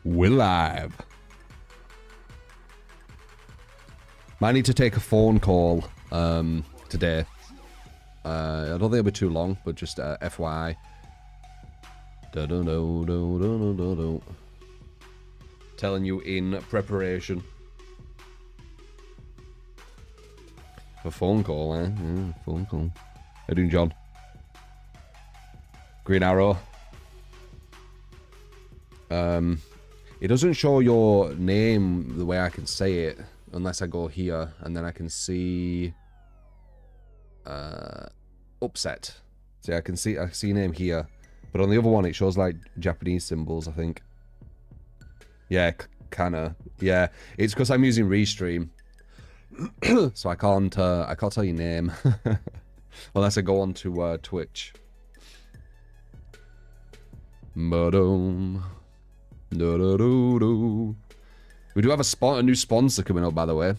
We're live. Might need to take a phone call today. I don't think it'll be too long, but just FYI. Telling you in preparation. A phone call, eh? Yeah, phone call. How you doing, John? Green Arrow. It doesn't show your name the way I can say it unless I go here and then I can see upset. See, I can see your name here, but on the other one it shows like Japanese symbols, I think. Yeah, kinda. Yeah, it's because I'm using Restream, so I can't tell your name unless I go on to Twitch. Ba-dum. We do have a new sponsor coming up, by the way.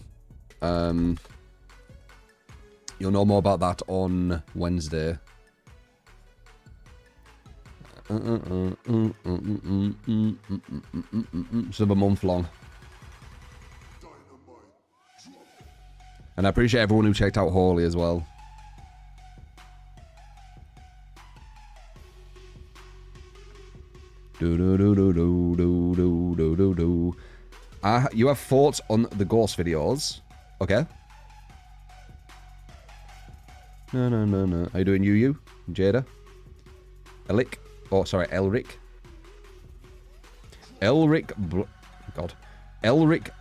You'll know more about that on Wednesday. It's of a month long. And I appreciate everyone who checked out Hawley as well. You have thoughts on the ghost videos? Okay. No. Are you doing you? Jada? Elic? Oh, sorry, Elric. Elric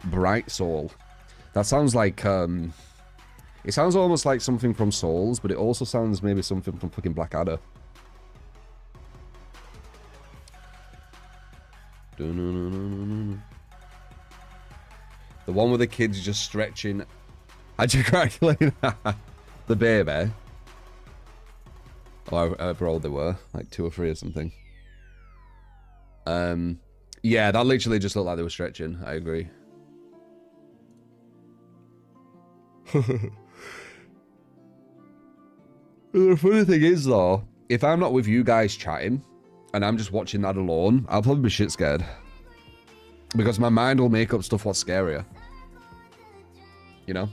Bright Soul. That sounds like, it sounds almost like something from Souls, but it also sounds maybe something from fucking Blackadder. The one with the kids just stretching. How'd you calculate that? The baby. Or however old they were, like 2 or 3 or something. Yeah, that literally just looked like they were stretching. I agree. The funny thing is though, if I'm not with you guys chatting and I'm just watching that alone, I'll probably be shit scared. Because my mind will make up stuff what's scarier. You know?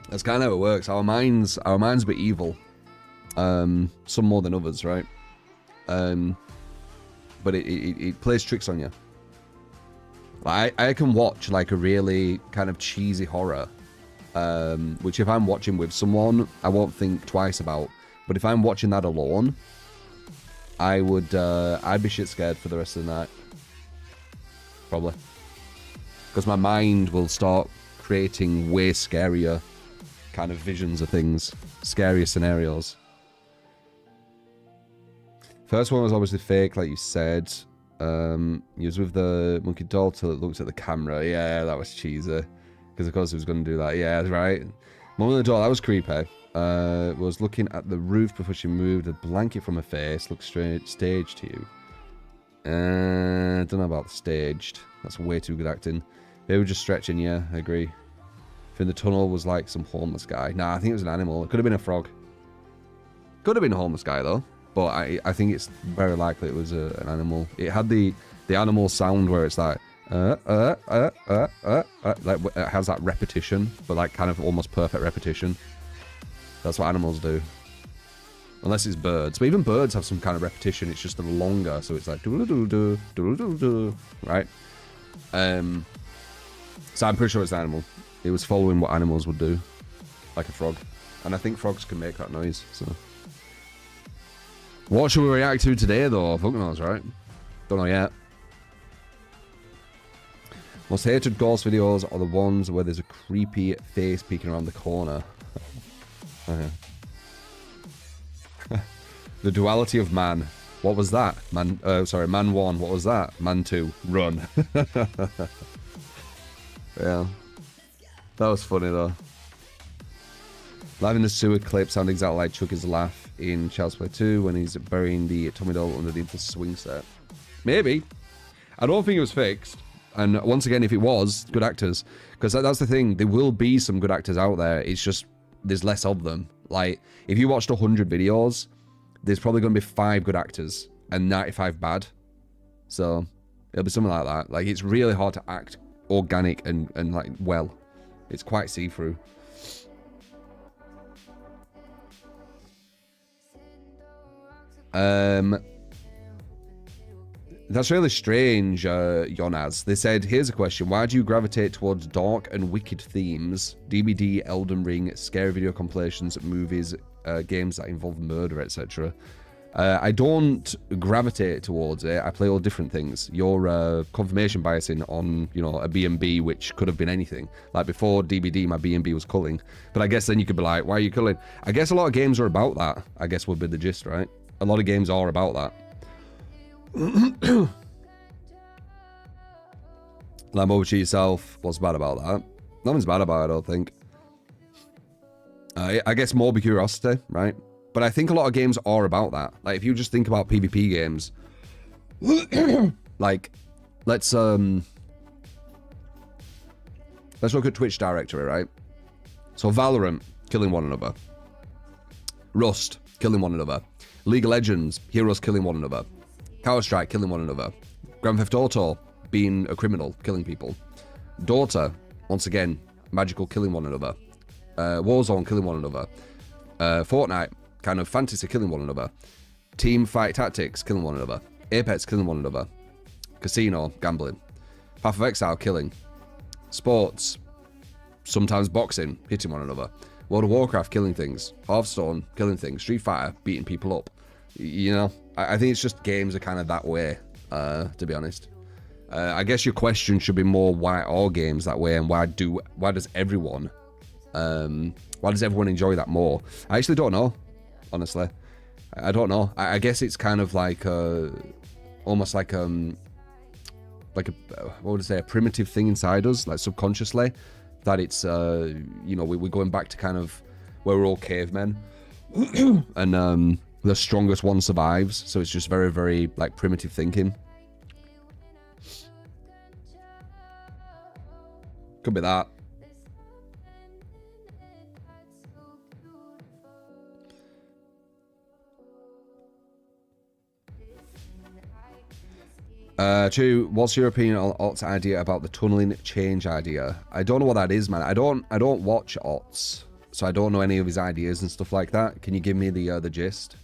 That's kind of how it works. Our minds a bit evil. Some more than others, right? But it plays tricks on you. Like, I can watch like a really kind of cheesy horror, which if I'm watching with someone, I won't think twice about. But if I'm watching that alone, I'd be shit scared for the rest of the night. Probably. Because my mind will start creating way scarier kind of visions of things. Scarier scenarios. First one was obviously fake, like you said. He was with the monkey doll till it looked at the camera. Yeah, that was cheesy. Because of course he was going to do that. Yeah, right. Mom on the doll, that was creepy. Was looking at the roof before she moved. A blanket from her face looked straight staged to you. Don't know about staged. That's way too good acting. They were just stretching, yeah, I agree. I think the tunnel was like some homeless guy. Nah, I think it was an animal. It could have been a frog. Could have been a homeless guy though. But I think it's very likely it was an animal. It had the animal sound where it's like like it has that repetition, but like kind of almost perfect repetition. That's what animals do. Unless it's birds. But even birds have some kind of repetition. It's just a longer, so it's like do-do-do-do, do-do-do-do, right? So I'm pretty sure it's an animal. It was following what animals would do. Like a frog. And I think frogs can make that noise, so. What should we react to today, though? Fuck knows, right? Don't know yet. Most hated ghost videos are the ones where there's a creepy face peeking around the corner. Okay. The duality of man. What was that? Man, sorry, man 1. What was that? Man 2. Run. Yeah. That was funny, though. Live in the sewer clip sound exactly like Chucky's laugh in Child's Play 2 when he's burying the Tommy doll underneath the swing set. Maybe. I don't think it was fixed. And once again, if it was, good actors. Because that's the thing. There will be some good actors out there. It's just, there's less of them. Like, if you watched 100 videos, there's probably going to be 5 good actors and 95 bad. So, It'll be something like that. Like, it's really hard to act organic and like, well. It's quite see-through. That's really strange, Yonaz. They said, here's a question. Why do you gravitate towards dark and wicked themes? DBD, Elden Ring, scary video compilations, movies, games that involve murder, etc. I don't gravitate towards it. I play all different things. You're confirmation biasing on, you know, a B&B, which could have been anything. Like before DBD, my B&B was culling. But I guess then you could be like, why are you culling? I guess a lot of games are about that, I guess would be the gist, right? A lot of games are about that. Lambo to yourself. What's bad about that? Nothing's bad about it, I don't think. I guess more curiosity, right? But I think a lot of games are about that. Like, if you just think about PvP games, like, let's look at Twitch directory, right? So Valorant, killing one another. Rust, killing one another. League of Legends, heroes killing one another. Counter-Strike, killing one another. Grand Theft Auto, being a criminal, killing people. Dota, once again, magical, killing one another. Warzone, killing one another. Fortnite, kind of fantasy, killing one another. Team Fight Tactics, killing one another. Apex, killing one another. Casino, gambling. Path of Exile, killing. Sports, sometimes boxing, hitting one another. World of Warcraft, killing things. Hearthstone, killing things. Street Fighter, beating people up. You know, I think it's just games are kind of that way, to be honest. I guess your question should be more, why are games that way, and why does everyone enjoy that more? I actually don't know, honestly. I don't know. I guess it's kind of like almost like a what would I say, a primitive thing inside us, like subconsciously, that it's you know, we're going back to kind of where we're all cavemen, and the strongest one survives. So it's just very, very like primitive thinking. Could be that. Two, what's your opinion on Ott's idea about the tunneling change idea? I don't know what that is, man. I don't watch Ott's, so I don't know any of his ideas and stuff like that. Can you give me the gist?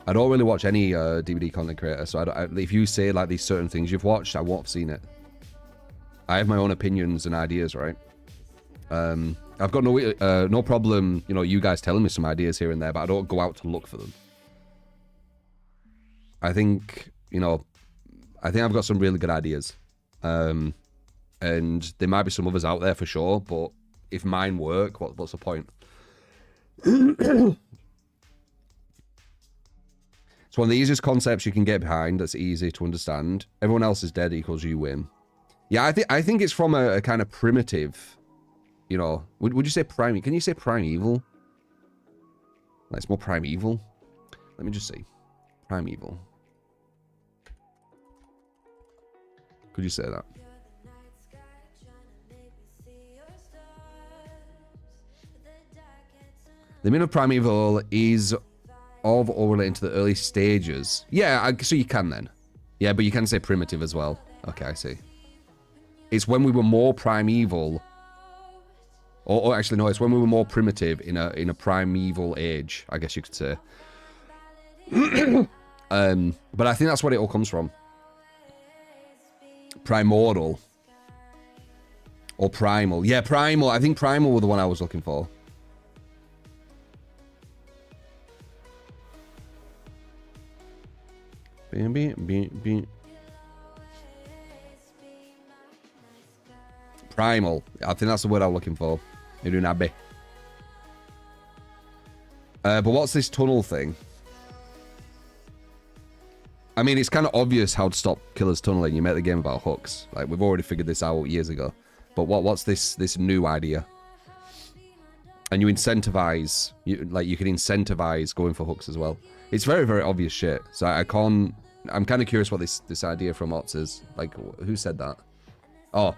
I don't really watch any DVD content creator, so if you say like these certain things you've watched, I won't have seen it. I have my own opinions and ideas, right? I've got no problem, you know, you guys telling me some ideas here and there, but I don't go out to look for them. I think, you know, I've got some really good ideas. And there might be some others out there for sure, but if mine work, what's the point? It's one of the easiest concepts you can get behind. That's easy to understand. Everyone else is dead equals you win. Yeah, I think it's from a kind of primitive, you know. Would you say prime? Can you say primeval? Like, it's more primeval. Let me just see. Primeval. Could you say that? The meaning of primeval is of or relating to the early stages. Yeah, so you can then. Yeah, but you can say primitive as well. Okay, I see. It's when we were more primeval. Or actually, no, it's when we were more primitive in a primeval age, I guess you could say. But I think that's what it all comes from. Primordial. Or primal. Yeah, primal. I think primal was the one I was looking for. Primal. I think that's the word I'm looking for. You're doing Abby. But what's this tunnel thing? I mean, it's kind of obvious how to stop killers tunneling. You make the game about hooks. Like, we've already figured this out years ago. But what's this new idea? And you incentivize, you can incentivize going for hooks as well. It's very, very obvious shit. So I'm kind of curious what this idea from Otts is. Like, who said that? Oh,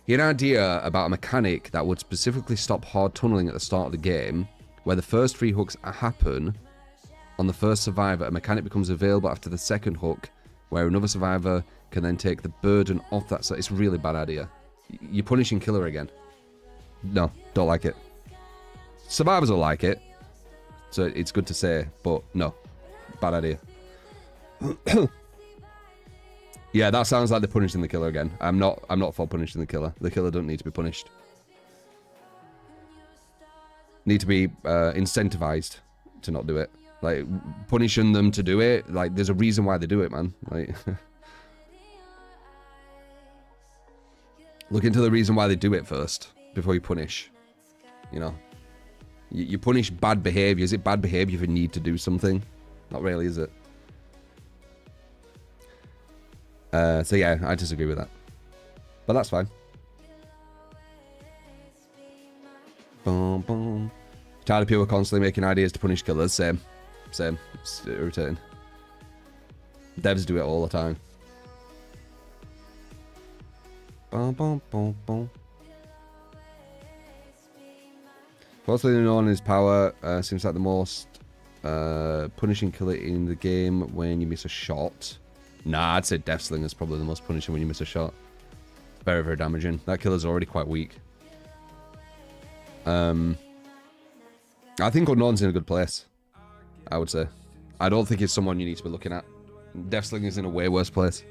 he had an idea about a mechanic that would specifically stop hard tunneling at the start of the game, where the first 3 hooks happen on the first survivor, a mechanic becomes available after the second hook, where another survivor can then take the burden off that. So it's a really bad idea. You're punishing killer again. No, don't like it. Survivors will like it, so it's good to say, but no, bad idea. Yeah, that sounds like they're punishing the killer again. I'm not for punishing the killer. The killer don't need to be punished. Need to be incentivized to not do it. Like, punishing them to do it, like, there's a reason why they do it, man. Like, look into the reason why they do it first, before you punish. You know? You punish bad behavior. Is it bad behavior if you need to do something? Not really, is it? So yeah, I disagree with that. But that's fine. Boom, boom. Tired of people constantly making ideas to punish killers. Same. It's irritating. Devs do it all the time. Boom, boom, boom, boom. Fortunately, known his power seems like the most punishing killer in the game when you miss a shot. Nah, I'd say Death Sling is probably the most punishing when you miss a shot. Very, very damaging. That killer's already quite weak. I think Unknown's in a good place, I would say. I don't think it's someone you need to be looking at. Death Sling is in a way worse place.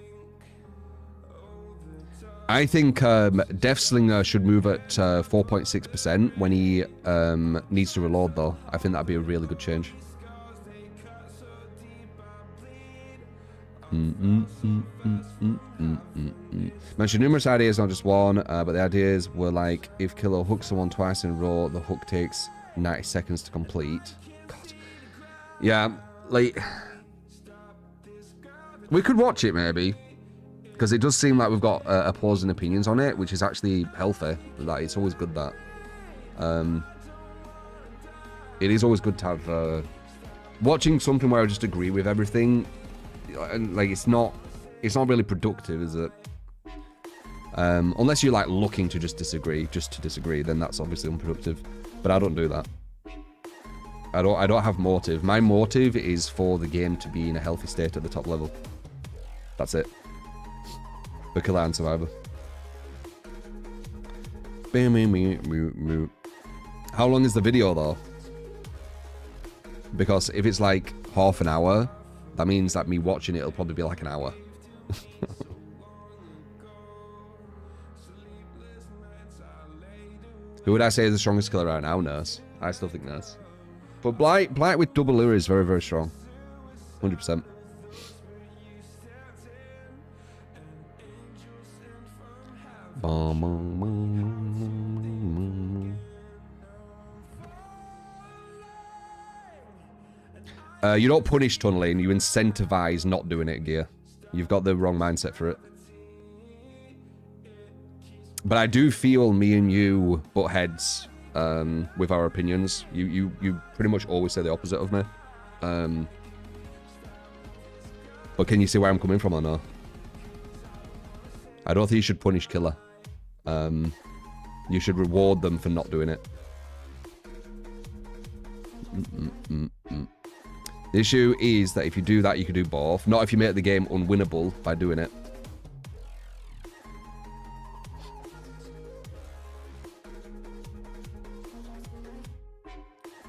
I think Death Slinger should move at 4.6% when he needs to reload, though. I think that'd be a really good change. Mentioned numerous ideas, not just one, but the ideas were like, if killer hooks someone twice in a row, the hook takes 90 seconds to complete. God. Yeah, like, we could watch it maybe, because it does seem like we've got opposing opinions on it, which is actually healthy. Like, it's always good that. It is always good to have watching something where I just agree with everything. And like, it's not really productive, is it? Unless you're like looking to just to disagree, then that's obviously unproductive. But I don't do that. I don't have motive. My motive is for the game to be in a healthy state at the top level. That's it. For killer and survivor. How long is the video though? Because if it's like half an hour, that means that me watching it'll probably be like an hour. Who would I say is the strongest killer right now? Nurse. I still think Nurse. But Blight with double lure is very, very strong. 100%. You don't punish tunneling, you incentivize not doing it, Gear. You've got the wrong mindset for it. But I do feel me and you butt heads with our opinions. You pretty much always say the opposite of me. But can you see where I'm coming from or no? I don't think you should punish killer. You should reward them for not doing it. The issue is that if you do that, you can do both. Not if you make the game unwinnable by doing it.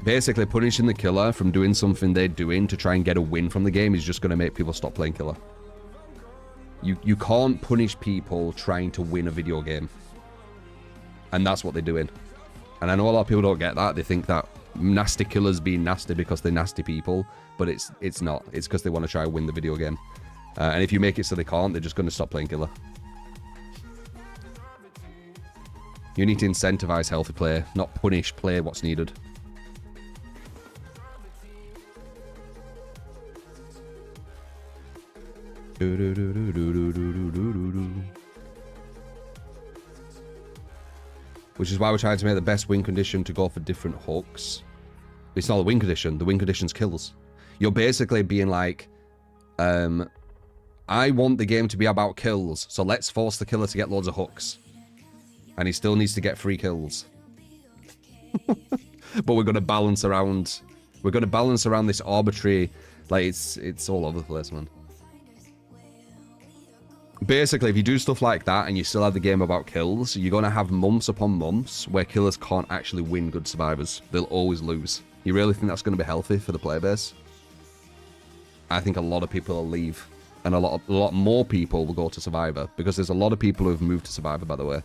Basically, punishing the killer from doing something they're doing to try and get a win from the game is just going to make people stop playing killer. You can't punish people trying to win a video game. And that's what they're doing. And I know a lot of people don't get that. They think that nasty killers being nasty because they're nasty people. But it's not. It's because they want to try and win the video game. And if you make it so they can't, they're just going to stop playing killer. You need to incentivize healthy play, not punish play what's needed. Which is why we're trying to make the best win condition to go for different hooks. It's not the win condition. The win condition's kills. You're basically being like, I want the game to be about kills, so let's force the killer to get loads of hooks. And he still needs to get 3 kills. But we're going to balance around We're going to balance around this arbitrary, like it's all over the place, man. Basically, if you do stuff like that and you still have the game about kills, you're going to have months upon months where killers can't actually win good survivors. They'll always lose. You really think that's going to be healthy for the player base? I think a lot of people will leave. And a lot more people will go to Survivor. Because there's a lot of people who have moved to Survivor, by the way.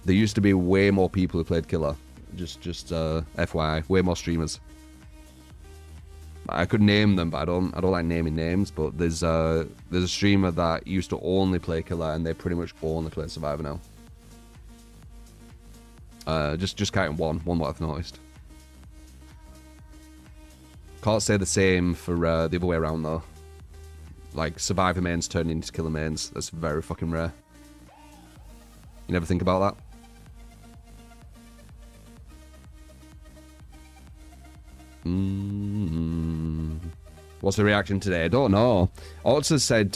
There used to be way more people who played Killer. Just FYI. Way more streamers. I could name them, but I don't like naming names. But there's a streamer that used to only play Killer, and they pretty much only play Survivor now. Just counting one what I've noticed. Can't say the same for the other way around though. Like Survivor mains turning into Killer mains. That's very fucking rare. You never think about that? What's the reaction today? I don't know. Otza said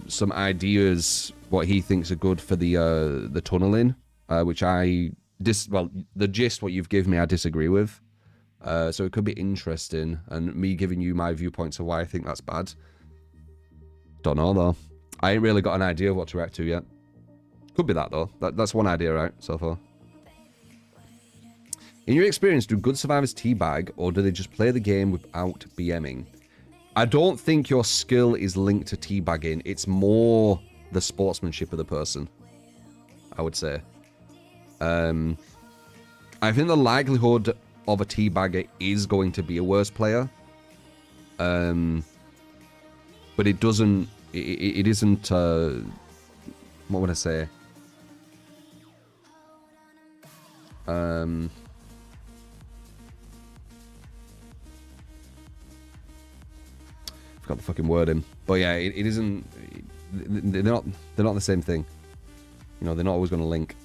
some ideas what he thinks are good for the tunneling, which the gist what you've given me I disagree with. So it could be interesting, and me giving you my viewpoints of why I think that's bad. Don't know though. I ain't really got an idea of what to react to yet. Could be that though. That's one idea, right? So far. In your experience, do good survivors teabag, or do they just play the game without BMing? I don't think your skill is linked to teabagging. It's more the sportsmanship of the person, I would say. I think the likelihood of a teabagger is going to be a worse player. But it doesn't... It isn't... what would I say? Forgot the fucking word in, but yeah, it isn't. They're not the same thing. You know, they're not always going to link.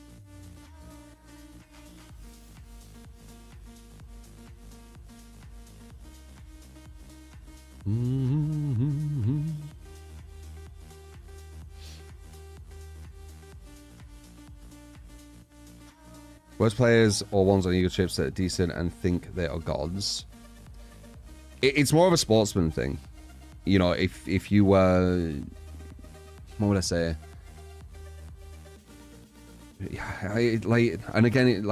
Worst players or ones on Eagle chips that are decent and think they are gods. It's more of a sportsman thing. You know, if you were, what would I say? Yeah, and again,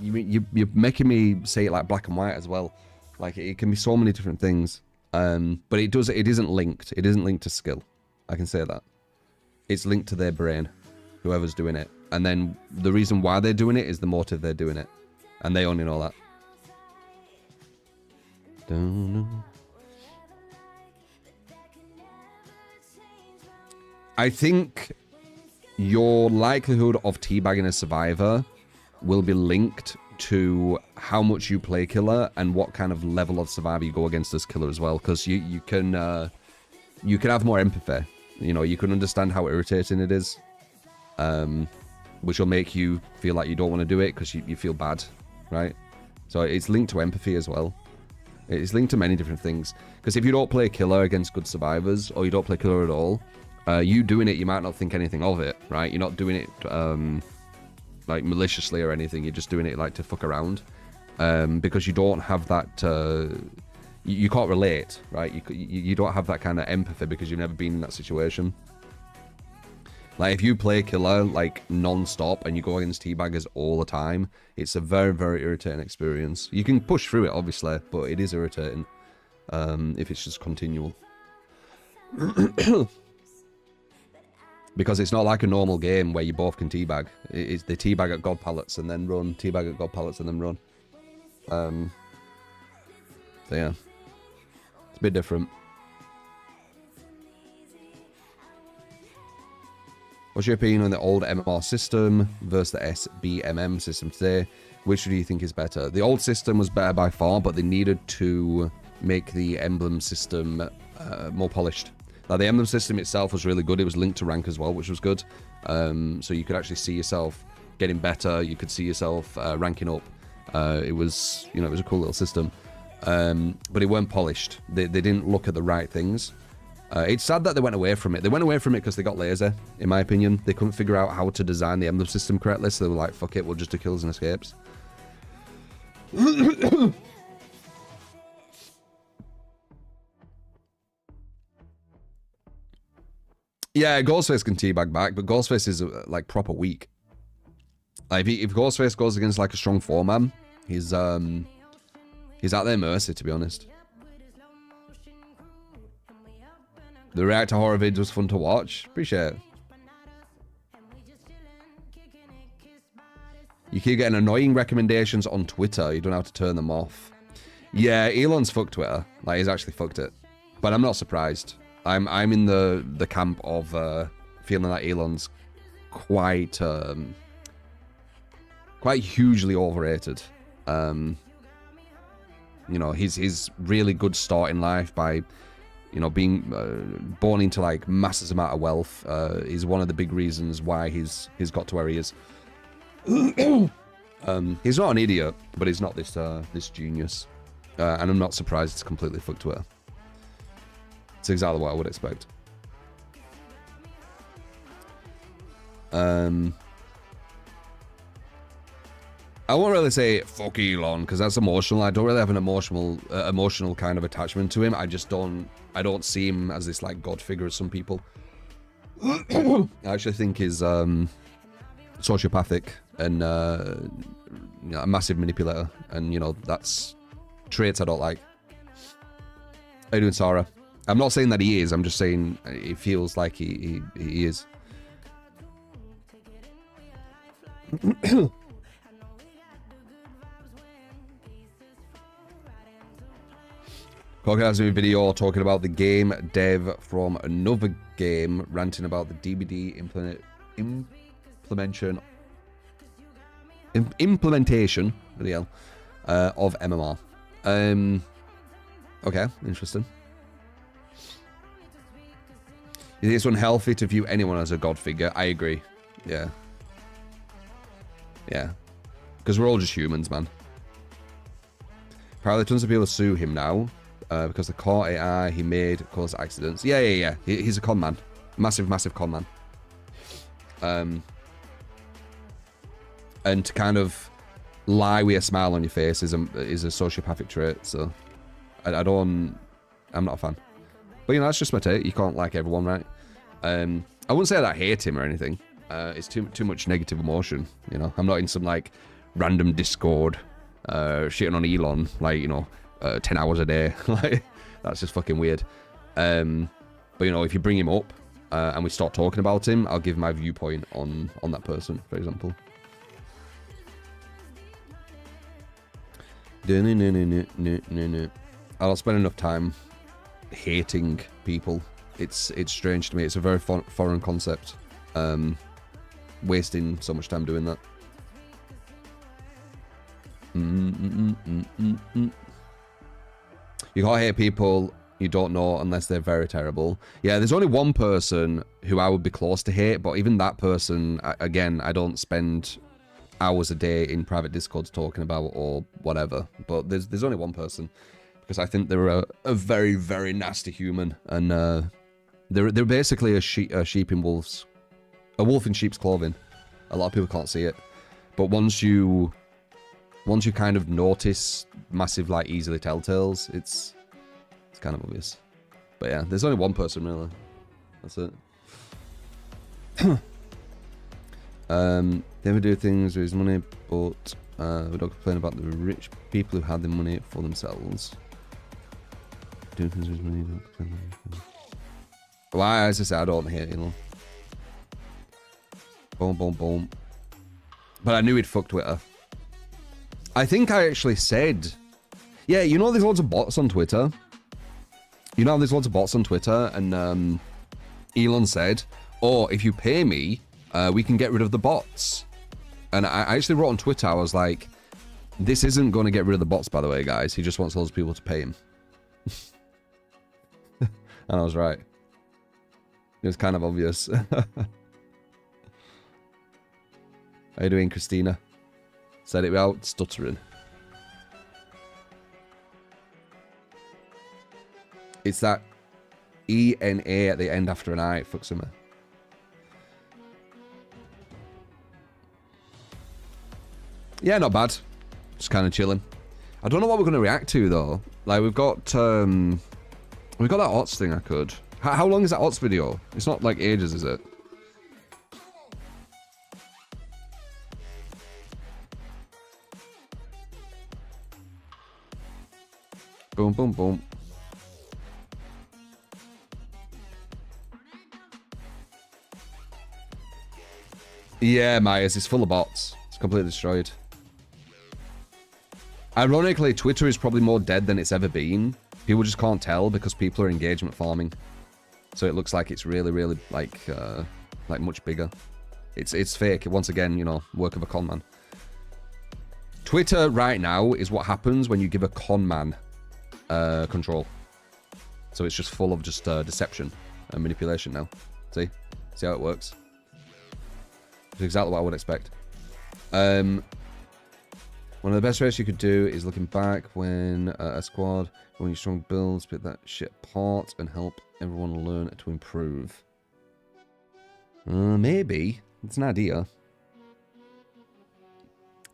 you're making me say it like black and white as well. Like it can be so many different things. But it isn't linked. It isn't linked to skill. I can say that. It's linked to their brain, whoever's doing it. And then the reason why they're doing it is the motive they're doing it. And they only know that. Don't know. I think your likelihood of teabagging a survivor will be linked to how much you play killer and what kind of level of survivor you go against this killer as well. Because you can have more empathy. You know, you can understand how irritating it is, which will make you feel like you don't want to do it because you feel bad, right? So it's linked to empathy as well. It's linked to many different things. Because if you don't play killer against good survivors, or you don't play killer at all, you doing it, you might not think anything of it, right? You're not doing it like maliciously or anything. You're just doing it like to fuck around, because you don't have that. You can't relate, right? You don't have that kind of empathy because you've never been in that situation. Like if you play killer like non-stop and you go against teabaggers all the time, it's a very, very irritating experience. You can push through it, obviously, but it is irritating if it's just continual. Because it's not like a normal game where you both can teabag. It's the teabag at god pallets and then run, teabag at god pallets and then run. So yeah, it's a bit different. What's your opinion on the old MMR system versus the SBMM system today? Which do you think is better? The old system was better by far, but they needed to make the emblem system more polished. Now, the emblem system itself was really good. It was linked to rank as well, which was good. So you could actually see yourself getting better. You could see yourself ranking up. It was, you know, it was a cool little system. But it weren't polished. They didn't look at the right things. It's sad that they went away from it. They went away from it because they got lazy, in my opinion. They couldn't figure out how to design the emblem system correctly, so they were like, fuck it, we'll just do kills and escapes. Yeah, Ghostface can teabag back, but Ghostface is like proper weak. Like if Ghostface goes against like a strong four-man, he's at their mercy, to be honest. The react to horror vids was fun to watch. Appreciate it. You keep getting annoying recommendations on Twitter. You don't have to turn them off. Yeah, Elon's fucked Twitter. Like, he's actually fucked it. But I'm not surprised. I'm in the camp of feeling that Elon's quite hugely overrated. You know, his really good start in life by, you know, being born into like massive amount of wealth is one of the big reasons why he's got to where he is. He's not an idiot, but he's not this genius, and I'm not surprised it's completely fucked Twitter. It's exactly what I would expect. I won't really say fuck Elon because that's emotional. I don't really have an emotional kind of attachment to him. I don't see him as this like god figure as some people. I actually think he's sociopathic and you know, a massive manipulator, and you know, that's traits I don't like. How you doing, Sarah? I'm not saying that he is, I'm just saying it feels like he is. Cocker has a video talking about the game dev from another game, ranting about the DBD implementation of MMR. Okay, interesting. It's unhealthy to view anyone as a god figure. I agree. Yeah. Yeah. Because we're all just humans, man. Apparently tons of people sue him now because the core AI he made caused accidents. Yeah. He's a con man. Massive con man. And to kind of lie with a smile on your face is a sociopathic trait, so I'm not a fan. But you know, that's just my take. You can't like everyone, right? I wouldn't say that I hate him or anything. It's too much negative emotion, you know. I'm not in some like random Discord shitting on Elon, like, you know, 10 hours a day. Like, that's just fucking weird. But you know, if you bring him up and we start talking about him, I'll give my viewpoint on that person, for example. I don't spend enough time hating people. It's strange to me. It's a very foreign concept. Wasting so much time doing that. You can't hate people you don't know unless they're very terrible. Yeah, there's only one person who I would be close to hate, but even that person, again, I don't spend hours a day in private Discords talking about or whatever. But there's only one person, because I think they're a very, very nasty human, and they're basically a wolf in sheep's clothing. A lot of people can't see it, but once you kind of notice massive, like, easily telltales, it's kind of obvious. But yeah, there's only one person really. That's it. They never do things with his money, but we don't complain about the rich people who had the money for themselves. Doing things with his money, don't complain about it. Well, as I said, I don't hate Elon. Boom. But I knew he'd fuck Twitter. I think I actually said, yeah, you know there's loads of bots on Twitter? You know there's loads of bots on Twitter, and Elon said, oh, if you pay me, we can get rid of the bots. And I actually wrote on Twitter, I was like, this isn't going to get rid of the bots, by the way, guys. He just wants loads of people to pay him. And I was right. It was kind of obvious. How you doing, Christina? Said it without stuttering. It's that E-N-A at the end after an I. It fucks with me. Yeah, not bad. Just kind of chilling. I don't know what we're going to react to, though. Like, we've got that odds thing I could. How long is that Ots video? It's not like ages, is it? Boom, boom, boom. Yeah, Myers, it's full of bots. It's completely destroyed. Ironically, Twitter is probably more dead than it's ever been. People just can't tell because people are engagement farming. So it looks like it's really, really like much bigger. It's fake. Once again, you know, work of a con man. Twitter right now is what happens when you give a con man control. So it's just full of just deception and manipulation now. See how it works. It's exactly what I would expect. One of the best ways you could do is looking back when a squad, when you strong builds, split that shit apart and help everyone learn to improve. Maybe. It's an idea.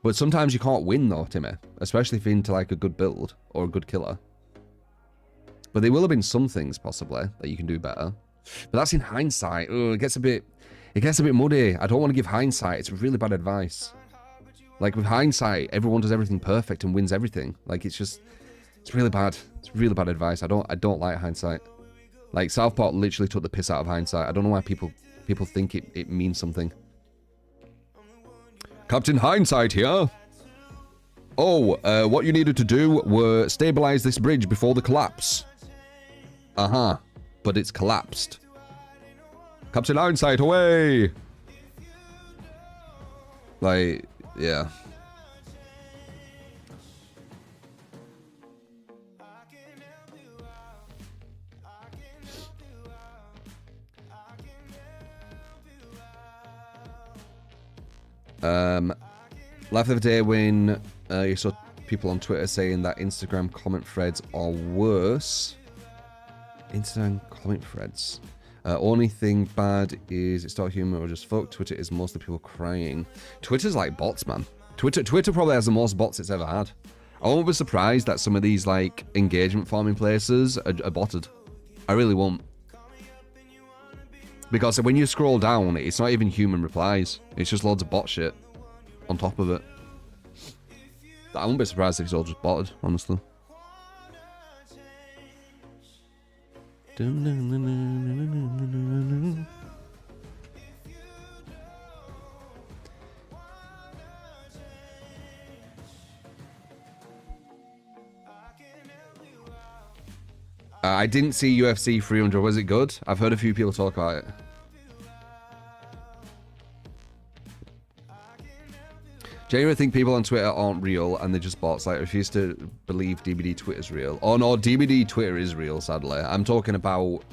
But sometimes you can't win though, Timmy. Especially if you're into like a good build or a good killer. But there will have been some things possibly that you can do better. But that's in hindsight. Ugh, it gets a bit muddy. I don't want to give hindsight. It's really bad advice. Like with hindsight, everyone does everything perfect and wins everything. Like it's really bad. It's really bad advice. I don't like hindsight. Like South Park literally took the piss out of hindsight. I don't know why people think it means something. Captain Hindsight here. Oh, what you needed to do were stabilize this bridge before the collapse. But it's collapsed. Captain Hindsight, away! Like, yeah. Laugh of the day when you saw people on Twitter saying that Instagram comment threads are worse. Instagram comment threads. Only thing bad is it's not humor or just fuck. Twitter is mostly people crying. Twitter's like bots, man. Twitter probably has the most bots it's ever had. I won't be surprised that some of these like engagement farming places are botted. I really won't. Because when you scroll down, it's not even human replies. It's just loads of bot shit on top of it. I won't be surprised if it's all just botted, honestly. I didn't see UFC 300. Was it good? I've heard a few people talk about it. Genuinely think people on Twitter aren't real and they're just bots. Like, I refuse to believe DBD Twitter's real. Oh no, DBD Twitter is real, sadly. I'm talking about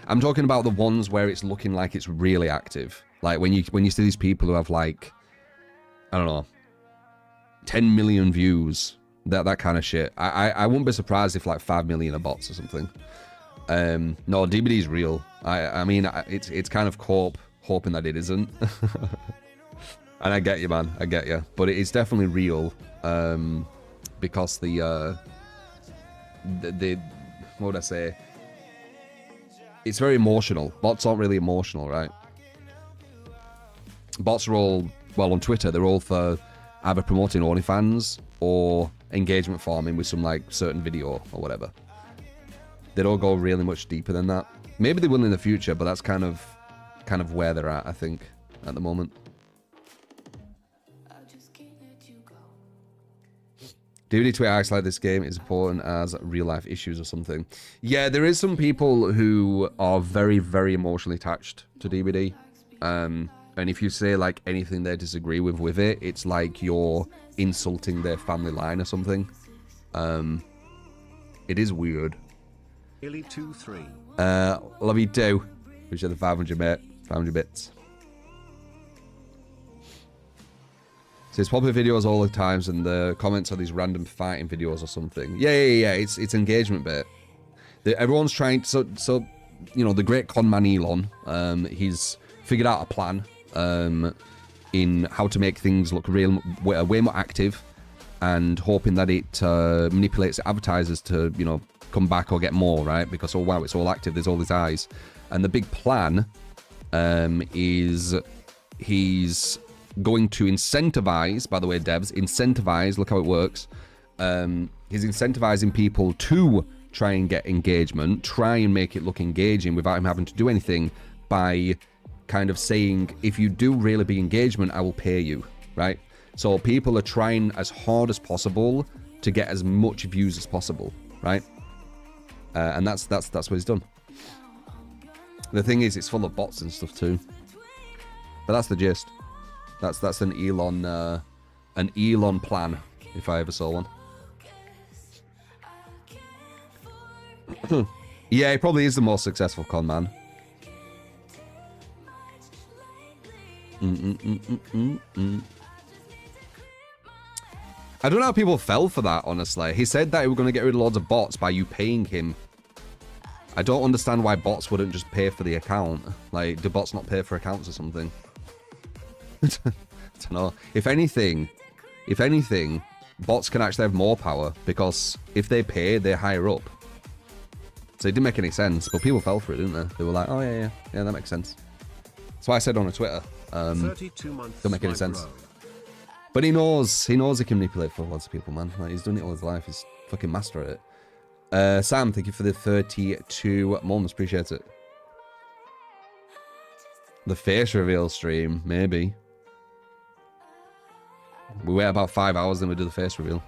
the ones where it's looking like it's really active. Like when you see these people who have like, I don't know, 10 million views, that kind of shit. I wouldn't be surprised if like 5 million are bots or something. No, DBD is real. I mean, it's kind of hoping that it isn't. And I get you, man. I get you. But it's definitely real. Because the what would I say? It's very emotional. Bots aren't really emotional, right? Bots are all, well, on Twitter, they're all for either promoting OnlyFans or engagement farming with some like certain video or whatever. They don't go really much deeper than that. Maybe they will in the future, but that's kind of where they're at, I think, at the moment. DBD Twitter acts like this game is important as real life issues or something. Yeah, there is some people who are very, very emotionally attached to DBD. And if you say like anything they disagree with it, it's like you're insulting their family line or something. It is weird. Love you too. Wish you the 500 mate. 500 bits. So it's popular videos all the times, and the comments are these random fighting videos or something. Yeah. It's engagement bit. Everyone's trying. So you know, the great con man Elon. He's figured out a plan. In how to make things look way more active, and hoping that it manipulates advertisers to, you know, come back or get more, right? Because, oh wow, it's all active, there's all these eyes. And the big plan is he's going to incentivize, by the way, devs, incentivize, look how it works. He's incentivizing people to try and get engagement, try and make it look engaging without him having to do anything, by kind of saying, if you do really big engagement, I will pay you, right? So people are trying as hard as possible to get as much views as possible, right? And that's what he's done. The thing is, it's full of bots and stuff too. But that's the gist. That's an Elon plan, if I ever saw one. Yeah, he probably is the most successful con man. I don't know how people fell for that, honestly. He said that he was going to get rid of loads of bots by you paying him. I don't understand why bots wouldn't just pay for the account. Like, do bots not pay for accounts or something? I don't know. If anything, bots can actually have more power, because if they pay, they're higher up. So it didn't make any sense, but people fell for it, didn't they? They were like, oh yeah, that makes sense. That's why I said on Twitter, don't make any sense. But he knows he can manipulate for lots of people, man. Like, he's done it all his life. He's fucking master at it. Sam, thank you for the 32 months. Appreciate it. The face reveal stream, maybe. We wait about 5 hours, then we do the face reveal.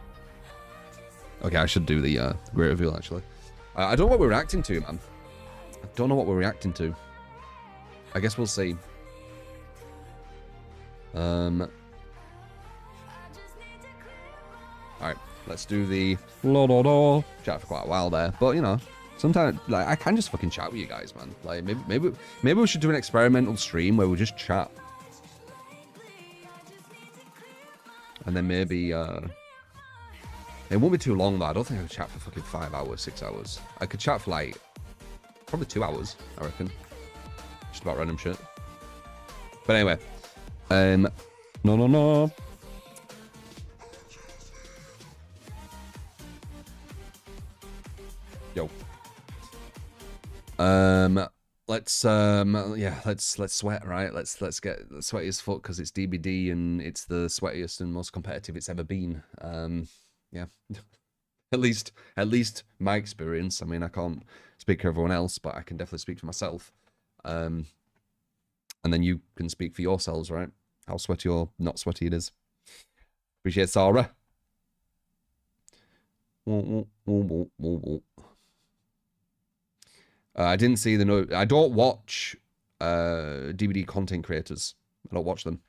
Okay, I should do the great reveal, actually. I don't know what we're reacting to, man. I don't know what we're reacting to. I guess we'll see. Alright, let's do the chat for quite a while there. But, you know, sometimes, like, I can just fucking chat with you guys, man. Like, maybe we should do an experimental stream where we just chat. And then maybe, it won't be too long, though. I don't think I could chat for fucking 5 hours, 6 hours. I could chat for, like, probably 2 hours, I reckon. Just about random shit. But anyway. No. Yo. Let's sweat, right? Let's get sweaty as fuck, because it's DBD and it's the sweatiest and most competitive it's ever been. Yeah. at least my experience. I mean, I can't speak for everyone else, but I can definitely speak for myself. And then you can speak for yourselves, right? How sweaty or not sweaty it is. Appreciate Sarah. I didn't see the note. I don't watch DVD content creators. I don't watch them.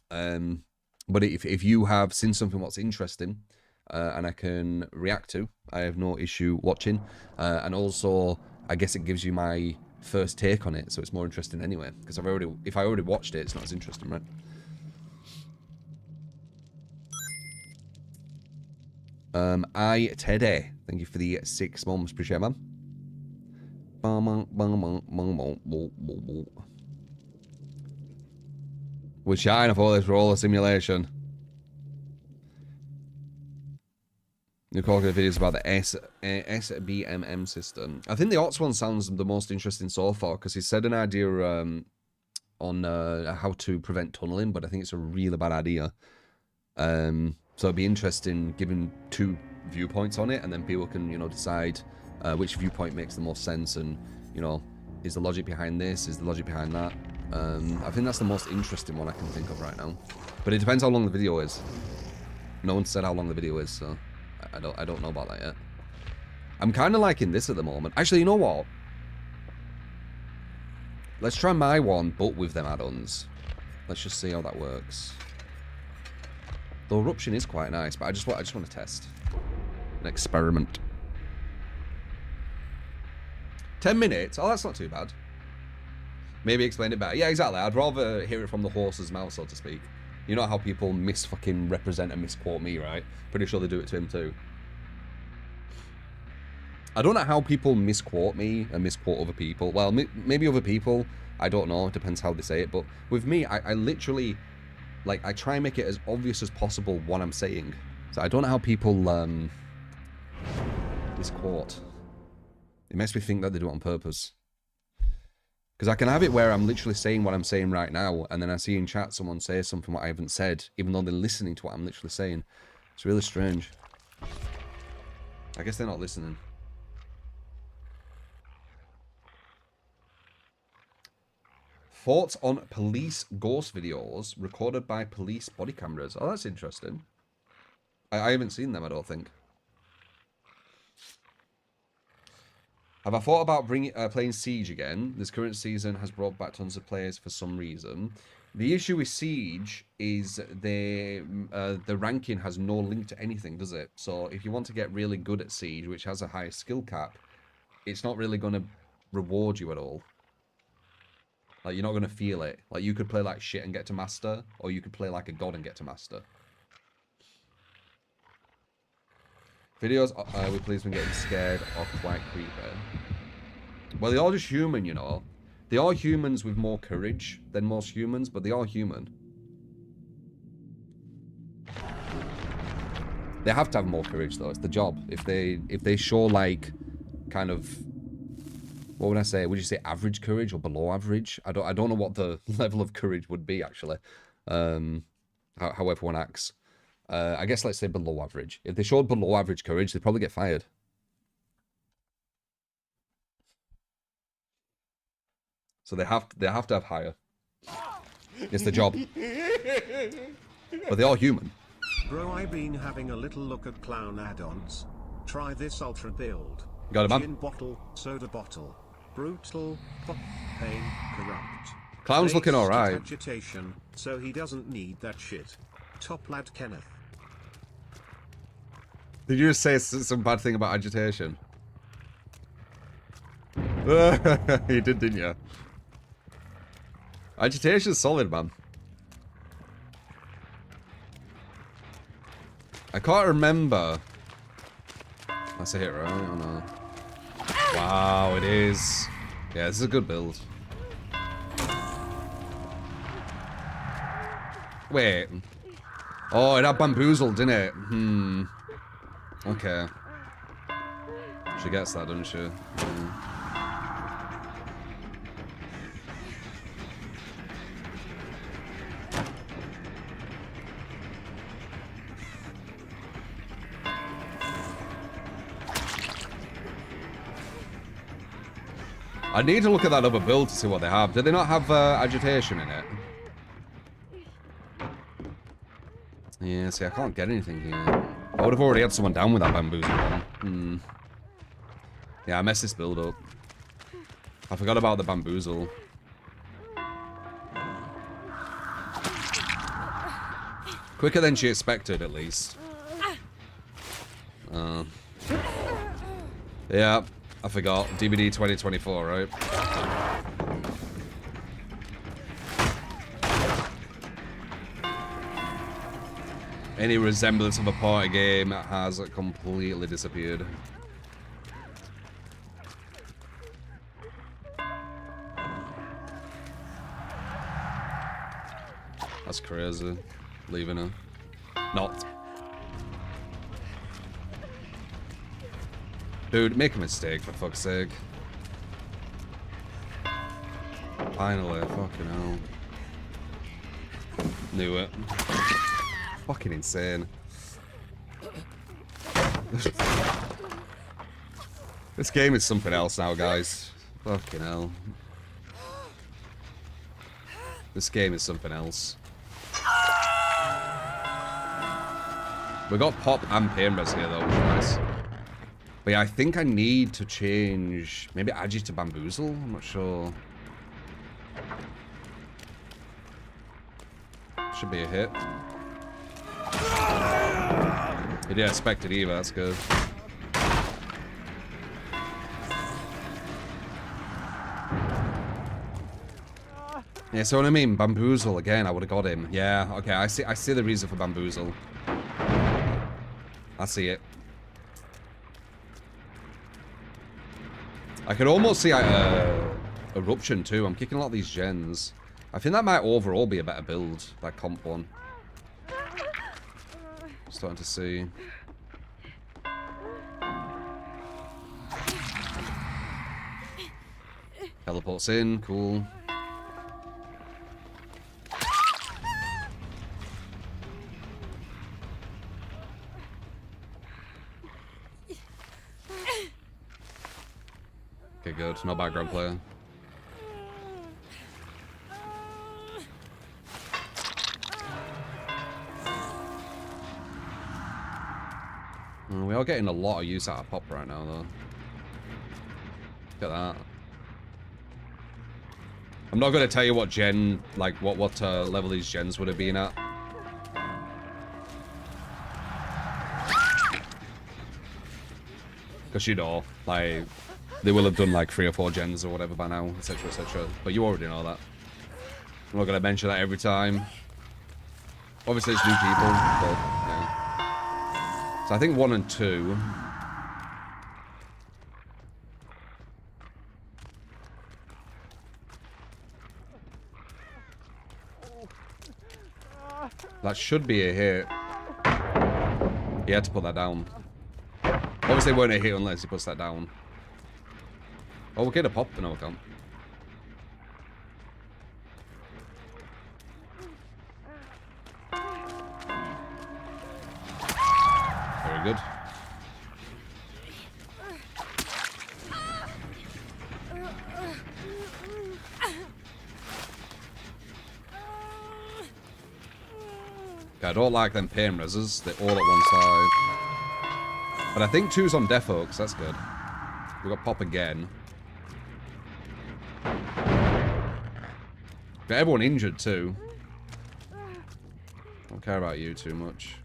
But if you have seen something what's interesting and I can react to, I have no issue watching. And also, I guess it gives you my first take on it, so it's more interesting anyway. Because if I already watched it, it's not as interesting, right? Teddy, thank you for the 6 months. Appreciate it, man. We're shining for this roller simulation. New Call videos about the SBMM system. I think the OTS one sounds the most interesting so far, because he said an idea on how to prevent tunneling, but I think it's a really bad idea. So it'd be interesting giving 2 viewpoints on it, and then people can, you know, decide which viewpoint makes the most sense, and, you know, is the logic behind this, is the logic behind that. I think that's the most interesting one I can think of right now. But it depends how long the video is. No one said how long the video is, so I don't know about that yet. I'm kind of liking this at the moment. Actually, you know what? Let's try my one, but with them add-ons. Let's just see how that works. The eruption is quite nice, but I just want to test. An experiment. 10 minutes? Oh, that's not too bad. Maybe explain it better. Yeah, exactly. I'd rather hear it from the horse's mouth, so to speak. You know how people fucking represent and misquote me, right? Pretty sure they do it to him too. I don't know how people misquote me and misquote other people. Well, maybe other people. I don't know. It depends how they say it. But with me, I literally, like, I try and make it as obvious as possible what I'm saying. So I don't know how people This quote. It makes me think that they do it on purpose. Because I can have it where I'm literally saying what I'm saying right now, and then I see in chat someone say something what I haven't said, even though they're listening to what I'm literally saying. It's really strange. I guess they're not listening. Thoughts on police ghost videos recorded by police body cameras. Oh, that's interesting. I haven't seen them, I don't think. Have I thought about playing Siege again? This current season has brought back tons of players for some reason. The issue with Siege is the ranking has no link to anything, does it? So if you want to get really good at Siege, which has a high skill cap, it's not really going to reward you at all. Like, you're not going to feel it. Like, you could play like shit and get to master, or you could play like a god and get to master. Videos with policemen getting scared or quite creepy. Well, they're all just human, you know. They are humans with more courage than most humans, but they are human. They have to have more courage, though. It's the job. If they show, like, kind of... What would I say? Would you say average courage or below average? I don't know what the level of courage would be, actually. How everyone acts. I guess let's say below average. If they showed below average courage, they'd probably get fired. So they have to have higher. It's the job. But they are human. Bro, I've been having a little look at clown add-ons. Try this ultra build. Got it, man. Gin bottle, soda bottle. Brutal, pain, corrupt. Clown's looking alright. Agitation, so he doesn't need that shit. Top lad Kenneth. Did you just say some bad thing about agitation? You did, didn't you? Agitation's solid, man. I can't remember. That's a hit, right? Or no? Wow, it is. Yeah, this is a good build. Wait. Oh, it had bamboozled, didn't it? Okay. She gets that, doesn't she? Yeah. I need to look at that other build to see what they have. Do they not have agitation in it? Yeah, see, I can't get anything here. I would have already had someone down with that bamboozle one. Yeah, I messed this build up. I forgot about the bamboozle. Quicker than she expected, at least. Yeah, I forgot. DVD 2024, right? Any resemblance of a party game has completely disappeared. That's crazy. Leaving her. Not. Dude, make a mistake, for fuck's sake. Finally, fucking hell. Knew it. Fucking insane. This game is something else now, guys. Fucking hell. This game is something else. We got pop and pain res here, though, which is nice. But yeah, I think I need to change... Maybe Agi to Bamboozle? I'm not sure. Should be a hit. He didn't expect it either, that's good. Yeah, so what I mean, Bamboozle again, I would have got him. Yeah, okay, I see the reason for Bamboozle. I see it. I could almost see Eruption too. I'm kicking a lot of these gens. I think that might overall be a better build, that comp one. Starting to see. Teleports in, cool. Okay, good. No background player. We are getting a lot of use out of pop right now, though. Look at that. I'm not going to tell you what gen, like, what level these gens would have been at. Because you know, like, they will have done like 3 or 4 gens or whatever by now, etc, etc. But you already know that. I'm not going to mention that every time. Obviously it's new people, but yeah. So I think 1 and 2... That should be a hit. He had to put that down. Obviously it won't a hit unless he puts that down. Oh, we'll get a pop. No, we can't. Very good. Okay, I don't like them pain reses. They're all at one side. But I think 2's on defo, because that's good. We've got pop again. Got everyone injured too. Don't care about you too much.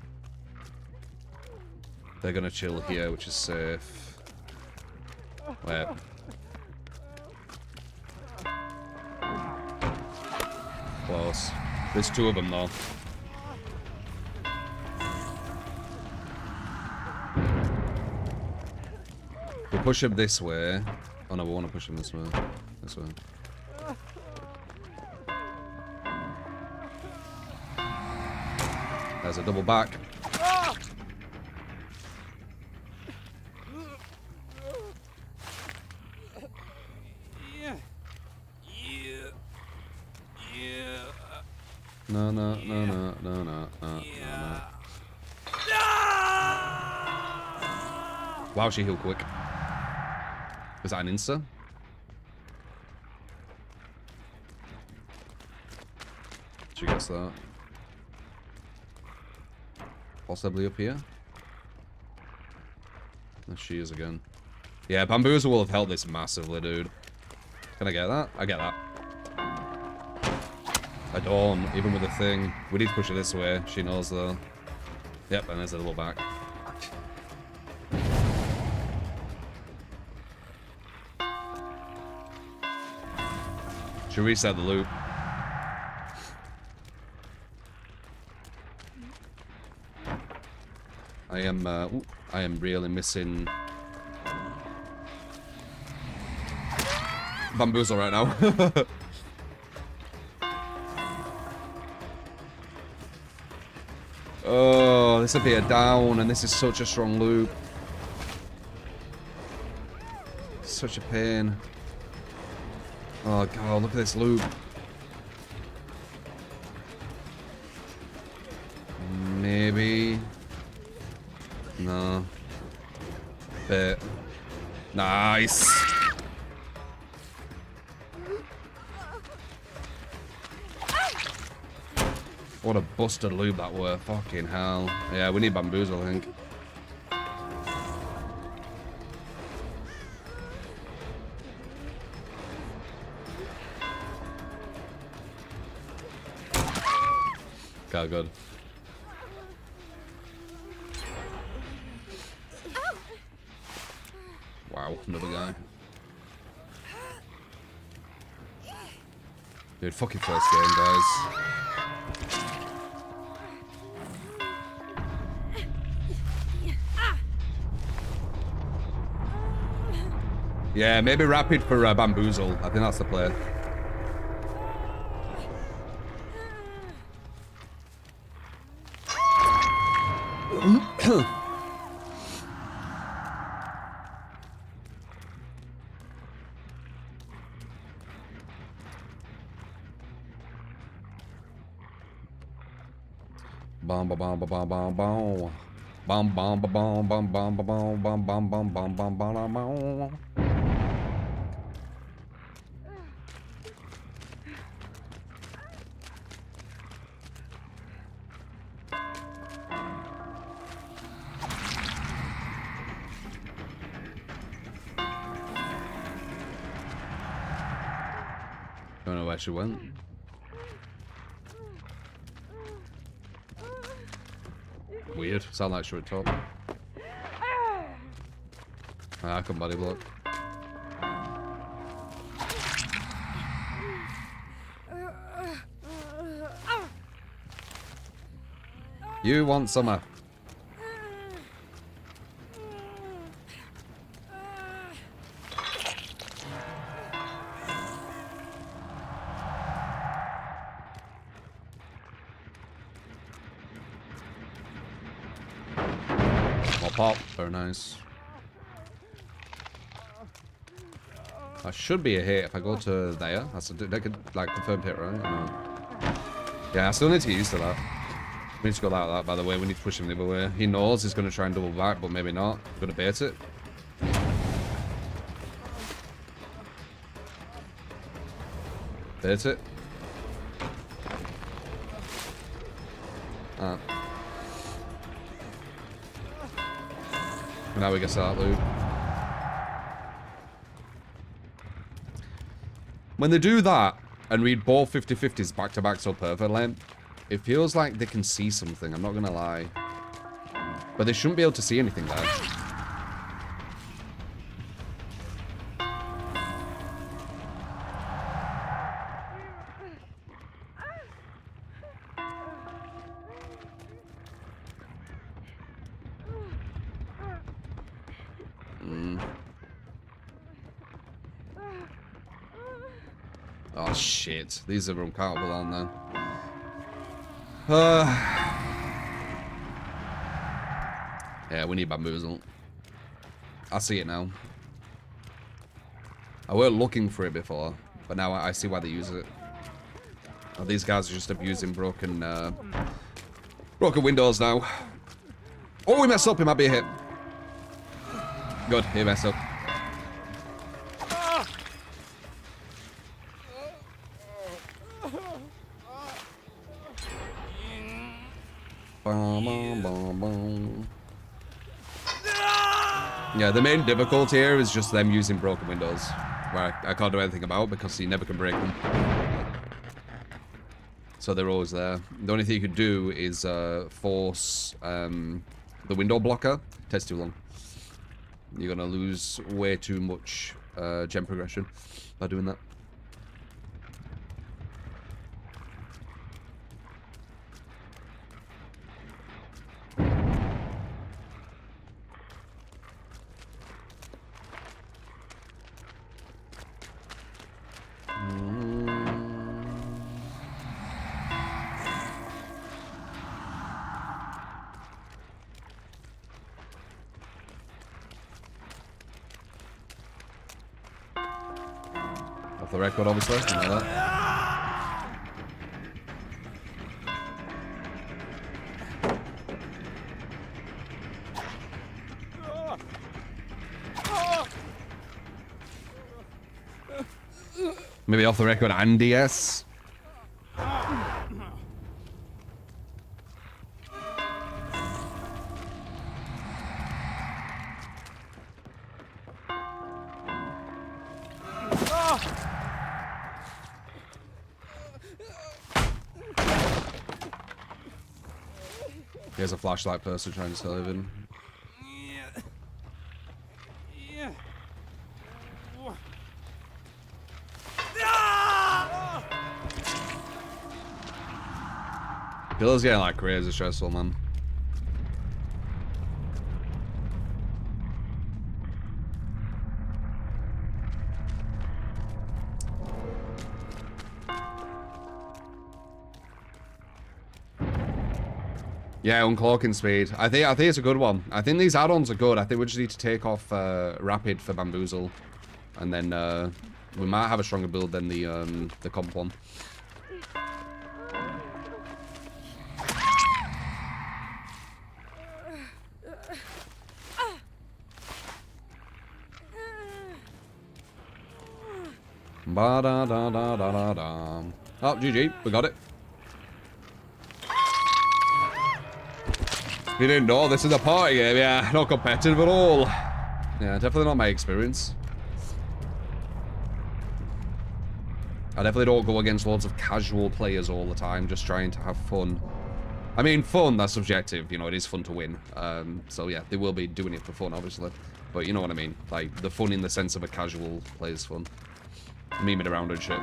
They're gonna chill here, which is safe. Wait. Close. There's 2 of them though. We'll push him this way. Oh no, we want to push him this way. This way. There's a double back. No, no, no, no, no, no, no, no. Wow, she healed quick. Was that an insta? She gets that. Possibly up here. There she is again. Yeah, Bamboozle will have helped this massively, dude. Can I get that? I get that. I don't, even with the thing. We need to push her this way. She knows though. Yep, and there's a little back. Should reset the loop. I am really missing Bamboozle right now. Oh, this would be a down, and this is such a strong loop. Such a pain. Oh god, look at this loop. Maybe. No. Bit. Nice. What a busted loop that were. Fucking hell. Yeah, we need Bamboozle, I think. Okay, good. Wow, another guy. Dude, fucking first game, guys. Yeah, maybe rapid for Bamboozle. I think that's the play. Bom, bom, bom, bom, bom, bom. Bom, bom, bom, bom, bom, bom, bom, bom, bom, bom, bom, bom, bom, bom. Don't know where she went. Weird. Sound like she would talk. I can body block. You want summer. Pop, very nice. That should be a hit if I go to there. That's a like confirmed hit, right? No. Yeah, I still need to get used to that. We need to go like that, by the way. We need to push him the other way. He knows he's going to try and double back, but maybe not. I'm going to bait it. Bait it. Ah. Now we can start loot. When they do that and read both 50-50s back to back so perfectly, it feels like they can see something, I'm not gonna lie. But they shouldn't be able to see anything there. Oh shit, these are uncountable, aren't they? Yeah, we need bamboozle. I see it now. I weren't looking for it before, but now I see why they use it. Oh, these guys are just abusing broken windows now. Oh, we messed up. It might be a hit. Good, he messed up. Yeah, the main difficulty here is just them using broken windows, where I can't do anything about because you never can break them. So they're always there. The only thing you could do is force the window blocker. It takes too long. You're gonna lose way too much gem progression by doing that. Off the record, obviously. You know that. Maybe off the record and DS. Here's a flashlight person trying to save him. Bill's getting like crazy stressful, man. Yeah, uncloaking speed. I think it's a good one. I think these add-ons are good. I think we just need to take off rapid for bamboozle, and then we might have a stronger build than the comp one. Ba da da da da da da. Oh, GG, we got it. You didn't know this is a party game, yeah, not competitive at all. Yeah, definitely not my experience. I definitely don't go against loads of casual players all the time, just trying to have fun. I mean, fun, that's subjective, you know, it is fun to win. So yeah, they will be doing it for fun, obviously. But you know what I mean, like, the fun in the sense of a casual player's fun. Memeing around and shit.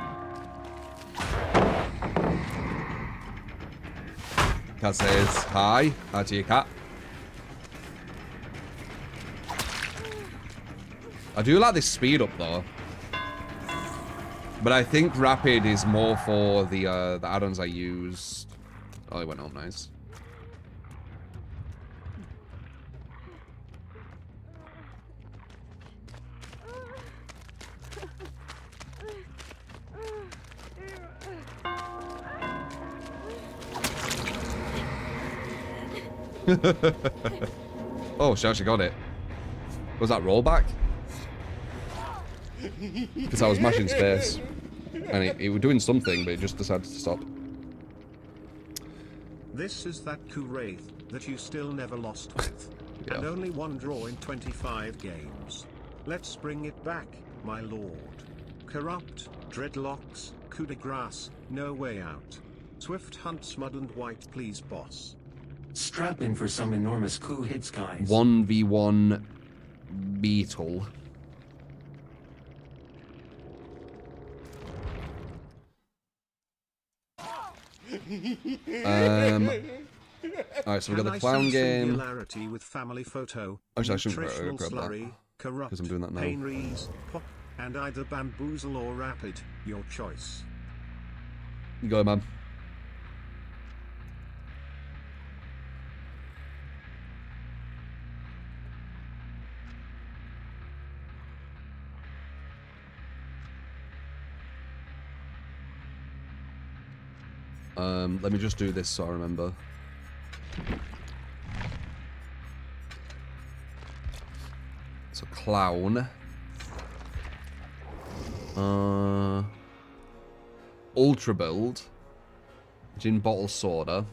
Cat says, hi to your cat. I do like this speed up though. But I think rapid is more for the add-ons I used. Oh, it went up nice. Oh, she actually got it. Was that rollback? Because I was mashing space. And it was doing something, but it just decided to stop. This is that Wraith that you still never lost with. Yeah. And only one draw in 25 games. Let's bring it back, my lord. Corrupt, dreadlocks, coup de grace, no way out. Swift hunts mud and white, please, boss. Strap in for some enormous coup hits, guys. 1v1 beetle. Alright, so we got the clown game. With family photo, Actually, I shouldn't nutritional grab slurry, that. corrupt, Because I'm doing that now. pain rees, pop, and either bamboozle or rapid, your choice. Go, man. Let me just do this so I remember. So clown. Ultra build. Gin bottle soda.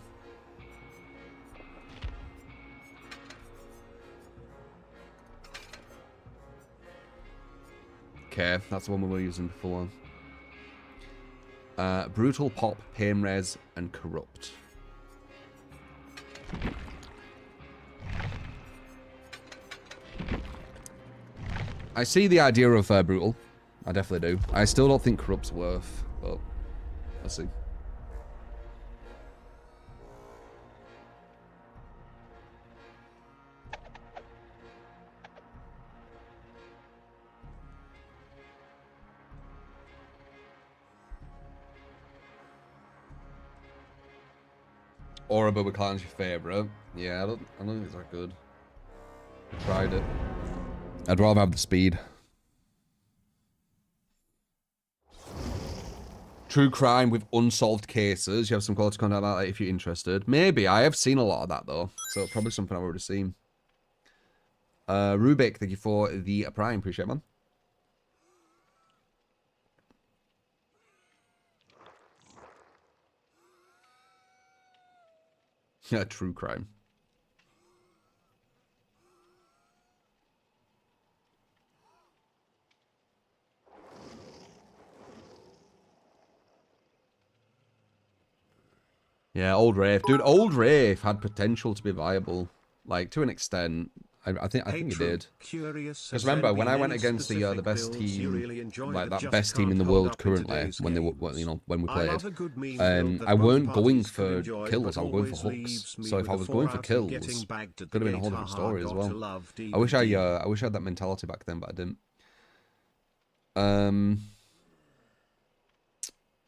Okay, that's the one we were using before. Brutal pop, pain res, and corrupt. I see the idea of brutal. I definitely do. I still don't think corrupt's worth, but let's see. Aura Bubba Clan's your favourite. Yeah, I don't think it's that good. I tried it. I'd rather have the speed. True crime with unsolved cases. You have some quality content about that if you're interested. Maybe. I have seen a lot of that though. So probably something I've already seen. Rubik, thank you for the Prime. Appreciate it, man. Yeah, true crime. Yeah, Old Rafe. Dude, Old Rafe had potential to be viable. Like, to an extent. I think he did. Because remember, when I went against the best team, like that best team in the world currently, when they were, when we played, I weren't going for kills, I was going for hooks. So if I was going for kills, it could have been a whole different story as well. I wish I had that mentality back then, but I didn't.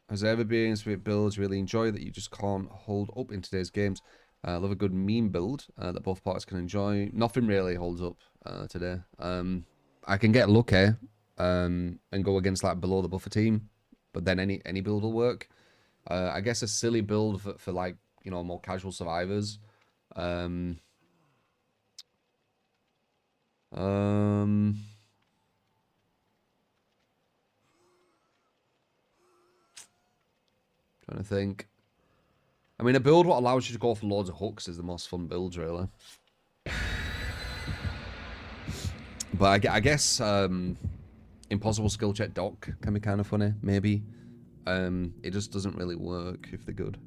Has there ever been specific builds you really enjoy that you just can't hold up in today's games? Love a good meme build that both parties can enjoy. Nothing really holds up today. I can get lucky and go against like below the buffer team, but then any build will work. I guess a silly build for like, you know, more casual survivors. Trying to think. I mean, a build what allows you to go for loads of hooks is the most fun build, really. But I guess impossible skill check dock can be kind of funny, maybe. It just doesn't really work if they're good.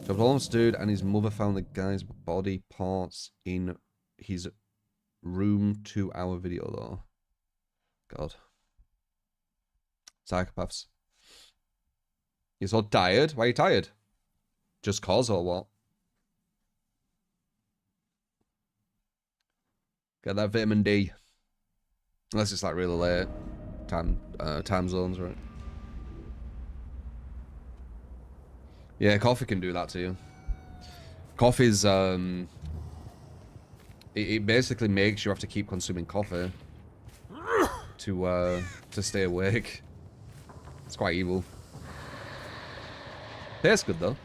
So homeless dude and his mother found the guy's body parts in his room 2-hour video though. God. Psychopaths. You're so tired? Why are you tired? Just cause or what? Get that vitamin D. Unless it's like really late. Time zones, right? Yeah, coffee can do that to you. Coffee's it basically makes you have to keep consuming coffee to stay awake. It's quite evil. Tastes good though,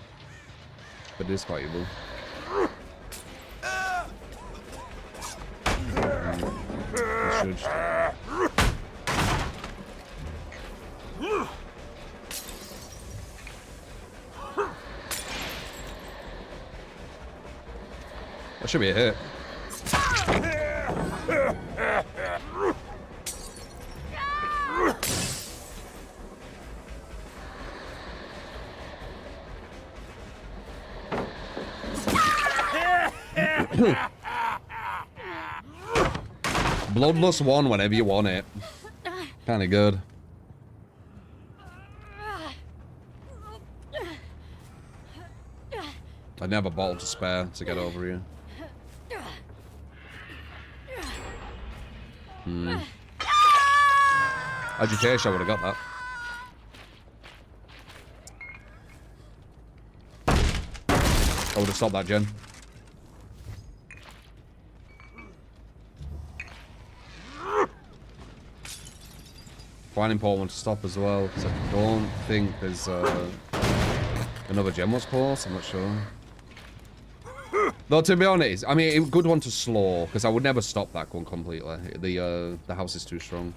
but it is quite evil. That should be a hit. Bloodless one whenever you want it. Kinda good. I'd never bottle to spare to get over here. Agitation, I would have got that. I would have stopped that gen. Quite an important one to stop as well, because I don't think there's another gen was close, I'm not sure. Though to be honest, I mean, a good one to slow, because I would never stop that gun completely. The house is too strong.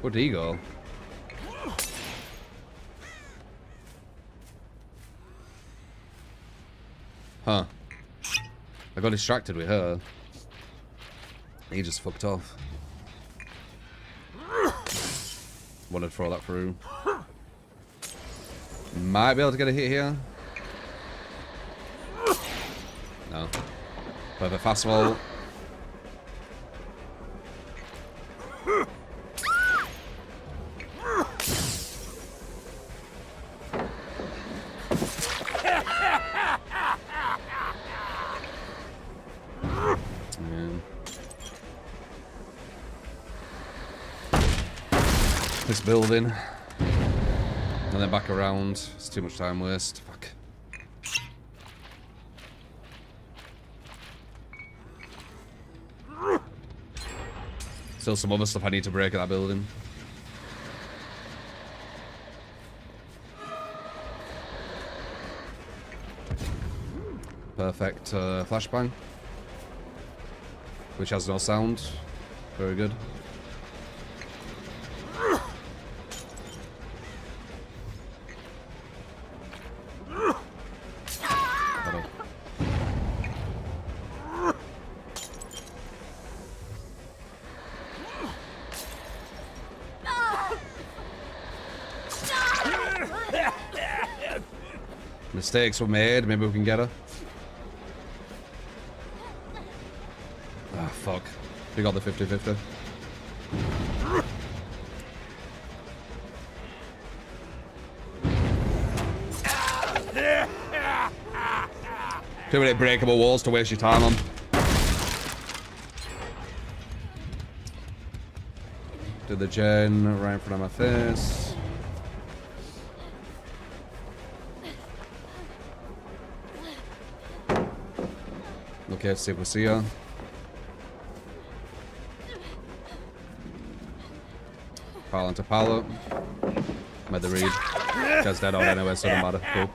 Where'd he go? Huh. I got distracted with her. He just fucked off. Wanted to throw that through. Might be able to get a hit here. No. Perfect fastball. This building and then back around. It's too much time waste. Fuck. Still some other stuff I need to break at that building. Perfect flashbang, which has no sound. Very good. Mistakes were made, maybe we can get her. Ah, fuck. We got the 50-50. Too many breakable walls to waste your time on. Do the gen right in front of my face. Okay, see if we see her. Pile into pallet. Made the read. Guy's dead on anyway, so it doesn't matter. Cool.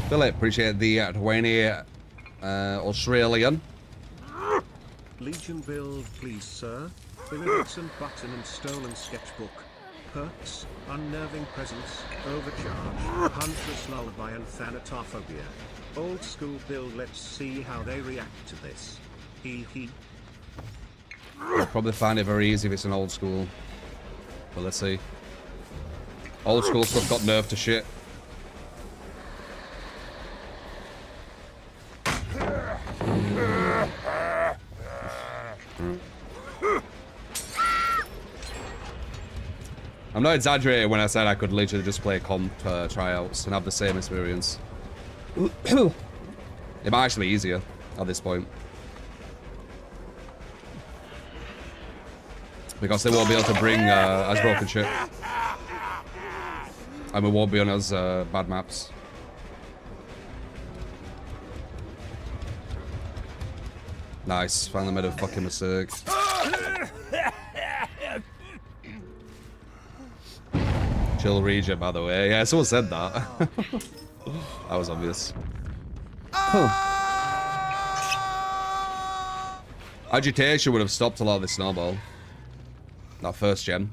Philip, appreciate the 20 Australian. Legion build, please, sir. Iridescent button and stolen sketchbook. Perks, unnerving presence, overcharge, huntress lullaby and thanatophobia. Old school build, let's see how they react to this. Hee hee. I'll probably find it very easy if it's an old school. But let's see. Old school stuff got nerfed to shit. I'm not exaggerating when I said I could literally just play comp tryouts and have the same experience. It might actually be easier at this point. Because they won't be able to bring as broken shit. And we won't be on as bad maps. Nice, finally made a fucking mistake. Chill region, by the way. Yeah, someone said that. That was obvious. Agitation would have stopped a lot of this snowball. That first gen.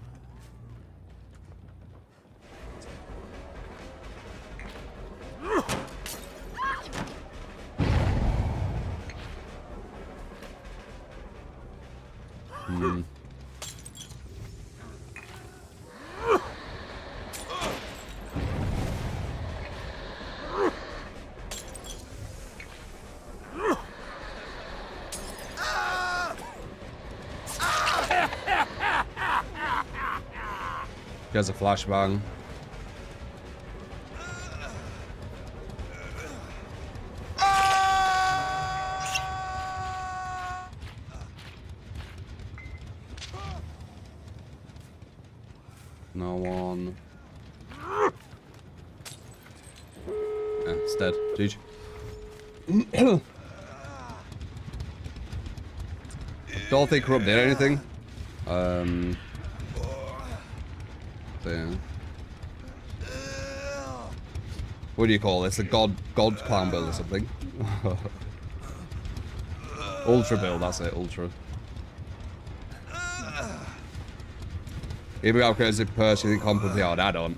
There's a flashbang. No one. Yeah, it's dead. GG. Don't think Corrupt did anything. What do you call this? A god clown build or something? Ultra build, that's it, ultra. If we have crazy person in comp with the odd, I don't.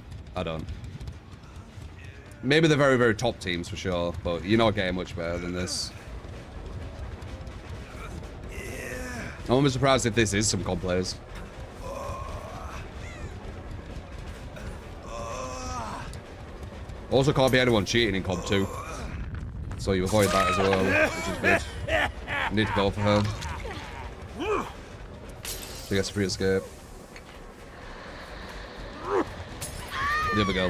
Maybe the very, very top teams for sure, but you're not getting much better than this. I won't be surprised if this is some comp players. Also can't be anyone cheating in comp 2. So you avoid that as well, which is good. You need to go for her. She gets a free escape. There we go.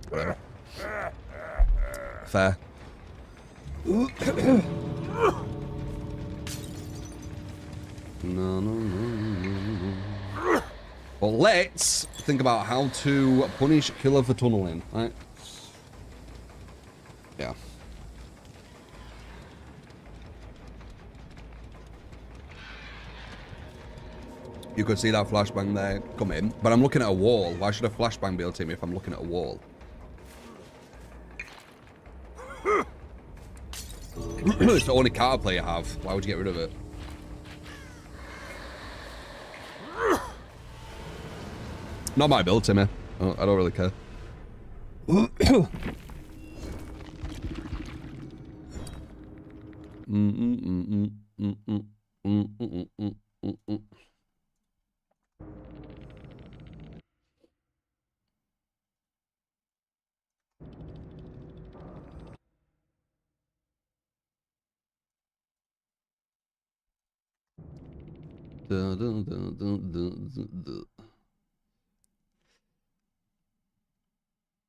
Whatever. Fair. No. Well, let's think about how to punish Killer for tunneling, right? Yeah. You could see that flashbang there come in, but I'm looking at a wall. Why should a flashbang be able to hit me if I'm looking at a wall? It's the only card play you have. Why would you get rid of it? Not my build, Timmy. Oh, I don't really care.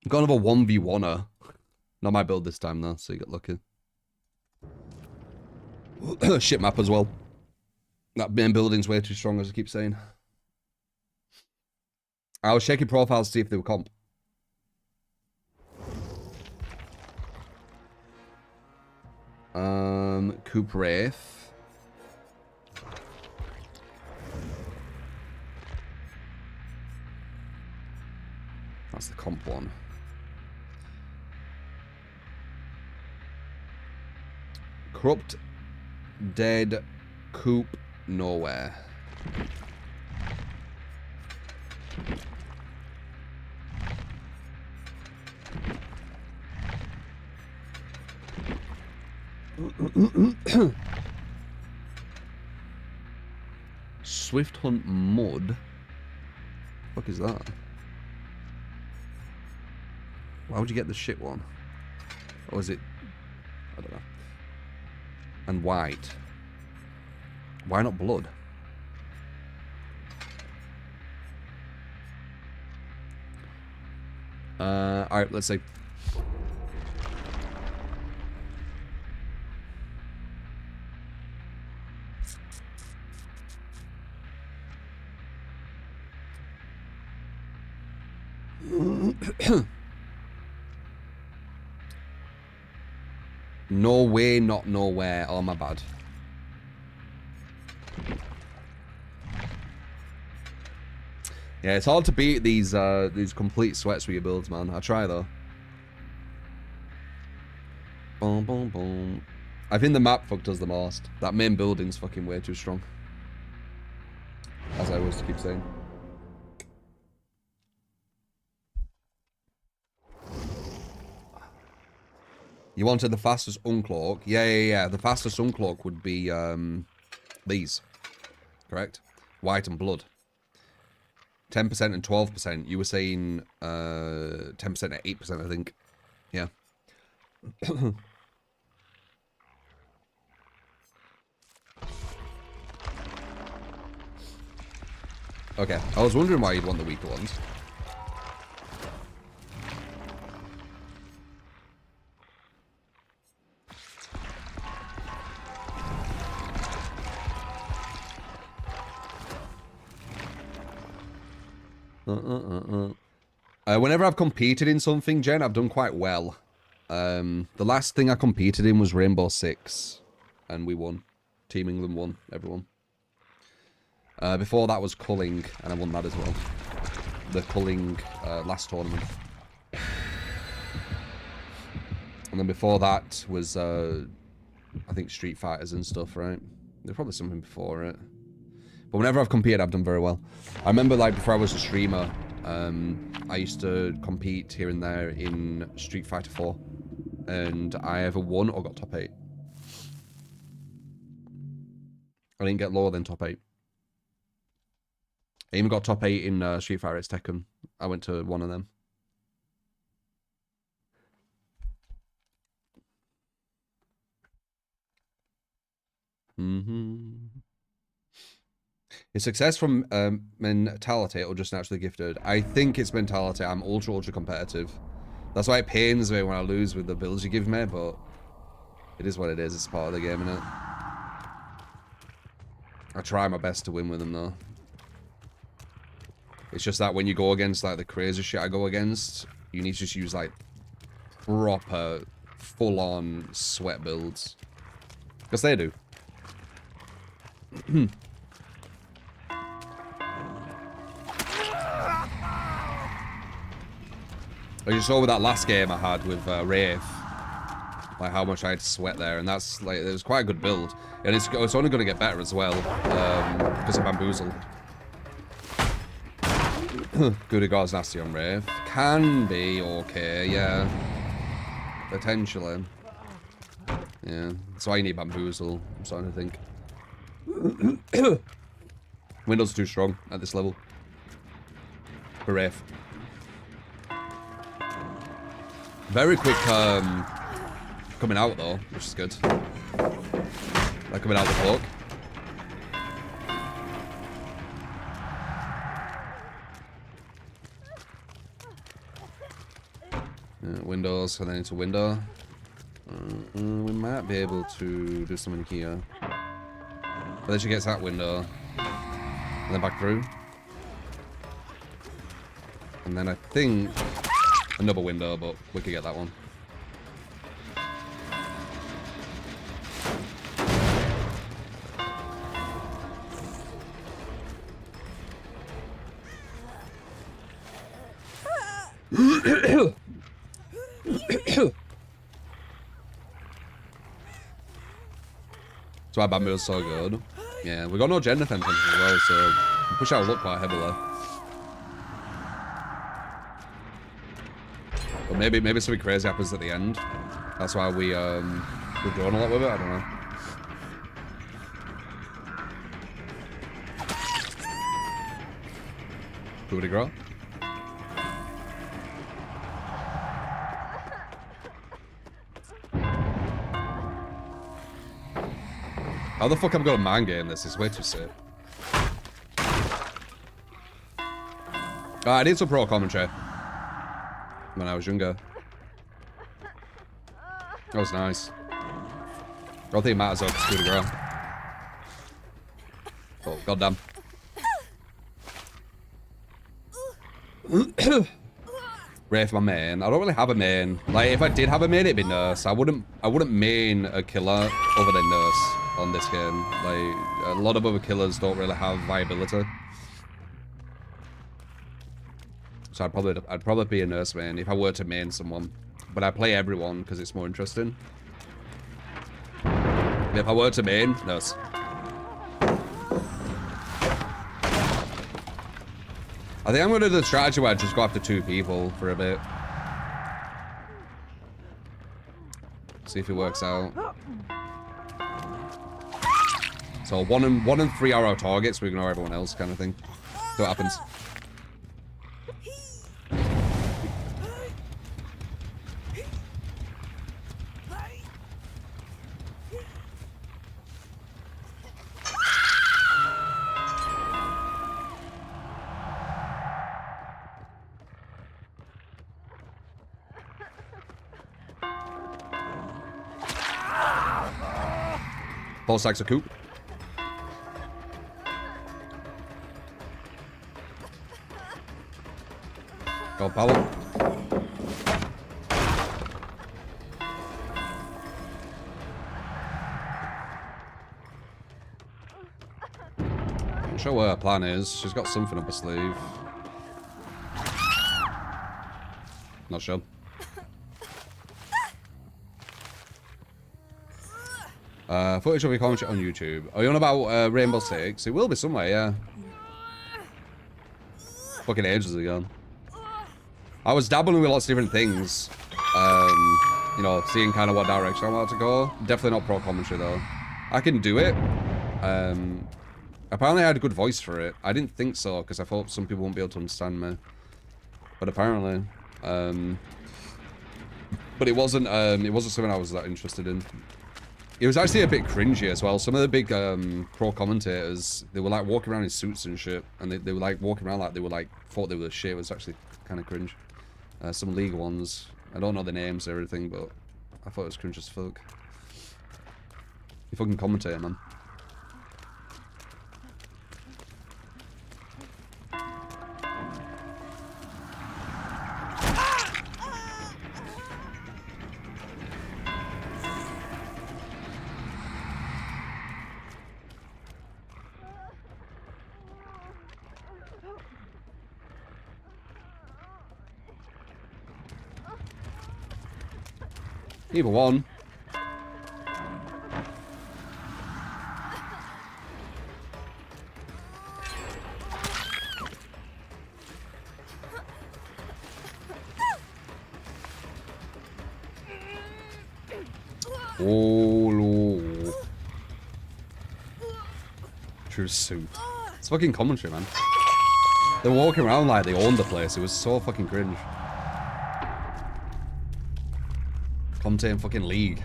Got another 1v1er. Not my build this time though, so you get lucky. Shit map as well. That main building's way too strong, as I keep saying. I was checking profiles to see if they were comp. Coop Wraith. That's the comp one. Corrupt, Dead, Coop, Nowhere. Swift Hunt Mud? What is that? Why would you get the shit one? Or is it... I don't know. And white. Why not blood? Alright, let's see. No way, not nowhere. Oh, my bad. Yeah, it's hard to beat these complete sweats with your builds, man. I try though. Boom, boom, boom. I think the map fucked us the most. That main building's fucking way too strong. As I always keep saying. You wanted the fastest uncloak? Yeah. The fastest uncloak would be these. Correct? White and blood. 10% and 12%. You were saying 10% and 8%, I think. Yeah. Okay. I was wondering why you'd want the weaker ones. Whenever I've competed in something, Jen, I've done quite well. The last thing I competed in was Rainbow Six, and we won. Team England won, everyone. Before that was Culling, and I won that as well. The Culling last tournament. And then before that was, I think, Street Fighters and stuff, right? There's probably something before it. But whenever I've competed, I've done very well. I remember, like, before I was a streamer, I used to compete here and there in Street Fighter 4. And I either won or got top 8. I didn't get lower than top 8. I even got top 8 in Street Fighter X Tekken. I went to one of them. Is success from mentality or just naturally gifted? I think it's mentality. I'm ultra competitive. That's why it pains me when I lose with the builds you give me, but it is what it is. It's part of the game, innit? I try my best to win with them, though. It's just that when you go against, like, the crazy shit I go against, you need to just use, like, proper, full-on sweat builds. Because they do. I just saw with that last game I had with Wraith, like how much I had to sweat there, and that's like, it was quite a good build, and it's only going to get better as well because of Bamboozle. Good God's nasty on Wraith. Can be okay, yeah, potentially. Yeah, that's why you need Bamboozle. I'm starting to think. Windows are too strong at this level. For Wraith. Very quick coming out though, which is good. Like coming out the cloak. Windows, and then into window. We might be able to do something here. But then she gets that window. And then back through. And then I think another window, but we could get that one. That's why Bambi was so good. Yeah, we got no gender fence as well, so we push our luck quite heavily. But maybe something crazy happens at the end. That's why we're drawn a lot with it. I don't know. Who would it grow? How the fuck I'm gonna man game this? It's way too sick. I did some pro commentary when I was younger. That was nice. I don't think it matters though, because it's good to grow. Oh, goddamn. Wraith my main. I don't really have a main. Like, if I did have a main, it'd be Nurse. I wouldn't main a killer other than Nurse on this game. Like, a lot of other killers don't really have viability. So I'd probably be a Nurse main if I were to main someone. But I play everyone because it's more interesting. If I were to main, Nurse. I think I'm going to do the strategy where I just go after 2 people for a bit. See if it works out. So 1 and 3 are our targets, we ignore everyone else kind of thing. See what happens. Full stacks of coop. Go power. I'm not sure what her plan is. She's got something up her sleeve. Not sure. Footage of your commentary on YouTube. Are you on about Rainbow Six? It will be somewhere, yeah. Fucking ages ago. I was dabbling with lots of different things. You know, seeing kind of what direction I want to go. Definitely not pro commentary though. I can do it. Apparently I had a good voice for it. I didn't think so, because I thought some people wouldn't be able to understand me. But apparently. But it wasn't something I was that interested in. It was actually a bit cringy as well. Some of the big pro commentators, they were like walking around in suits and shit, and they were like walking around like they were like thought they were the shit. It was actually kind of cringe. Some league ones, I don't know the names or everything, but I thought it was cringe as fuck. You fucking commentator, man. Either one. Oh, Lord. True suit. It's fucking commentary, man. They're walking around like they owned the place. It was so fucking cringe. Commentating fucking League.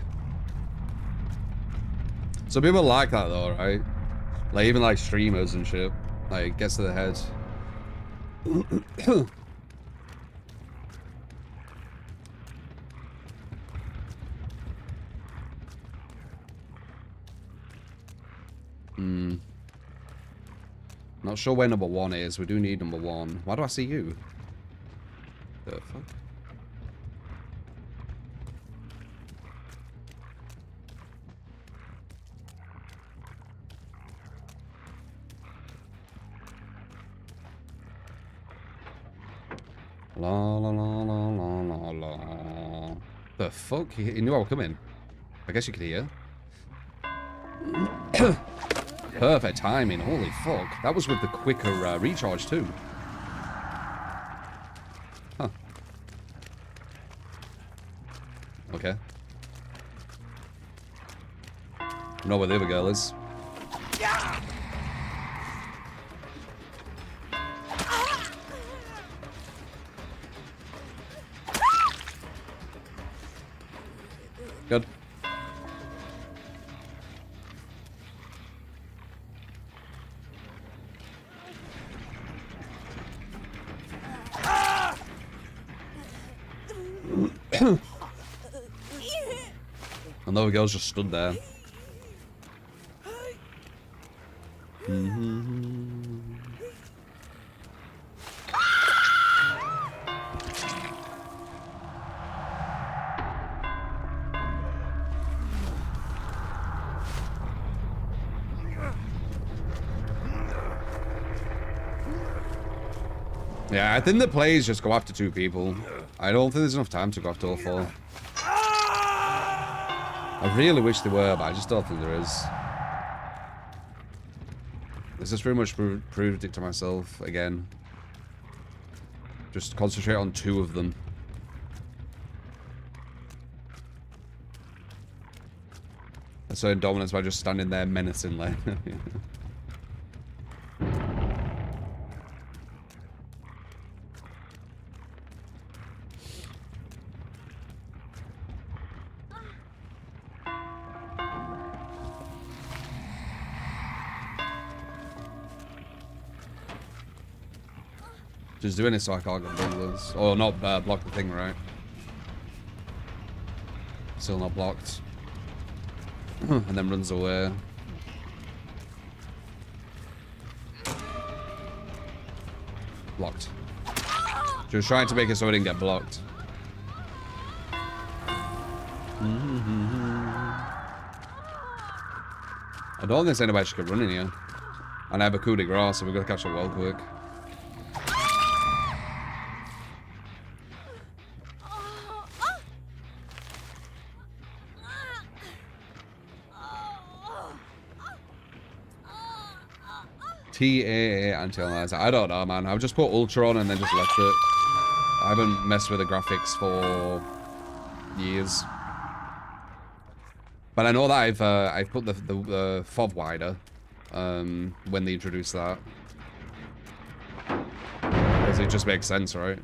So people like that though, right? Like even like streamers and shit. Like it gets to the head. Not sure where number 1 is. We do need number 1. Why do I see you? The fuck? La la la la The fuck? He knew I was coming. I guess you could hear. Perfect timing. Holy fuck. That was with the quicker recharge too. Huh. Okay. I know where the other girl is. Good. And the other girl's just stood there. Yeah, I think the plays just go after 2 people. I don't think there's enough time to go after all 4. I really wish there were, but I just don't think there is. This has pretty much proved it to myself again. Just concentrate on 2 of them. Asserting dominance by just standing there menacingly. Just doing it so I can't get bundles. Or not block the thing, right? Still not blocked. And then runs away. Blocked. She was trying to make it so I didn't get blocked. I don't think there's anybody she could run in here. And I have a coup de grace, so we're gonna catch up well quick. TAA anti-analyzer. I don't know, man. I've just put Ultra on and then just left it. I haven't messed with the graphics for years. But I know that I've put the FOV wider when they introduced that. Because it just makes sense, right?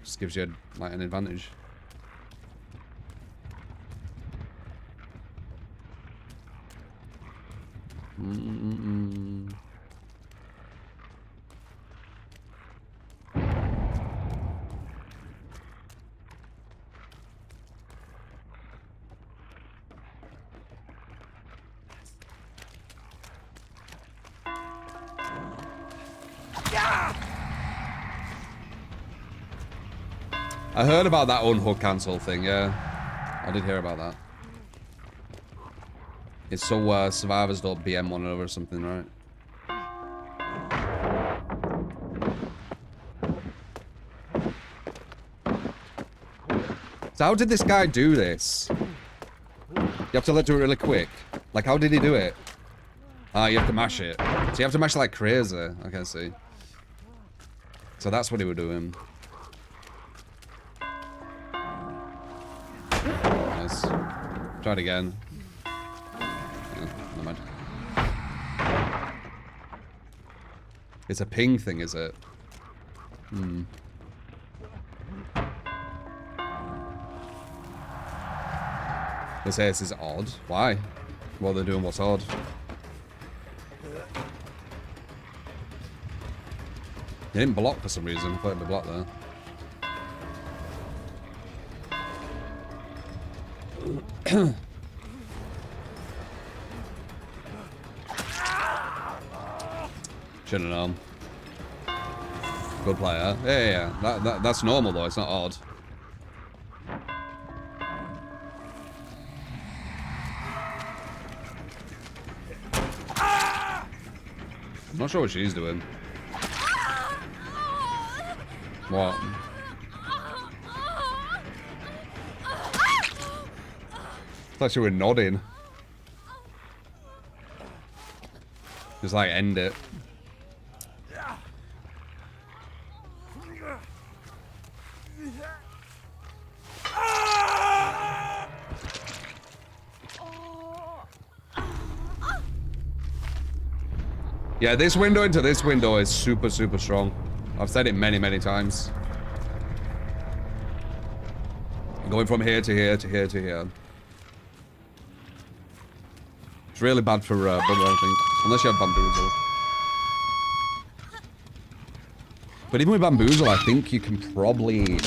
Just gives you like an advantage. I heard about that unhook cancel thing, yeah. I did hear about that. It's so survivors don't BM one another or something, right? So how did this guy do this? You have to let do it really quick. Like, how did he do it? Ah, you have to mash it. So you have to mash it like crazy. I can see. So that's what he was doing. Nice. Try it again. Oh, never mind. It's a ping thing, is it? Hmm. They say this is odd. Why? What are they doing what's odd? They didn't block for some reason. I thought it'd be blocked there. Should've known. Good player. Yeah. That's normal though. It's not odd. I'm not sure what she's doing. What? thought you were nodding. Just like end it. Yeah, this window into this window is super, super strong. I've said it many, many times. Going from here to here to here to here. It's really bad for Bubba, I think. Unless you have Bamboozle. But even with Bamboozle, I think you can probably...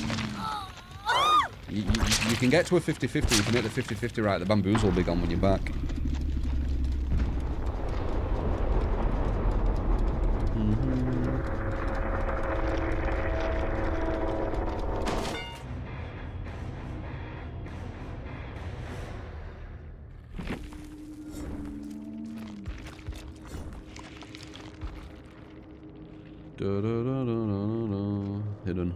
You can get to a 50-50. You can hit the 50-50 right. The Bamboozle will be gone when you're back. Hidden.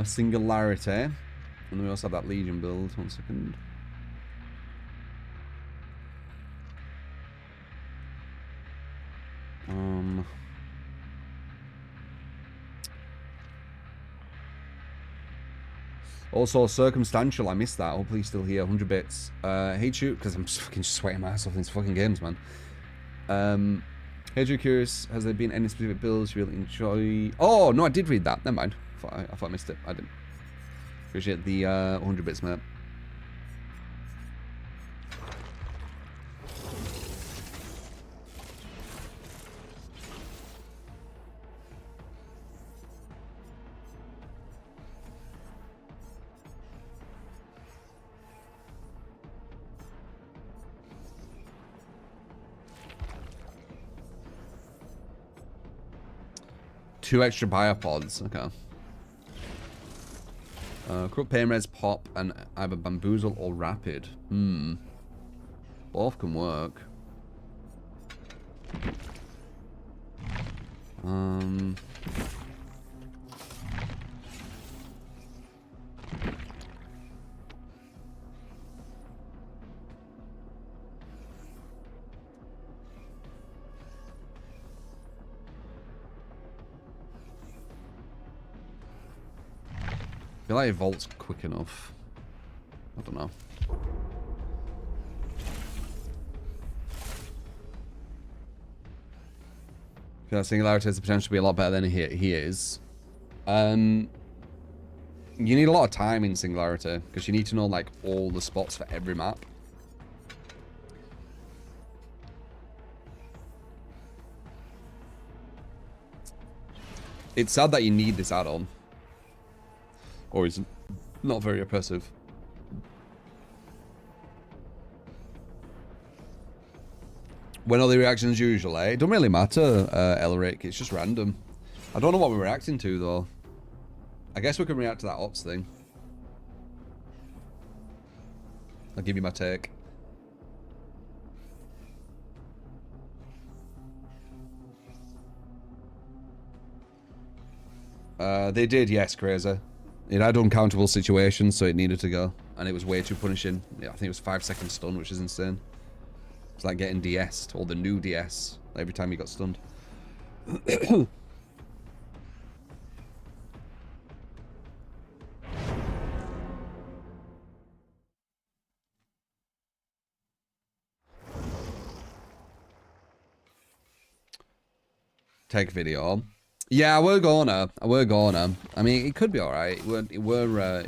Singularity. And then we also have that Legion build. 1 second. Also, circumstantial. I missed that. Hopefully, he's still here. 100 bits. Hate you, because I'm just fucking sweating my ass off in these fucking games, man. Hate you, curious. Has there been any specific builds you really enjoy? Oh, no, I did read that. Never mind. I thought I missed it. I didn't. Appreciate the 100 bits, mate. Two extra biopods. Okay. Corrupt Pain Res, Pop, and either Bamboozle or Rapid. Both can work. I feel like Volt's quick enough. I don't know. I feel like Singularity has the potential to be a lot better than he is. You need a lot of time in Singularity because you need to know like all the spots for every map. It's sad that you need this add-on. Or is not very oppressive. When are the reactions usually? It don't really matter, Elric. It's just random. I don't know what we're reacting to, though. I guess we can react to that ops thing. I'll give you my take. They did, yes, Crazy. It had uncountable situations, so it needed to go. And it was way too punishing. Yeah, I think it was 5-second stun, which is insane. It's like getting DS'd, or the new DS, every time you got stunned. Take video. Yeah, we're gonna. I mean, it could be alright. It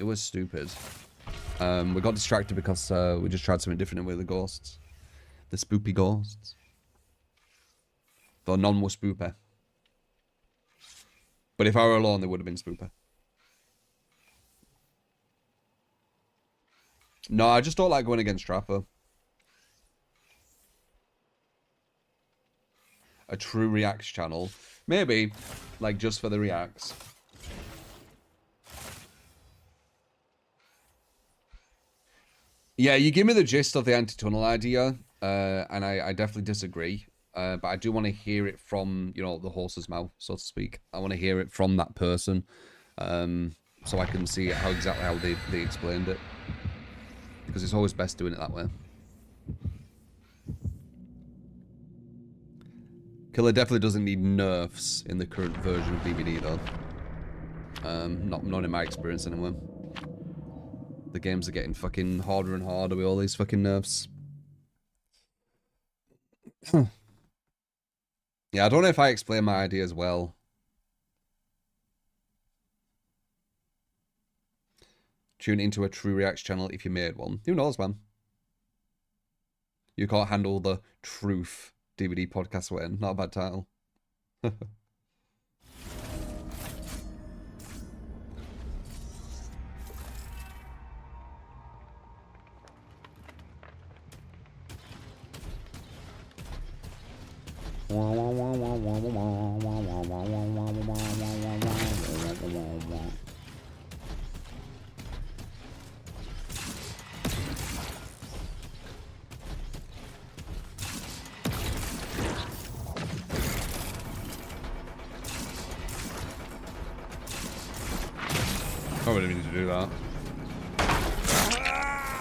was stupid. We got distracted because we just tried something different with the ghosts. The spoopy ghosts. Though none were spooper. But if I were alone, they would have been spooper. No, I just don't like going against Trapper. a true reacts channel. Maybe, like, just for the reacts. Yeah, you give me the gist of the anti-tunnel idea, and I definitely disagree. But I do want to hear it from, you know, the horse's mouth, so to speak. I want to hear it from that person, so I can see exactly how they explained it. Because it's always best doing it that way. Killer definitely doesn't need nerfs in the current version of DBD though. Not in my experience anyway. The games are getting fucking harder and harder with all these fucking nerfs. Yeah, I don't know if I explain my ideas well. Tune into a true reacts channel if you made one. Who knows, man? You can't handle the truth DVD podcast win. Not a bad title. Probably didn't need to do that.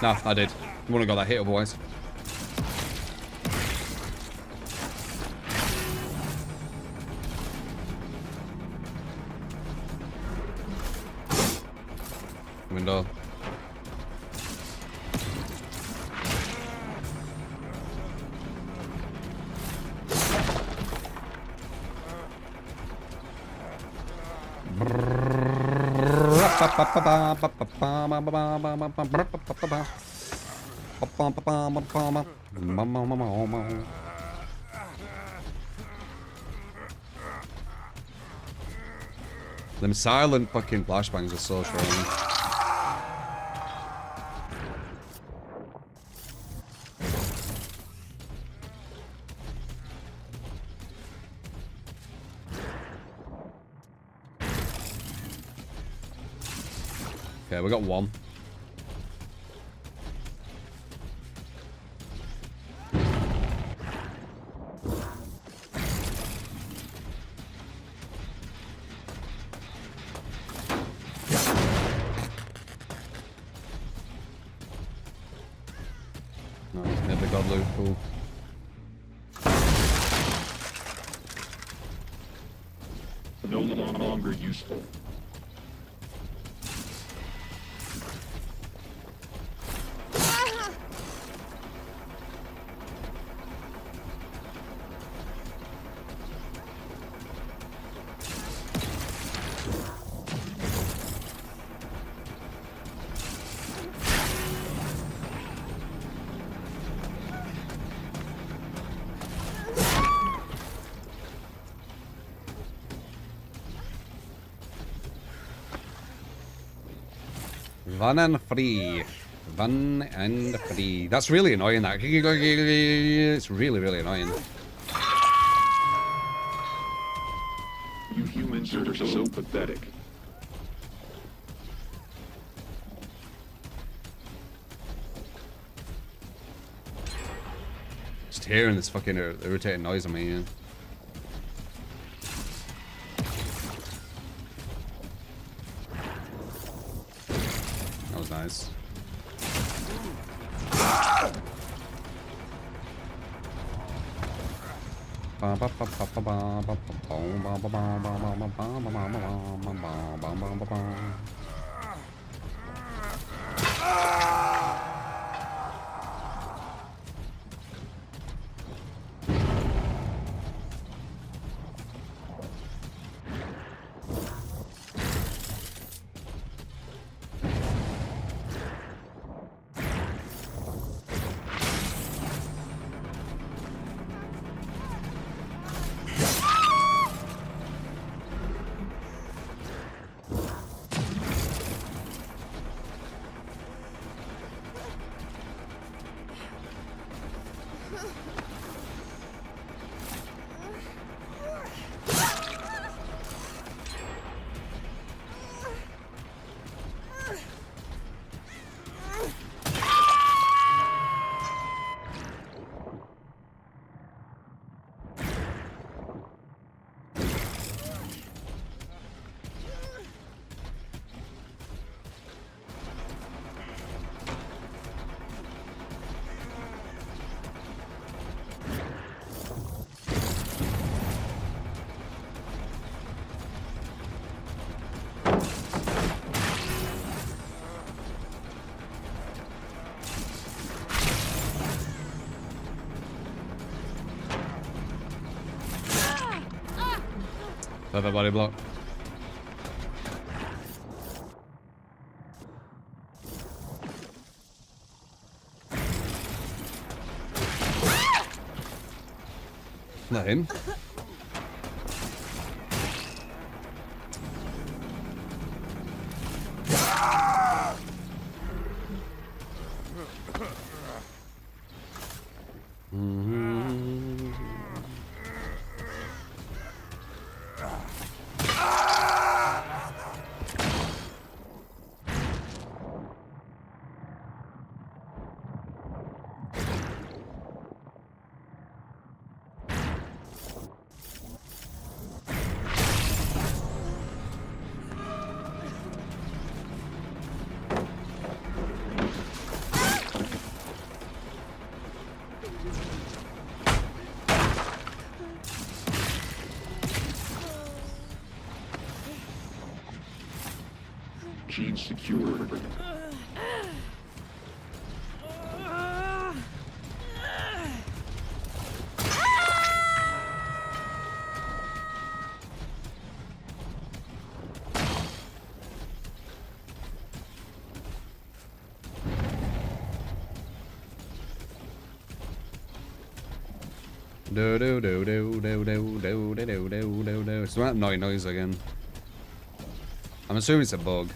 Nah, I did. You wouldn't have got that hit otherwise. Window. Them silent fucking flashbangs are so strong. Okay, we got one. No, never got loot. Cool. No longer useful. Fun and free. Fun and free. That's really annoying, that. It's really, really annoying. You humans are so pathetic. Just hearing this fucking irritating noise on me, yeah. That was nice. Perfect body block. Not him. Gene secured. Do do do do do do do do do do do do. It's that noise again. I'm assuming it's a bug.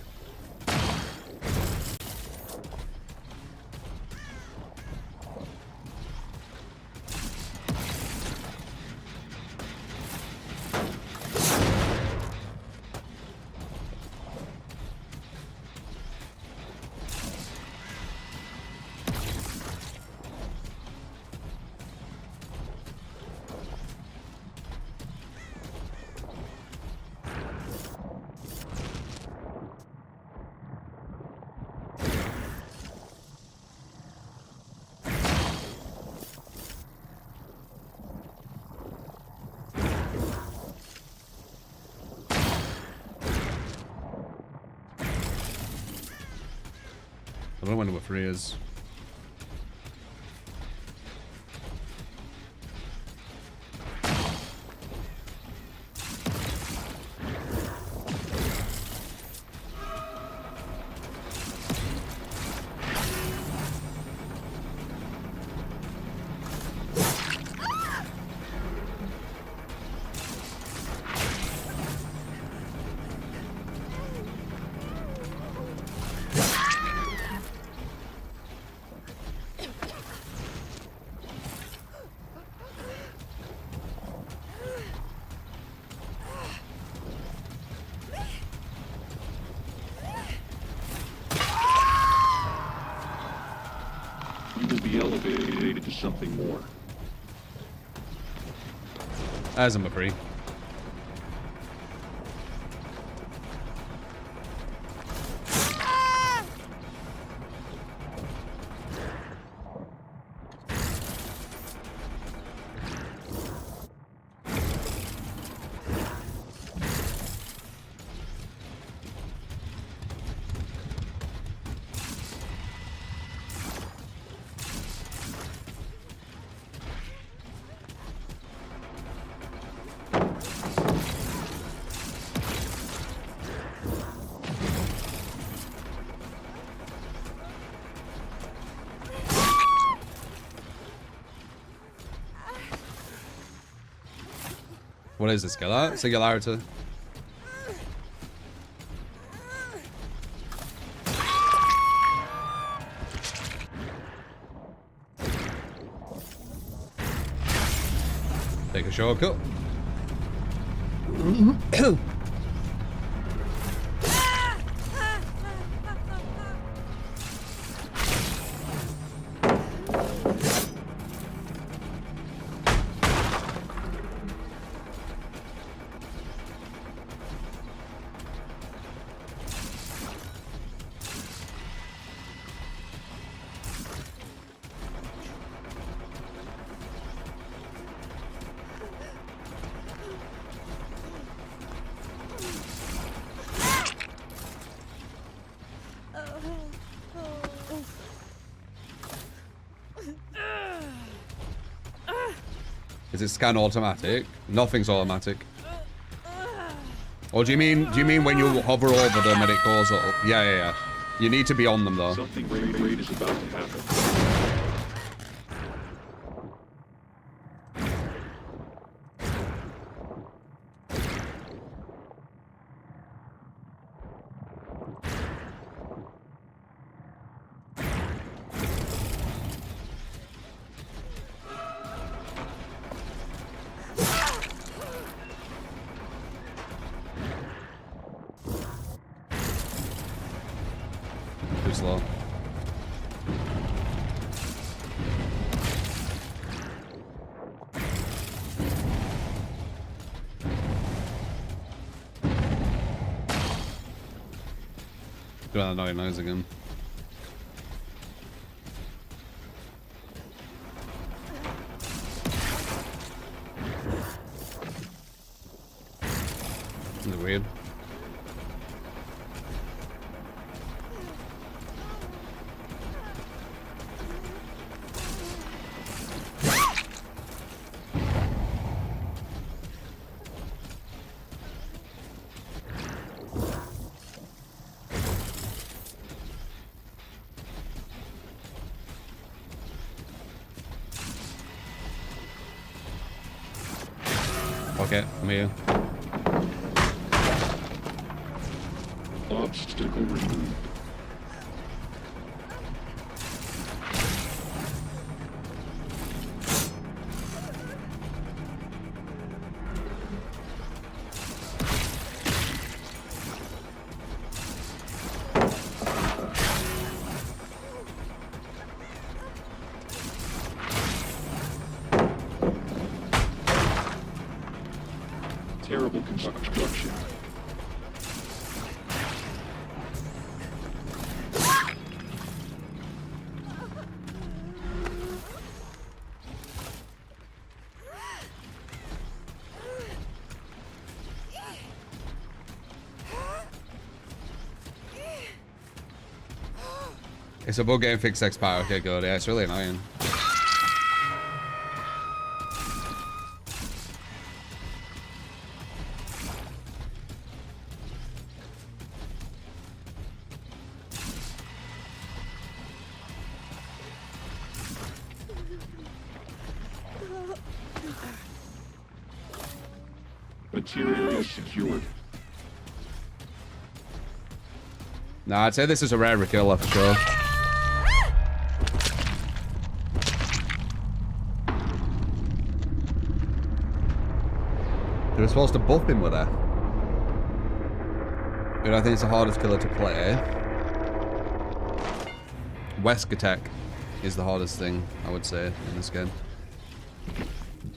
I don't know what 3 is. You will be elevated to something more. As I'm free. What is this? Singularity? Take a shortcut. Is it scan automatic? Nothing's automatic. Or do you mean when you hover over them and it goes up? Yeah, yeah, yeah. You need to be on them though. Something great is about to happen. Too slow. Do that annoying noise again. Is it weird? Okay, I'm here. Obstacle removed. Terrible construction. It's a bug getting fixed expire. Okay, good. Yeah, it's really annoying. Material secured. Nah, I'd say this is a rare killer for sure. They were supposed to buff him with her. But I think it's the hardest killer to play. Wesker Tech is the hardest thing, I would say, in this game.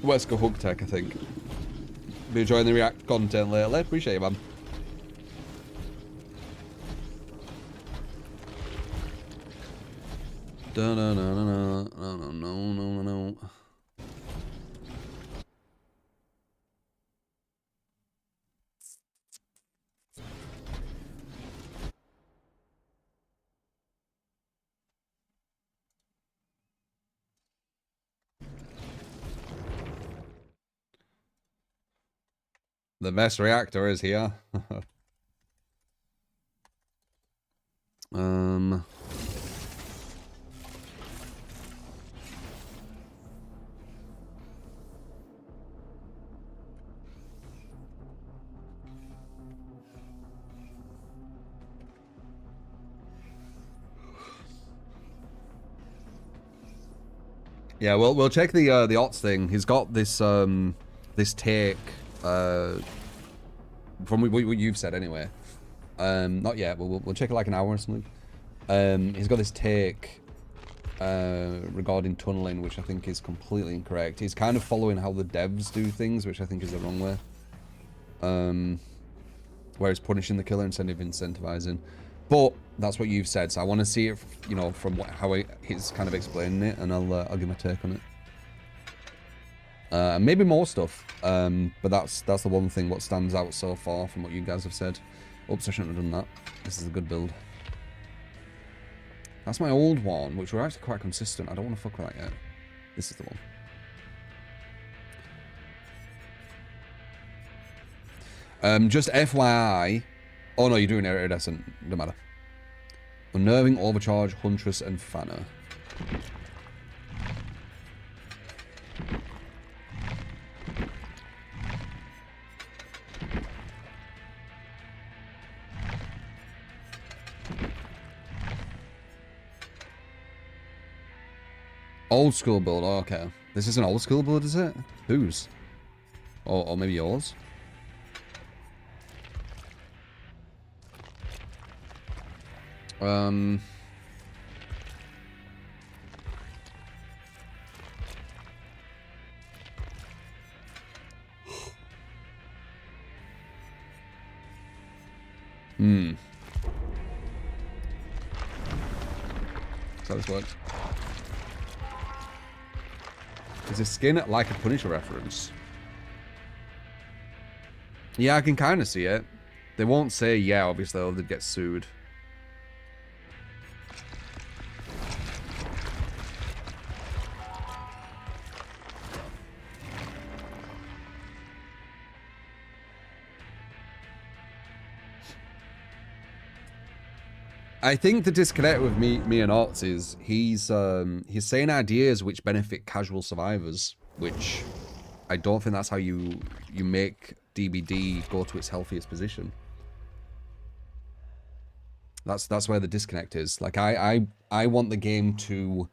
Wesker Hug Tech, I think. Been enjoying the React content lately. Appreciate you, man. No. The best reactor is here. Yeah, we'll check the odds thing. He's got this this take from what you've said anyway. Not yet. We'll check it like an hour or something. He's got this take regarding tunneling, which I think is completely incorrect. He's kind of following how the devs do things, which I think is the wrong way. Where he's punishing the killer instead of incentivizing. But that's what you've said, so I want to see it, you know, from how he's kind of explaining it, and I'll give my take on it. Maybe more stuff, but that's the one thing what stands out so far from what you guys have said. Oops, I shouldn't have done that. This is a good build. That's my old one, which were actually quite consistent. I don't want to fuck with that yet. This is the one. Just FYI. Oh no, you're doing iridescent. Don't matter. Unnerving, Overcharge, Huntress, and Fanner. Old school build, oh, okay. This is an old school build, is it? Whose? Or maybe yours? So this works. Is his skin like a Punisher reference? Yeah, I can kind of see it. They won't say yeah, obviously, or they'd get sued. I think the disconnect with me and Ots is he's saying ideas which benefit casual survivors, which I don't think that's how you make DBD go to its healthiest position. That's where the disconnect is. Like I want the game to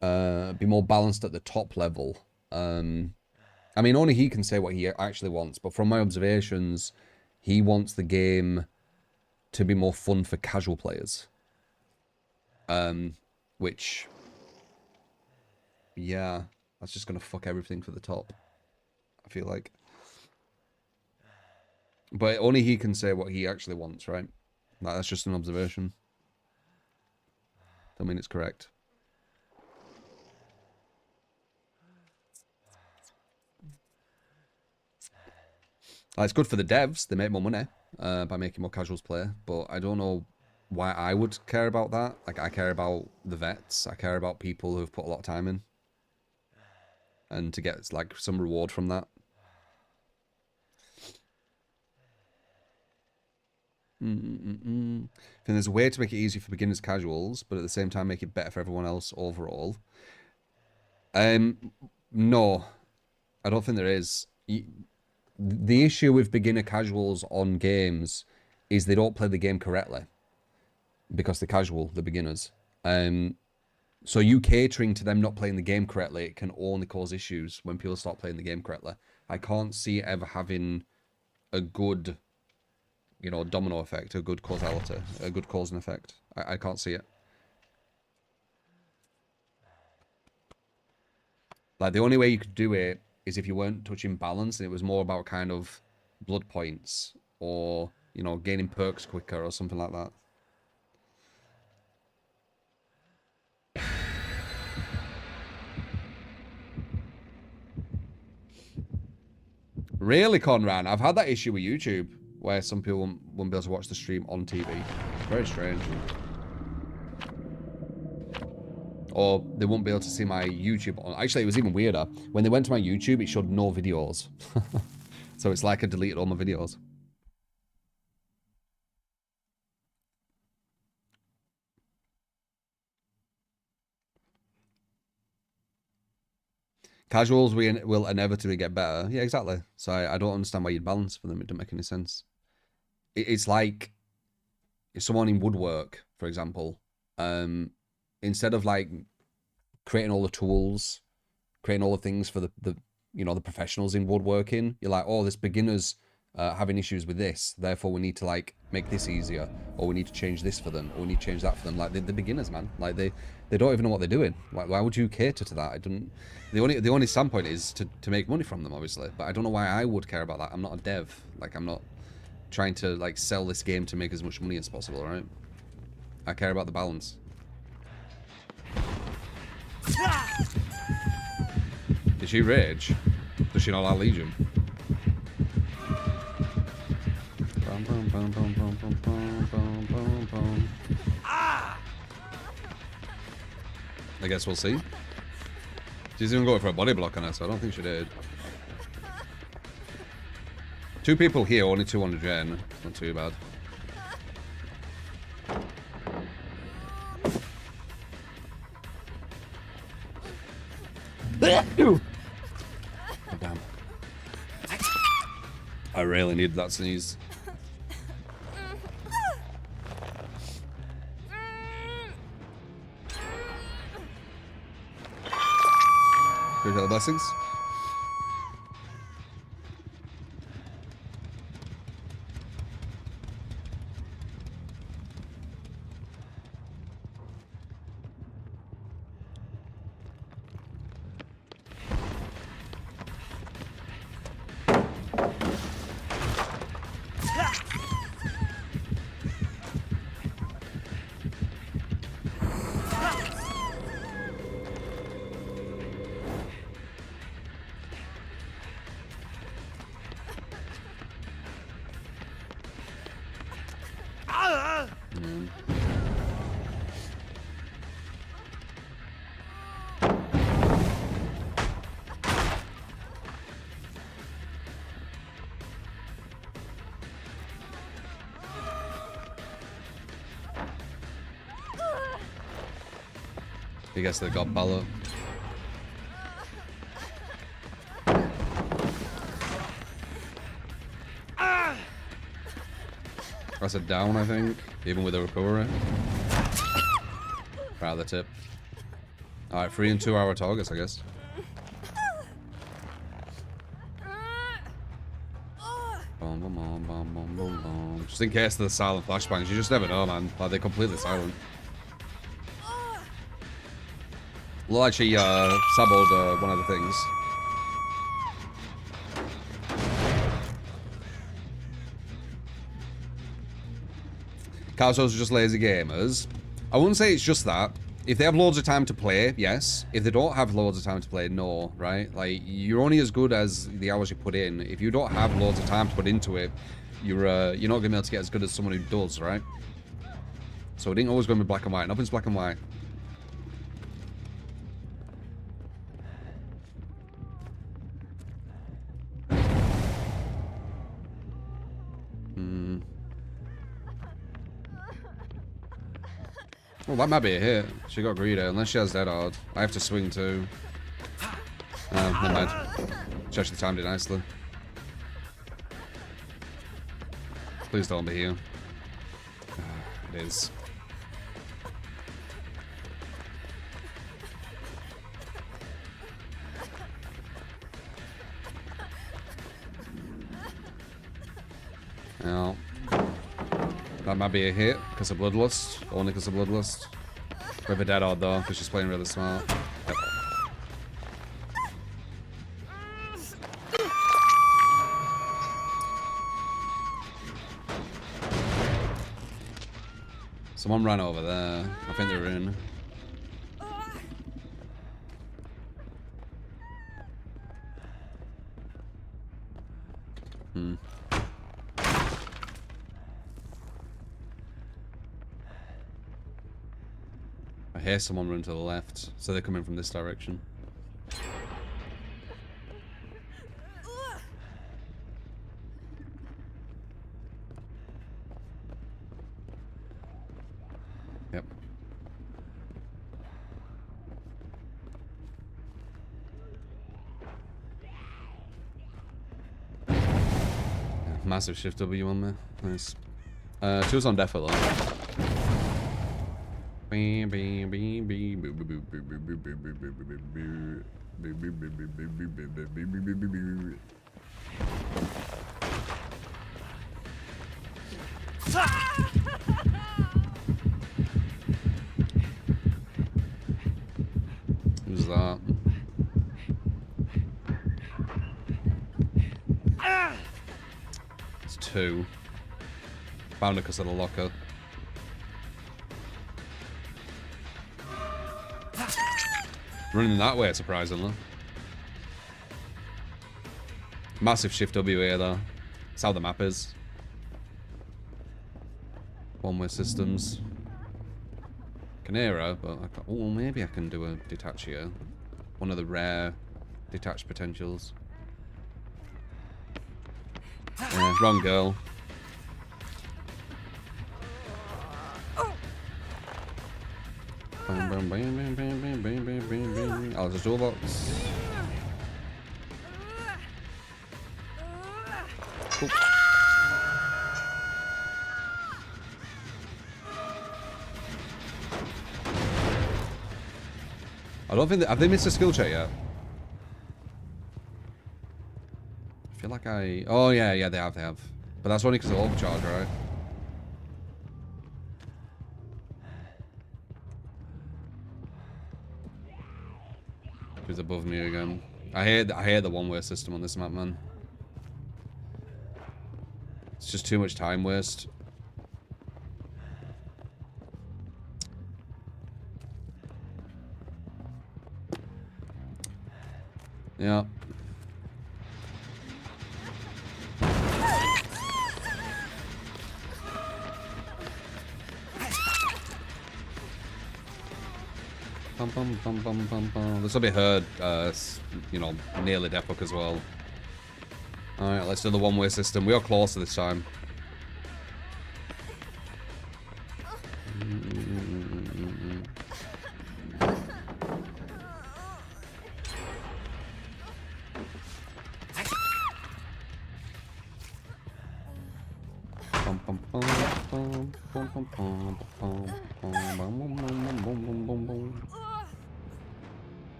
be more balanced at the top level. I mean, only he can say what he actually wants, but from my observations, he wants the game to be more fun for casual players. Which, yeah, that's just gonna fuck everything for the top, I feel like. But only he can say what he actually wants, right? Like, that's just an observation. Don't mean it's correct. It's good for the devs. They make more money by making more casuals play. But I don't know why I would care about that. Like, I care about the vets. I care about people who've put a lot of time in. And to get, like, some reward from that. I think there's a way to make it easier for beginners casuals, but at the same time make it better for everyone else overall. No. I don't think there is. The issue with beginner casuals on games is they don't play the game correctly because they're casual, they're beginners. So you catering to them not playing the game correctly, it can only cause issues when people start playing the game correctly. I can't see it ever having a good, you know, domino effect, a good causality, a good cause and effect. I can't see it. Like, the only way you could do it is if you weren't touching balance and it was more about kind of blood points or, you know, gaining perks quicker or something like that. Really, Conran? I've had that issue with YouTube where some people won't be able to watch the stream on TV. It's very strange. Or they won't be able to see my YouTube on... Actually, it was even weirder. When they went to my YouTube, it showed no videos. So it's like I deleted all my videos. Casuals will inevitably get better. Yeah, exactly. So I don't understand why you'd balance for them. It doesn't make any sense. It's like if someone in woodwork, for example, instead of like creating all the tools, creating all the things for the you know, the professionals in woodworking, you're like, oh, this beginner's having issues with this, therefore we need to like make this easier, or we need to change this for them, or we need to change that for them. Like, they're beginners, man. Like, they don't even know what they're doing. Why would you cater to that? I don't. The only standpoint is to make money from them, obviously, but I don't know why I would care about that. I'm not a dev. Like, I'm not trying to like sell this game to make as much money as possible, right? I care about the balance. Did she rage? Does she not like Legion? I guess we'll see. She's even going for a body block on her, so I don't think she did. 2 people here, only 2 on the gen. Not too bad. Oh, damn. I really need that sneeze. Appreciate the blessings. I guess they got ballot. That's a down, I think, even with a recovery. Right at the tip. Alright, 3 and 2 hour targets, I guess. Boom, boom, boom, boom, boom, boom, boom. Just in case of the silent flashbangs, you just never know, man. Like, they're completely silent. Well, actually, saboed one of the things. Casuals are just lazy gamers. I wouldn't say it's just that. If they have loads of time to play, yes. If they don't have loads of time to play, no, right? Like, you're only as good as the hours you put in. If you don't have loads of time to put into it, you're not going to be able to get as good as someone who does, right? So it ain't always going to be black and white. Nothing's black and white. Well, that might be a hit. She got greedy, unless she has dead hard. I have to swing too. Never mind. She actually timed it nicely. Please don't be here. It is. Now, that might be a hit because of Bloodlust. Only because of Bloodlust. With a dead hard though, because she's playing really smart. Yep. Someone ran over there. I think they're in. I hear someone run to the left, so they're coming from this direction. Yep. Yeah, massive shift W on there. Nice. 2's on Defo though. Who's that? It's 2. Found it because of the locker. Running that way, surprisingly. Massive shift W here, though. That's how the map is. One-way systems. Canera, but oh, maybe I can do a detach here. One of the rare detached potentials. Yeah, wrong girl. I'll just toolbox. Cool. I don't think have they missed a skill check yet? I feel like I... Oh, yeah, they have. But that's only because of overcharge, right? Who's above me again? I hate the one-way system on this map, man. It's just too much time waste. Yeah. This will be heard, you know, nearly death hook as well. Alright, let's do the one-way system. We are closer this time.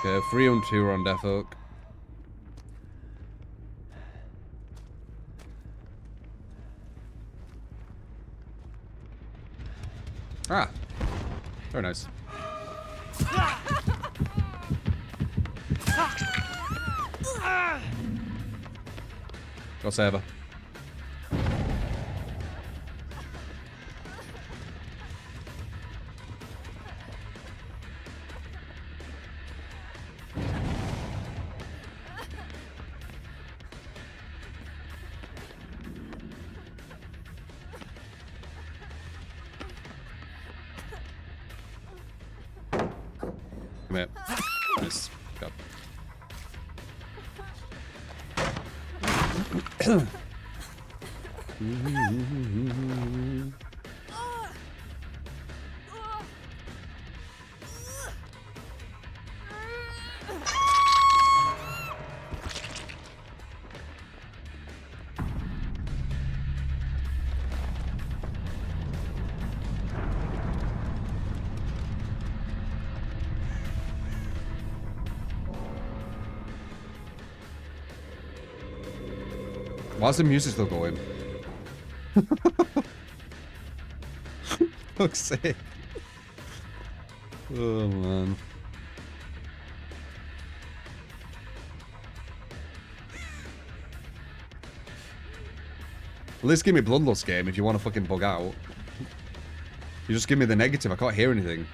Okay, 3 and 2 are on death hook. Ah, very nice. Go Saber. Come here. Nice. Go. Why's the music still going? Fuck's sake. Oh man. At least give me Bloodlust game if you want to fucking bug out. You just give me the negative, I can't hear anything.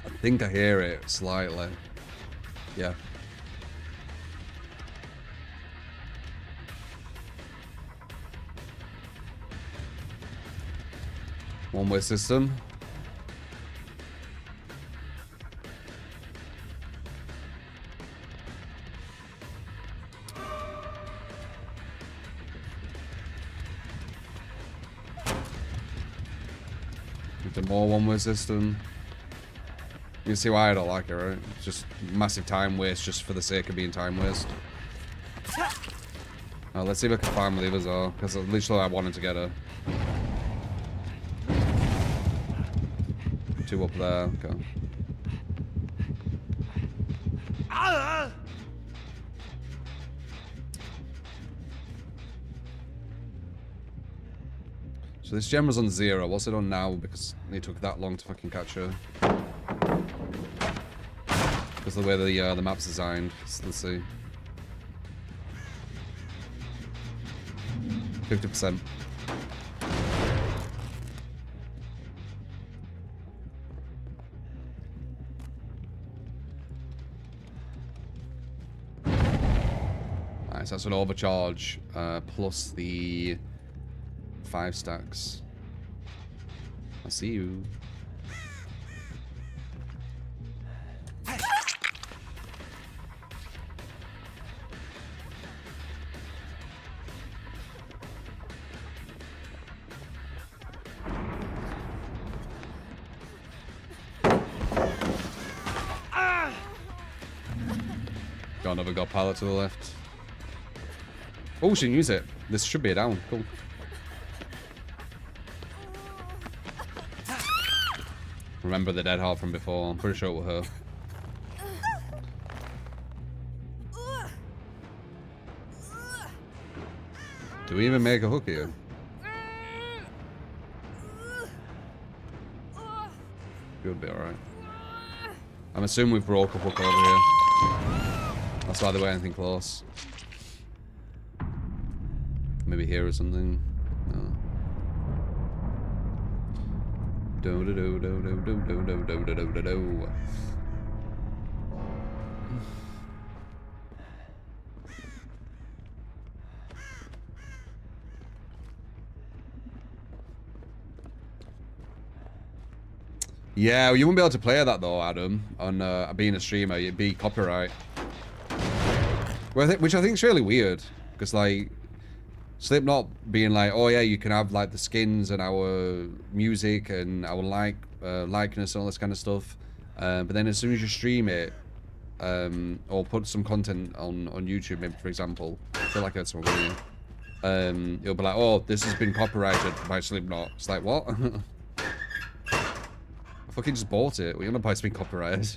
I think I hear it slightly. Yeah. One-way system. With more one-way system. You can see why I don't like it, right? It's just massive time waste just for the sake of being time waste. Let's see if I can find where the others are, because literally I wanted to get her. 2 up there, okay. So this gem was on 0. What's it on now? Because it took that long to fucking catch her. Because of the way the map's designed. So let's see. 50%. Nice, that's an overcharge, plus the 5 stacks. I see you. Got another god pallet to the left. Oh, she can use it. This should be a down. Cool. Remember the dead heart from before. I'm pretty sure it was her. Do we even make a hook here? Should be alright. I'm assuming we've broke a hook over here. That's why there weren't anything close. Maybe here or something. No. Do do do do do do do do do do do do do. Yeah, you wouldn't be able to play that though, Adam. On being a streamer, it'd be copyright. Well, which I think is really weird, because like Slipknot being like, oh yeah, you can have like the skins and our music and our likeness and all this kind of stuff, but then as soon as you stream it, or put some content on YouTube, maybe for example, I feel like I heard someone video, it'll be like, oh, this has been copyrighted by Slipknot. It's like, what? I fucking just bought it. We're gonna buy something copyrighted.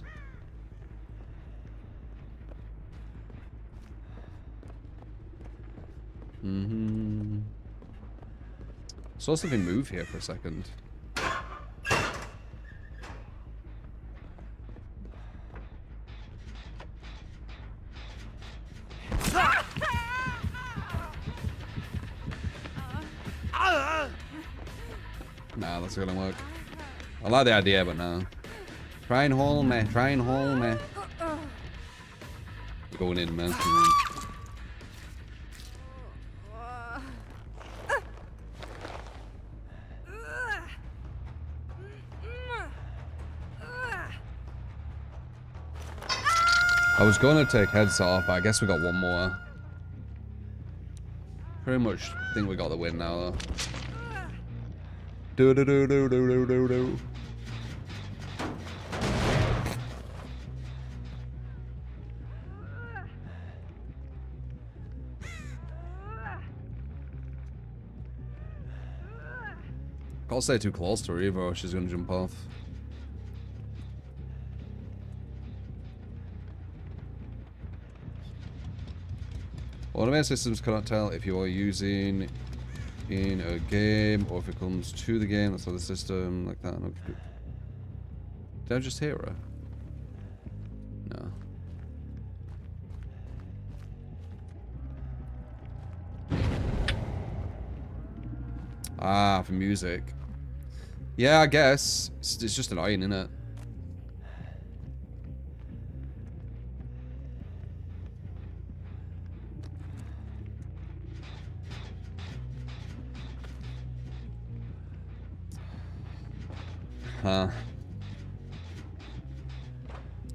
Saw something move here for a second. Nah, that's gonna work. I like the idea, but no. Try and hold me. Try and hold me. We're going in, man. I was going to take heads off, but I guess we got one more. Pretty much think we got the win now, though. Do do do do do do do do. Can't stay too close to her either, or she's gonna jump off. Automated systems cannot tell if you are using in a game or if it comes to the game. That's how the system like that. Did I just hear her? No. Ah, for music. Yeah, I guess. It's just annoying, isn't it? Huh.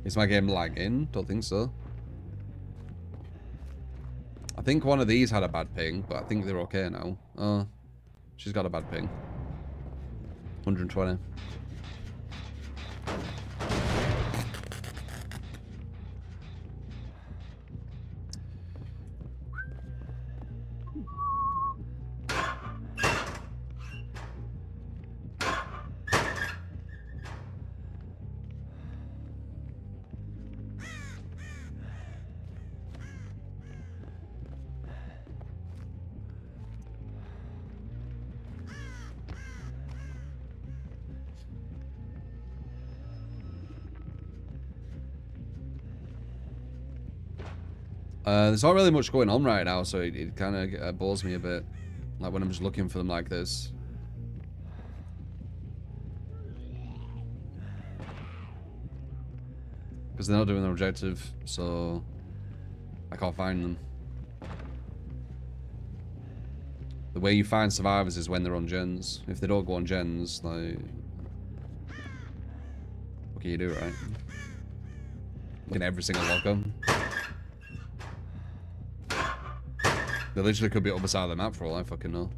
Is my game lagging? Don't think so. I think one of these had a bad ping, but I think they're okay now. Oh, she's got a bad ping. 120. There's not really much going on right now, so it kind of bores me a bit. Like when I'm just looking for them like this. Because they're not doing their objective, so I can't find them. The way you find survivors is when they're on gens. If they don't go on gens, like... What can you do, right? Look at every single locker. They literally could be up the side of the map for all I fucking know.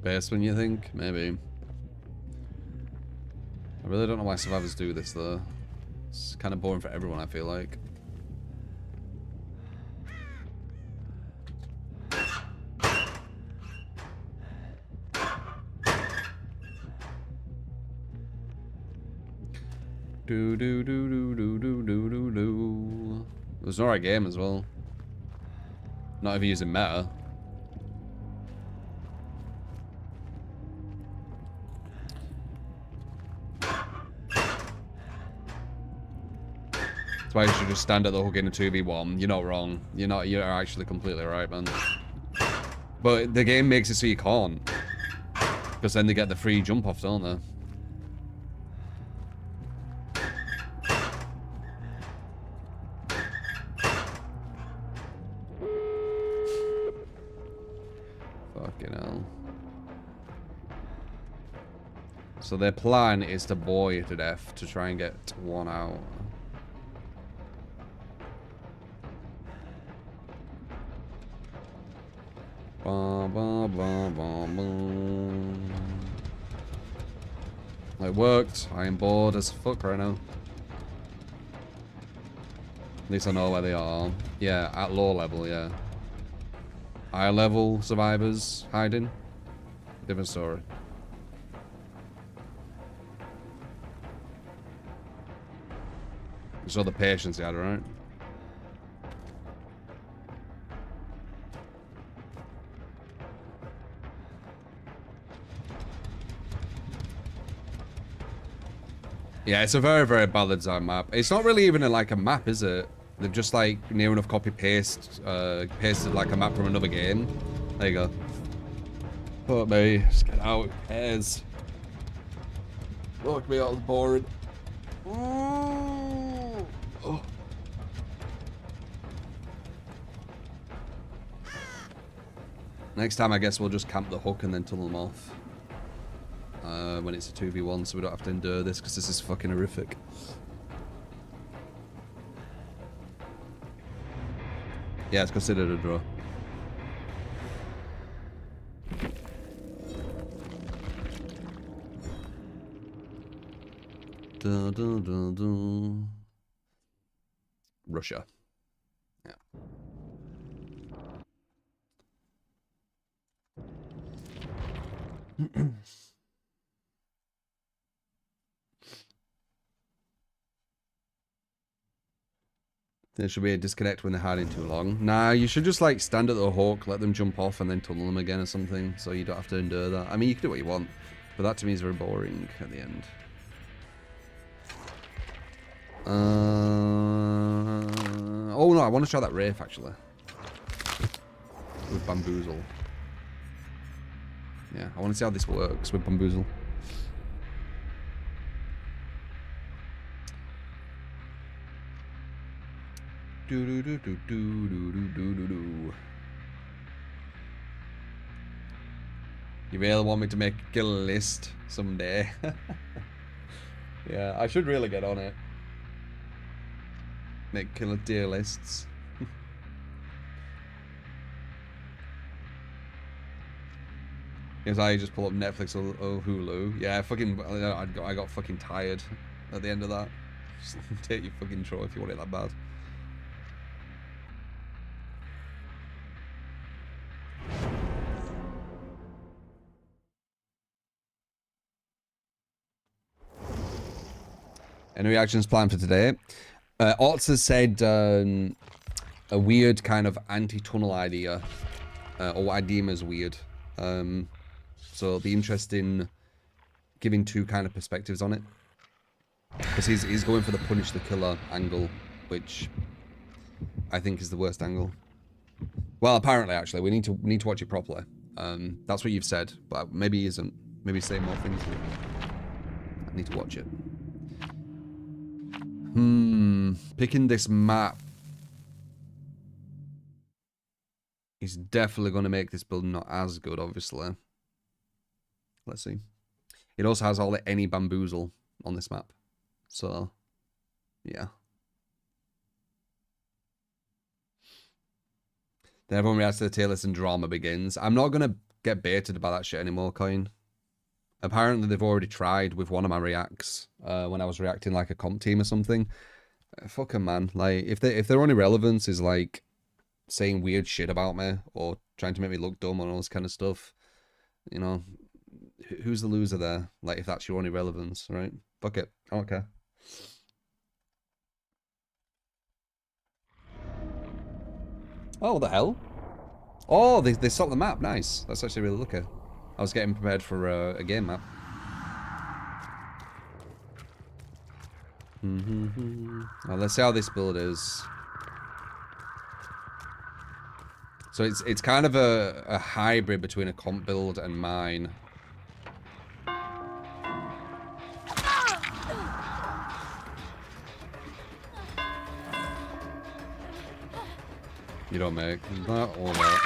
Basement, you think? Maybe. I really don't know why survivors do this, though. It's kind of boring for everyone, I feel like. Do do do do do do do do do. It was an alright game as well. Not even using meta. That's why you should just stand at the hook in a 2v1. You're not wrong. You're actually completely right, man. But the game makes it so you can't. Because then they get the free jump off, don't they? Fucking hell. So their plan is to bore you to death to try and get one out. Ba, ba, ba, ba, ba. It worked. I am bored as fuck right now. At least I know where they are. Yeah, at low level, yeah. High level survivors hiding. Different story. You saw the patience he had, right? Yeah, it's a very, very badly designed map. It's not really even like a map, is it? They've just like near enough pasted like a map from another game. There you go. Fuck me, just get out, who cares? Look me all boring. Ooh. Oh. Next time I guess we'll just camp the hook and then tunnel them off. When it's a 2v1, so we don't have to endure this because this is fucking horrific. Yeah, it's considered a draw. Dun, dun, dun, dun. Russia. Yeah. There should be a disconnect when they're hiding too long. Nah, you should just like stand at the hook, let them jump off, and then tunnel them again or something, so you don't have to endure that. I mean, you can do what you want, but that to me is very boring at the end. Oh no, I want to try that Wraith actually. With Bamboozle. Yeah, I want to see how this works with Bamboozle. Do do do do do do do do do. You really want me to make a kill list someday? Yeah, I should really get on it. Make killer tier lists. Because I just pull up Netflix or Hulu. Yeah, fucking, I got fucking tired at the end of that. Just take your fucking troll if you want it that bad. Any reactions planned for today? Orts has said a weird kind of anti-tunnel idea, or what I deem as weird. So it'll be interesting giving two kind of perspectives on it. Because he's going for the punish the killer angle, which I think is the worst angle. Well, apparently, actually, we need to watch it properly. That's what you've said, but maybe he isn't. Maybe he's saying more things. I need to watch it. Picking this map is definitely going to make this build not as good, obviously. Let's see. It also has all the any bamboozle on this map. So, yeah. Then everyone reacts to the tier list and drama begins. I'm not going to get baited about that shit anymore, Coin. Apparently, they've already tried with one of my reacts when I was reacting like a comp team or something. Fuck 'em, man. Like, if their only relevance is like saying weird shit about me or trying to make me look dumb and all this kind of stuff, you know, who's the loser there? Like, if that's your only relevance, right? Fuck it. I don't care. Oh, what the hell? Oh, they stopped the map. Nice. That's actually really lucky. I was getting prepared for a game map. Well, let's see how this build is. So it's kind of a hybrid between a comp build and mine. You don't make that or that.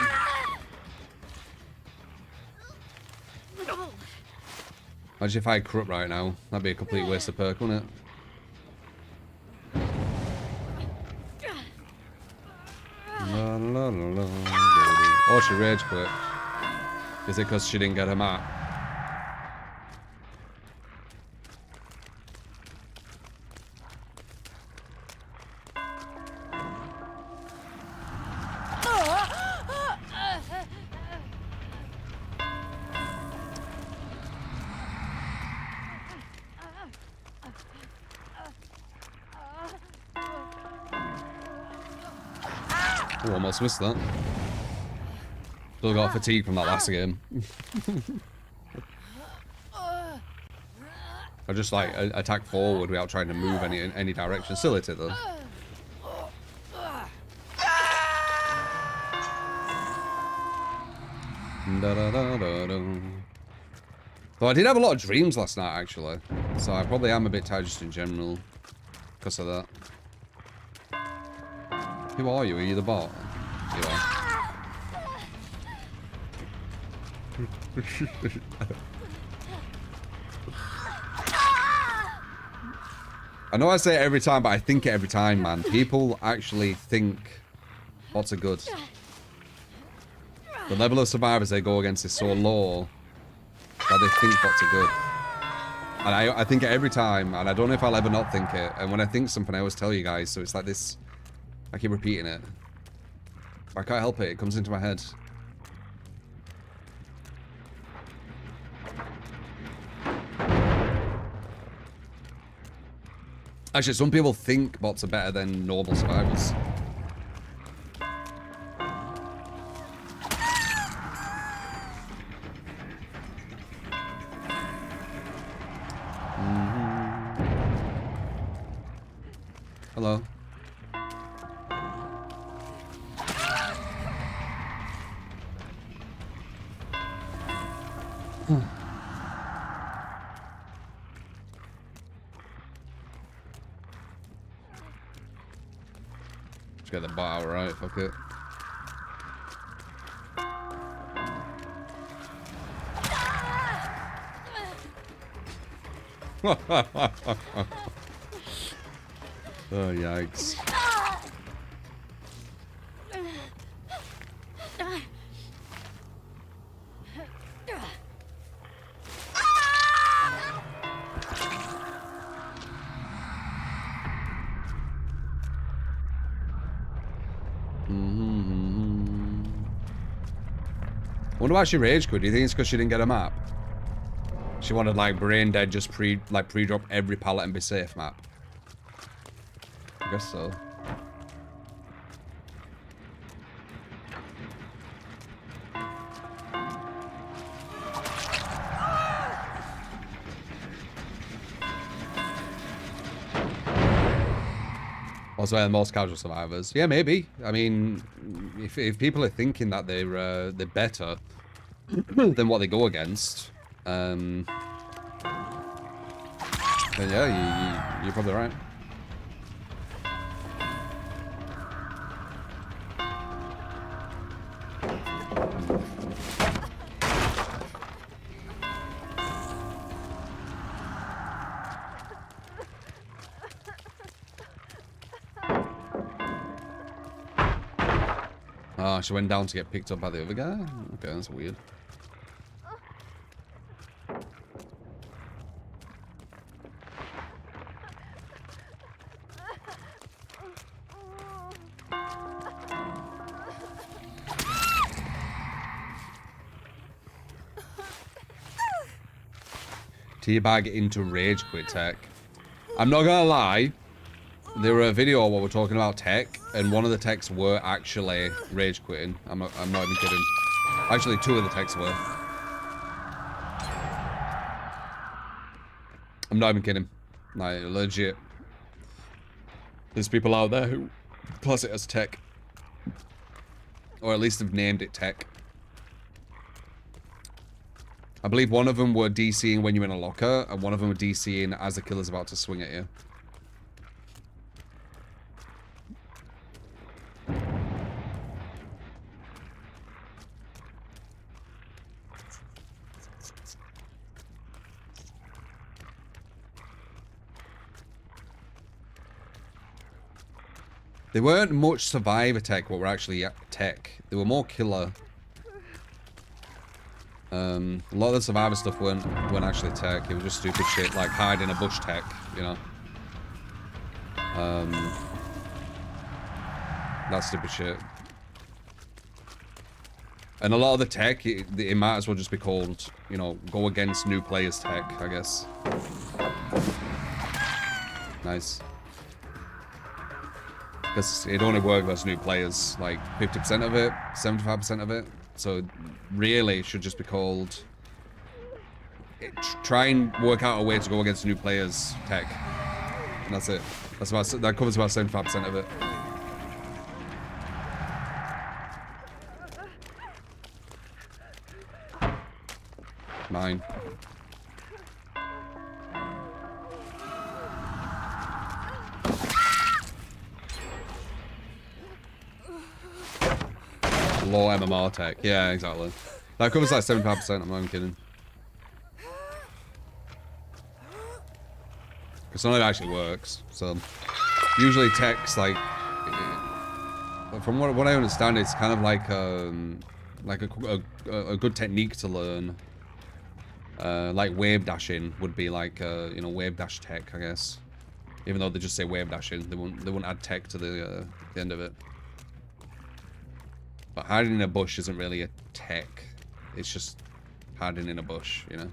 Imagine if I had corrupt right now. That'd be a complete waste of perk, wouldn't it? La, la, la, la, oh, she rage quit. Is it because she didn't get her map? Oh, almost missed that. Still got fatigue from that last game. I just like attack forward without trying to move any direction. Still hit it though. Though I did have a lot of dreams last night actually, so I probably am a bit tired just in general because of that. Who are you? Are you the bot? You are. I know I say it every time, but I think it every time, man. People actually think bots are good. The level of survivors they go against is so low that they think bots are good. And I think it every time, and I don't know if I'll ever not think it. And when I think something, I always tell you guys, so it's like this... I keep repeating it. I can't help it. It comes into my head. Actually, some people think bots are better than normal survivors. Hello. Just get the bot out right, fuck it. Oh, yikes. Wonder why she rage quit. Do you think it's because she didn't get a map? She wanted like brain dead, just pre-drop every pallet and be safe map. I guess so. Also, the most casual survivors. Yeah, maybe. I mean, if people are thinking that they're better than what they go against, then yeah, you're probably right. Oh, she went down to get picked up by the other guy? Okay, that's weird. Teabag into rage quit tech. I'm not gonna lie. There were a video where we're talking about tech, and one of the techs were actually rage quitting. I'm not even kidding. Actually, two of the techs were. I'm not even kidding. Like, legit. There's people out there who class it as tech. Or at least have named it tech. I believe one of them were DCing when you're in a locker, and one of them were DCing as the killer's about to swing at you. They weren't much survivor tech, what were actually tech. They were more killer. A lot of the survivor stuff weren't actually tech. It was just stupid shit like hide in a bush tech, you know. That's stupid shit. And a lot of the tech, it might as well just be called, you know, go against new players tech, I guess. Nice. Because it only works versus new players, like 50% of it, 75% of it. So really, it should just be called. Try and work out a way to go against new players tech, and that's it. That covers about 75% of it. Mine. Low MMR tech. Yeah, exactly. That covers like 75%, I'm not even kidding. Because none of it actually works. So, usually tech's like... From what I understand, it's kind of like a good technique to learn. Like wave dashing would be like, you know, wave dash tech, I guess. Even though they just say wave dashing, they won't add tech to the end of it. But hiding in a bush isn't really a tech. It's just hiding in a bush, you know?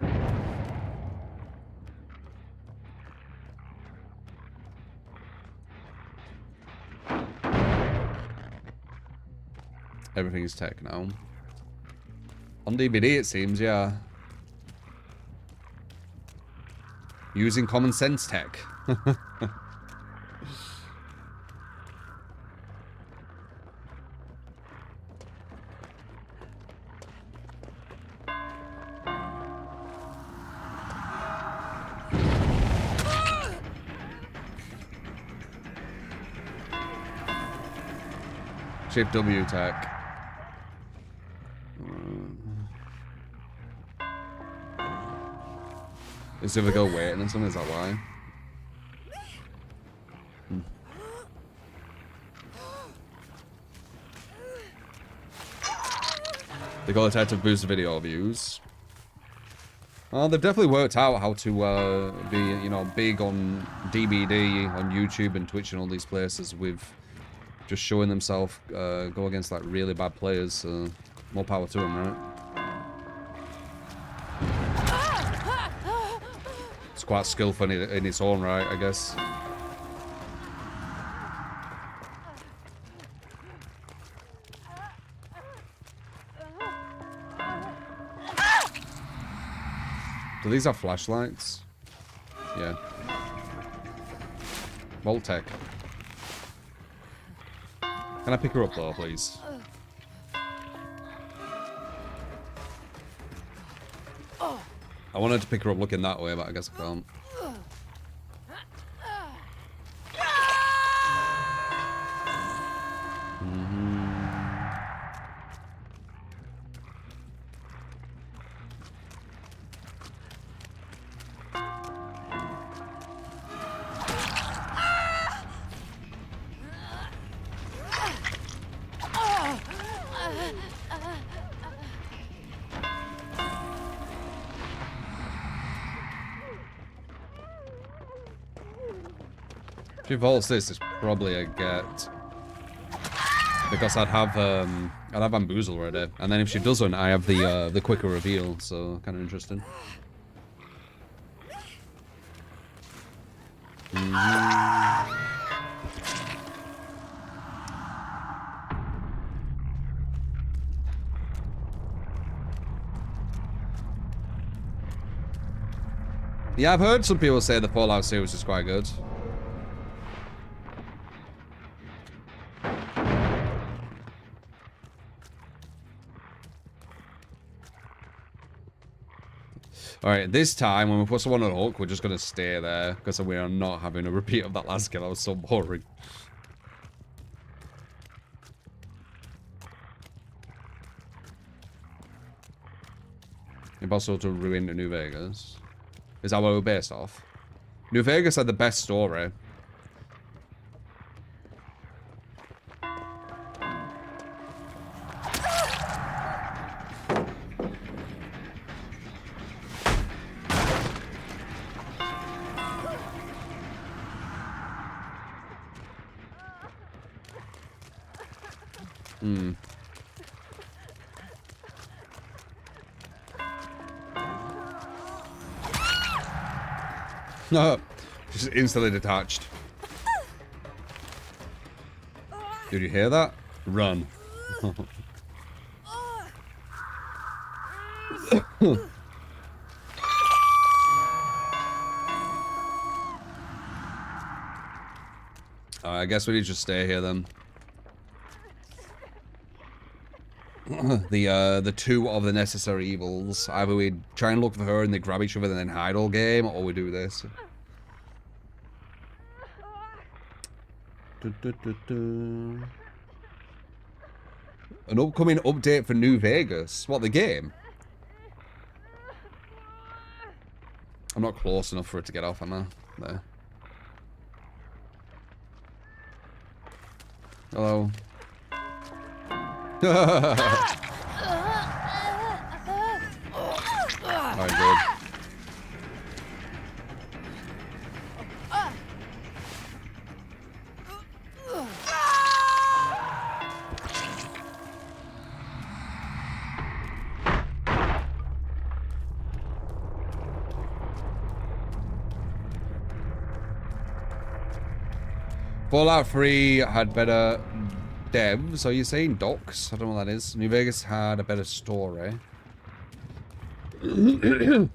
Everything is tech now. On DVD, it seems, yeah. Using common sense tech. Shape W tech. Is there a go waiting or something? Is that why? They got a tech to boost video views. Well, they've definitely worked out how to be, you know, big on DBD, on YouTube and Twitch and all these places with just showing themselves go against like really bad players. More power to them, right? It's quite skillful in its own right, I guess. Do these have flashlights? Yeah. Voltec. Can I pick her up though, please? I wanted to pick her up looking that way, but I guess I can't. If she vaults this, it's probably a get. Because I'd have Bamboozle already. And then if she doesn't, I have the quicker reveal, so kind of interesting. Yeah, I've heard some people say the Fallout series is quite good. Alright, this time, when we put someone on a hook, we're just going to stay there, because we are not having a repeat of that last kill. That was so boring. Impossible to ruin New Vegas. Is that where we're based off? New Vegas had the best story. No, just instantly detached. Did you hear that? Run. I guess we need to stay here then. The two of the necessary evils. Either we try and look for her and they grab each other and then hide all game, or we do this. An upcoming update for New Vegas. What, the game? I'm not close enough for it to get off, am I? There. Hello. Alright, good. Fallout 3 had better devs. Are you saying docs? I don't know what that is. New Vegas had a better story. I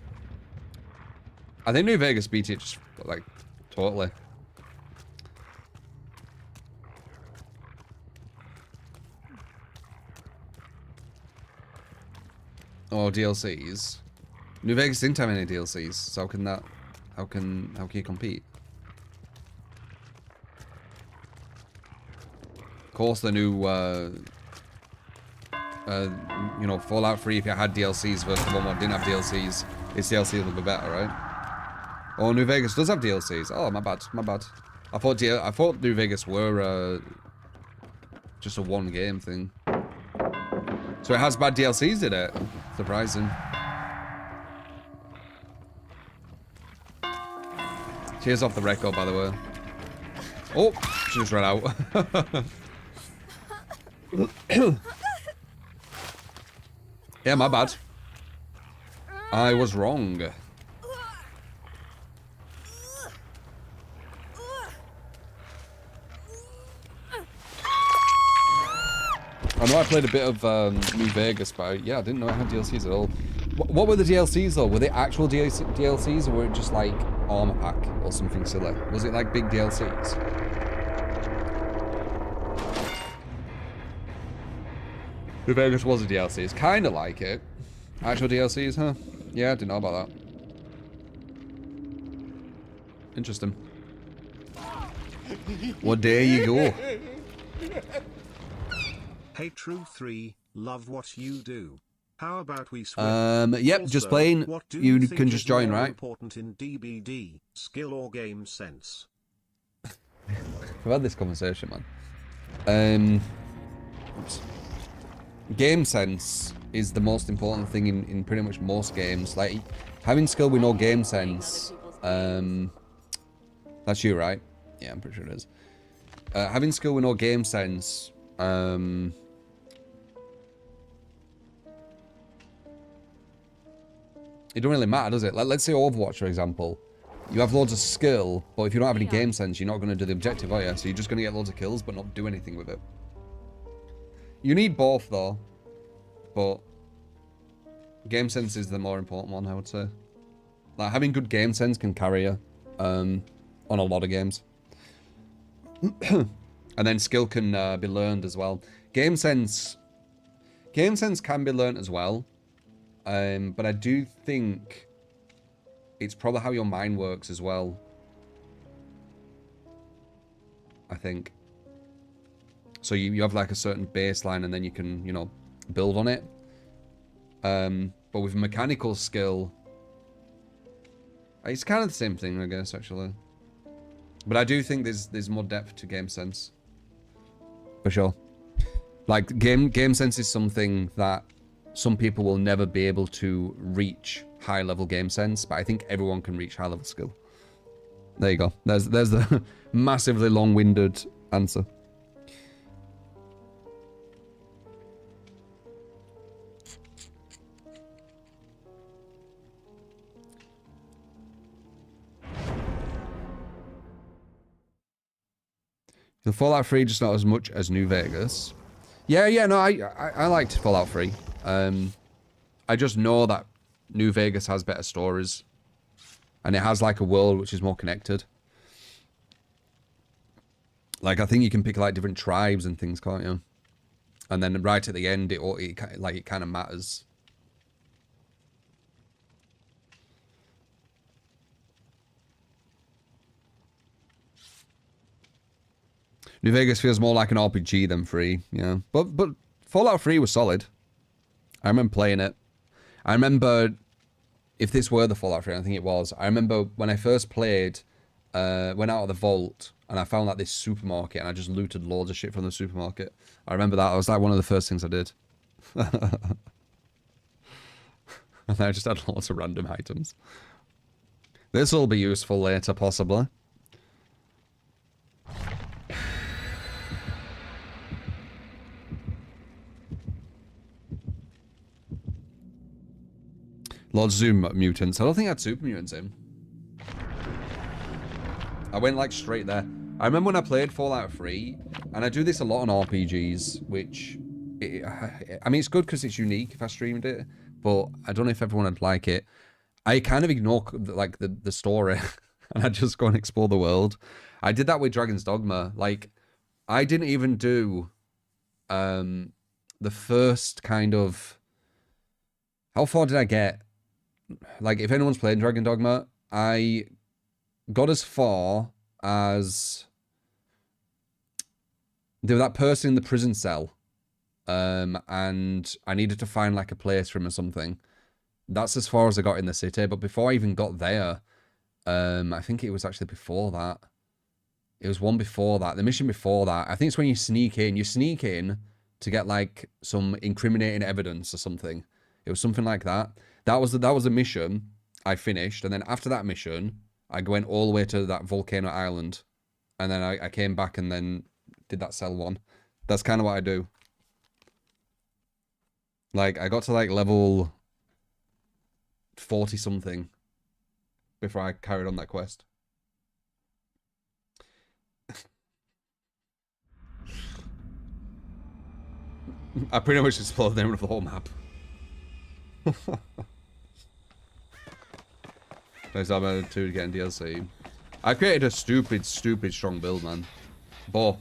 think New Vegas beat it just, like, totally. Oh, DLCs. New Vegas didn't have any DLCs, so how can that... How can you compete? Of course, the new, you know, Fallout 3, if you had DLCs versus the one that didn't have DLCs, its DLC will be better, right? Oh, New Vegas does have DLCs. Oh, my bad, my bad. I thought New Vegas were, just a one-game thing. So it has bad DLCs, did it? Surprising. Cheers off the record, by the way. Oh, she just ran out. Yeah, my bad. I was wrong. I know I played a bit of New Vegas, but yeah, I didn't know it had DLCs at all. What were the DLCs though? Were they actual DLCs or were it just like armor pack or something silly? Was it like big DLCs? New Vegas was a DLC. It's kind of like it. Actual DLCs, huh? Yeah, I didn't know about that. Interesting. Well, there you go. Hey True3, love what you do. How about we switch? Yep, Also, just playing. what do You think can just is join, more right? important in DBD, skill or game sense? We've had this conversation, man. Oops. Game sense is the most important thing in pretty much most games. Like, having skill with no game sense, that's you, right? Yeah, I'm pretty sure it is. Having skill with no game sense, it don't really matter, does it? Like, let's say Overwatch, for example. You have loads of skill, but if you don't have any game sense, you're not going to do the objective, are you? So you're just going to get loads of kills, but not do anything with it. You need both, though. But game sense is the more important one, I would say. Like, having good game sense can carry you on a lot of games. And then skill can be learned as well. Game sense can be learned as well. But I do think it's probably how your mind works as well. I think. So you have like a certain baseline and then you can, you know, build on it. But with mechanical skill, it's kind of the same thing, I guess, actually. But I do think there's more depth to game sense. For sure. Like, game sense is something that some people will never be able to reach high-level game sense, but I think everyone can reach high-level skill. There you go. There's the massively long-winded answer. The Fallout 3 just not as much as New Vegas. Yeah, no, I liked Fallout 3. I just know that New Vegas has better stories. And it has like a world which is more connected. Like, I think you can pick like different tribes and things, can't you? And then right at the end, it kind of matters. New Vegas feels more like an RPG than 3, yeah. But Fallout 3 was solid. I remember playing it. I remember, if this were the Fallout 3, I think it was. I remember when I first played, went out of the vault, and I found like this supermarket, and I just looted loads of shit from the supermarket. I remember that. It was like one of the first things I did. And I just had lots of random items. This will be useful later, possibly. Lots of Zoom mutants. I don't think I had super mutants in. I went like straight there. I remember when I played Fallout 3, and I do this a lot on RPGs, which, I mean, it's good because it's unique if I streamed it, but I don't know if everyone would like it. I kind of ignore like the story, and I just go and explore the world. I did that with Dragon's Dogma. Like, I didn't even do the first kind of... How far did I get? Like, if anyone's played Dragon Dogma, I got as far as there was that person in the prison cell, and I needed to find like a place for him or something. That's as far as I got in the city. But before I even got there, I think it was actually before that. It was one before that. The mission before that. I think it's when you sneak in. You sneak in to get like some incriminating evidence or something. It was something like that. That was a mission I finished, and then after that mission, I went all the way to that volcano island, and then I came back and then did that cell one. That's kind of what I do. Like, I got to like level 40 something before I carried on that quest. I pretty much explored the name of the whole map. Next time I to get in DLC. I created a stupid strong build, man. Bow.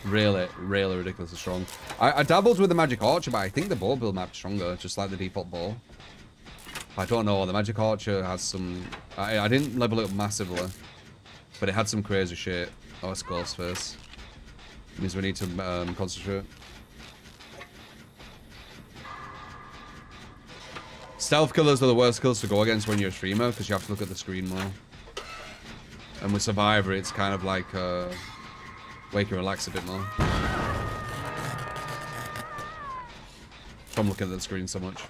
Really ridiculously strong. I dabbled with the magic archer, but I think the bow build might be stronger, just like the default bow. I don't know. The magic archer has some. I didn't level it up massively, but it had some crazy shit. Oh, it's ghost face. Means we need to concentrate. Stealth killers are the worst kills to go against when you're a streamer because you have to look at the screen more. And with Survivor, it's kind of like where you can relax a bit more. From looking at the screen so much.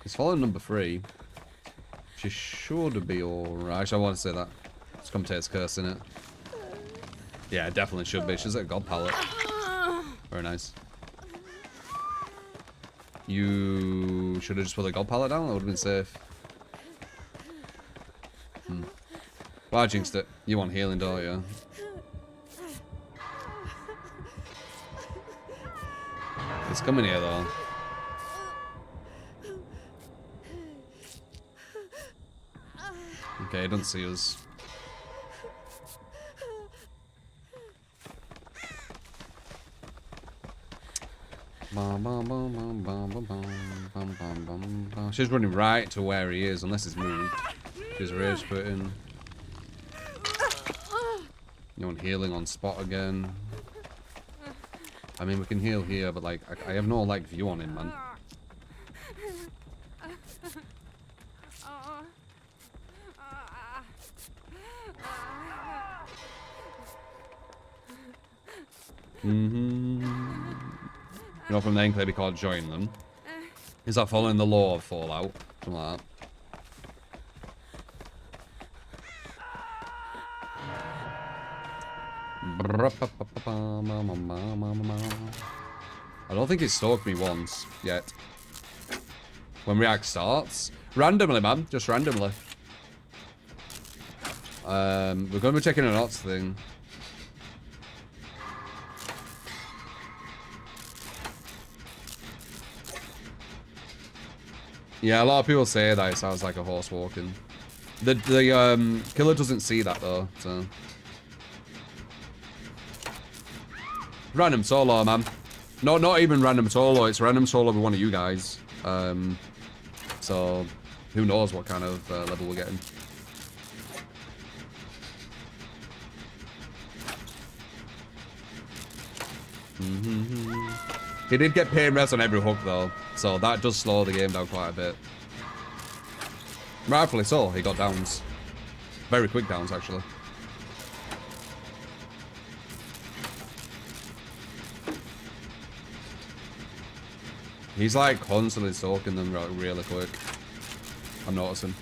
It's following number 3. She should be alright. Actually, I want to say that. It's commentator's curse in it. Yeah, it definitely should be. She's at a god palette. Very nice. You should have just put the god palette down. That would have been safe. Well, I jinxed it. You want healing, don't you? It's coming here, though. Okay, it doesn't see us. She's running right to where he is, unless he's moved. She's rage quitting. You want healing on spot again? I mean, we can heal here, but like, I have no like view on him, man. You know, from the enclave, we can't join them. Is that following the law of Fallout? Something like that. I don't think it stalked me once yet. When React starts. Randomly, man. Just randomly. We're going to be checking an odds thing. Yeah, a lot of people say that it sounds like a horse walking. The killer doesn't see that though, so. Random solo, man. No, not even random solo. It's random solo with one of you guys. So who knows what kind of level we're getting. He did get pain rest on every hook though, so that does slow the game down quite a bit. Rightfully so, he got downs. Very quick downs, actually. He's like constantly stalking them really quick. I'm noticing.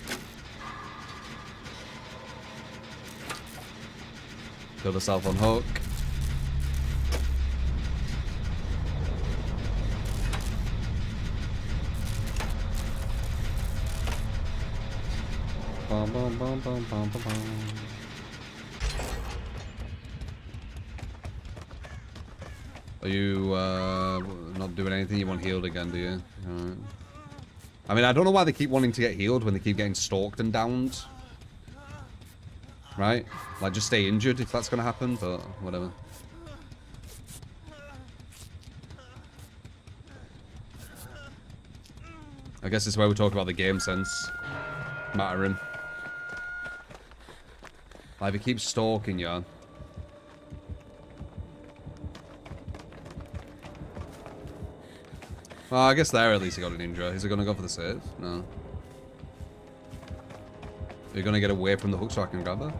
Killed herself on hook. Are you not doing anything? You want healed again, do you? Alright. I mean, I don't know why they keep wanting to get healed when they keep getting stalked and downed. Right? Like, just stay injured if that's going to happen, but whatever. I guess this is where we talk about the game sense mattering. Like, if he keeps stalking you. Well, I guess there at least he got an injury. Is he gonna go for the save? No. Are you gonna get away from the hook so I can grab her?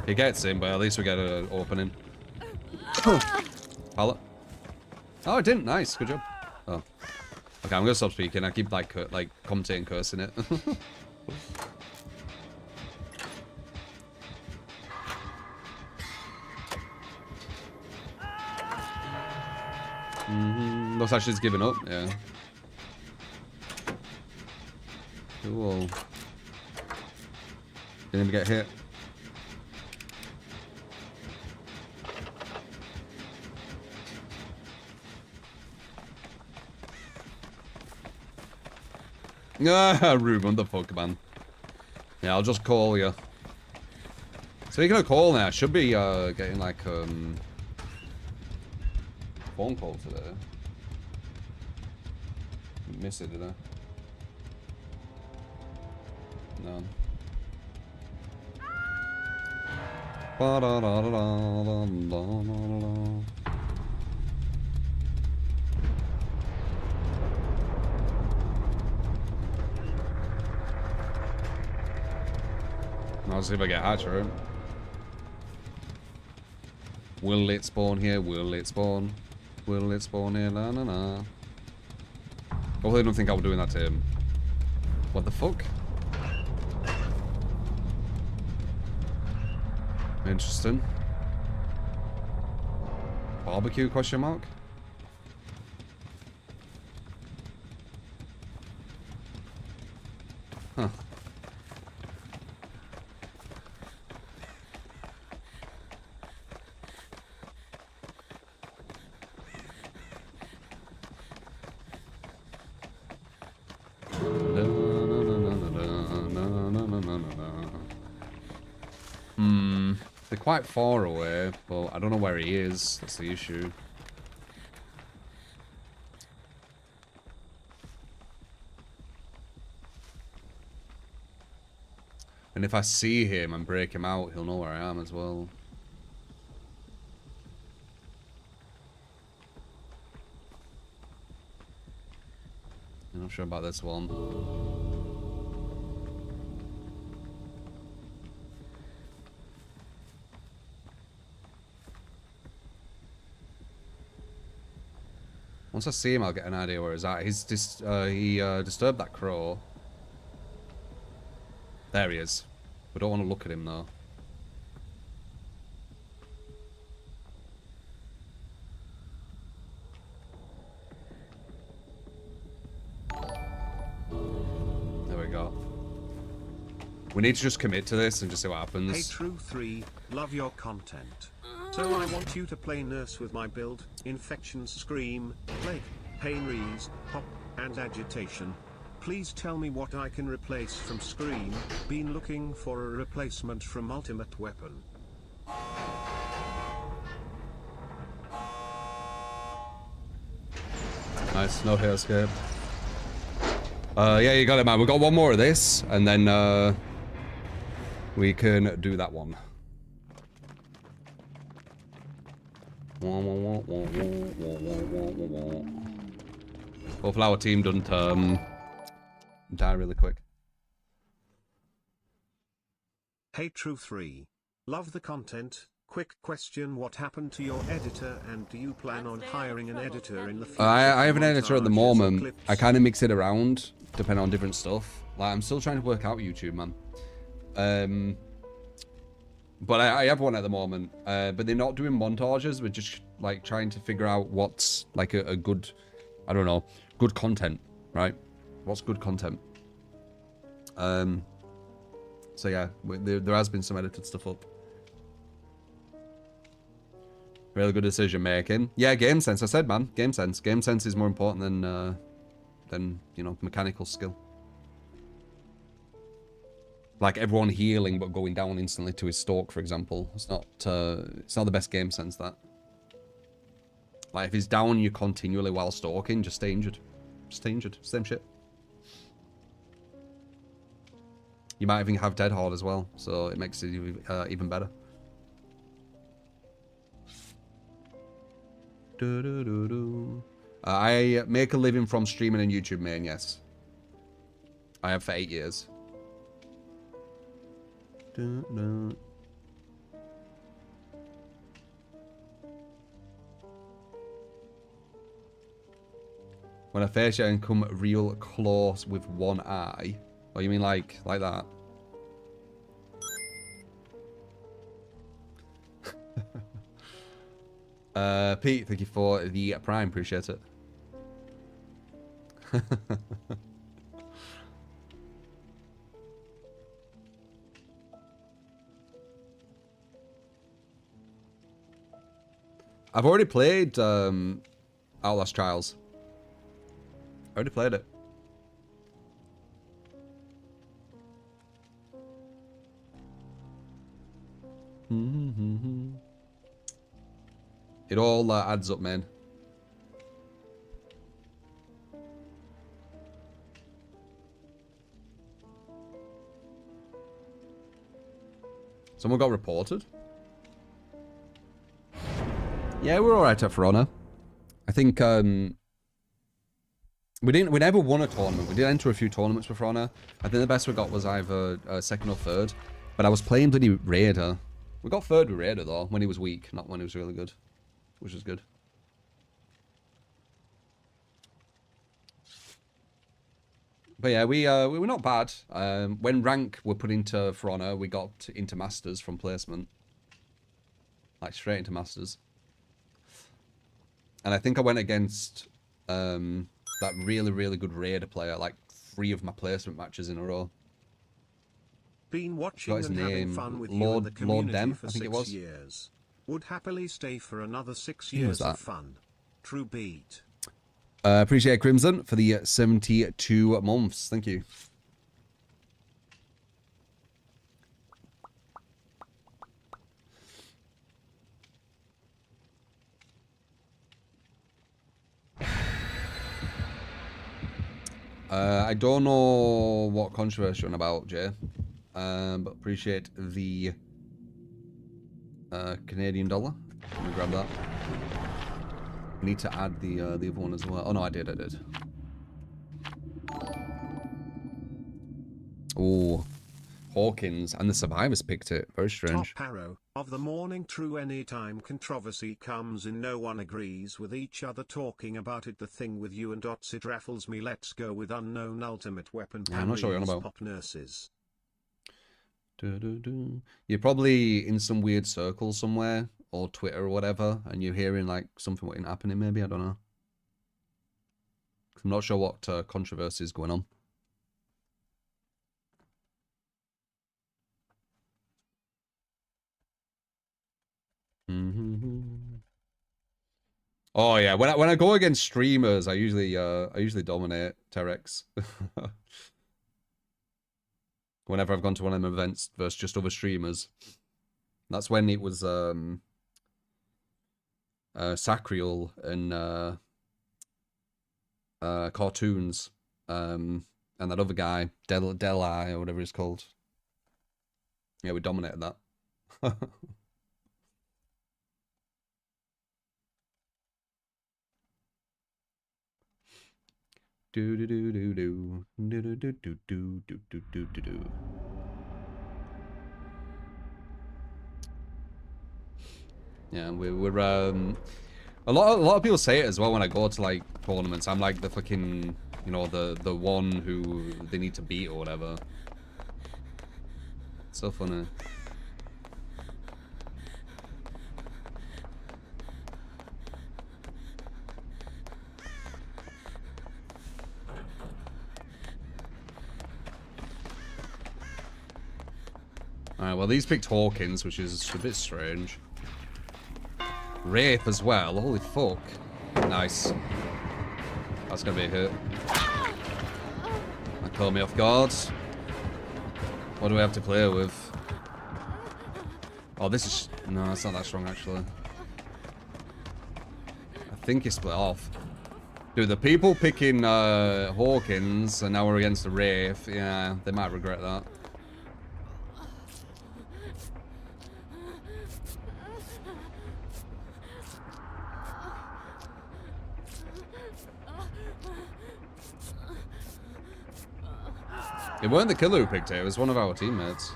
He gets in, but at least we get an opening. Pallet. Oh, it didn't. Nice. Good job. Oh. Okay, I'm gonna stop speaking. I keep like commentating, cursing it. Looks like she's giving up, yeah. Cool. Didn't even get hit. Ah, Ruben, what the fuck, man? Yeah, I'll just call you. Speaking of call now, I should be getting like phone call today. Miss it, did I? No. I'll see if I get hatch right. Will it spawn here? Will it spawn? Will it spawn here? La na na. Hopefully I don't think I was doing that to him. What the fuck? Interesting. Barbecue question mark? Huh. They're quite far away, but I don't know where he is. That's the issue. And if I see him and break him out, he'll know where I am as well. I'm not sure about this one. Once I see him, I'll get an idea where he's at. He disturbed that crow. There he is. We don't want to look at him though. There we go. We need to just commit to this and just see what happens. Hey True 3, love your content. So I want you to play nurse with my build, infection, scream, plague, pain, rees, pop, and agitation. Please tell me what I can replace from scream. Been looking for a replacement from ultimate weapon. Nice, no hair escape. Yeah, you got it, man. We got one more of this, and then we can do that one. Hopefully our team doesn't die really quick. Hey True 3, love the content. Quick question, what happened to your editor and do you plan on hiring an editor in the future? I have an editor at the montages or moment. clips? I kind of mix it around depending on different stuff. Like I'm still trying to work out YouTube, man. But I have one at the moment. But they're not doing montages. We're just like trying to figure out what's like a good, I don't know, good content, right? What's good content? So yeah, there has been some edited stuff up. Really good decision making. Yeah, game sense. I said, man, game sense. Game sense is more important than you know, mechanical skill. Like everyone healing but going down instantly to his stalk, for example. It's not the best game sense, that. Like if he's down you continually while stalking, just stay injured. Just stay injured. Same shit. You might even have dead hard as well, so it makes it even better. I make a living from streaming and YouTube main, yes. I have for 8 years. When I face you and come real close with one eye. Oh, you mean like that? Pete, thank you for the Prime, appreciate it. I've already played Outlast Trials. I already played it. It all adds up, man. Someone got reported? Yeah, we're alright at For Honor. I think we never won a tournament. We did enter a few tournaments for Honor. I think the best we got was either second or third. But I was playing bloody Raider. We got third with Raider though, when he was weak, not when he was really good. Which was good. But yeah, we were not bad. When rank were put into For Honor, we got into Masters from placement. Like straight into Masters. And I think I went against that really, really good Raider player, like 3 of my placement matches in a row. Been watching and having fun with Lord, you and the community Lord Dem, for I think 6 it was. years. Would happily stay for another 6 Who was years that? of fun. True beat. Appreciate Crimson for the 72 months. Thank you. I don't know what controversy you're on about, Jay. But appreciate the Canadian dollar. Let me grab that. I need to add the other one as well. Oh no, I did. Oh, Hawkins and the Survivors picked it. Very strange. Top arrow of the morning. True, anytime controversy comes in, no one agrees with each other talking about it. The thing with you and Dots, it raffles me. Let's go with unknown ultimate weapon. Yeah, I'm not sure what you're on about. Pop nurses. You're probably in some weird circle somewhere, or Twitter or whatever, and you're hearing like something what ain't happening. Maybe, I don't know. I'm not sure what controversy is going on. Oh yeah, when I go against streamers, I usually dominate Terex. Whenever I've gone to one of them events versus just other streamers, that's when it was Sacriel and Cartoons, and that other guy Del I or whatever he's called. Yeah, we dominated that. Yeah, we're a lot of people say it as well when I go to like tournaments. I'm like the fucking, you know, the one who they need to beat or whatever. It's so funny. Alright, well these picked Hawkins, which is a bit strange. Wraith as well, holy fuck. Nice. That's gonna be a hit. That caught me off guard. What do we have to play with? Oh, this is... No, it's not that strong actually. I think it's split off. Dude, the people picking Hawkins and now we're against the Wraith, yeah, they might regret that. It weren't the killer who picked it, it was one of our teammates.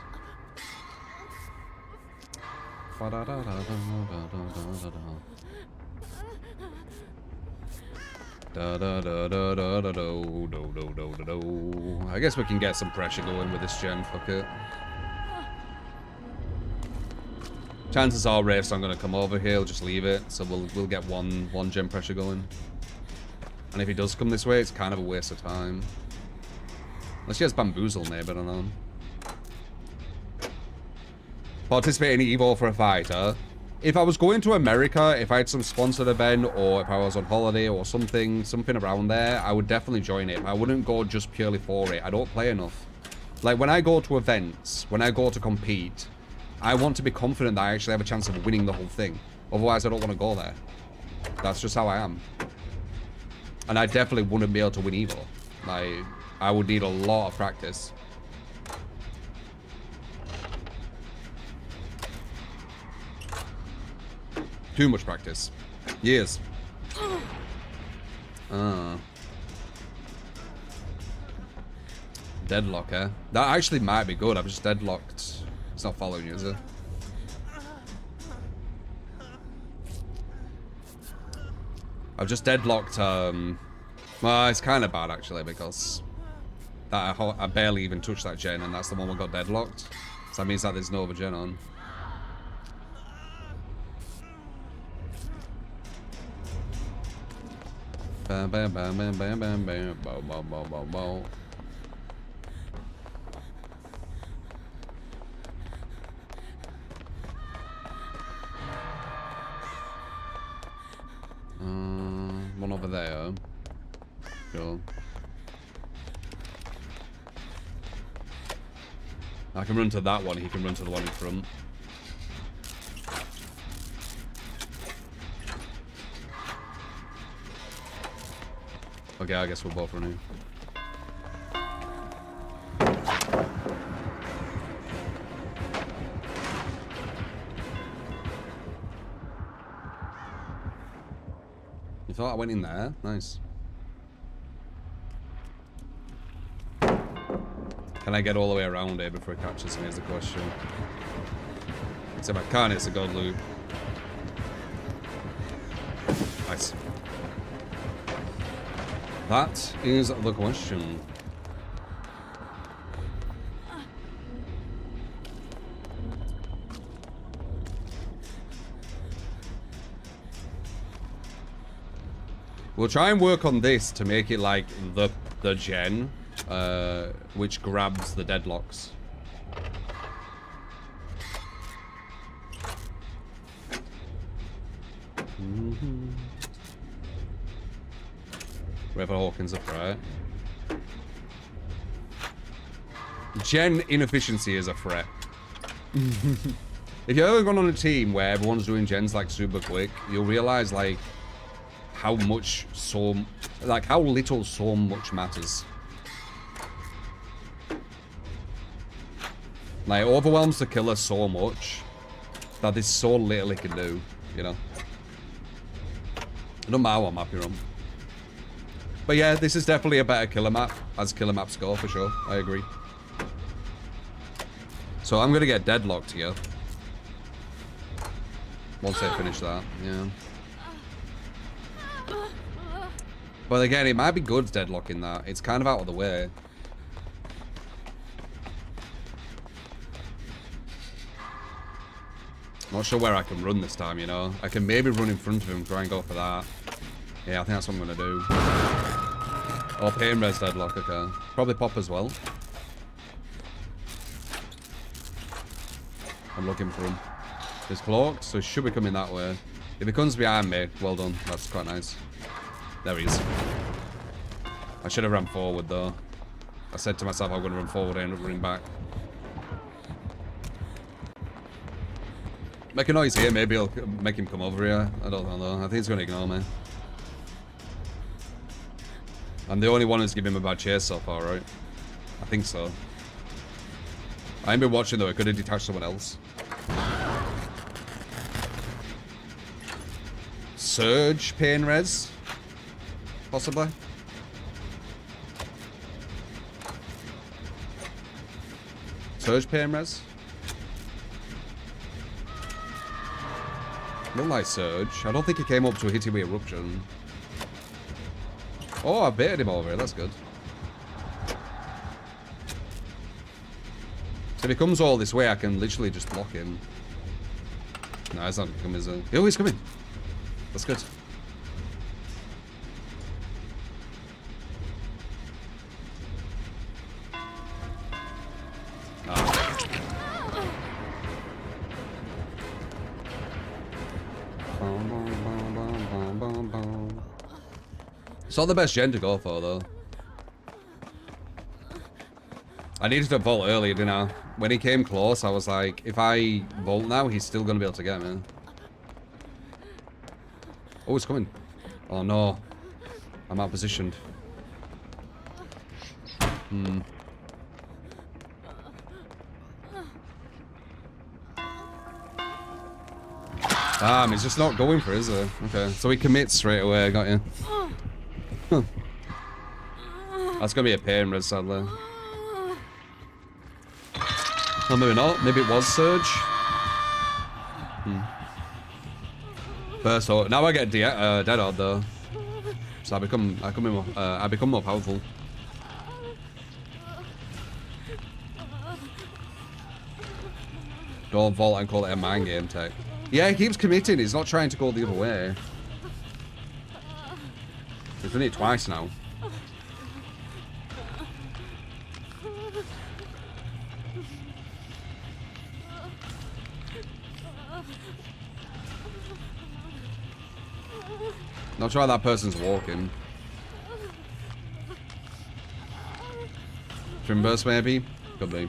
I guess we can get some pressure going with this gen, fuck it. Chances are Wraith's not gonna come over here, he'll just leave it, so we'll get one gen pressure going. And if he does come this way, it's kind of a waste of time. Unless he has Bamboozle maybe, I don't know. Participate in Evo for a fighter. if I was going to America, if I had some sponsored event, or if I was on holiday or something around there, I would definitely join it. I wouldn't go just purely for it. I don't play enough. Like, when I go to events, when I go to compete, I want to be confident that I actually have a chance of winning the whole thing. Otherwise, I don't want to go there. That's just how I am. And I definitely wouldn't be able to win either. Like, I would need a lot of practice. Too much practice. Years. Deadlock, eh? That actually might be good. I've just deadlocked. It's not following you, is it? I've just deadlocked, well, it's kind of bad, actually, because I barely even touched that gen, and that's the one we got deadlocked. So that means that there's no other gen on. Bam, bam, bam, bam, bam, bam, bam, bow, bow, bow, bow, bow. One over there. Sure. I can run to that one, he can run to the one in front. Okay, I guess we're both running. You thought I went in there? Nice. Can I get all the way around here before it catches me is the question. Except I can't, it's a god loop. Nice. That is the question. We'll try and work on this to make it like the gen, which grabs the deadlocks. River Hawkins up right. Gen inefficiency is a threat. If you've ever gone on a team where everyone's doing gens like super quick, you'll realize like how much how little so much matters. Like, it overwhelms the killer so much that there's so little he can do, you know? It doesn't matter what map you're on. But yeah, this is definitely a better killer map, as killer maps go, for sure. I agree. So I'm gonna get deadlocked here. Once I finish that, yeah. But again, it might be good deadlocking that. It's kind of out of the way. Not sure where I can run this time, you know? I can maybe run in front of him, try and go for that. Yeah, I think that's what I'm gonna do. Oh, pain res deadlock, okay. Probably pop as well. I'm looking for him. He's cloaked, so he should be coming that way. If he comes behind me, well done. That's quite nice. There he is. I should have run forward, though. I said to myself I'm going to run forward, I ended up running back. Make a noise here, maybe I'll make him come over here. I don't know, though. I think he's going to ignore me. I'm the only one who's giving him a bad chase so far, right? I think so. I ain't been watching, though. I could have detached someone else. Surge pain res? Possibly. Surge pain res? Look like Surge. I don't think he came up to hit him with Eruption. Oh, I baited him over here. That's good. So if he comes all this way, I can literally just block him. No, he's not coming, is he? Oh, he's coming. That's good. It's not the best gen to go for, though. I needed to vault earlier, didn't I? When he came close, I was like, if I vault now, he's still going to be able to get me. Oh, it's coming. Oh, no. I'm outpositioned. Damn, he's just not going for it, is it? Okay, so he commits straight away, got you. Huh. That's gonna be a pain, Red, sadly. Well, maybe not. Maybe it was Surge. First, so now I get Dead-Hard though, so I become more powerful. Don't vault and call it a mind game tech. Yeah, he keeps committing. He's not trying to go the other way. He's done it twice now. Not sure how that person's walking. Trim burst maybe? Could be.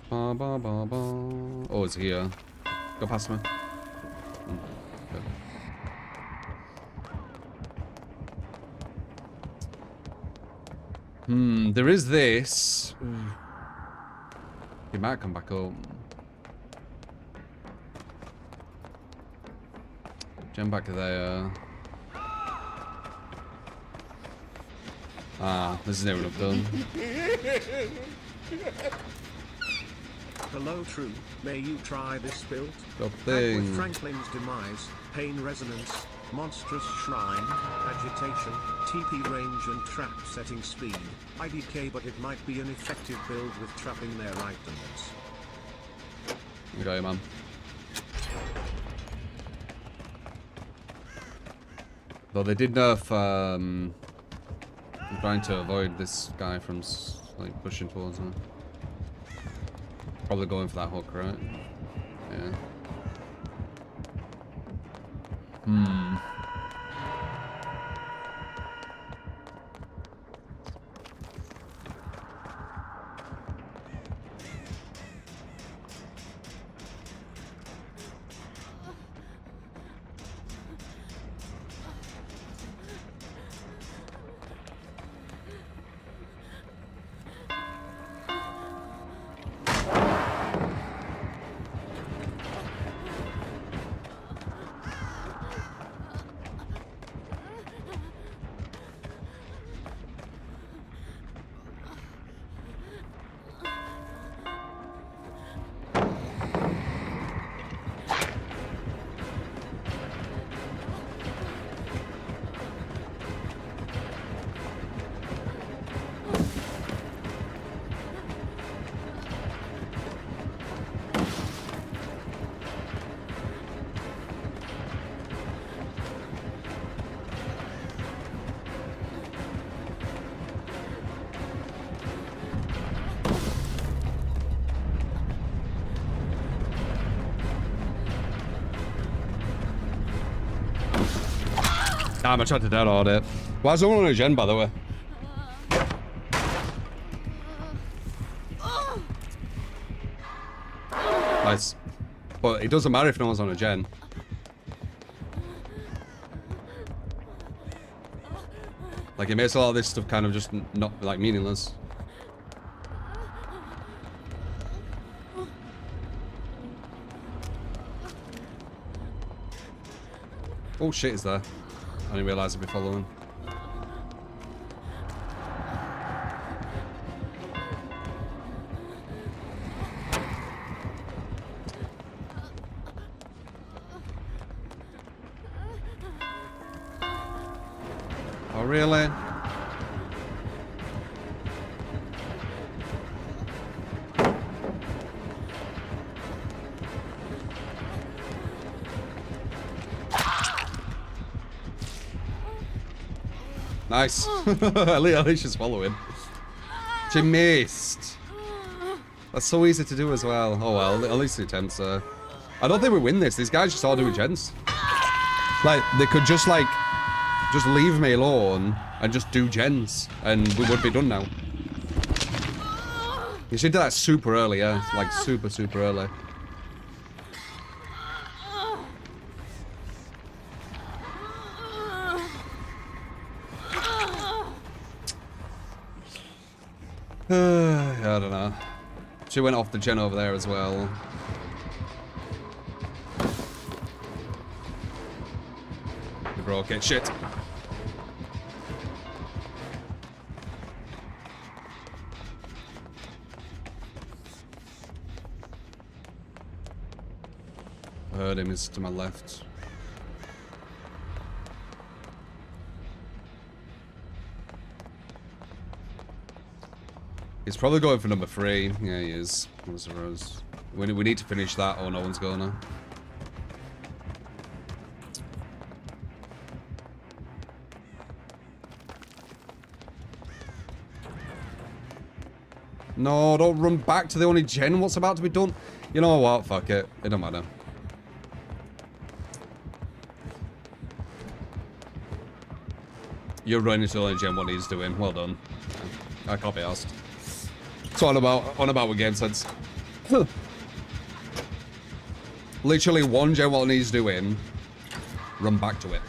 Ba, ba, ba, ba. Oh, it's here. Go past me. There is this. He might come back up. Jump back there. Ah, this is never enough done. Hello, True. May you try this build? Got With thing. Franklin's demise, pain resonance, monstrous shrine, agitation, TP range and trap setting speed, IDK, but it might be an effective build with trapping their items. You got you, man. Though they did nerf, I'm trying to avoid this guy from like pushing towards him. Probably going for that hook, right? Yeah. Damn, I tried to dead all it. Why is no one on a gen, by the way? Nice. But it doesn't matter if no one's on a gen. Like, it makes a lot of this stuff kind of just not, like, meaningless. Oh shit, is there? I didn't realise I'd be following. Oh really? Nice. At least she's following. She missed. That's so easy to do as well. Oh well, at least the attempts. I don't think we win this. These guys just all do gens. Like, they could just like, just leave me alone and just do gens, and we would be done now. You should do that super early, yeah. Like, super early. I don't know. She went off the gen over there as well. We broke it. Shit. I heard him. He's to my left. He's probably going for number 3. Yeah, he is. We need to finish that or no one's gonna. No, don't run back to the only gen what's about to be done. You know what? Fuck it. It don't matter. You're running to the only gen what he's doing. Well done. I can't be asked. It's on about with game sense. Literally one gen what he's doing. Run back to it.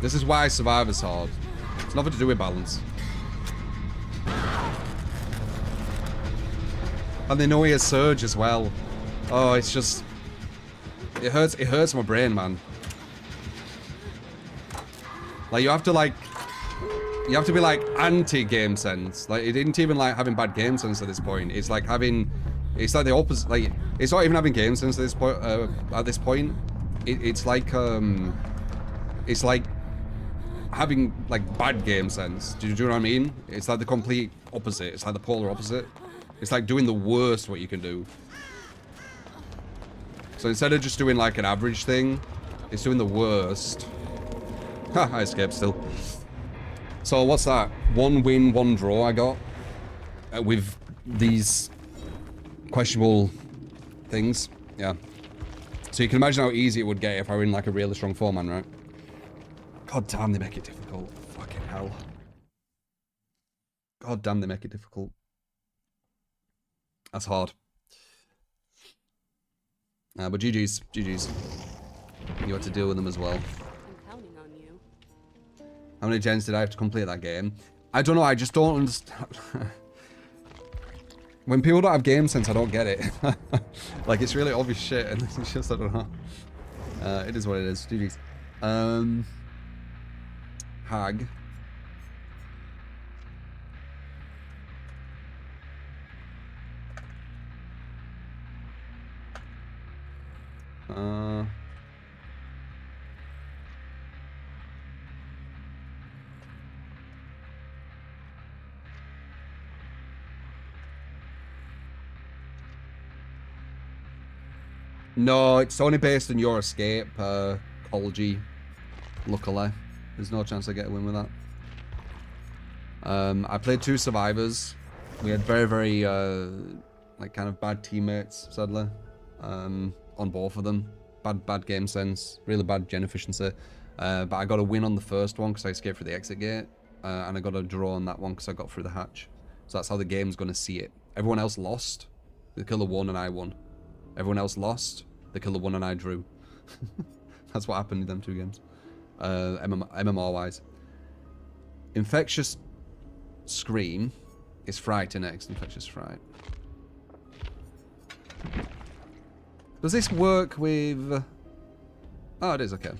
This is why Survivor's hard. It's nothing to do with balance. And they know he has Surge as well. Oh, it's just... It hurts my brain, man. Like, you have to, like... You have to be, like, anti-game sense. Like, it isn't even, like, having bad game sense at this point. It's, like, having... It's, like, the opposite. Like, it's not even having game sense at this point. It's, like, It's, like... having, like, bad game sense. Do you know what I mean? It's, like, the complete opposite. It's, like, the polar opposite. It's, like, doing the worst what you can do. So instead of just doing, like, an average thing, it's doing the worst. Ha, I escaped still. So what's that? 1 win, 1 draw I got. With these questionable things. Yeah. So you can imagine how easy it would get if I were in, like, a really strong 4-man, right? God damn, they make it difficult. Fucking hell. God damn, they make it difficult. That's hard. But GG's. GG's. You had to deal with them as well. I'm counting on you. How many gens did I have to complete that game? I don't know, I just don't understand. When people don't have game sense, I don't get it. Like, it's really obvious shit, and it's just, I don't know. It is what it is. GG's. Hag. No, it's only based on your escape, ecology. Luckily, there's no chance I get a win with that. I played 2 survivors. We had very, like, kind of bad teammates, sadly. On both of them. Bad game sense. Really bad gen efficiency. But I got a win on the first one because I escaped through the exit gate. And I got a draw on that one because I got through the hatch. So that's how the game's going to see it. Everyone else lost. The killer won and I won. Everyone else lost. The killer won and I drew. That's what happened in them 2 games. MMR-wise. Infectious Scream is Fright next. Infectious Fright. Does this work with... Oh, it is, okay.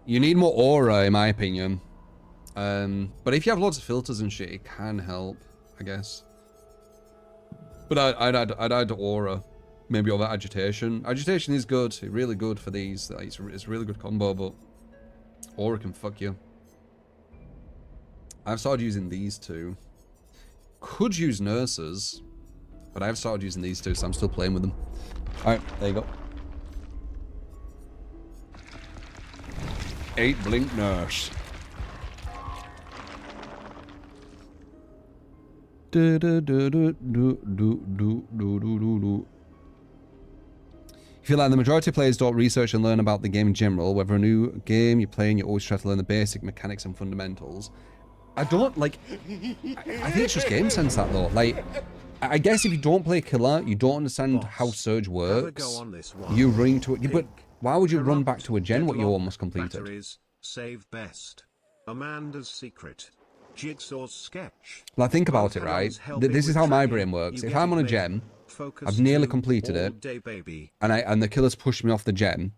You need more aura, in my opinion. But if you have lots of filters and shit, it can help, I guess. But I'd add aura. Maybe over agitation. Agitation is good. Really good for these. It's a really good combo, but aura can fuck you. I've started using these two. Could use nurses, but I've started using these two, so I'm still playing with them. Alright, there you go. 8 blink nurse. Do do do do do do do do do do. I feel like the majority of players don't research and learn about the game in general. Whether a new game you're playing, you always try to learn the basic mechanics and fundamentals. I don't, like... I think it's just game sense, that, though. Like, I guess if you don't play Killer, you don't understand how Surge works. You run to it. But why would you run back to a gen what you almost completed? Batteries, save best. Amanda's secret. Jigsaw's sketch. Like, think about it, right? This is how my brain works. If I'm on a gen, I've nearly completed it, and the killer's pushed me off the gen.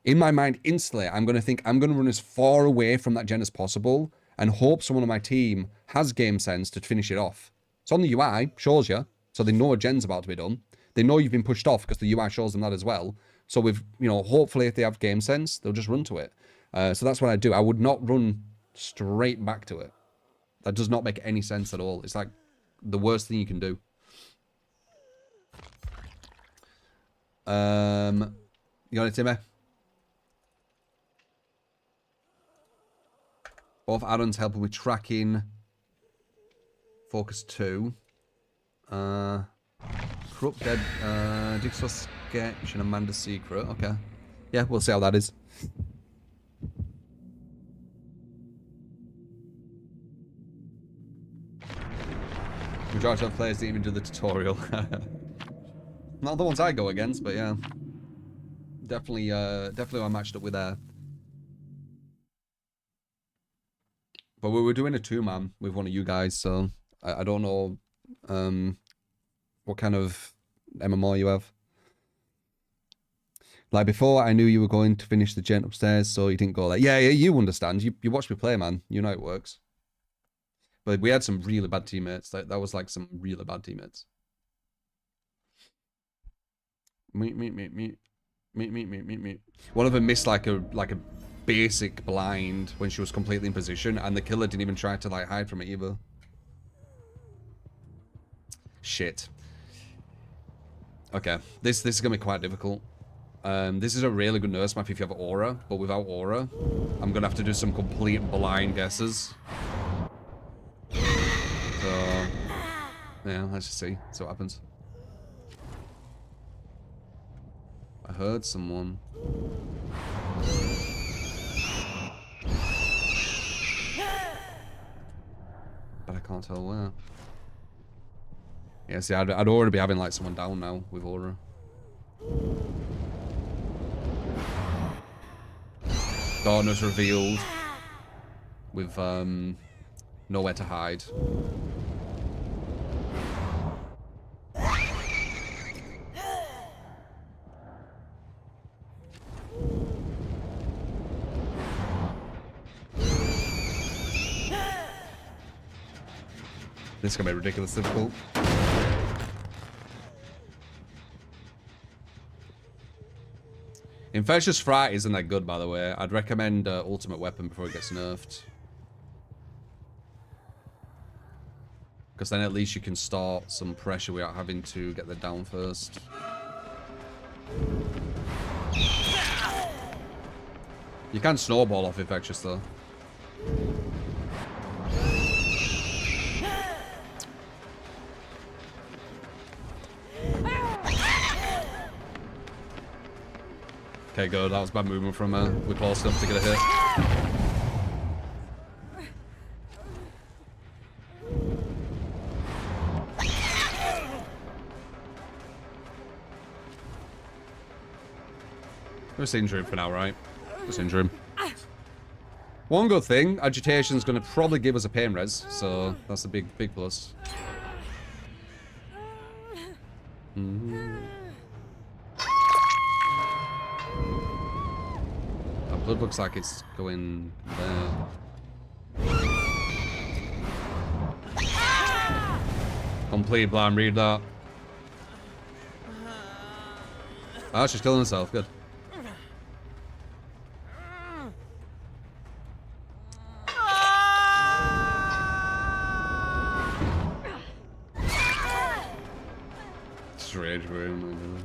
In my mind, instantly, I'm going to think I'm going to run as far away from that gen as possible and hope someone on my team has game sense to finish it off. It's on the UI, shows you, so they know a gen's about to be done. They know you've been pushed off because the UI shows them that as well. So with, you know, hopefully if they have game sense, they'll just run to it. So that's what I do. I would not run straight back to it. That does not make any sense at all. It's like the worst thing you can do. You got it, Timmy? Both add-ons helping with tracking. Focus 2. Corrupt Dead, Jigsaw Sketch, and Amanda's Secret. Okay. Yeah, we'll see how that is. Majority of players didn't even do the tutorial. Not the ones I go against, but yeah. Definitely I matched up with there. But we were doing a 2-man with one of you guys, so I don't know what kind of MMR you have. Like before, I knew you were going to finish the gent upstairs, so you didn't go there. Yeah, you understand. You watch me play, man. You know it works. But we had some really bad teammates. That was like some really bad teammates. Me. One of them missed like a basic blind when she was completely in position, and the killer didn't even try to like hide from it either. Shit. Okay, this is gonna be quite difficult. This is a really good nurse map if you have aura, but without aura, I'm gonna have to do some complete blind guesses. So yeah, let's just see what happens. I heard someone. But I can't tell where. Yeah, see, I'd already be having like someone down now with aura. Darkness revealed with nowhere to hide. This is gonna be ridiculous difficult. Infectious Fright isn't that good, by the way. I'd recommend Ultimate Weapon before it gets nerfed. Because then at least you can start some pressure without having to get the down first. You can snowball off Infectious, though. Okay, good. That was bad movement from her. We're close enough to get a hit. Just injure him for now, right? Just injure him. One good thing, Agitation's going to probably give us a pain res, so that's a big plus. Blood looks like it's going there. Complete blind read that. Oh, she's killing herself. Good. It's rage room.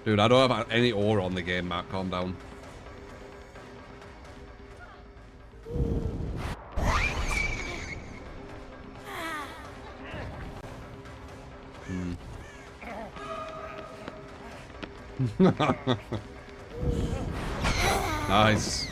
Dude, I don't have any aura on the game, Matt. Calm down. Nice.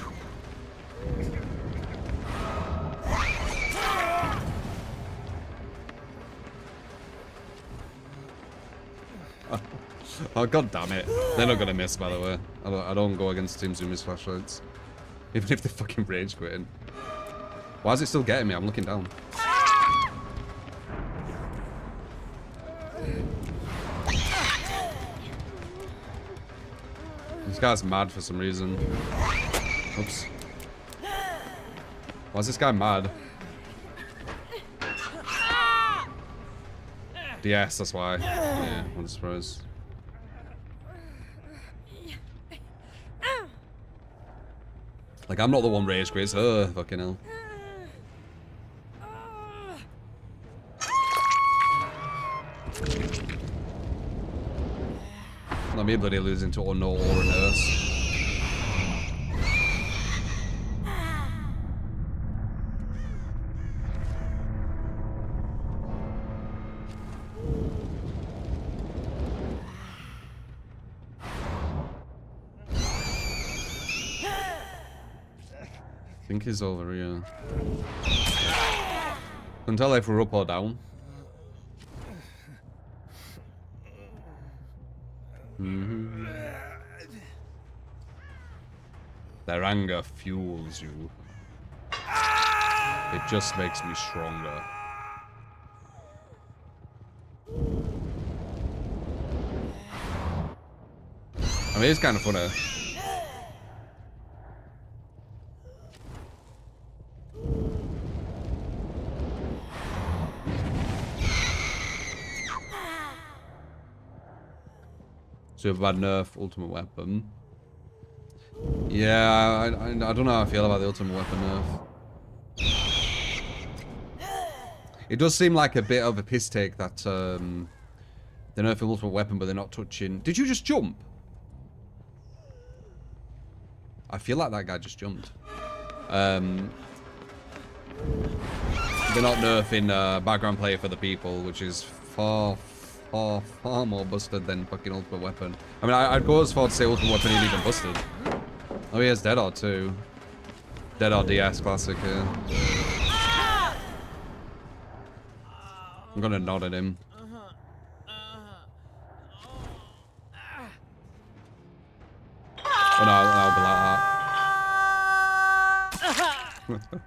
Oh, god damn it. They're not gonna miss, by the way. I don't go against teams who miss flashlights. Even if they fucking rage quitting. Why is it still getting me? I'm looking down. This guy's mad for some reason. Oops. Why is this guy mad? DS, that's why. Yeah, I'm surprised. Like, I'm not the one rage quits. Fucking hell. Not me bloody losing to no or a nurse. I think he's over here. Can't tell if we're up or down. Their anger fuels you. It just makes me stronger. I mean, it's kind of funny. Super bad nerf ultimate weapon. Yeah, I don't know how I feel about the ultimate weapon nerf. It does seem like a bit of a piss take that they're nerfing ultimate weapon, but they're not touching. Did you just jump? I feel like that guy just jumped. They're not nerfing background player for the people, which is far more busted than fucking ultimate weapon. I mean, I'd go as far to say ultimate weapon ain't even busted. Oh, he has Dead Hard too. Dead Hard DS classic, yeah. I'm gonna nod at him. Oh no, I'll be like that.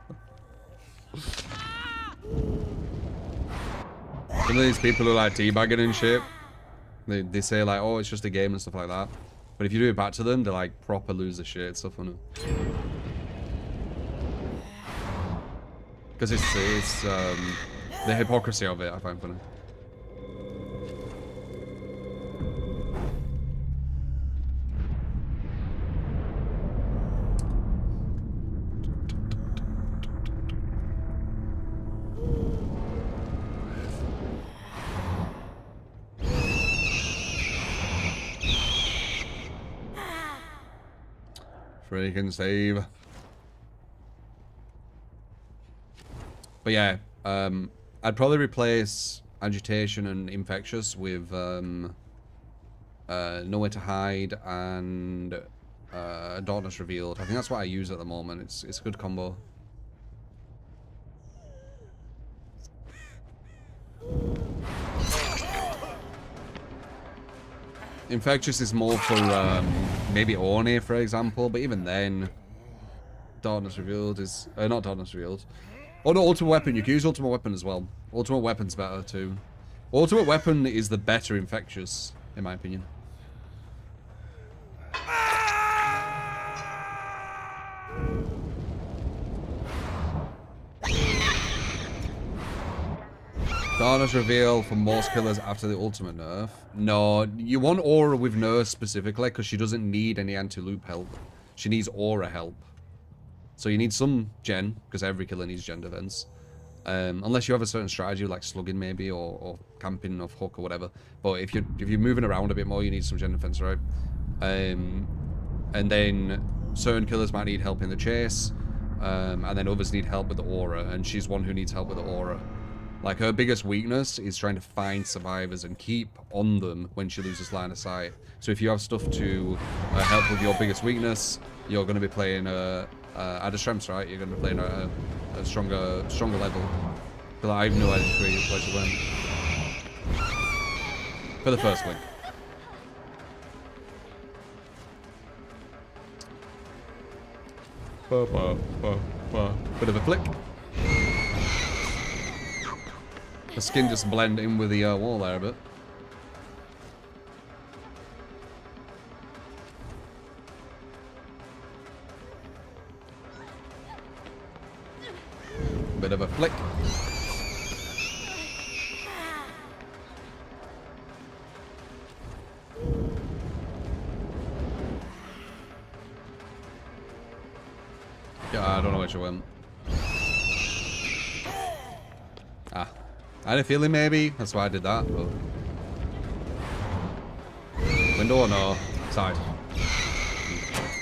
Some of these people who like teabagging and shit, they say like, oh, it's just a game and stuff like that. But if you do it back to them, they're like proper lose the shit. It's so funny. Because it's the hypocrisy of it, I find funny. Freaking save. But yeah, I'd probably replace Agitation and Infectious with Nowhere to Hide and Darkness Revealed. I think that's what I use at the moment. It's a good combo. Infectious is more for maybe Orne, for example, but even then, Darkness Revealed is not Darkness Revealed. Oh no, Ultimate Weapon. You can use Ultimate Weapon as well. Ultimate Weapon's better too. Ultimate Weapon is the better Infectious, in my opinion. Darkness reveal for most killers after the ultimate nerf. No, you want aura with nerf specifically because she doesn't need any anti-loop help. She needs aura help. So you need some gen, because every killer needs gen defense. Unless you have a certain strategy like slugging maybe, or camping off hook or whatever. But if you're moving around a bit more, you need some gen defense, right? And then certain killers might need help in the chase, and then others need help with the aura, and she's one who needs help with the aura. Like, her biggest weakness is trying to find survivors and keep on them when she loses line of sight. So if you have stuff to help with your biggest weakness, you're going to be playing at a strengths, right? You're going to be playing at a stronger level. But I have no idea where she went. For the first win. Bit of a flick. The skin just blend in with the wall there a bit. Bit of a flick. Yeah, I don't know where she went. Ah. I had a feeling maybe, that's why I did that, but... Window or no? Side.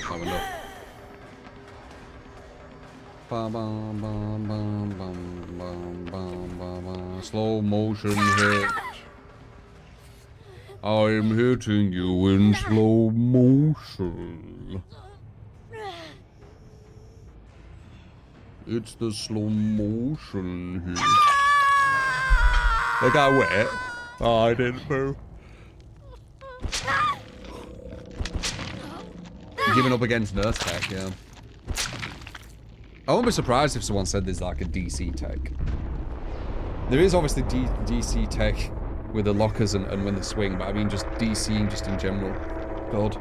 No window. Slow motion hit. I'm hitting you in slow motion. It's the slow motion hit. They got wet. Oh, I didn't move. Giving up against nurse tech, yeah. I won't be surprised if someone said there's like a DC tech. There is obviously DC tech with the lockers and when they swing, but I mean just DCing just in general. God.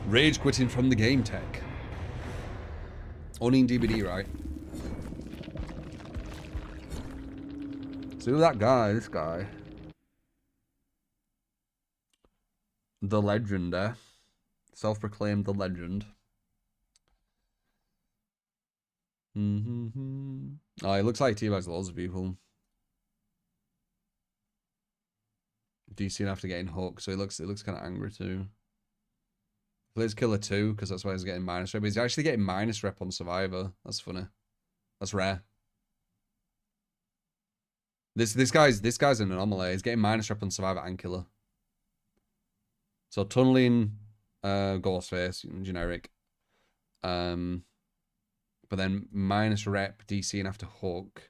Rage quitting from the game tech. Only in DBD, right? So that guy, this guy. The legend, eh? Self-proclaimed the legend. Oh, it looks like T-Bag's loads of people. DC after getting hooked, so he looks kind of angry too. Plays killer 2 because that's why he's getting minus rep. But he's actually getting minus rep on survivor. That's funny. That's rare. This guy's an anomaly. He's getting minus rep on survivor and killer. So tunneling, Ghostface, generic. But then minus rep DC and after hook.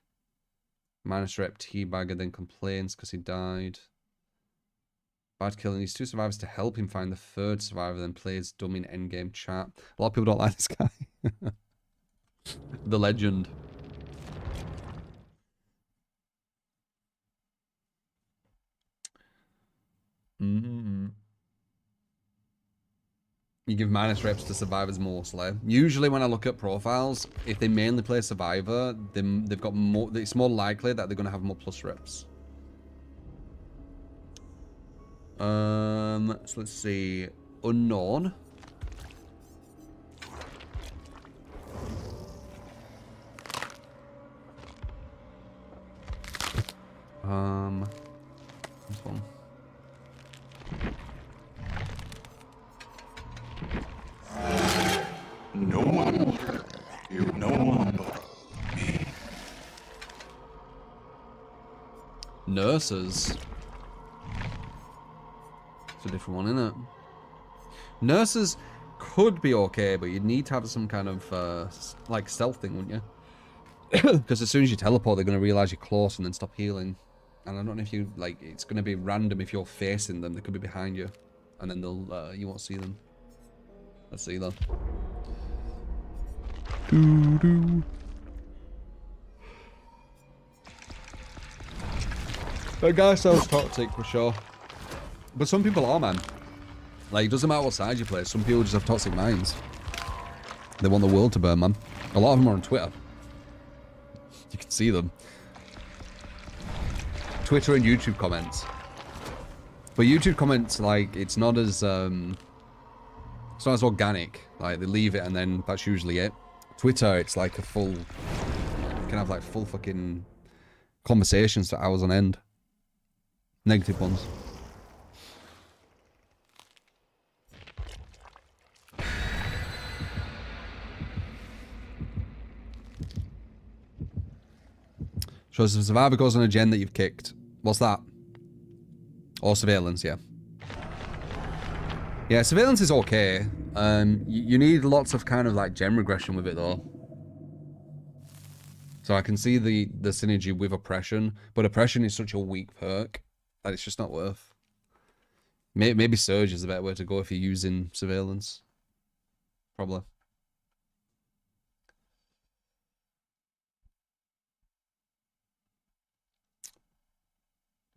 Minus rep Teabagger then complains because he died. Bad killing these 2 survivors to help him find the 3rd survivor, then plays dumb in endgame chat. A lot of people don't like this guy. The legend. You give minus reps to survivors mostly. Usually when I look at profiles, if they mainly play survivor, then they've got more, it's more likely that they're going to have more plus reps. So let's see. Unknown. This one. No one. You no one. Nurses. It's a different one, isn't it? Nurses could be okay, but you'd need to have some kind of like stealth thing, wouldn't you? Because as soon as you teleport, they're going to realize you're close and then stop healing. And I don't know if you like. It's going to be random if you're facing them. They could be behind you, and then they'll you won't see them. Let's see though. That guy sounds toxic for sure. But some people are, man. Like, it doesn't matter what side you play. Some people just have toxic minds. They want the world to burn, man. A lot of them are on Twitter. You can see them. Twitter and YouTube comments. But YouTube comments, like, it's not as organic. Like, they leave it and then that's usually it. Twitter, it's like a full, you can have like full fucking conversations for hours on end. Negative ones. So if Survivor goes on a gen that you've kicked. What's that? Or surveillance, yeah. Yeah, surveillance is okay. You need lots of kind of like gen regression with it though. So I can see the synergy with oppression, but oppression is such a weak perk that it's just not worth. Maybe surge is a better way to go if you're using surveillance. Probably.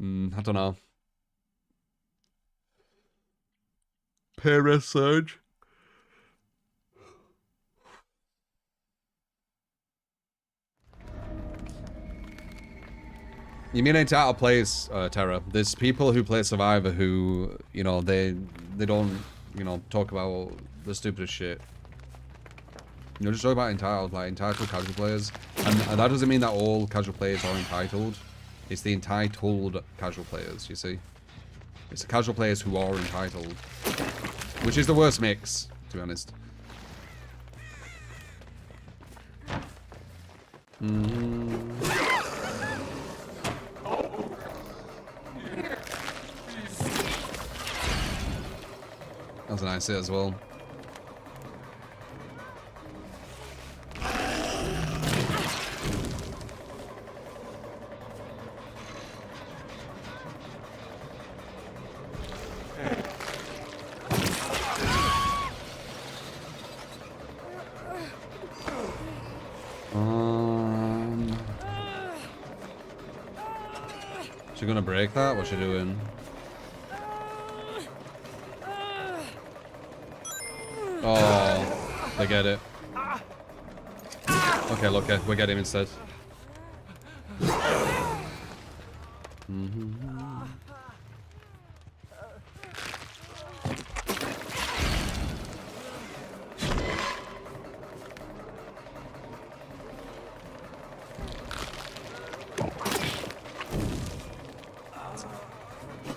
I don't know. Perez surge. You mean entitled players, Terra? There's people who play Survivor who, you know, they don't, you know, talk about the stupidest shit. You know, just talk about entitled casual players. And that doesn't mean that all casual players are entitled. It's the entitled casual players, you see? It's the casual players who are entitled. Which is the worst mix, to be honest. That's a nice hit as well. She gonna break that? What's she doing? Oh, they get it. Okay, look, we get him instead.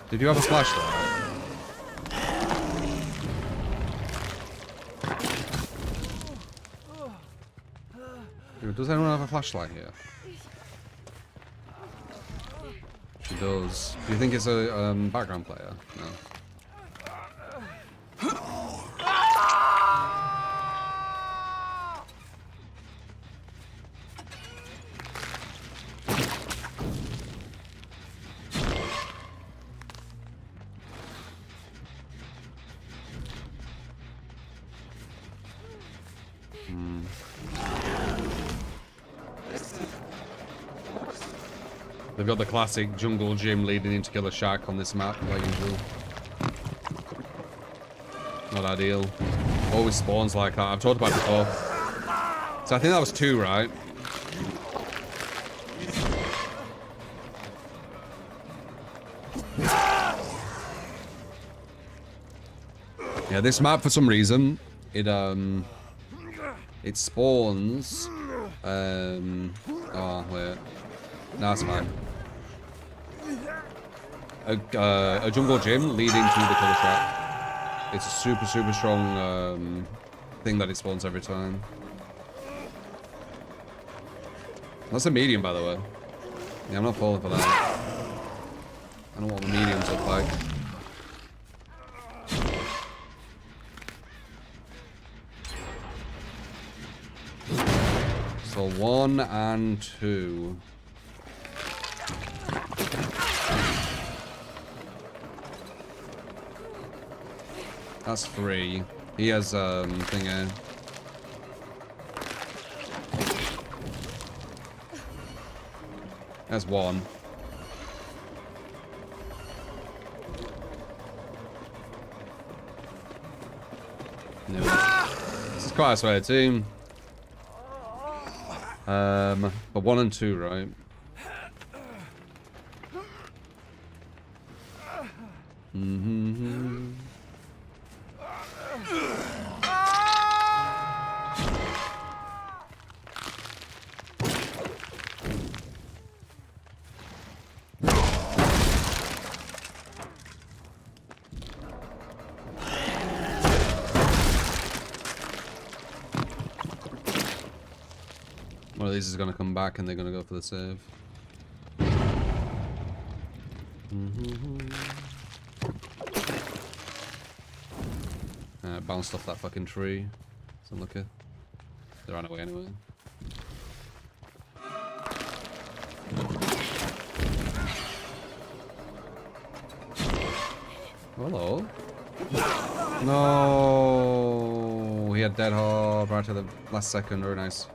Did you have a flashlight? Does anyone have a flashlight here? She does. Do you think it's a background player? No. They've got the classic jungle gym leading into Killer Shack on this map, like usual. Not ideal. Always spawns like that. I've talked about it before. So I think that was 2, right? Yeah, this map for some reason it spawns. Oh wait, no, that's fine. A jungle gym leading to the Killer Shack. It's a super strong thing that it spawns every time. That's a medium, by the way. Yeah, I'm not falling for that. I don't know what the mediums look like. So 1 and 2. That's 3. He has thingy. That's 1. No. This is quite a sweaty team. But 1 and 2, right? Mm-hmm. One of these is gonna come back and they're gonna go for the save. Bounced off that fucking tree. It's unlucky. They ran away anyway. Hello. No, he had dead hard right at the last second. Very nice.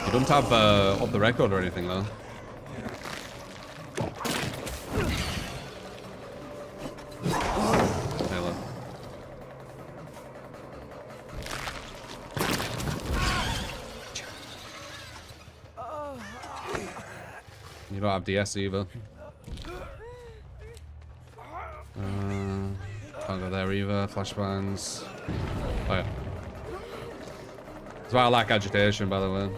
You don't have up the record or anything though. Hello. You don't have DS either. Can't go there either. Flashbangs. Oh yeah. That's why I like agitation, by the way.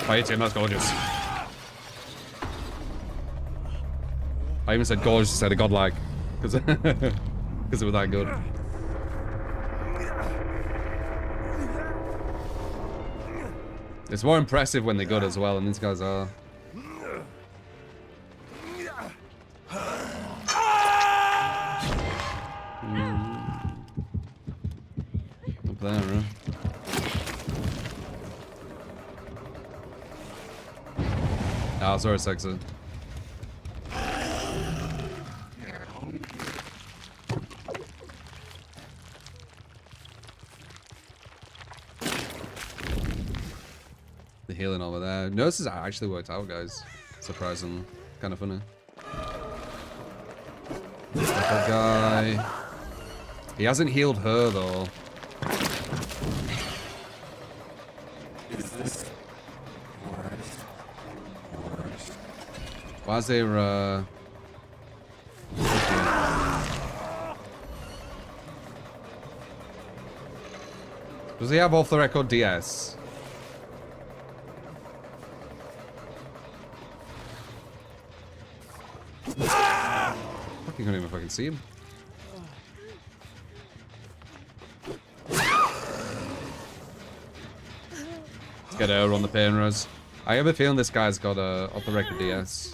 Fight him, that's gorgeous. I even said gorgeous instead of godlike. Because it was that good. It's more impressive when they're good as well, and these guys are. Up there, huh? Ah, sorry, sexy. The healing over there. No, this has actually worked out, guys. Surprisingly. Kind of funny. That guy. He hasn't healed her, though. Why is there, Does he have off the record DS? You can't even fucking see him. Let's get her on the pain res. I have a feeling this guy's got a off the record DS.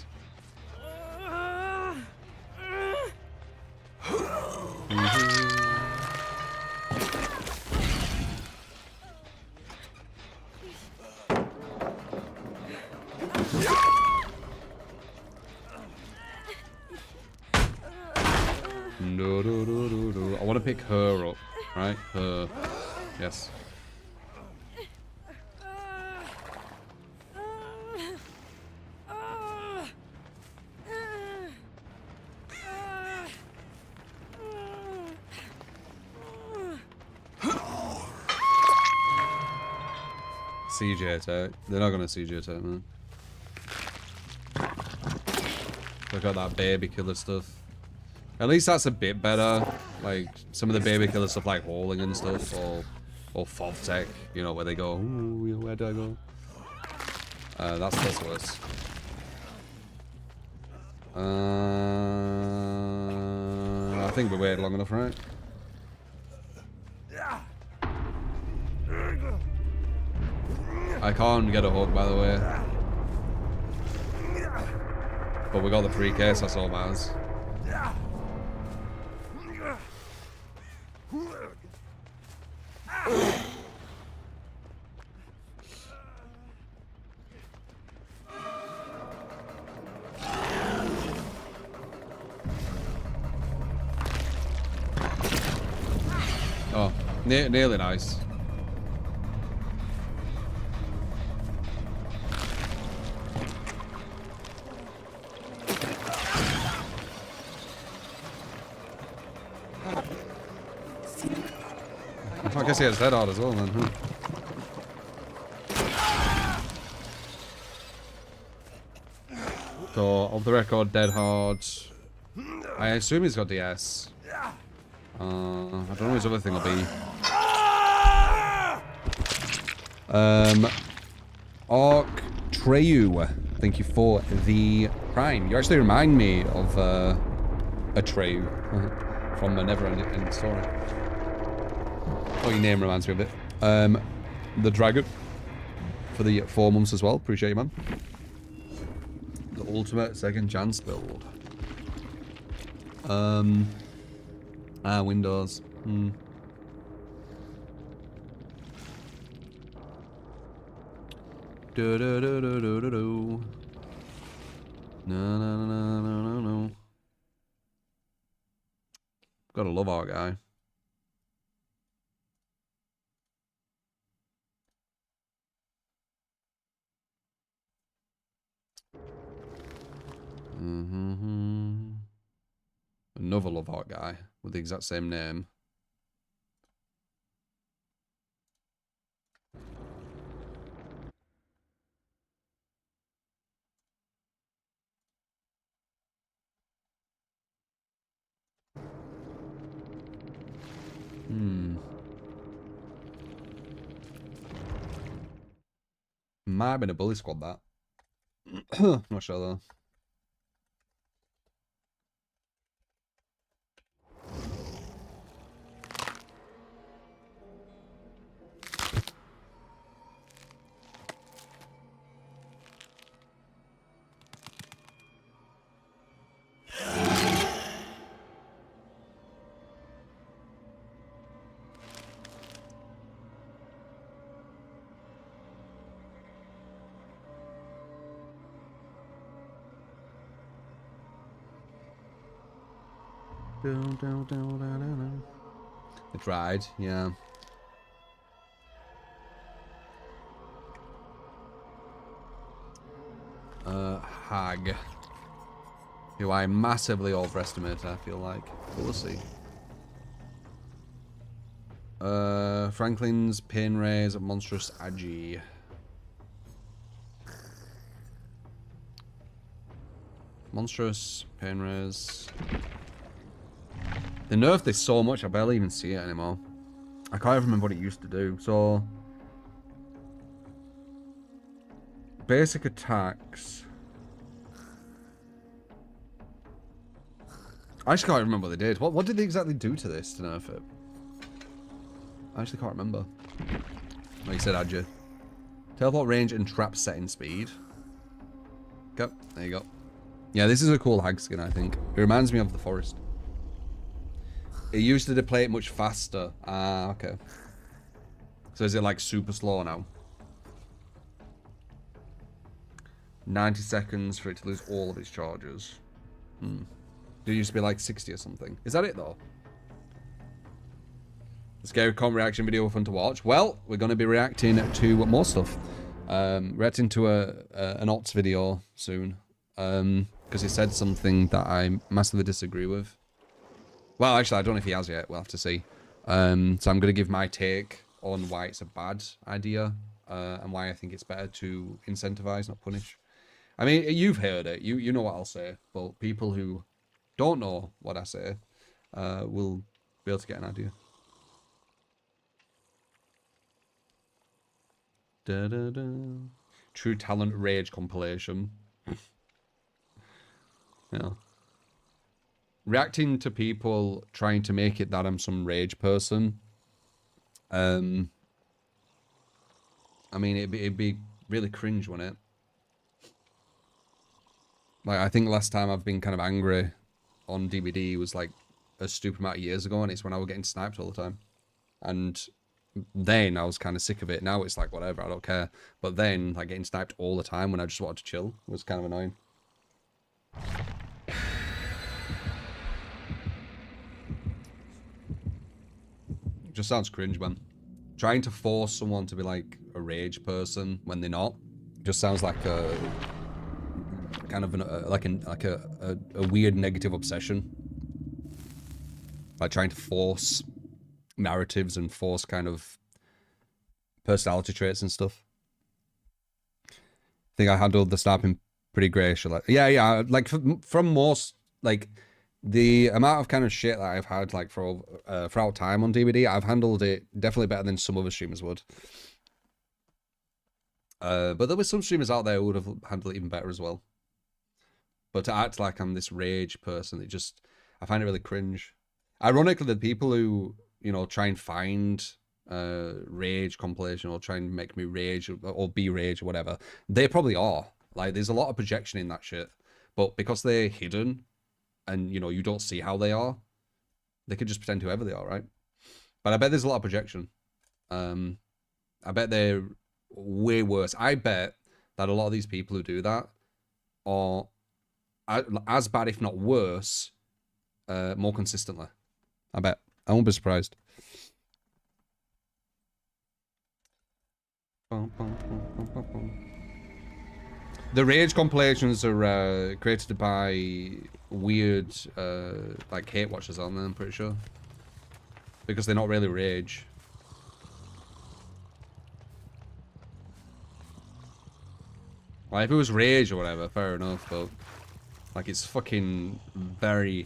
I want to pick her up, right? Her. Yes. CJ attack. They're not gonna CJ attack, man. Look at that baby killer stuff. At least that's a bit better. Like some of the baby killer stuff, like hauling and stuff, or FOV tech. You know where they go. Ooh, where do I go? That's worse. I think we waited long enough, right? I can't get a hook, by the way. But we got the 3K, so that's all matters. Oh, nearly nice. I guess he has head out as well, then. Huh? So, off the record, Dead Hard. I assume he's got DS. I don't know his other thing will be. Orc Treyu, thank you for the Prime. You actually remind me of a Treyu from a Never-Ending Story. Oh, your name reminds me of it. The Dragon for the 4 months as well. Appreciate you, man. The ultimate second chance build. Windows. Do do do do do do do. No no no no no no. Gotta love our guy. Another love art guy with the exact same name. Might have been a bully squad, that. Not sure though. They tried, yeah. Hag. Who I massively overestimate, I feel like. But we'll see. Franklin's Pain Rays, Monstrous Agi. Monstrous Pain Rays. They nerfed this so much, I barely even see it anymore. I can't even remember what it used to do. So, basic attacks. I actually can't remember what they did. What did they exactly do to this to nerf it? I actually can't remember. Like you said, Adja. Teleport range and trap setting speed. Okay, there you go. Yeah, this is a cool hag skin, I think. It reminds me of the forest. It used to deplete much faster. Ah, okay. So is it like super slow now? 90 seconds for it to lose all of its charges. It used to be like 60 or something. Is that it though? The Scary Con reaction video fun to watch. Well, we're going to be reacting to more stuff. Reacting to an Ots video soon. Because he said something that I massively disagree with. Well, actually, I don't know if he has yet. We'll have to see. So I'm going to give my take on why it's a bad idea and why I think it's better to incentivize, not punish. I mean, you've heard it. You know what I'll say. But people who don't know what I say will be able to get an idea. Da, da, da. True Talent Rage compilation. Yeah. Reacting to people trying to make it that I'm some rage person. I mean, it'd be really cringe, wouldn't it? Like, I think last time I've been kind of angry on DBD was like a stupid amount of years ago, and it's when I was getting sniped all the time. And then I was kind of sick of it. Now it's like, whatever, I don't care. But then, like, getting sniped all the time when I just wanted to chill was kind of annoying. Just sounds cringe, man. Trying to force someone to be like a rage person when they're not just sounds like a kind of a weird negative obsession. Like trying to force narratives and force kind of personality traits and stuff. I think I handled the sniping pretty gracious. Like, yeah. Like from most, like the amount of kind of shit that I've had like for throughout time on DVD, I've handled it definitely better than some other streamers would. But there were some streamers out there who would have handled it even better as well. But to act like I'm this rage person, I find it really cringe. Ironically, the people who, you know, try and find rage compilation or try and make me rage or be rage or whatever, they probably are. Like, there's a lot of projection in that shit. But because they're hidden and, you know, you don't see how they are, they could just pretend whoever they are, right? But I bet there's a lot of projection. I bet they're way worse. I bet that a lot of these people who do that are as bad, if not worse, more consistently. I bet. I won't be surprised. The rage compilations are created by weird, like, hate watchers, aren't they? I'm pretty sure. Because they're not really rage. Like, if it was rage or whatever, fair enough, but... Like, it's fucking very...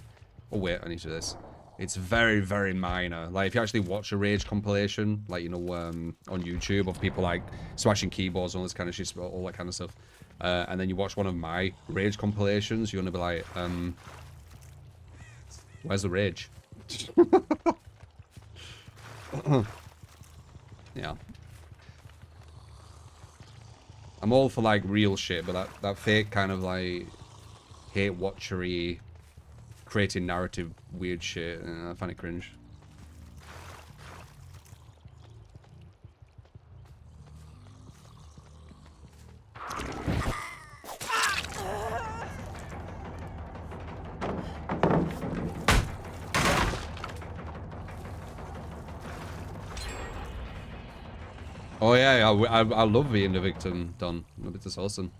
Oh, wait, I need to do this. It's very, very minor. Like, if you actually watch a rage compilation, like, you know, on YouTube of people, like, smashing keyboards and all this kind of shit, all that kind of stuff, and then you watch one of my rage compilations, you're gonna be like, where's the rage? Yeah. I'm all for, like, real shit, but that fake kind of, like... hate watchery, creating narrative weird shit. I find it cringe. Oh yeah, I love being the victim, Don. It's awesome.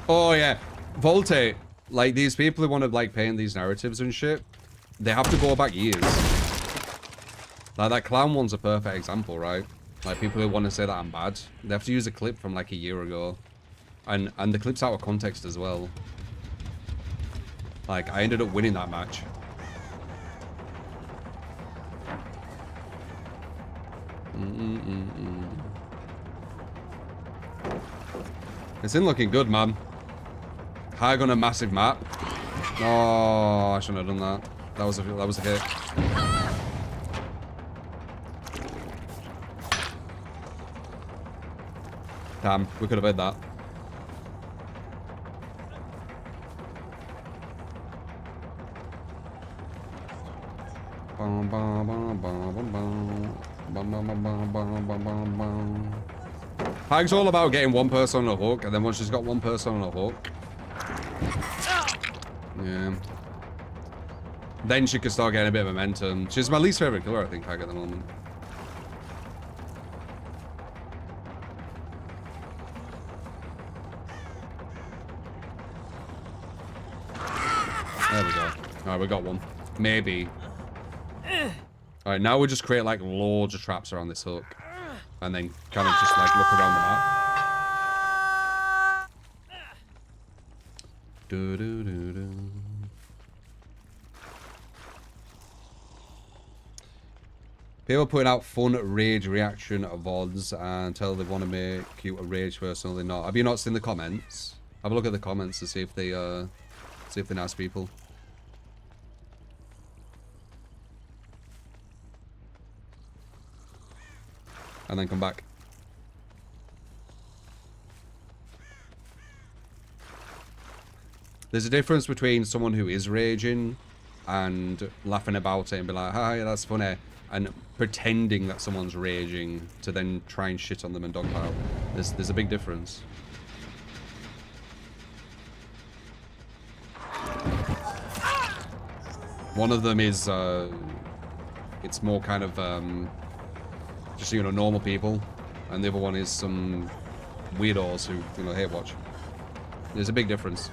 Oh yeah, Volte. Like, these people who want to, like, paint these narratives and shit, they have to go back years. Like, that clown one's a perfect example, right? Like, people who want to say that I'm bad, they have to use a clip from, like, a year ago. And the clip's out of context as well. Like, I ended up winning that match. It's in looking good, man. High on a massive map. Oh, I shouldn't have done that. That was a hit. Damn, we could have had that. Hag's all about getting one person on a hook, and then once she's got one person on a hook, yeah, then she could start getting a bit of momentum. She's my least favorite killer, I think, Hag, at the moment. There we go. Alright, we got one. Maybe. Alright, now we just create, like, loads of traps around this hook. And then kind of just, like, look around the map. People putting out fun rage reaction VODs and tell they want to make cute a rage person or they're not. Have you not seen the comments? Have a look at the comments to see if they're nice people. And then come back. There's a difference between someone who is raging and laughing about it and be like, hi, that's funny, and pretending that someone's raging to then try and shit on them and dogpile. There's a big difference. One of them is, it's more kind of, Just, you know, normal people. And the other one is some weirdos who, you know, hate watch. There's a big difference.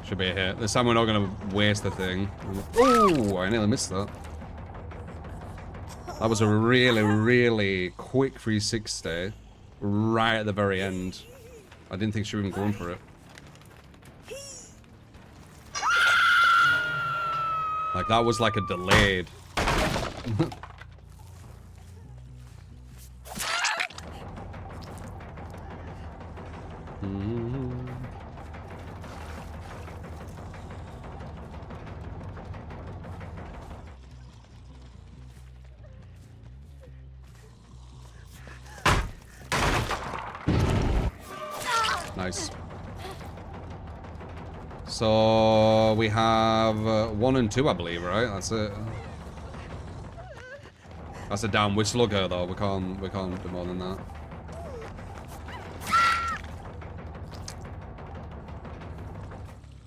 Should be a hit. This time we're not going to waste the thing. Oh, I nearly missed that. That was a really, really quick 360 right at the very end. I didn't think she was even going for it. Like, that was like a delayed. Nice. So we have 1 and 2, I believe, right? That's it. That's a downward slugger, though. We can't do more than that.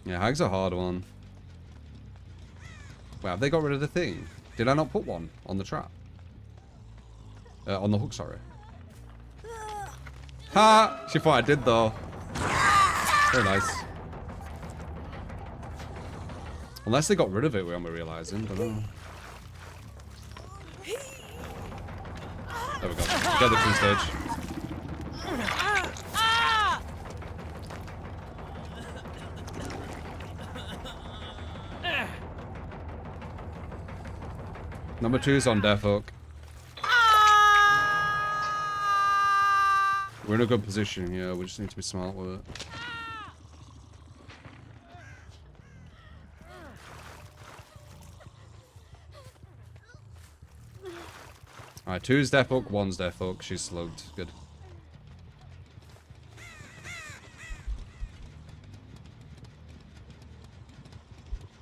Yeah, Hag's a hard one. Wait, have they got rid of the thing? Did I not put one on the trap? On the hook, sorry. Ha! She thought I did, though. Very nice. Unless they got rid of it, we aren't realizing. Don't know. There we go. Get the clean stage. Number 2's on death hook. We're in a good position here. We just need to be smart with it. Alright, 2's death hook, 1's death hook. She's slugged. Good.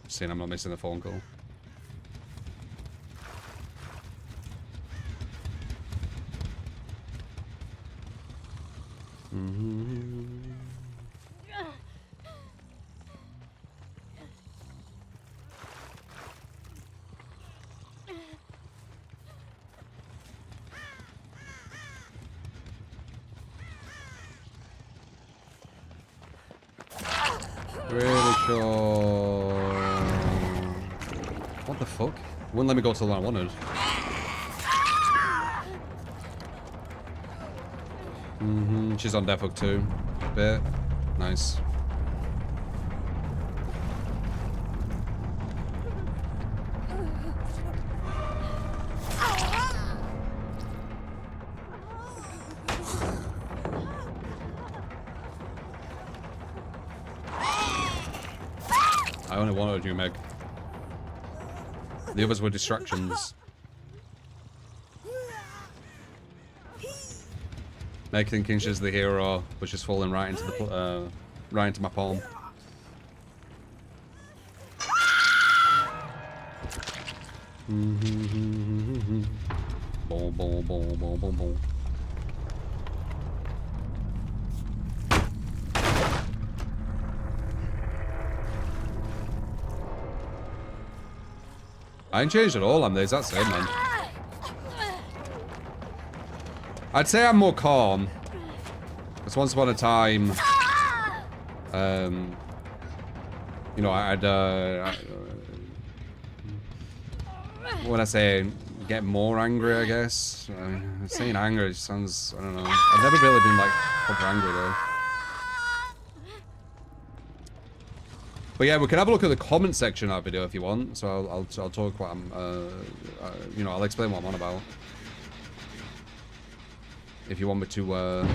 Seeing I'm not missing the phone call. Really sure. What the fuck? Wouldn't let me go to the one I wanted. She's on death hook too. Bit. Nice. I only wanted you, Meg. The others were distractions. Meg thinking she's the hero, but she's falling right into the right into my palm. Boom, boom, boom, boom, boom, boom. I ain't changed at all, I'm the exact same, man. I'd say I'm more calm. Because once upon a time, you know, when I say get more angry, I guess. Saying angry just sounds, I don't know. I've never really been like proper angry though. But yeah, we can have a look at the comment section of our video if you want. So I'll talk what I'm, you know, I'll explain what I'm on about. If you want me to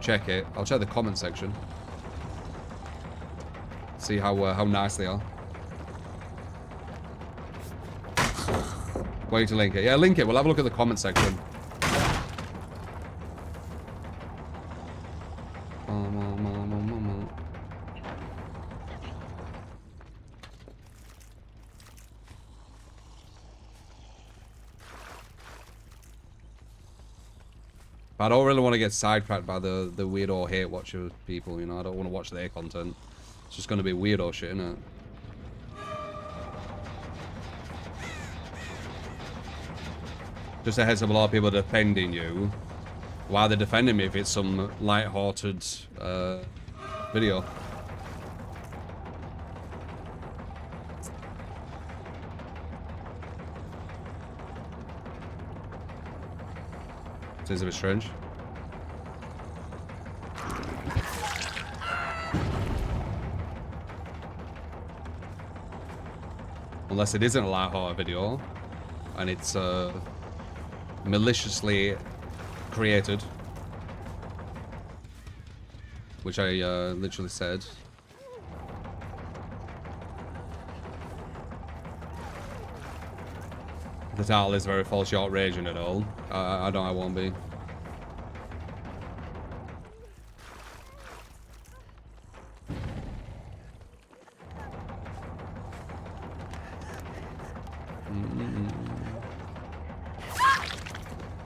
check it, I'll check the comment section. See how nice they are. Wait to link it. Yeah, link it. We'll have a look at the comment section. But I don't really want to get sidetracked by the weirdo hate watcher people, you know. I don't want to watch their content. It's just going to be weirdo shit, innit? Just a heads up, a lot of people defending you. Why are they defending me if it's some light-hearted video? Seems a bit strange. Unless it isn't a light-hearted video, and it's maliciously created, which I literally said. The title is very falsely outraging at all. I know I won't be.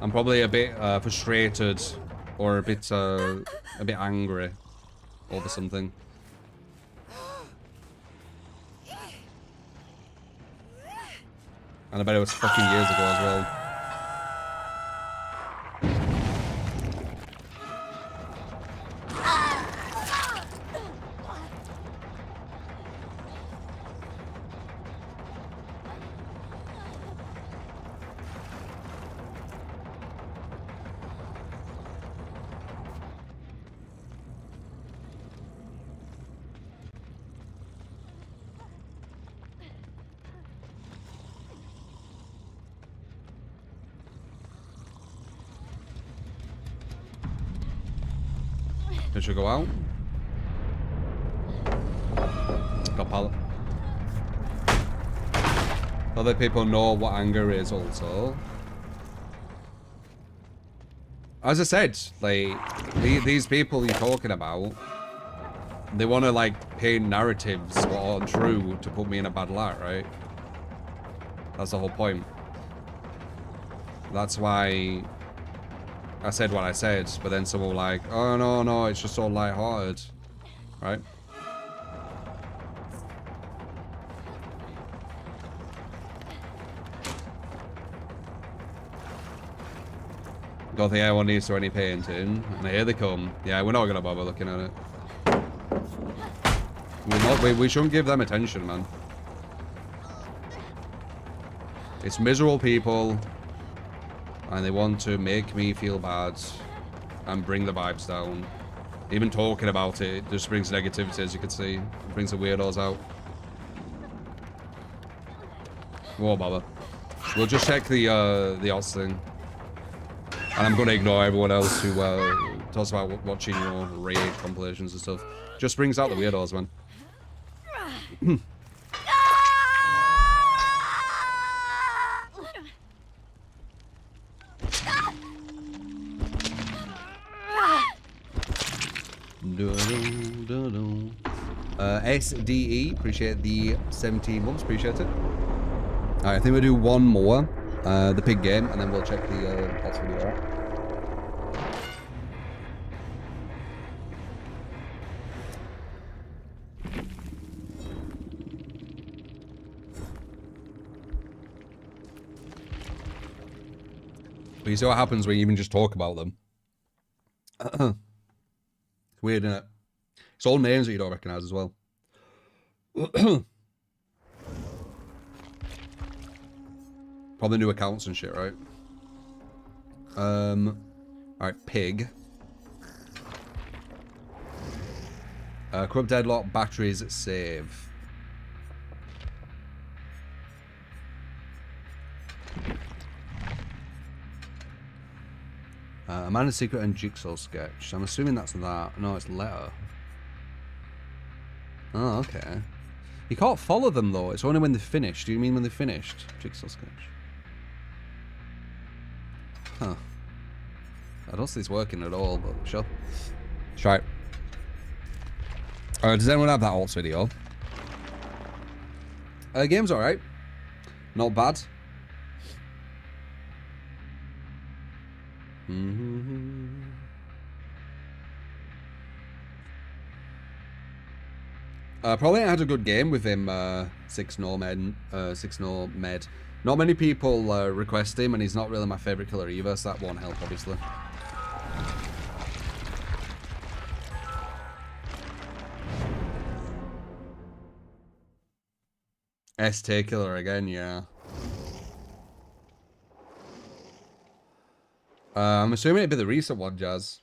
I'm probably a bit frustrated or a bit angry over something. And I bet it was fucking years ago as well. Should we go out? Got pallet. Other people know what anger is also. As I said, like, these people you're talking about, they want to, like, paint narratives what aren't true to put me in a bad light, right? That's the whole point. That's why I said what I said, but then someone were like, oh no, it's just so light-hearted, right? Don't think anyone needs to any painting, and here they come. Yeah, we're not gonna bother looking at it. We shouldn't give them attention, man. It's miserable people. And they want to make me feel bad and bring the vibes down. Even talking about it just brings negativity, as you can see. It brings the weirdos out. We won't bother. We'll just check the odds thing. And I'm gonna ignore everyone else who talks about watching, you know, rage compilations and stuff. Just brings out the weirdos, man. SDE, appreciate the 17 months, appreciate it. Alright, I think we'll do one more, the pig game, and then we'll check the odds video out. But you see what happens when you even just talk about them. It's weird, isn't it? It's all names that you don't recognize as well. Probably new accounts and shit, right? Alright, pig. Corrupt deadlock, batteries, save. Amanda's Secret and Jigsaw Sketch. I'm assuming that's that. No, it's letter. Oh, okay. You can't follow them though. It's only when they're finished. Do you mean when they're finished? Jigsaw Sketch. Huh. I don't see it's working at all, but sure. Let's try it. Does anyone have that alt video? Game's alright. Not bad. Mm-hmm. Probably had a good game with him, 6-0 med. Not many people request him, and he's not really my favorite killer either, so that won't help, obviously. ST killer again, yeah. I'm assuming it'd be the recent one, Jazz.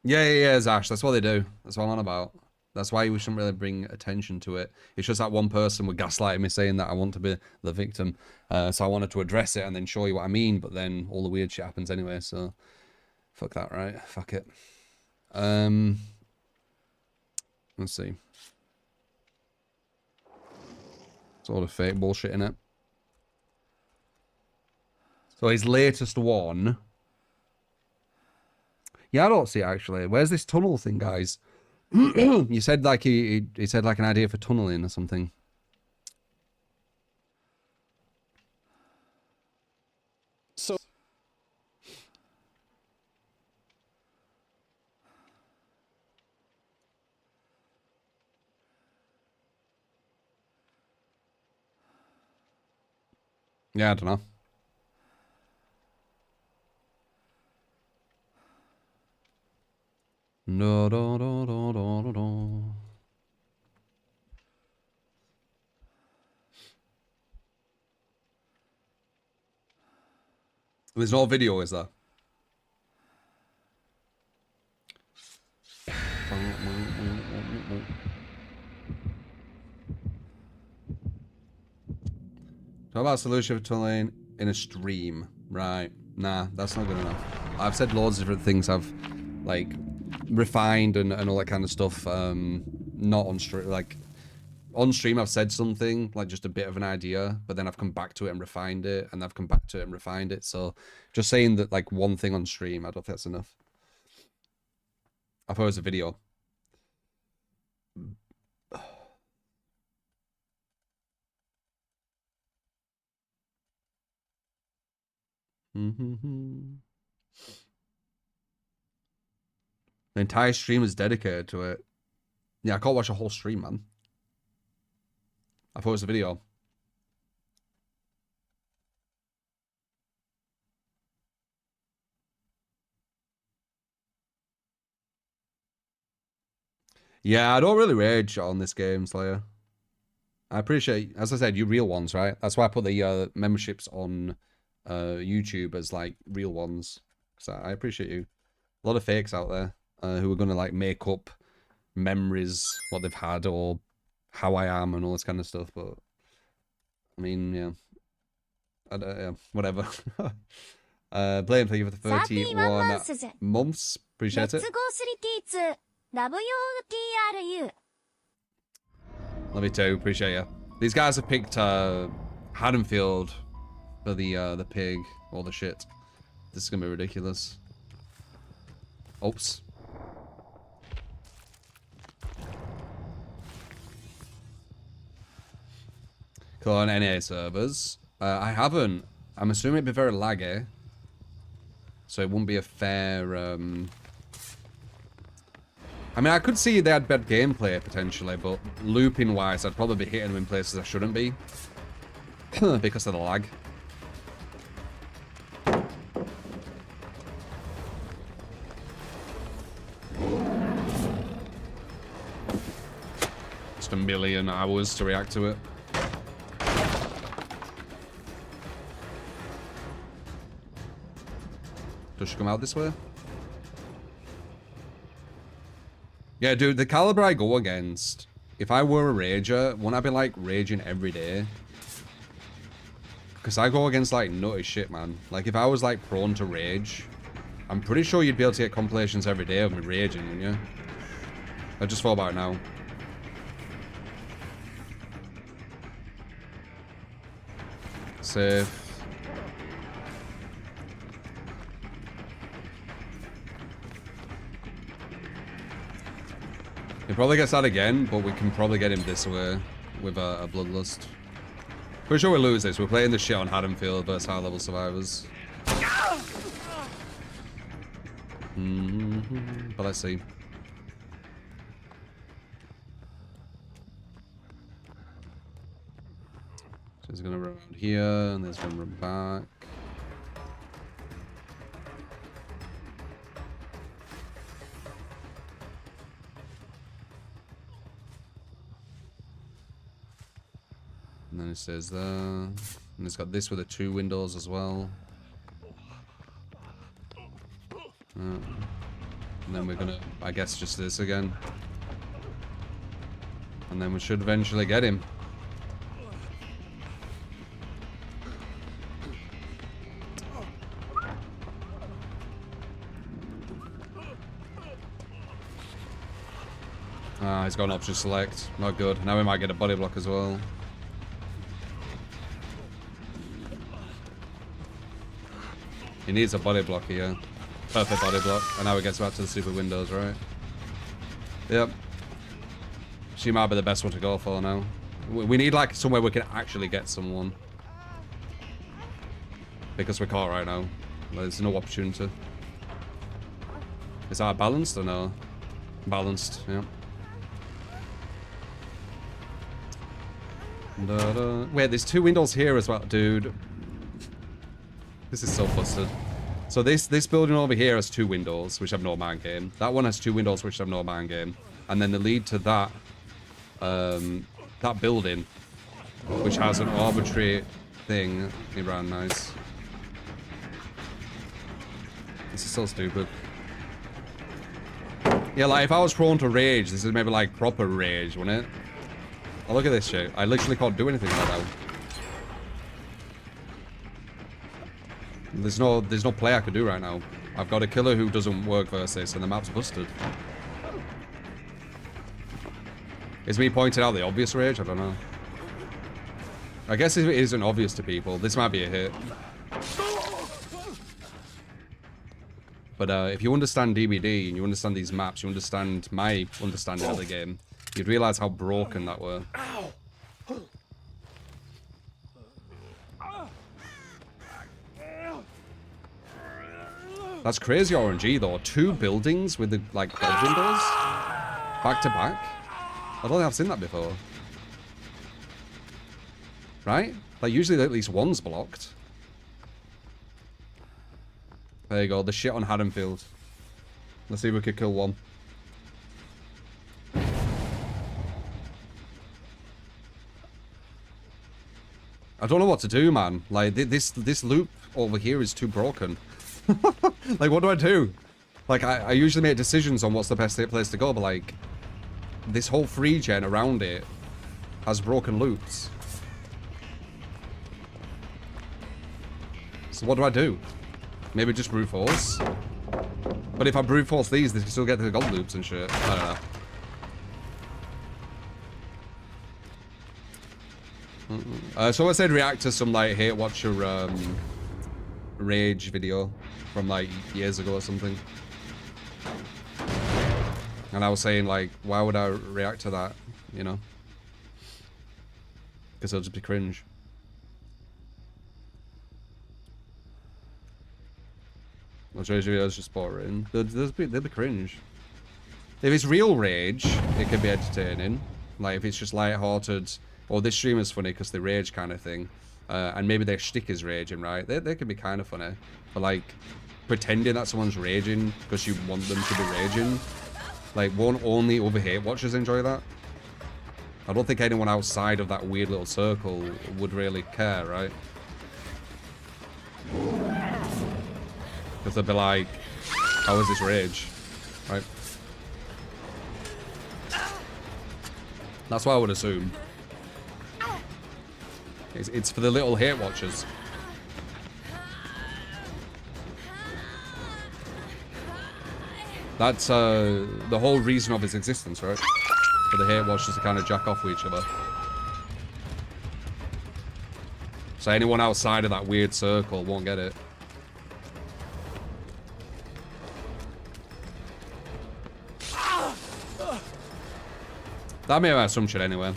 Yeah, Zash. That's what they do. That's what I'm on about. That's why we shouldn't really bring attention to it. It's just that one person would gaslight me saying that I want to be the victim. So I wanted to address it and then show you what I mean, but then all the weird shit happens anyway, so fuck that, right? Fuck it. Let's see. It's all the fake bullshit in it. So his latest one. Yeah, I don't see it actually. Where's this tunnel thing, guys? You said like he said like an idea for tunneling or something. So Yeah, I don't know. No, no, no, no, no, no, no. There's no video, is there? Talk about solution for tunneling in a stream. Right. Nah, that's not good enough. I've said loads of different things I've, like, refined and all that kind of stuff. Not on stream. Like, on stream I've said something, like just a bit of an idea, but then I've come back to it and refined it, and I've come back to it and refined it. So just saying that, like, one thing on stream, I don't think that's enough. I thought it was a video. The entire stream is dedicated to it. Yeah, I can't watch a whole stream, man. I thought it was a video. Yeah, I don't really rage on this game, Slayer. I appreciate, as I said, you real ones, right? That's why I put the memberships on YouTube as like real ones. So I appreciate you. A lot of fakes out there who are gonna like make up memories, what they've had, or how I am, and all this kind of stuff. But I mean, yeah, yeah, whatever. Blame for you for the 31 months. Appreciate it. Love you too. Appreciate you. These guys have picked Haddonfield for the pig, all the shit. This is gonna be ridiculous. Oops. Cool, on NA servers. I haven't. I'm assuming it'd be very laggy. So it wouldn't be a fair... I mean, I could see they had bad gameplay, potentially, but looping-wise, I'd probably be hitting them in places I shouldn't be. Because of the lag. Just a million hours to react to it. Does she come out this way? Yeah, dude, the caliber I go against, if I were a rager, wouldn't I be, like, raging every day? Because I go against, like, nutty shit, man. Like, if I was, like, prone to rage, I'm pretty sure you'd be able to get compilations every day of me raging, wouldn't you? I just thought about it now. Safe. He probably gets that again, but we can probably get him this way with a Bloodlust. Pretty sure we'll lose this. We're playing this shit on Haddonfield versus high level survivors. But let's see. So he's gonna run around here, and there's one run back. And then it says there, and it's got this with the 2 windows as well. And then we're gonna, I guess, just this again. And then we should eventually get him. Ah, he's got an option select. Not good. Now we might get a body block as well. He needs a body block here. Perfect body block. And now he gets back to the super windows, right? Yep. She might be the best one to go for now. We need like somewhere we can actually get someone. Because we're caught right now. There's no opportunity. Is that balanced or no? Balanced, yeah. Wait, there's 2 windows here as well, dude. This is so busted. So this building over here has 2 windows, which have no mind game. That one has 2 windows, which have no mind game. And then they lead to that, that building, which has an arbitrary thing. He ran nice. This is so stupid. Yeah, like if I was prone to rage, this is maybe like proper rage, wouldn't it? Oh, look at this shit. I literally can't do anything right now. There's no play I could do right now. I've got a killer who doesn't work versus this, and the map's busted. Is me pointing out the obvious rage? I don't know. I guess if it isn't obvious to people, this might be a hit. But if you understand DBD and you understand these maps, you understand my understanding of the game, you'd realize how broken that were. That's crazy RNG though. 2 buildings with the like bed windows back to back. I don't think I've seen that before. Right? Like usually at least one's blocked. There you go. The shit on Haddonfield. Let's see if we could kill one. I don't know what to do, man. Like this loop over here is too broken. Like, what do I do? Like, I usually make decisions on what's the best place to go, but like, this whole free gen around it has broken loops. So what do I do? Maybe just brute force? But if I brute force these, they can still get the gold loops and shit. I don't know. So I said react to some like hate watcher rage video from like years ago or something. And I was saying like, why would I react to that, you know? Because it'll just be cringe. I'll show you videos just boring. They'll be cringe. If it's real rage, it can be entertaining. Like if it's just light-hearted, or this stream is funny because they rage kind of thing. And maybe their shtick is raging, right? They can be kind of funny. But like, pretending that someone's raging because you want them to be raging, like, won't only other hate watchers enjoy that? I don't think anyone outside of that weird little circle would really care, right? Because they'll be like, how is this rage? Right? That's what I would assume. It's for the little hate watchers. That's the whole reason of its existence, right? For the hate watchers to kind of jack off with each other. So anyone outside of that weird circle won't get it. That may be my assumption anyway.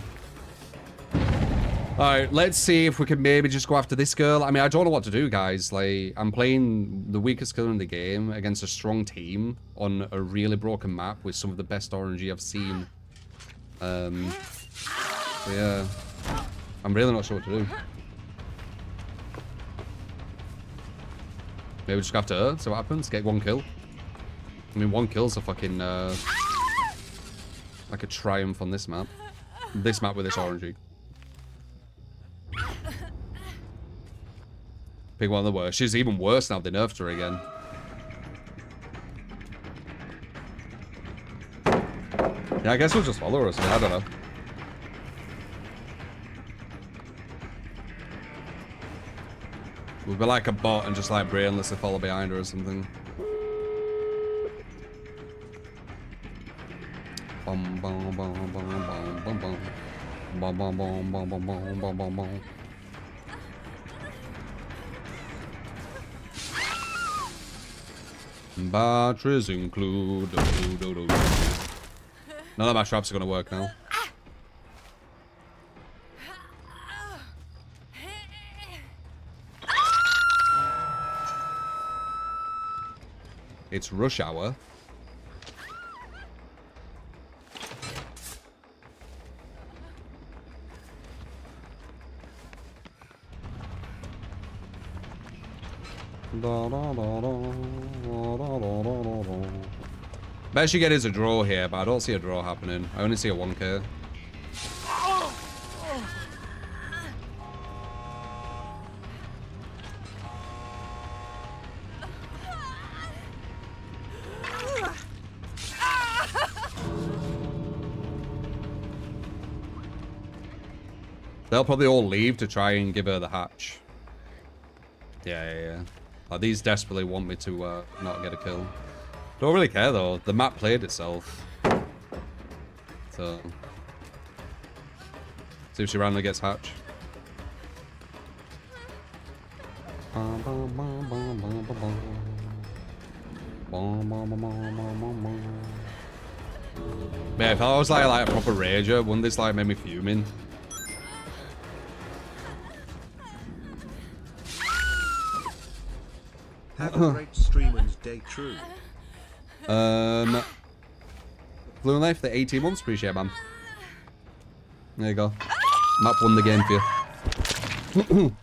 Alright, let's see if we can maybe just go after this girl. I mean, I don't know what to do, guys. Like, I'm playing the weakest killer in the game against a strong team on a really broken map with some of the best RNG I've seen. So yeah. I'm really not sure what to do. Maybe just go after her, see what happens, get 1 kill. I mean, 1 kill's a fucking, like a triumph on this map. This map with this RNG. Pick one of the worst. She's even worse now, they nerfed her again. Yeah, I guess we'll just follow her, so I don't know. We'll be like a bot and just like brainlessly follow behind her or something. Bum bum bum bum bum bum bum. Bum bum bum bum bum bum bum bum bum. Batteries include. None of my traps are gonna work now. It's rush hour. Best you get is a draw here, but I don't see a draw happening. I only see a 1k. They'll probably all leave to try and give her the hatch. Yeah. Like, these desperately want me to not get a kill. Don't really care though. The map played itself. So. See if she randomly gets hatch. Man, if I was like a proper rager, wouldn't this like make me fuming? Have a great streamer's day, true. Blue Life, the 18 months, appreciate, man. There you go. Map won the game for you.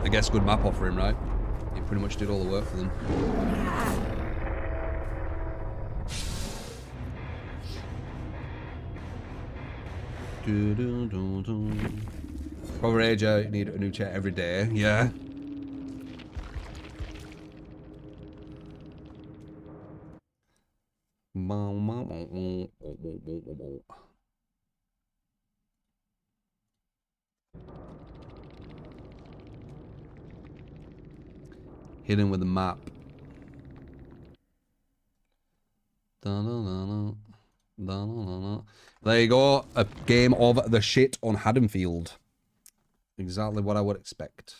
I guess good map offering, right? You pretty much did all the work for them. Proper rager, you need a new chair every day, yeah. Hidden with the map. There you go. A game of the shit on Haddonfield. Exactly what I would expect.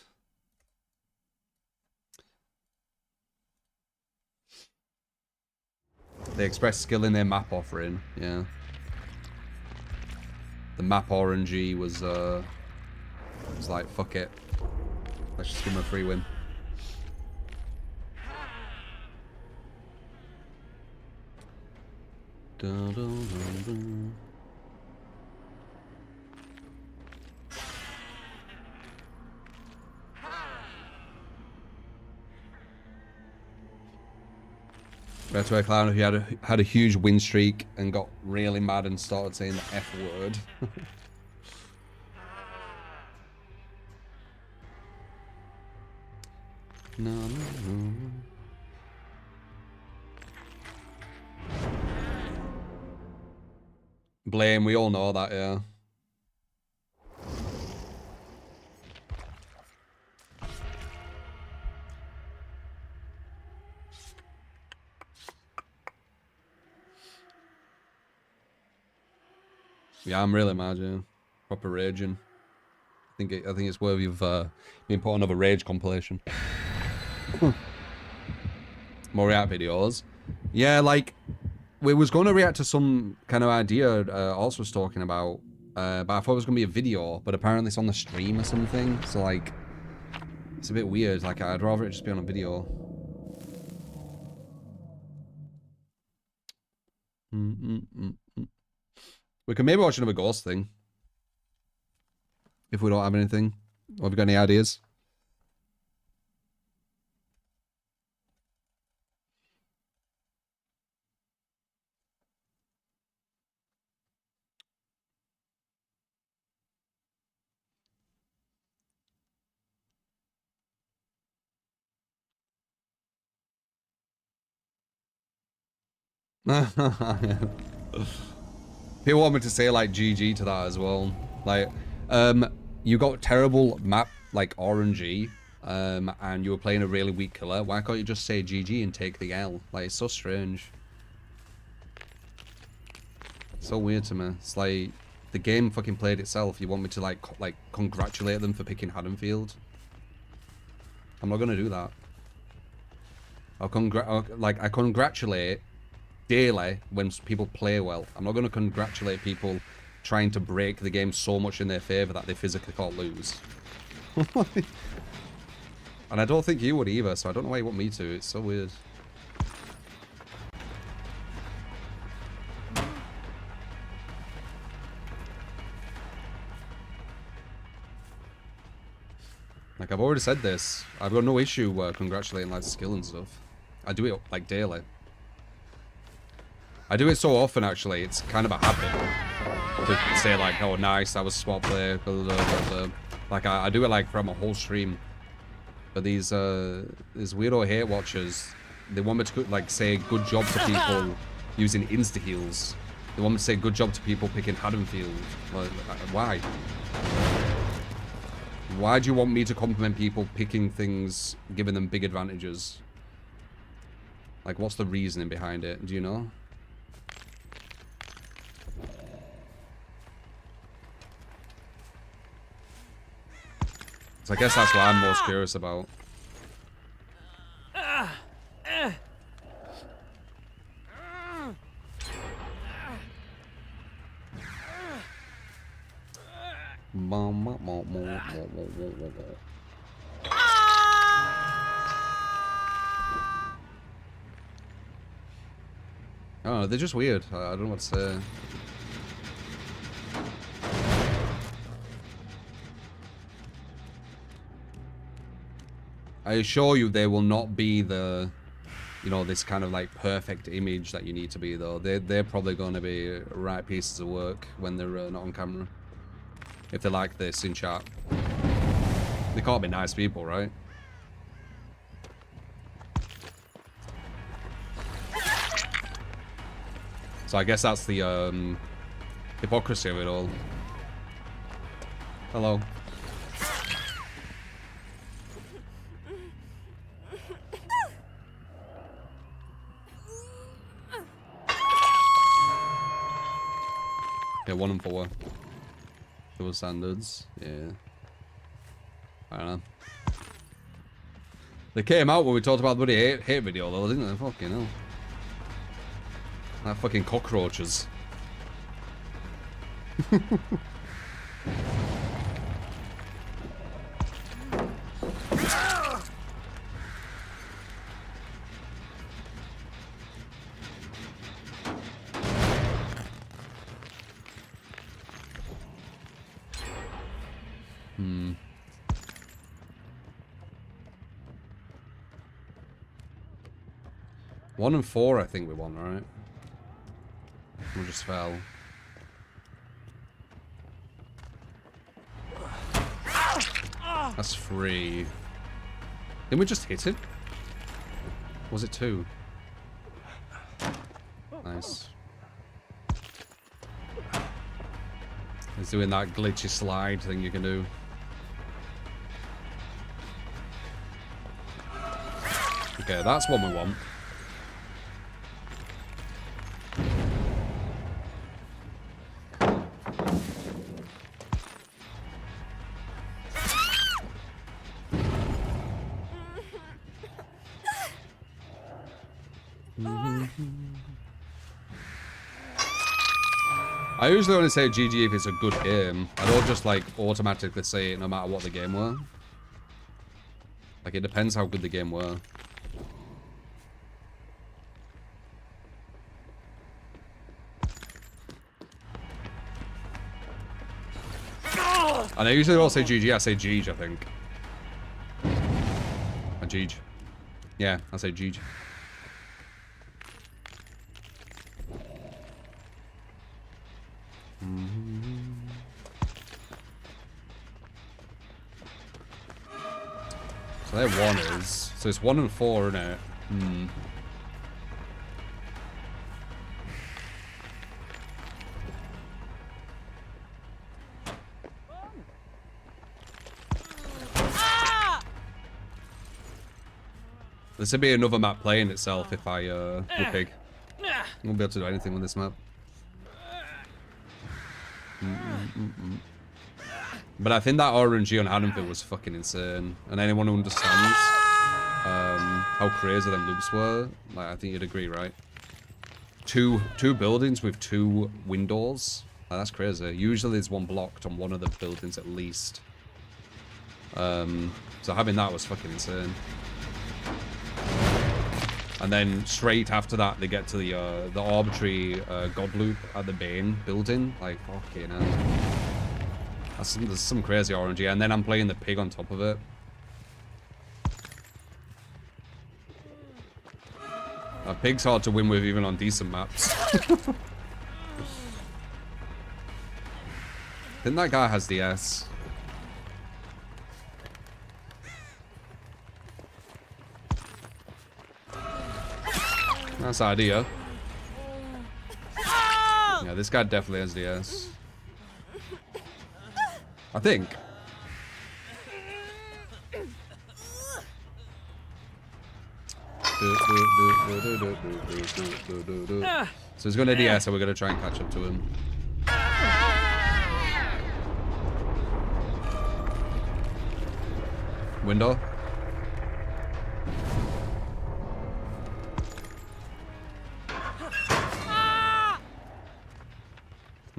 They expressed skill in their map offering, yeah. The map RNG was like, fuck it. Let's just give them a free win. Dun, dun, dun, dun. Better to a clown if he had a huge win streak and got really mad and started saying the F word. No. Blame, we all know that, yeah. Yeah, I'm really mad, yeah. Proper raging. I think it's worthy of being put on another rage compilation. More react videos. Yeah, like we was going to react to some kind of idea also was talking about, but I thought it was going to be a video, but apparently it's on the stream or something. So like, it's a bit weird. Like I'd rather it just be on a video. We can maybe watch another ghost thing. If we don't have anything. Or have you got any ideas? People want me to say like GG to that as well. Like, you got terrible map like RNG, and you were playing a really weak killer. Why can't you just say GG and take the L? Like, it's so strange. So weird to me. It's like the game fucking played itself. You want me to like congratulate them for picking Haddonfield? I'm not gonna do that. I congratulate daily when people play well. I'm not going to congratulate people trying to break the game so much in their favor that they physically can't lose. And I don't think you would either, so I don't know why you want me to. It's so weird. Like, I've already said this. I've got no issue congratulating like skill and stuff. I do it like daily. I do it so often, actually, it's kind of a habit to say, like, oh, nice, that was swap there, blah, blah, blah, blah. Like, I do it, like, from a whole stream. But these weirdo hate watchers, they want me to, like, say good job to people using insta-heals. They want me to say good job to people picking Haddonfield. Like, why? Why do you want me to compliment people picking things, giving them big advantages? Like, what's the reasoning behind it? Do you know? So I guess that's what I'm most curious about. Oh, they're just weird. I don't know what to say. I assure you they will not be the, you know, this kind of like perfect image that you need to be though. They're probably going to be right pieces of work when they're not on camera. If they're like this in chat. They can't be nice people, right? So I guess that's the hypocrisy of it all. Hello. Yeah, 1 and 4. Those standards, yeah. I don't know. They came out when we talked about the bloody hate video though, didn't they? Fucking hell. That fucking cockroaches. Hmm. One and 4, I think we won, right? We just fell. That's 3. Didn't we just hit it? Was it 2? Nice. He's doing that glitchy slide thing you can do. Okay, that's what we want. I usually only say GG if it's a good game. I don't just like automatically say it no matter what the game were. Like it depends how good the game were. And I usually don't say GG, I say Jeej, I think. A Jeej. Yeah, I say Jeej. So there one is. So it's 1 and 4, isn't it? Hmm. This would be another map playing itself if I would pig. I won't be able to do anything with this map. But I think that RNG on Haddonfield was fucking insane. And anyone who understands how crazy them loops were, like I think you'd agree, right? Two buildings with 2 windows. Like, that's crazy. Usually there's one blocked on one of the buildings at least. So having that was fucking insane. And then straight after that, they get to the arbitrary god loop at the Bane building. Like, fucking hell. There's some crazy RNG. And then I'm playing the pig on top of it. Pig's hard to win with even on decent maps. I think that guy has the S. That's the idea. Yeah, this guy definitely has the S. I think. So he's going to DS, so we're going to try and catch up to him. Window.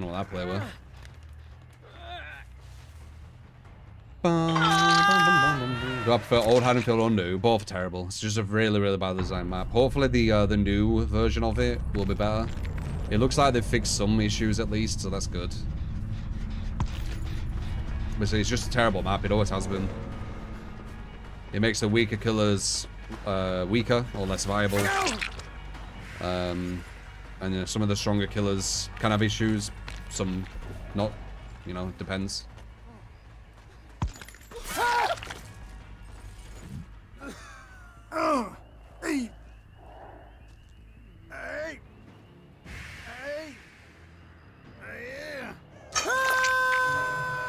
I don't know what that play was. Do I prefer old Haddonfield or new? Both terrible. It's just a really, really bad design map. Hopefully the new version of it will be better. It looks like they've fixed some issues at least, so that's good. But it's just a terrible map. It always has been. It makes the weaker killers weaker or less viable. And you know, some of the stronger killers can have issues. Some not. You know, depends.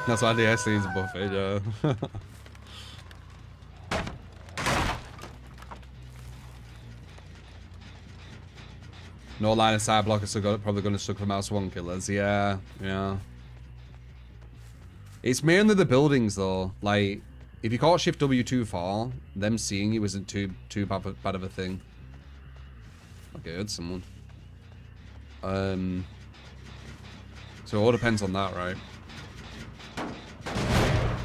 That's why the SC is a buffet, yeah. No line of sight blockers are probably going to suck for mouse 1 killers. Yeah, yeah. It's mainly the buildings though. Like, if you can't shift W too far, them seeing you isn't too bad of a thing. Okay, I heard someone. So it all depends on that, right?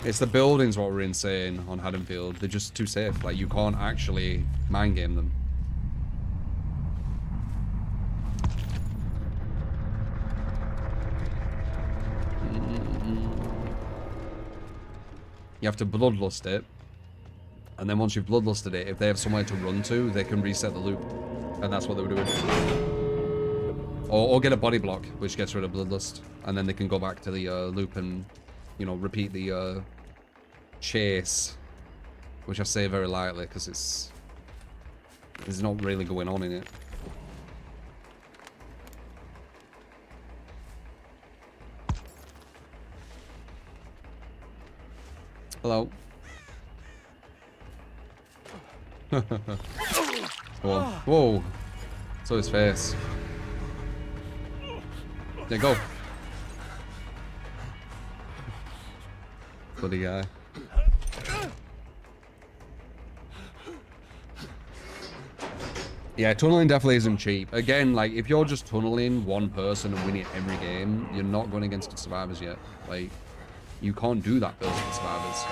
It's the buildings what were insane on Haddonfield. They're just too safe. Like, you can't actually mind game them. You have to bloodlust it. And then once you've bloodlusted it, if they have somewhere to run to, they can reset the loop. And that's what they were doing. Or get a body block, which gets rid of bloodlust. And then they can go back to the loop and, you know, repeat the chase. Which I say very lightly, because there's not really going on in it. Hello. Whoa. Whoa. Saw his face. Yeah, go. Bloody guy. Yeah, tunneling definitely isn't cheap. Again, like, if you're just tunneling one person and winning every game, you're not going against the survivors yet. Like, you can't do that versus the survivors.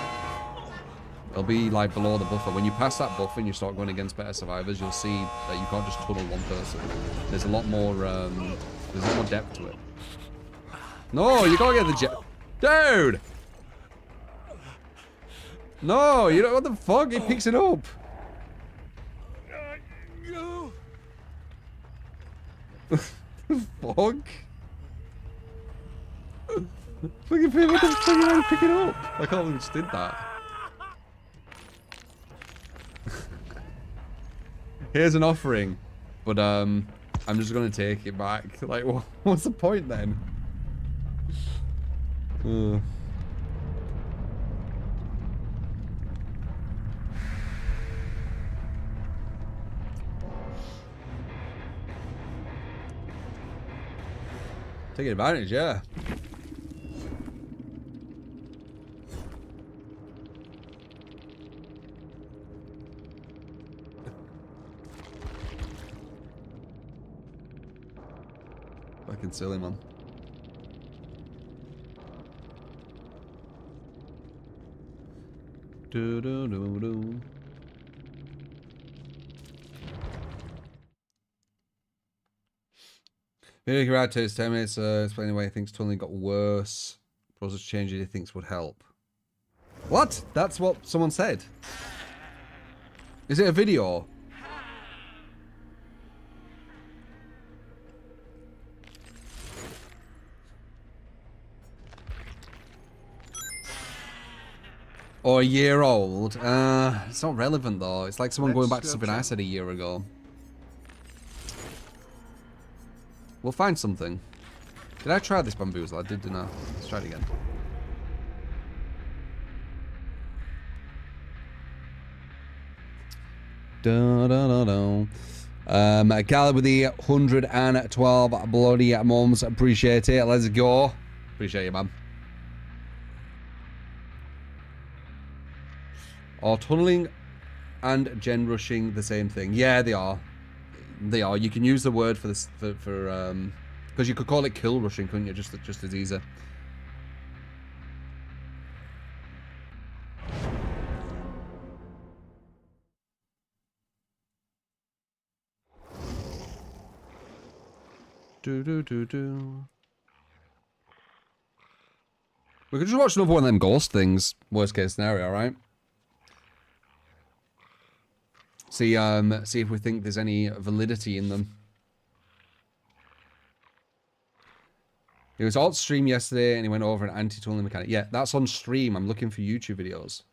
They'll be, like, below the buffer. When you pass that buffer and you start going against better survivors, you'll see that you can't just tunnel one person. There's a lot more, depth to it. No, you can't get the jet. Dude! No, you don't, what the fuck? He picks it up. Fuck? Fucking people, what the fuck are you trying to pick it up? I can't believe you just did that. Here's an offering, but I'm just gonna take it back. Like, what's the point then? Taking advantage, yeah. Fucking silly, man. Do do do do. Video right to his 10 minutes, explaining why he thinks tunneling got worse. Process changes he thinks would help. What? That's what someone said. Is it a video? Or a year old? It's not relevant though. It's like someone going back to something I said a year ago. We'll find something. Did I try this bamboozle? I did, didn't I? Let's try it again. Da da da da. Caleb with the 112 bloody mums. Appreciate it. Let's go. Appreciate you, man. Are tunneling and gen rushing the same thing? Yeah, they are. They are. You can use the word for this because you could call it kill rushing, couldn't you? Just as easy. Do do do do. We could just watch another one of them ghost things. Worst case scenario, right? See if we think there's any validity in them. It was alt stream yesterday and he went over an anti-tunneling mechanic. Yeah, that's on stream. I'm looking for YouTube videos.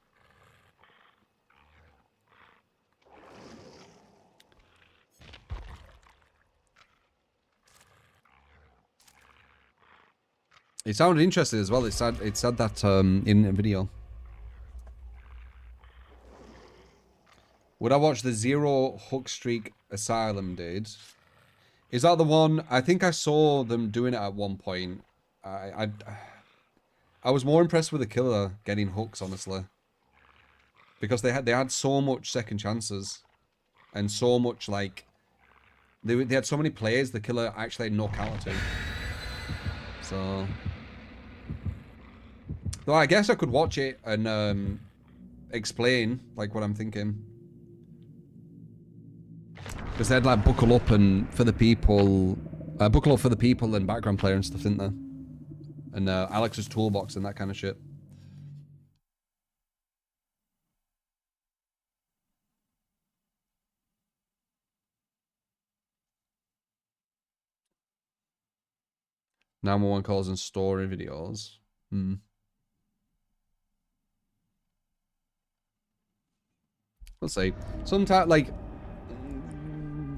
It sounded interesting as well. It said that in a video. Would I watch the Zero Hook Streak Asylum did? Is that the one? I think I saw them doing it at one point. I was more impressed with the killer getting hooks, honestly, because they had so much second chances, and so much like they had so many plays. The killer actually had no counter to. So, though I guess I could watch it and explain like what I'm thinking. Because they'd like buckle up and for the people and background player and stuff, didn't they? And Alex's toolbox and that kind of shit. Number one calls and story videos. Let's see. Sometimes like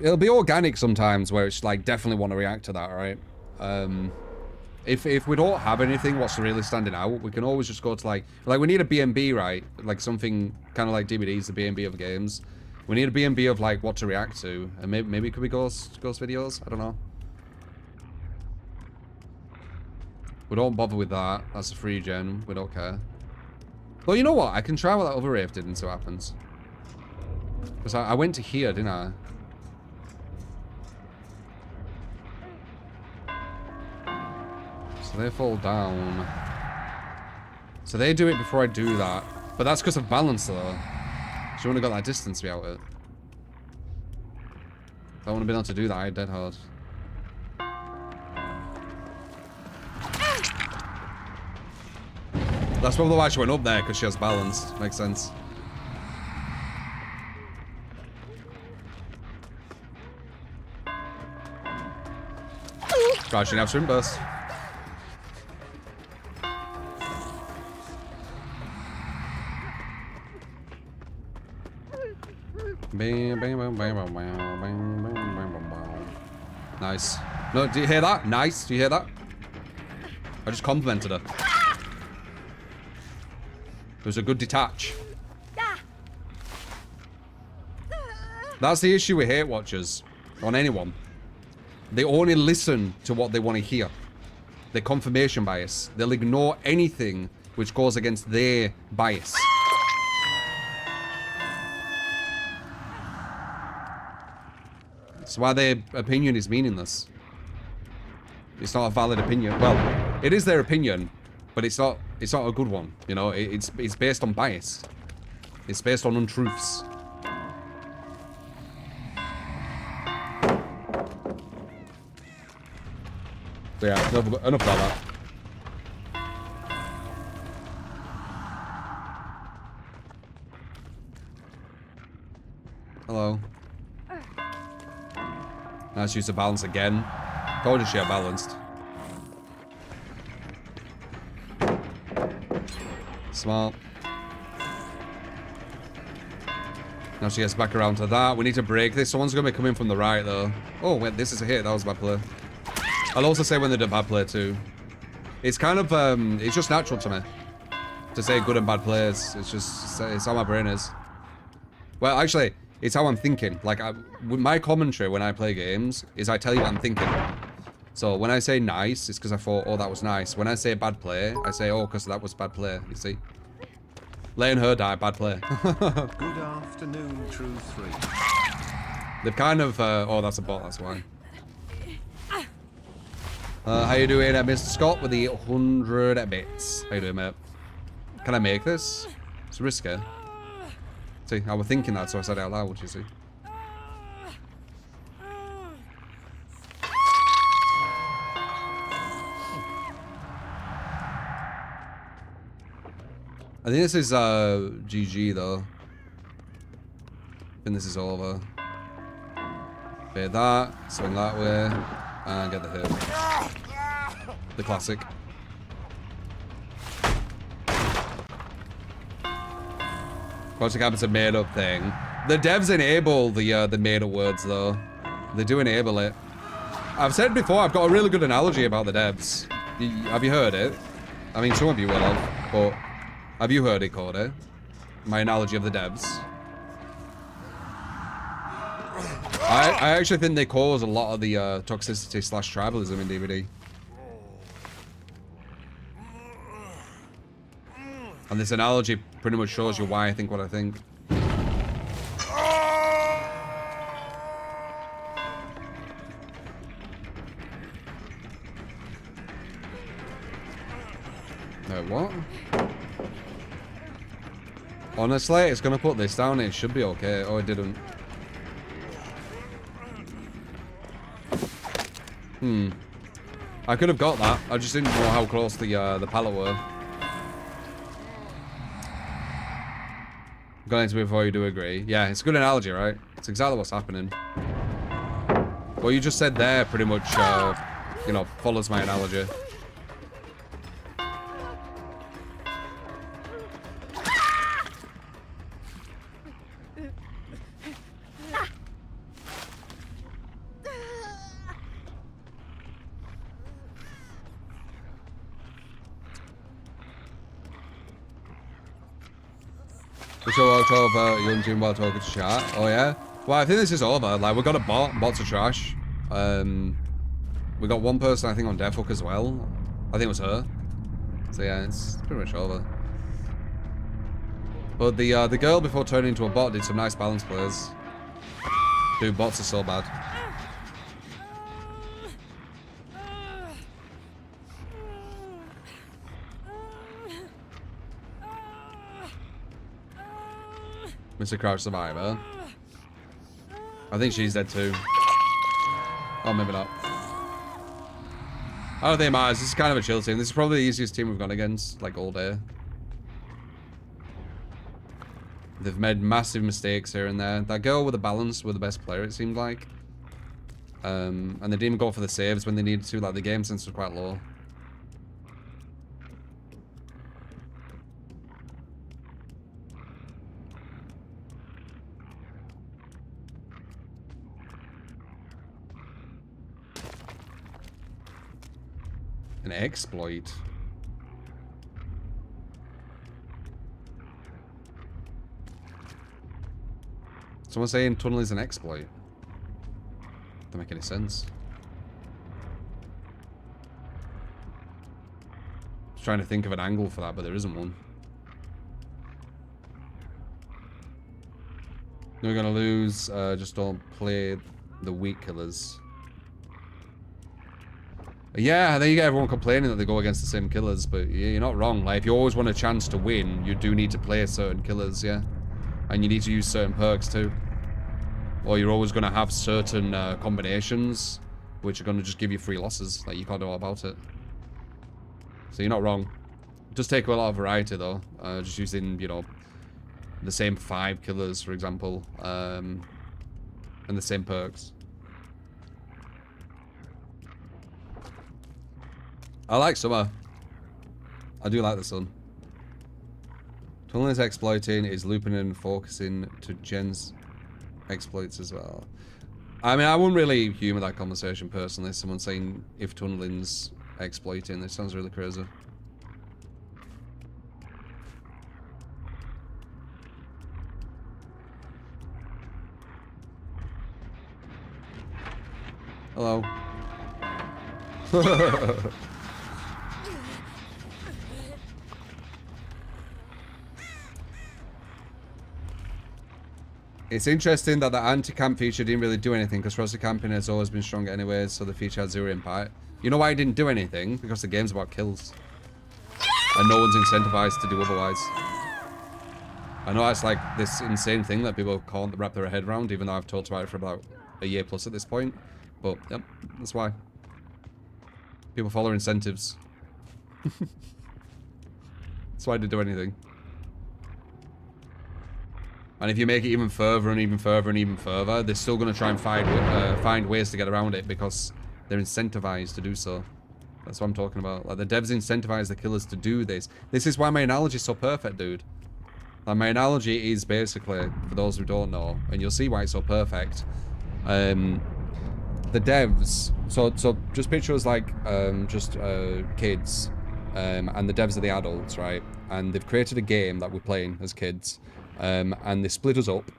it'll be organic sometimes where it's like definitely want to react to that, right? If we don't have anything what's really standing out, we can always just go to like we need a B&B, right? Like something kind of like DVDs, the B&B of games. We need a B&B of like what to react to, and maybe it could be ghost videos. I don't know. We don't bother with that. That's a free gen. We don't care. Well, you know what? I can try what that other rave did and see what happens. Because I went to here, didn't I? they fall down. So they do it before I do that. But that's because of balance, though. She wouldn't have got that distance to be out it. If I wouldn't have been able to do that, I dead hard. That's probably why she went up there, because she has balance. Makes sense. Gosh, she didn't have swim burst. Nice. No, do you hear that? Nice. Do you hear that? I just complimented her. It was a good detach. That's the issue with hate watchers on anyone. They only listen to what they want to hear. Their confirmation bias. They'll ignore anything which goes against their bias. That's why their opinion is meaningless. It's not a valid opinion. Well, it is their opinion, but it's not a good one. You know, it's based on bias. It's based on untruths. So yeah, enough about that. Hello. Nice use of balance again. Told you she had balanced. Smart. Now she gets back around to that. We need to break this. Someone's going to be coming from the right, though. Oh, wait, this is a hit. That was a bad play. I'll also say when they do bad play, too. It's kind of, it's just natural to me to say good and bad plays. It's just, it's how my brain is. Well, actually, it's how I'm thinking. Like, with my commentary when I play games is I tell you what I'm thinking. So when I say nice, it's because I thought, oh, that was nice. When I say bad play, I say, oh, because that was bad play. You see? Letting her die, bad play. Good afternoon, True 3. They've kind of, oh, that's a bot, that's why. How you doing, Mr. Scott, with the 100 bits? How you doing, mate? Can I make this? It's risky. See, I was thinking that, so I said it out loud, you see. I think this is, GG, though. I think this is over. Bait that, swing that way, and get the hit. The classic. Project Habit's a made-up thing. The devs enable the made-up words, though. They do enable it. I've said before, I've got a really good analogy about the devs. Have you heard it? I mean, some of you will have, but have you heard it, Cody? My analogy of the devs. I actually think they cause a lot of the toxicity / tribalism in DVD. And this analogy pretty much shows you why I think what I think. What? Honestly, it's gonna put this down. It should be okay. Oh, it didn't. I could have got that. I just didn't know how close the pallet were. Going into it before you do agree. Yeah, it's a good analogy, right? It's exactly what's happening. What you just said there pretty much, you know, follows my analogy. So you're doing while talking to chat. Oh yeah. Well, I think this is over. Like, we got a bot. Bots are trash. We got one person I think on death hook as well. I think it was her. So yeah, it's pretty much over. But the girl before turning into a bot did some nice balance plays. Dude, bots are so bad. Mr. Crouch Survivor. I think she's dead too. Oh, maybe not. I don't think it matters. This is kind of a chill team. This is probably the easiest team we've gone against, like, all day. They've made massive mistakes here and there. That girl with the balance were the best player, it seemed like. And they didn't even go for the saves when they needed to. Like, the game sense was quite low. An exploit. Someone saying tunnel is an exploit. Doesn't make any sense. I was trying to think of an angle for that, but there isn't one. We're gonna lose. Just don't play the weak killers. Yeah, then you get everyone complaining that they go against the same killers, but yeah, you're not wrong. Like, if you always want a chance to win, you do need to play certain killers, yeah? And you need to use certain perks too. Or you're always going to have certain combinations, which are going to just give you free losses. Like, you can't do all about it. So you're not wrong. It does take a lot of variety, though. Just using, you know, the same 5 killers, for example. And the same perks. I like Summer. I do like the sun. Tunnel is exploiting, is looping and focusing to Jen's exploits as well. I mean, I wouldn't really humour that conversation personally. Someone saying if tunneling's exploiting, this sounds really crazy. Hello. It's interesting that the anti-camp feature didn't really do anything because roster camping has always been strong anyways, so the feature had 0 impact. You know why it didn't do anything? Because the game's about kills. And no one's incentivized to do otherwise. I know that's like this insane thing that people can't wrap their head around, even though I've talked about it for about a year plus at this point. But, yep, that's why. People follow incentives. That's why I didn't do anything. And if you make it even further and even further and even further, they're still going to try and find ways to get around it because they're incentivized to do so. That's what I'm talking about. Like, the devs incentivize the killers to do this. This is why my analogy is so perfect, dude. Like, my analogy is basically, for those who don't know, and you'll see why it's so perfect. The devs, so just picture us like kids, and the devs are the adults, right? And they've created a game that we're playing as kids. And they split us up,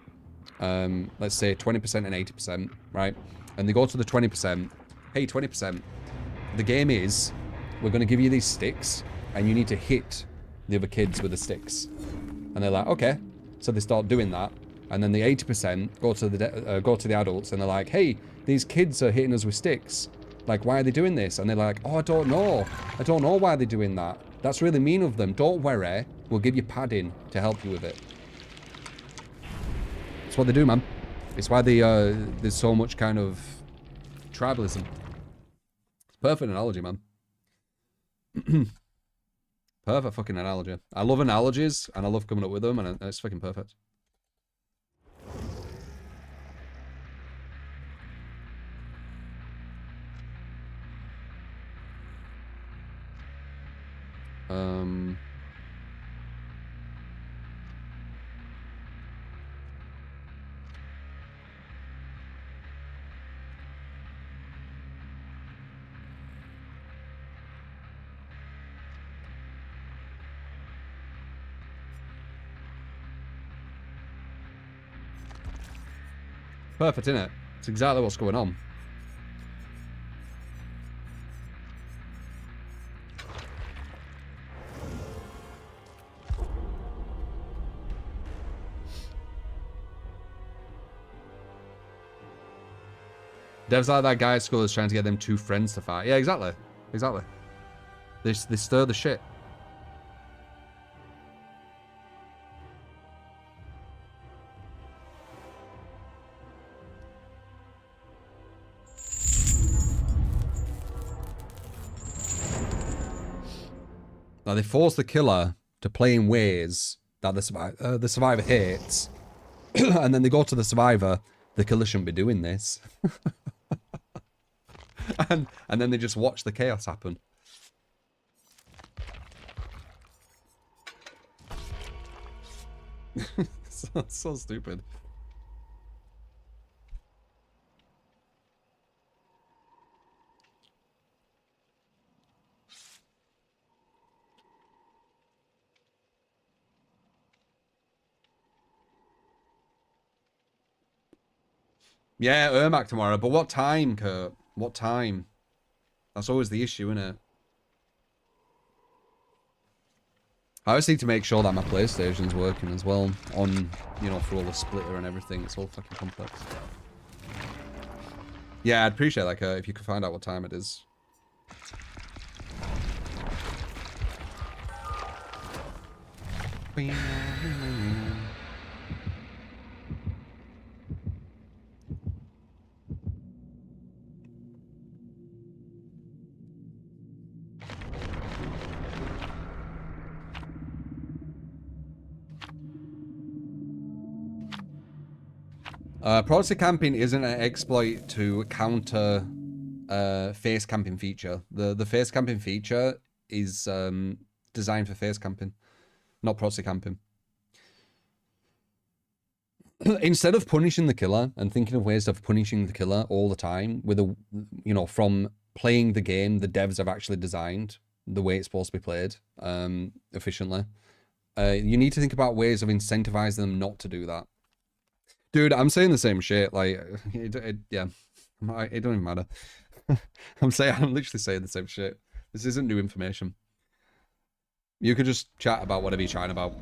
let's say 20% and 80%, right? And they go to the 20%. Hey, 20%. The game is, we're going to give you these sticks, and you need to hit the other kids with the sticks. And they're like, okay. So they start doing that. And then the 80% go to the adults, and they're like, hey, these kids are hitting us with sticks. Like, why are they doing this? And they're like, oh, I don't know. I don't know why they're doing that. That's really mean of them. Don't worry. We'll give you padding to help you with it. That's what they do, man. It's why there's so much kind of tribalism. It's perfect analogy, man. Perfect fucking analogy. I love analogies, and I love coming up with them, and it's fucking perfect. Perfect, innit? It's exactly what's going on. Devs like that guy at school is trying to get them 2 friends to fight. Yeah, exactly. Exactly. They stir the shit. Now, they force the killer to play in ways that the survivor hates. And then they go to the survivor, the killer shouldn't be doing this. and then they just watch the chaos happen. so stupid. Yeah, Ermac tomorrow, but what time, Kurt? What time? That's always the issue, isn't it? I always need to make sure that my PlayStation's working as well on, you know, for all the splitter and everything. It's all fucking complex. Yeah, I'd appreciate that, Kurt, if you could find out what time it is. Proxy camping isn't an exploit to counter face camping feature. The face camping feature is designed for face camping, not proxy camping. Instead of punishing the killer and thinking of ways of punishing the killer all the time with a, you know, from playing the game the devs have actually designed the way it's supposed to be played efficiently, you need to think about ways of incentivizing them not to do that. Dude, I'm saying the same shit. Like, yeah, it don't even matter. I'm literally saying the same shit. This isn't new information. You could just chat about whatever you're chatting about.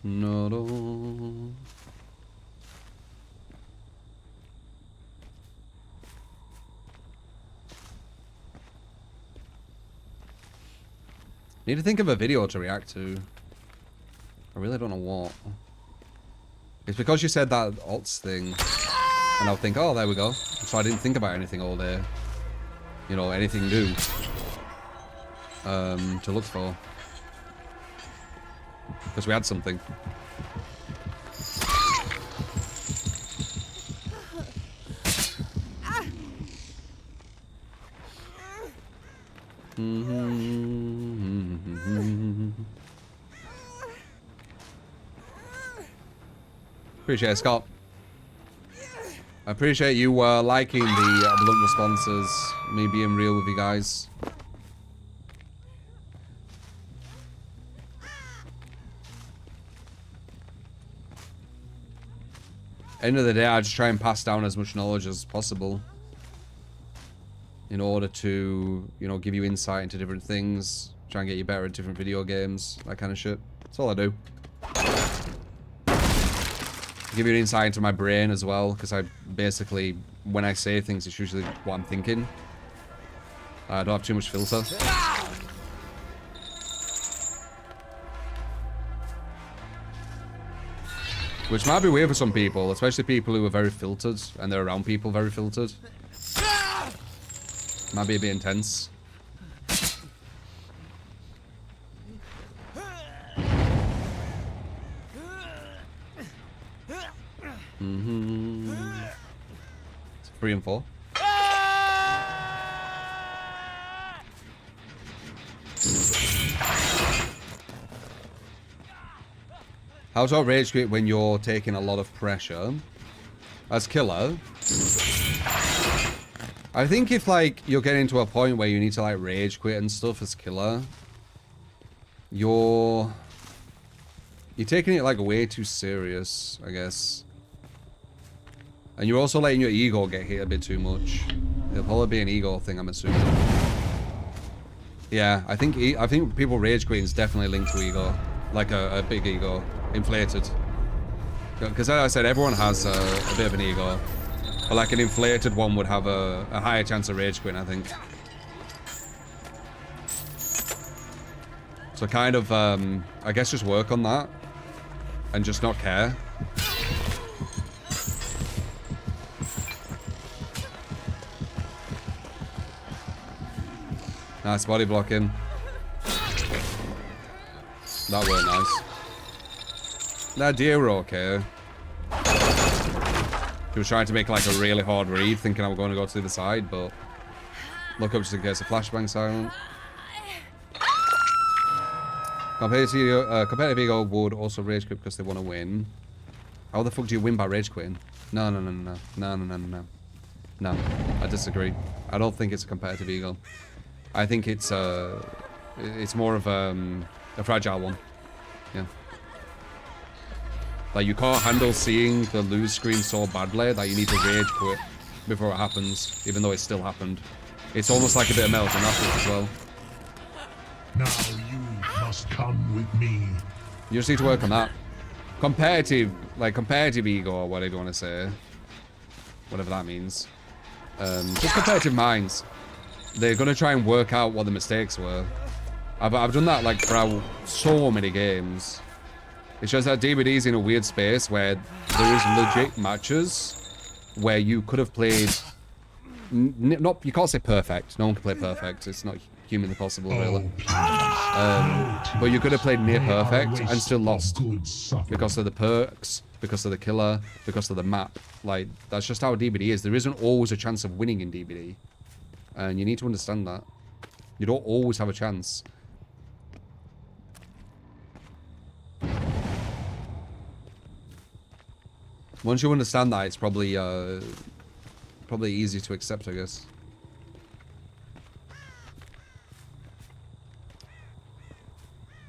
No. Need to think of a video to react to. I really don't know what. It's because you said that alts thing, and I'll think, oh, there we go. So I didn't think about anything all day. You know, anything new to look for. Because we had something. Appreciate it, Scott. I appreciate you liking the blunt responses, me being real with you guys. End of the day, I just try and pass down as much knowledge as possible in order to, you know, give you insight into different things, try and get you better at different video games, that kind of shit. That's all I do. Give you an insight into my brain as well, because I basically, when I say things, it's usually what I'm thinking. I don't have too much filter. Which might be weird for some people, especially people who are very filtered and they're around people very filtered. Might be a bit intense. It's 3 and 4. How to rage quit when you're taking a lot of pressure? As killer, I think if like you're getting to a point where you need to like rage quit and stuff as killer, you're taking it like way too serious, I guess. And you're also letting your ego get hit a bit too much. It'll probably be an ego thing, I'm assuming. Yeah, I think people rage quitting is definitely linked to ego, like a big ego, inflated. Because as I said, everyone has a bit of an ego, but like an inflated one would have a higher chance of rage quitting, I think. So kind of, I guess just work on that and just not care. Nice body blocking. That worked nice. That deer were okay. He was trying to make like a really hard read, thinking I was going to go to the side, but look up just in case a flashbang silent. Competitive ego would also rage quit because they want to win. How the fuck do you win by rage quitting? No. No, I disagree. I don't think it's a competitive ego. I think it's more of a fragile one. Yeah. Like, you can't handle seeing the lose screen so badly that you need to rage quit before it happens, even though it still happened. It's almost like a bit of mental gymnastics as well. Now you must come with me. You just need to work on that. Competitive ego, or whatever you want to say. Whatever that means. Just competitive minds. They're going to try and work out what the mistakes were. I've done that like throughout so many games. It's just that DBD's in a weird space where there is legit matches where you could have played... you can't say perfect. No one can play perfect. It's not humanly possible, really. But you could have played near perfect and still lost. Because of the perks, because of the killer, because of the map. Like, that's just how DBD is. There isn't always a chance of winning in DBD. And you need to understand that. You don't always have a chance. Once you understand that, it's probably easy to accept, I guess.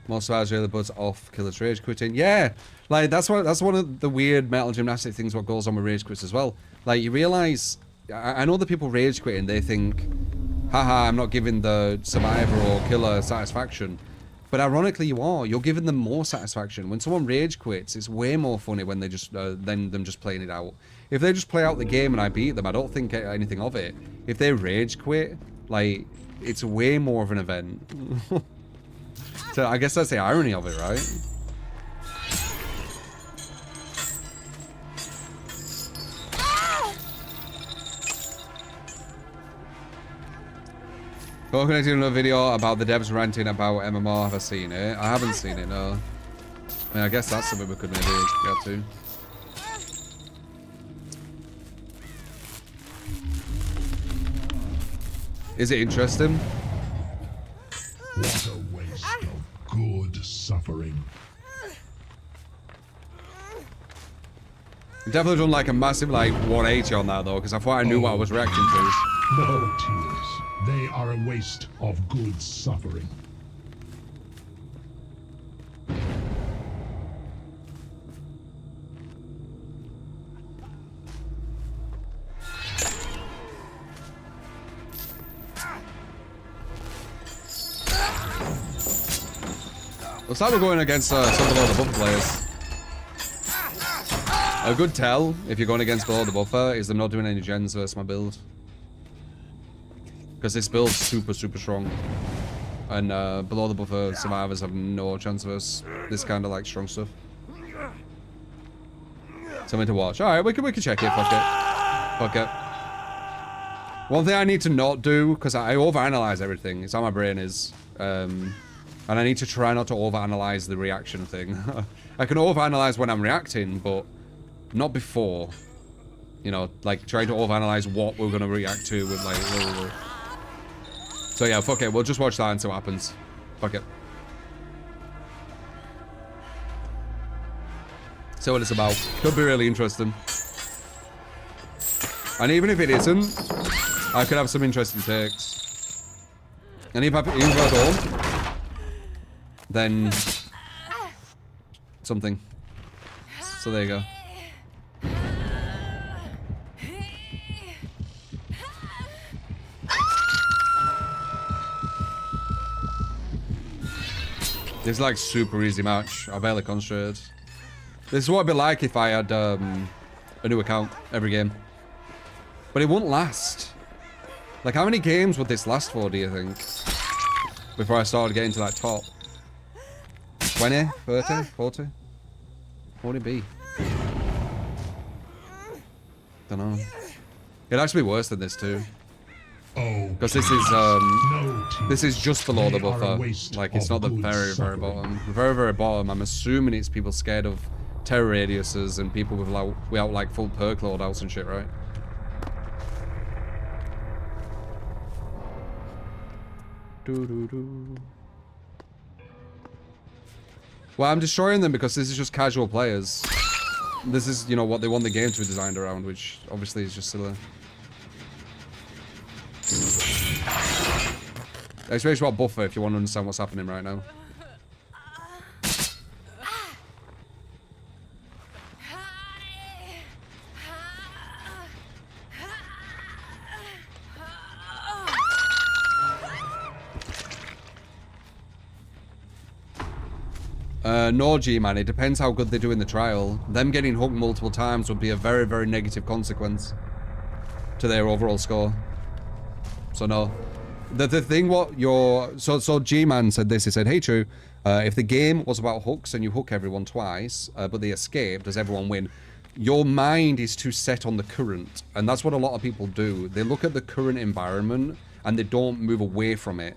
Most survivors really buzz off killer's rage quitting. Yeah, like that's one of the weird mental gymnastic things what goes on with rage quits as well. Like, you realize, I know the people rage quitting, they think, haha, I'm not giving the survivor or killer satisfaction. But ironically, you are. You're giving them more satisfaction. When someone rage quits, it's way more funny when they just than them just playing it out. If they just play out the game and I beat them, I don't think anything of it. If they rage quit, like, it's way more of an event. So I guess that's the irony of it, right? Welcome to another video about the devs ranting about MMR. Have I seen it? I haven't seen it, no. I mean, I guess that's something we could maybe get to. Is it interesting? What a waste of good suffering. I've definitely done like a massive like 180 on that though, because I thought I knew what I was reacting to. No tears. They are a waste of good suffering. Looks like we're going against some below the buffer players. A good tell, if you're going against below the buffer, is them not doing any gens versus my build. Because this build's super, super strong. And below the buffer survivors have no chance versus this kind of like strong stuff. Something to watch. Alright, we can check it, fuck it. Fuck it. One thing I need to not do, because I overanalyze everything, it's how my brain is. And I need to try not to overanalyze the reaction thing. I can overanalyze when I'm reacting, but not before. You know, like trying to overanalyze what we're gonna react to with like. So yeah, fuck it. We'll just watch that and see what happens. Fuck it. See what it's about. Could be really interesting. And even if it isn't, I could have some interesting takes. And if I don't, then something. So there you go. This is like super easy match. I barely concentrated. This is what it'd be like if I had a new account every game. But it won't last. Like, how many games would this last for, do you think? Before I started getting to that top. 20? 30? 40? What would it be? Don't know. It'd actually be worse than this too. Oh, Because this is just below the buffer. Like, it's not the very, very bottom. The very, very bottom, I'm assuming it's people scared of terror radiuses and people with like, without like full perk loadouts and shit, right? Well, I'm destroying them because this is just casual players. This is, you know, what they want the game to be designed around, which obviously is just silly. Especially about buffer if you want to understand what's happening right now. No, G-Man, it depends how good they do in the trial. Them getting hooked multiple times would be a very, very negative consequence to their overall score. So no. The thing what your... So G-Man said this, he said, hey, True, if the game was about hooks and you hook everyone twice, but they escape, does everyone win? Your mind is too set on the current, and that's what a lot of people do. They look at the current environment and they don't move away from it.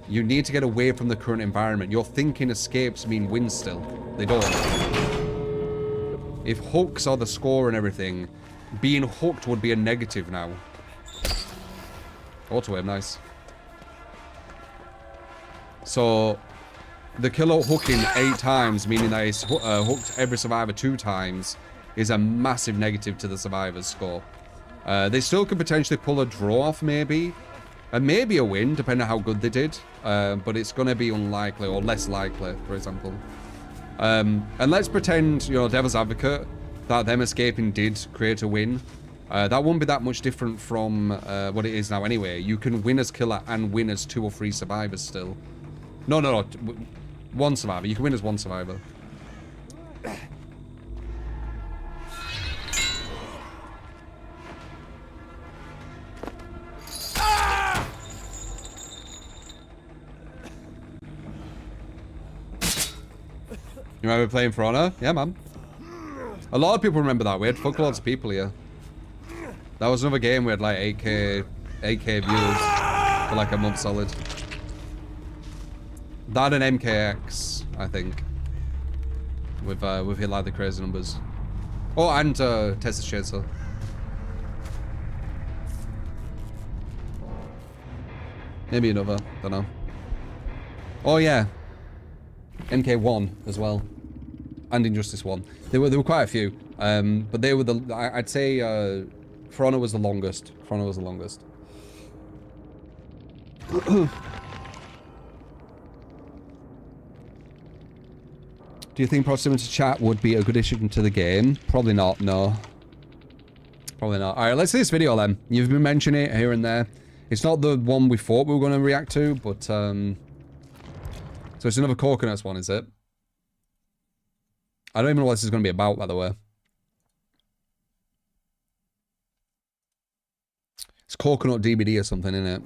You need to get away from the current environment. Your thinking escapes mean wins still. They don't. If hooks are the score and everything, being hooked would be a negative now. Auto-aim, nice. So, the killer hooking 8 times, meaning that he's hooked every survivor 2 times, is a massive negative to the survivor's score. They still could potentially pull a draw off, maybe. And maybe a win, depending on how good they did. But it's going to be unlikely, or less likely, for example. And let's pretend, you know, devil's advocate, that them escaping did create a win. That won't be that much different from what it is now anyway. You can win as killer and win as 2 or 3 survivors still. No. 1 survivor. You can win as 1 survivor. You remember playing For Honor? Yeah, man. A lot of people remember that. We had fuckloads of people here. That was another game we had like 8k viewers for like a month solid. That and MKX, I think. We've hit like the crazy numbers. Oh, and Texas Chainsaw. Maybe another, don't know. Oh yeah. MK1 as well, and Injustice 1. There were quite a few, but they were I'd say For Honor was the longest. For Honor was the longest. Do you think proximity chat would be a good addition to the game? Probably not. No. Probably not. All right, let's see this video then. You've been mentioning it here and there. It's not the one we thought we were going to react to, but so it's another coconuts one, is it? I don't even know what this is going to be about, by the way. It's coconut DVD or something, isn't it?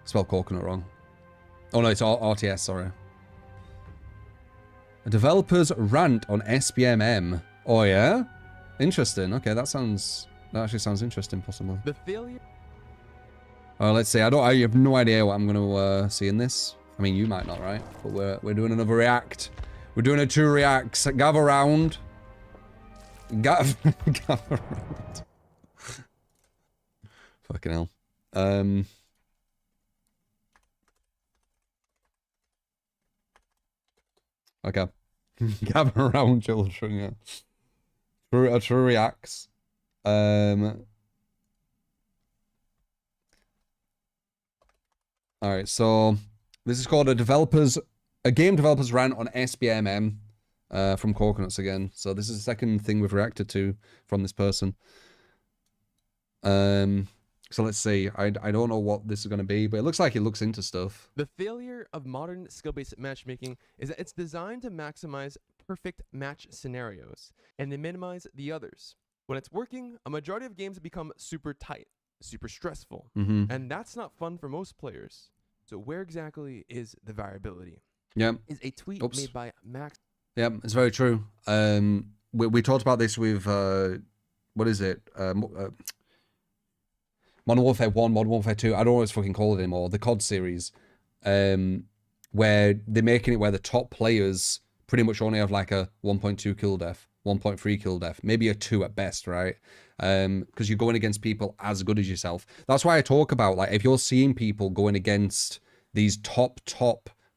Spelled coconut wrong. Oh no, it's RTS, sorry. A developer's rant on SBMM. Oh yeah? Interesting. Okay, that actually sounds interesting, possibly. The failure. Let's see. I have no idea what I'm going to see in this. I mean, you might not, right? But we're doing another react. We're doing a 2 reacts. Gather round. Gather round. Fucking hell. Okay. Gather around, children. Yeah. True reacts. Alright, so this is called a game developer's rant on SBMM from Coconuts again. So this is the second thing we've reacted to from this person. So let's see. I don't know what this is going to be, but it looks like it looks into stuff. The failure of modern skill-based matchmaking is that it's designed to maximize perfect match scenarios and to minimize the others. When it's working, a majority of games become super tight, super stressful, and that's not fun for most players. So where exactly is the variability? Yeah. Is a tweet made by Max. Yeah, it's very true. We talked about this with what is it? Modern Warfare 1, Modern Warfare 2, I don't know what it's fucking called anymore, the COD series, where they're making it where the top players pretty much only have like a 1.2 kill def, 1.3 kill def, maybe a 2 at best, right? Because you're going against people as good as yourself. That's why I talk about, like, if you're seeing people going against these top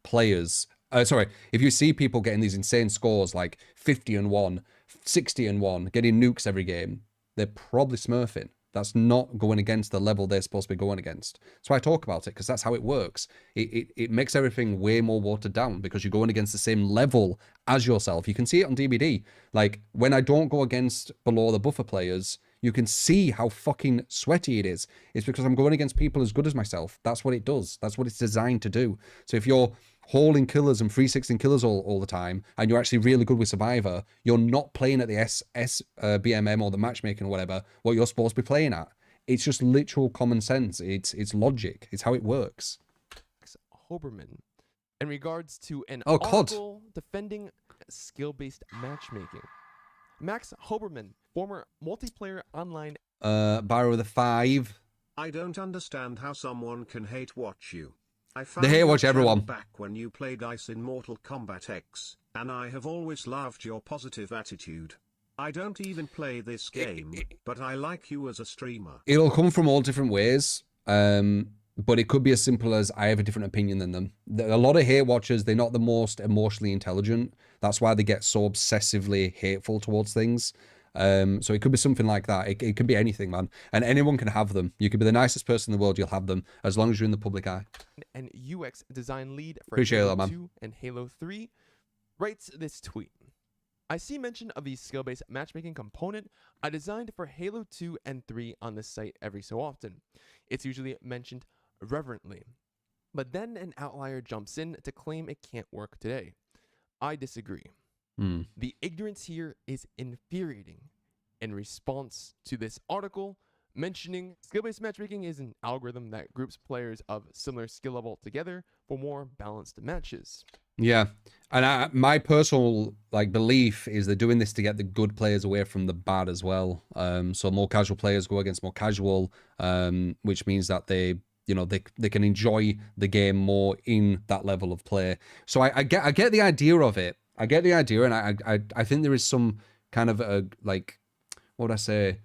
players, if you see people getting these insane scores like 50-1, 60-1, getting nukes every game, they're probably smurfing. That's not going against the level they're supposed to be going against. So I talk about it because that's how it works. It makes everything way more watered down because you're going against the same level as yourself. You can see it on DBD. Like, when I don't go against below the buffer players, you can see how fucking sweaty it is. It's because I'm going against people as good as myself. That's what it does. That's what it's designed to do. So if you're hauling killers and 316 killers all the time, and you're actually really good with Survivor, you're not playing at the BMM or the matchmaking or whatever, what you're supposed to be playing at. It's just literal common sense. It's logic. It's how it works. Hoberman, in regards to an COD. article defending skill-based matchmaking. Max Hoberman, former multiplayer online... Barrow the 5. I don't understand how someone can hate watch you. I They hate your watch channel everyone. back when you played Ice in Mortal Kombat X, and I have always loved your positive attitude. I don't even play this game, but I like you as a streamer. It'll come from all different ways, but it could be as simple as I have a different opinion than them. A lot of hate watchers, they're not the most emotionally intelligent. That's why they get so obsessively hateful towards things. So it could be something like that. It could be anything, man. And anyone can have them. You could be the nicest person in the world, you'll have them, as long as you're in the public eye. And UX design lead for Appreciate Halo that, man. 2 and Halo 3 writes this tweet. I see mention of the skill-based matchmaking component I designed for Halo 2 and 3 on this site every so often. It's usually mentioned reverently. But then an outlier jumps in to claim it can't work today. I disagree. The ignorance here is infuriating. In response to this article, mentioning skill-based matchmaking is an algorithm that groups players of similar skill level together for more balanced matches. Yeah, and my personal belief is they're doing this to get the good players away from the bad as well. So more casual players go against more casual, which means that they can enjoy the game more in that level of play. So I get the idea of it. I get the idea, and I think there is some kind of what would I say?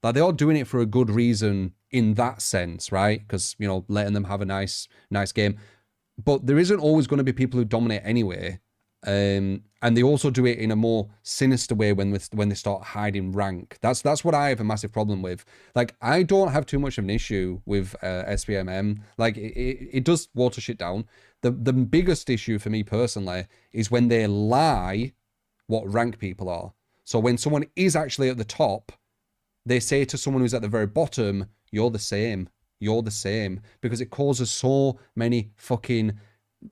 Like, they are doing it for a good reason in that sense, right? Because, letting them have a nice game. But there isn't always going to be people who dominate anyway. And they also do it in a more sinister way when they start hiding rank. That's what I have a massive problem with. Like, I don't have too much of an issue with SBMM. Like, it does water shit down. The biggest issue for me personally is when they lie what rank people are. So when someone is actually at the top, they say to someone who's at the very bottom, you're the same. You're the same. Because it causes so many fucking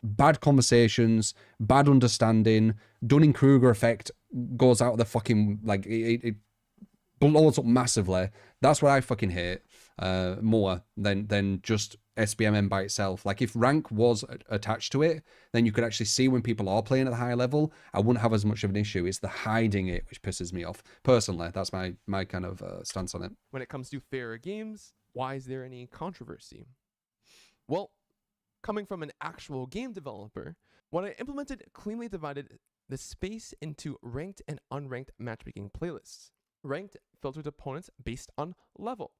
bad conversations, bad understanding. Dunning-Kruger effect goes out of the fucking, it blows up massively. That's what I fucking hate more than just SBMM by itself. Like, if rank was attached to it, then you could actually see when people are playing at the higher level. I wouldn't have as much of an issue. It's the hiding it which pisses me off. Personally, that's my kind of stance on it. When it comes to fairer games, why is there any controversy? Well, coming from an actual game developer, when I implemented cleanly divided the space into ranked and unranked matchmaking playlists. Ranked filtered opponents based on level.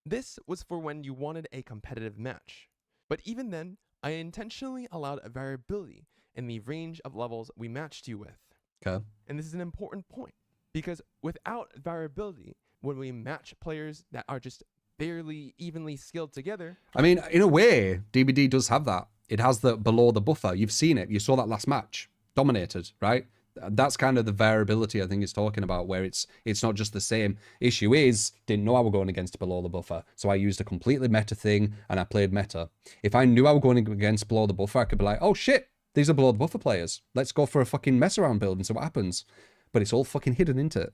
This was for when you wanted a competitive match. But even then, I intentionally allowed a variability in the range of levels we matched you with. Okay. And this is an important point, because without variability, when we match players that are just barely evenly skilled together... I mean, in a way, DBD does have that. It has the below the buffer. You've seen it. You saw that last match. Dominated, right? That's kind of the variability I think he's talking about, where it's not just the same. Issue is, didn't know I was going against below the buffer, so I used a completely meta thing and I played meta. If I knew I was going against below the buffer, I could be like, oh shit, these are below the buffer players. Let's go for a fucking mess around build and see what happens. But it's all fucking hidden into it.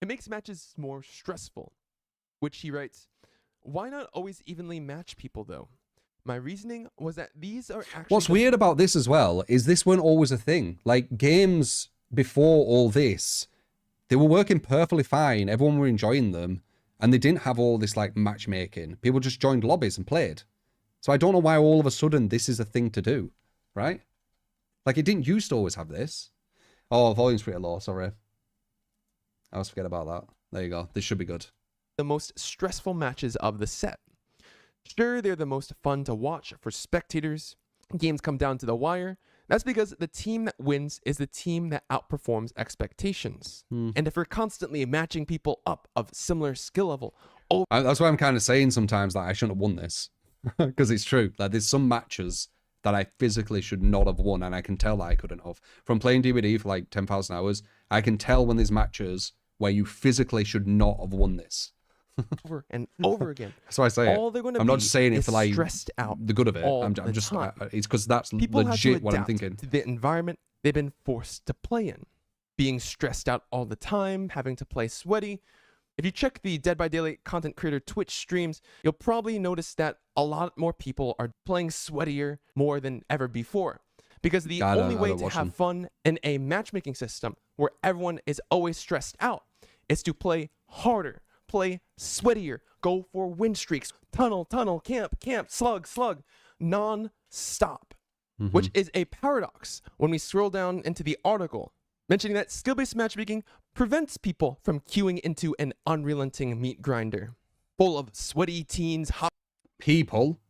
It makes matches more stressful, which he writes, why not always evenly match people though? My reasoning was that these are actually... What's weird about this as well is this weren't always a thing. Like, games before all this, They were working perfectly fine. Everyone were enjoying them. And they didn't have all this like matchmaking. People just joined lobbies and played. So I don't know why all of a sudden this is a thing to do, right? Like it didn't used to always have this. Oh, volume's pretty low, sorry. I always forget about that. There you go. This should be good. The most stressful matches of the set. Sure, they're the most fun to watch for spectators. Games come down to the wire. That's because the team that wins is the team that outperforms expectations. And if we're constantly matching people up of similar skill level, that's why I'm kind of saying sometimes that I shouldn't have won this. Because it's true. Like there's some matches that I physically should not have won, and I can tell that I couldn't have. From playing DVD for like 10,000 hours, I can tell when there's matches where you physically should not have won this. over and over again. That's why I say all they're going to I'm not just saying it for like stressed out the good of it. I'm just it's because that's people legit what I'm thinking. To the environment they've been forced to play in, being stressed out all the time, having to play sweaty. If you check the Dead by Daylight content creator Twitch streams, you'll probably notice that a lot more people are playing sweatier more than ever before. Because the only way to have fun in a matchmaking system where everyone is always stressed out is to play harder, play sweatier, go for win streaks, tunnel, camp, slug, non-stop. Which is a paradox when we scroll down into the article, mentioning that skill-based matchmaking prevents people from queuing into an unrelenting meat grinder, full of sweaty teens, people.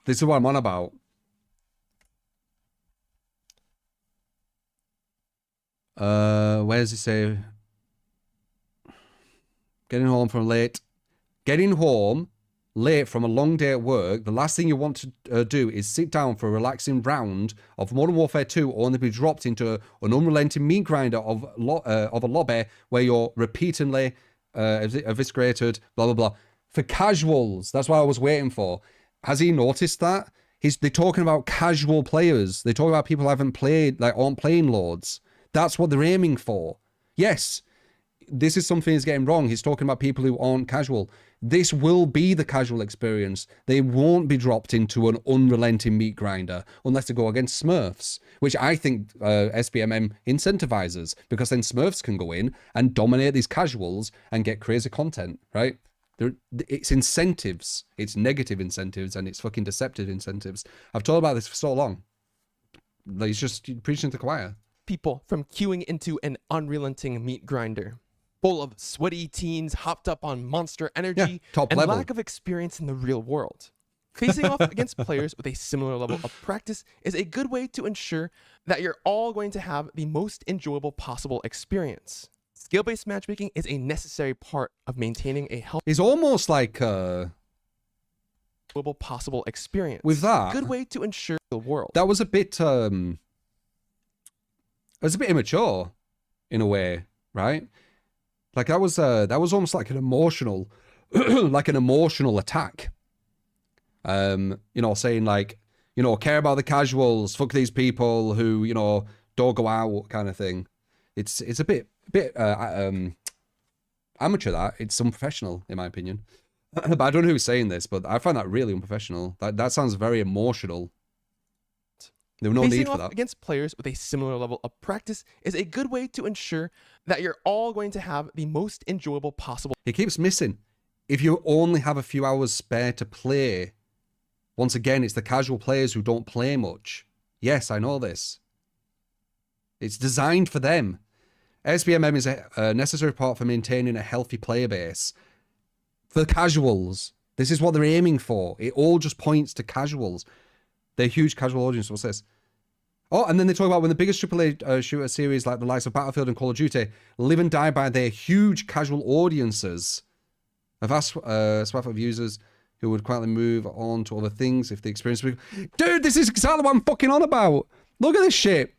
This is what I'm on about. Where does it say? Getting home late from a long day at work, the last thing you want to do is sit down for a relaxing round of Modern Warfare 2, only to be dropped into an unrelenting meat grinder of a lobby where you're repeatedly eviscerated, blah, blah, blah. For casuals, that's what I was waiting for. Has he noticed that? They're talking about casual players. They're talking about people who haven't played, like aren't playing loads. That's what they're aiming for. Yes, this is something he's getting wrong. He's talking about people who aren't casual. This will be the casual experience. They won't be dropped into an unrelenting meat grinder unless they go against Smurfs, which I think SBMM incentivizes, because then Smurfs can go in and dominate these casuals and get crazy content, right? It's incentives. It's negative incentives and it's fucking deceptive incentives. I've told about this for so long. Like, it's just preaching to the choir. People from queuing into an unrelenting meat grinder, full of sweaty teens hopped up on monster energy and level. Lack of experience in the real world. Facing off against players with a similar level of practice is a good way to ensure that you're all going to have the most enjoyable possible experience. Skill-based matchmaking is a necessary part of maintaining a healthy, it's almost like possible experience. With that, good way to ensure the world. That was a bit it was a bit immature in a way, right? Like that was almost like an emotional like an emotional attack. You know, saying like, you know, care about the casuals, fuck these people who, you know, don't go out kind of thing. It's a bit amateur. That it's unprofessional in my opinion. But I don't know who's saying this, but I find that really unprofessional. That sounds very emotional. There was no need for that. Against players with a similar level of practice is a good way to ensure that you're all going to have the most enjoyable possible. It keeps missing. If you only have a few hours spare to play, once again, it's the casual players who don't play much. Yes, I know this. It's designed for them. SBMM is a necessary part for maintaining a healthy player base. For casuals, this is what they're aiming for. It all just points to casuals. They're a huge casual audience. What's this? Oh, and then they talk about when the biggest AAA shooter series like the likes of Battlefield and Call of Duty live and die by their huge casual audiences. A vast swath of users who would quietly move on to other things if the experience... Dude, this is exactly what I'm fucking on about. Look at this shit.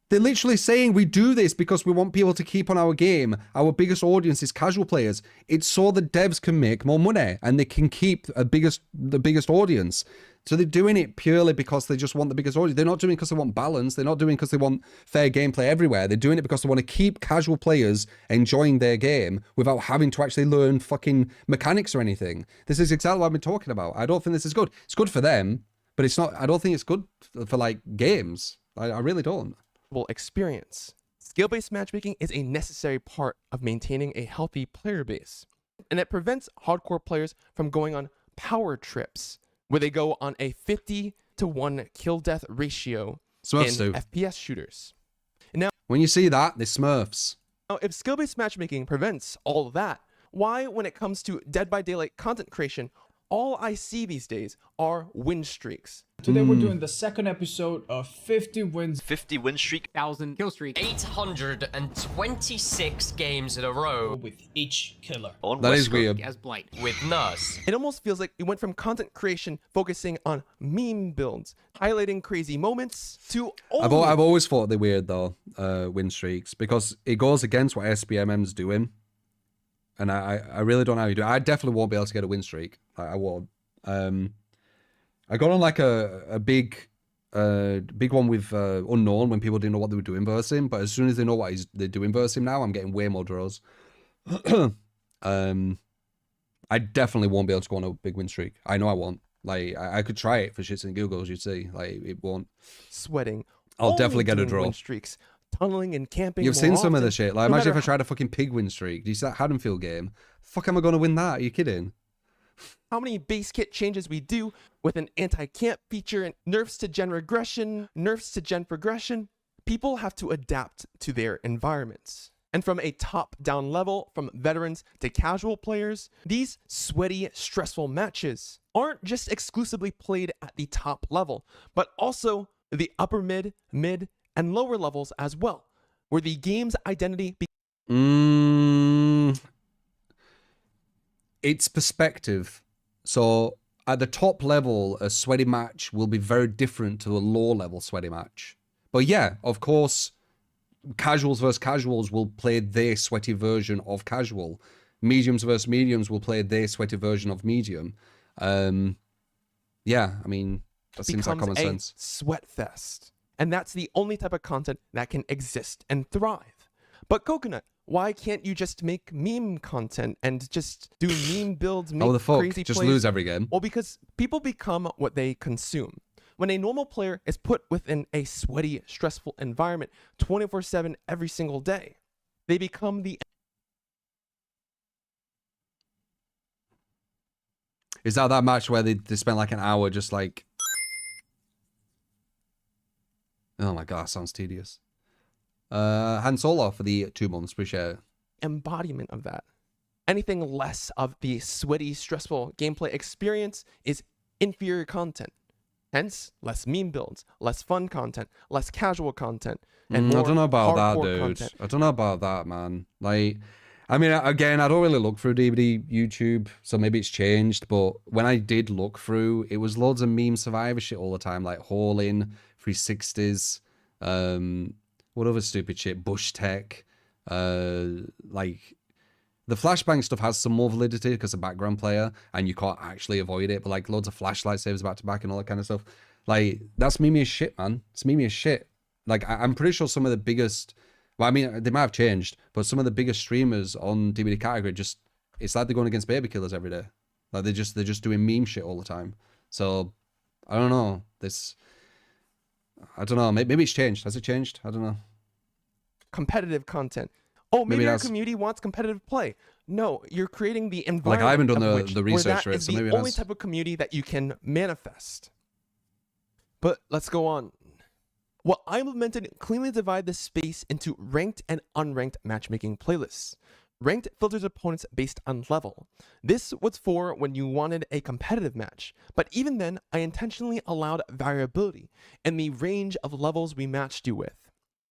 They're literally saying we do this because we want people to keep on our game. Our biggest audience is casual players. It's so the devs can make more money and they can keep the biggest audience. So they're doing it purely because they just want the biggest audience. They're not doing it because they want balance. They're not doing it because they want fair gameplay everywhere. They're doing it because they want to keep casual players enjoying their game without having to actually learn fucking mechanics or anything. This is exactly what I've been talking about. I don't think this is good. It's good for them, but it's not. I don't think it's good for like games. I really don't. experience. Skill-based matchmaking is a necessary part of maintaining a healthy player base, and it prevents hardcore players from going on power trips, where they go on a 50-to-1 kill-death ratio Smurfs in do. FPS shooters. When you see that, they Smurfs. Now, if skill-based matchmaking prevents all of that, why, when it comes to Dead by Daylight content creation, all I see these days are win streaks? Today we're doing the second episode of 50 wins, 50 win streak, 1,000 kill streak, 826 games in a row with each killer. on That West is Coast. weird. as blight. with Nurse. It almost feels like we went from content creation focusing on meme builds, highlighting crazy moments, to I've always thought they're weird though, win streaks, because it goes against what SBMM's doing, and I really don't know how you do it. I definitely won't be able to get a win streak. I won't. I got on like a big one with Unknown when people didn't know what they were doing versus him, but as soon as they know what they're doing versus him now, I'm getting way more draws. I definitely won't be able to go on a big win streak. I know I won't. Like I could try it for shits and giggles, you'd see. Like it won't. Sweating. I'll only definitely get a doing draw. Win streaks, tunneling and camping. You've more seen some of often, the shit. Like no imagine if matter I tried a fucking pig win streak. Do you see that Haddonfield game? Fuck, am I going to win that? Are you kidding? how many base kit changes we do with an anti-camp feature and nerfs to gen regression, nerfs to gen progression. People have to adapt to their environments. And from a top-down level, from veterans to casual players, these sweaty, stressful matches aren't just exclusively played at the top level, but also the upper mid, and lower levels as well, where the game's identity It's perspective. So at the top level, a sweaty match will be very different to a low level sweaty match. But yeah, of course, casuals versus casuals will play their sweaty version of casual. Mediums versus mediums will play their sweaty version of medium. Yeah, I mean, that seems like common sense. Sweat fest. And that's the only type of content that can exist and thrive. But Coconut, why can't you just make meme content and just do meme builds, make Oh, the fuck, crazy just plays? lose every game. Well, because people become what they consume. When a normal player is put within a sweaty, stressful environment 24/7 every single day, they become the... Is that match where they spent like an hour just like... Oh my god, sounds tedious. Han Solo for the 2 months, appreciate it. embodiment of that. Anything less of the sweaty, stressful gameplay experience is inferior content. Hence, less meme builds, less fun content, less casual content, and more I don't know about that, hardcore dude. content. I don't know about that, man. Like, I mean, again, I don't really look through DVD YouTube, so maybe it's changed, but when I did look through, it was loads of meme survivor shit all the time, like Haul In, 360s, what other stupid shit, Bush Tech, like... The flashbang stuff has some more validity because of background player and you can't actually avoid it, but like loads of flashlight saves back to back and all that kind of stuff. Like, that's memey as shit, man. It's memey as shit. Like, I'm pretty sure some of the biggest, well, I mean, they might have changed, but some of the biggest streamers on DVD category just, it's like they're going against baby killers every day. Like, they're just doing meme shit all the time. So, I don't know. I don't know. Maybe it's changed. Has it changed? I don't know. Competitive content. Oh, maybe your community wants competitive play. No, you're creating the environment. Like, I haven't done where the research for that it, is so the maybe only that's... type of community that you can manifest. But let's go on. Well, I implemented cleanly divide the space into ranked and unranked matchmaking playlists. Ranked filters opponents based on level. This was for when you wanted a competitive match, but even then, I intentionally allowed variability in the range of levels we matched you with.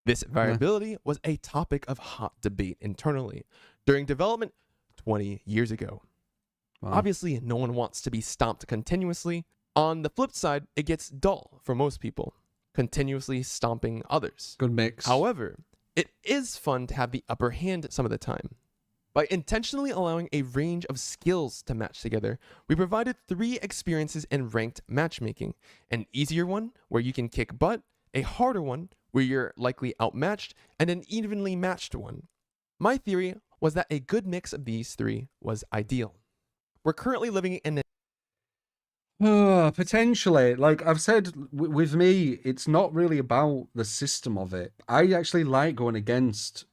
This variability was a topic of hot debate internally during development 20 years ago. Wow. Obviously, no one wants to be stomped continuously. On the flip side, it gets dull for most people, continuously stomping others. Good mix. However, it is fun to have the upper hand some of the time. By intentionally allowing a range of skills to match together, we provided 3 experiences in ranked matchmaking. An easier one, where you can kick butt, a harder one, where you're likely outmatched, and an evenly matched one. My theory was that a good mix of these 3 was ideal. We're currently living in Potentially. Like I've said, with me, it's not really about the system of it. I actually like going against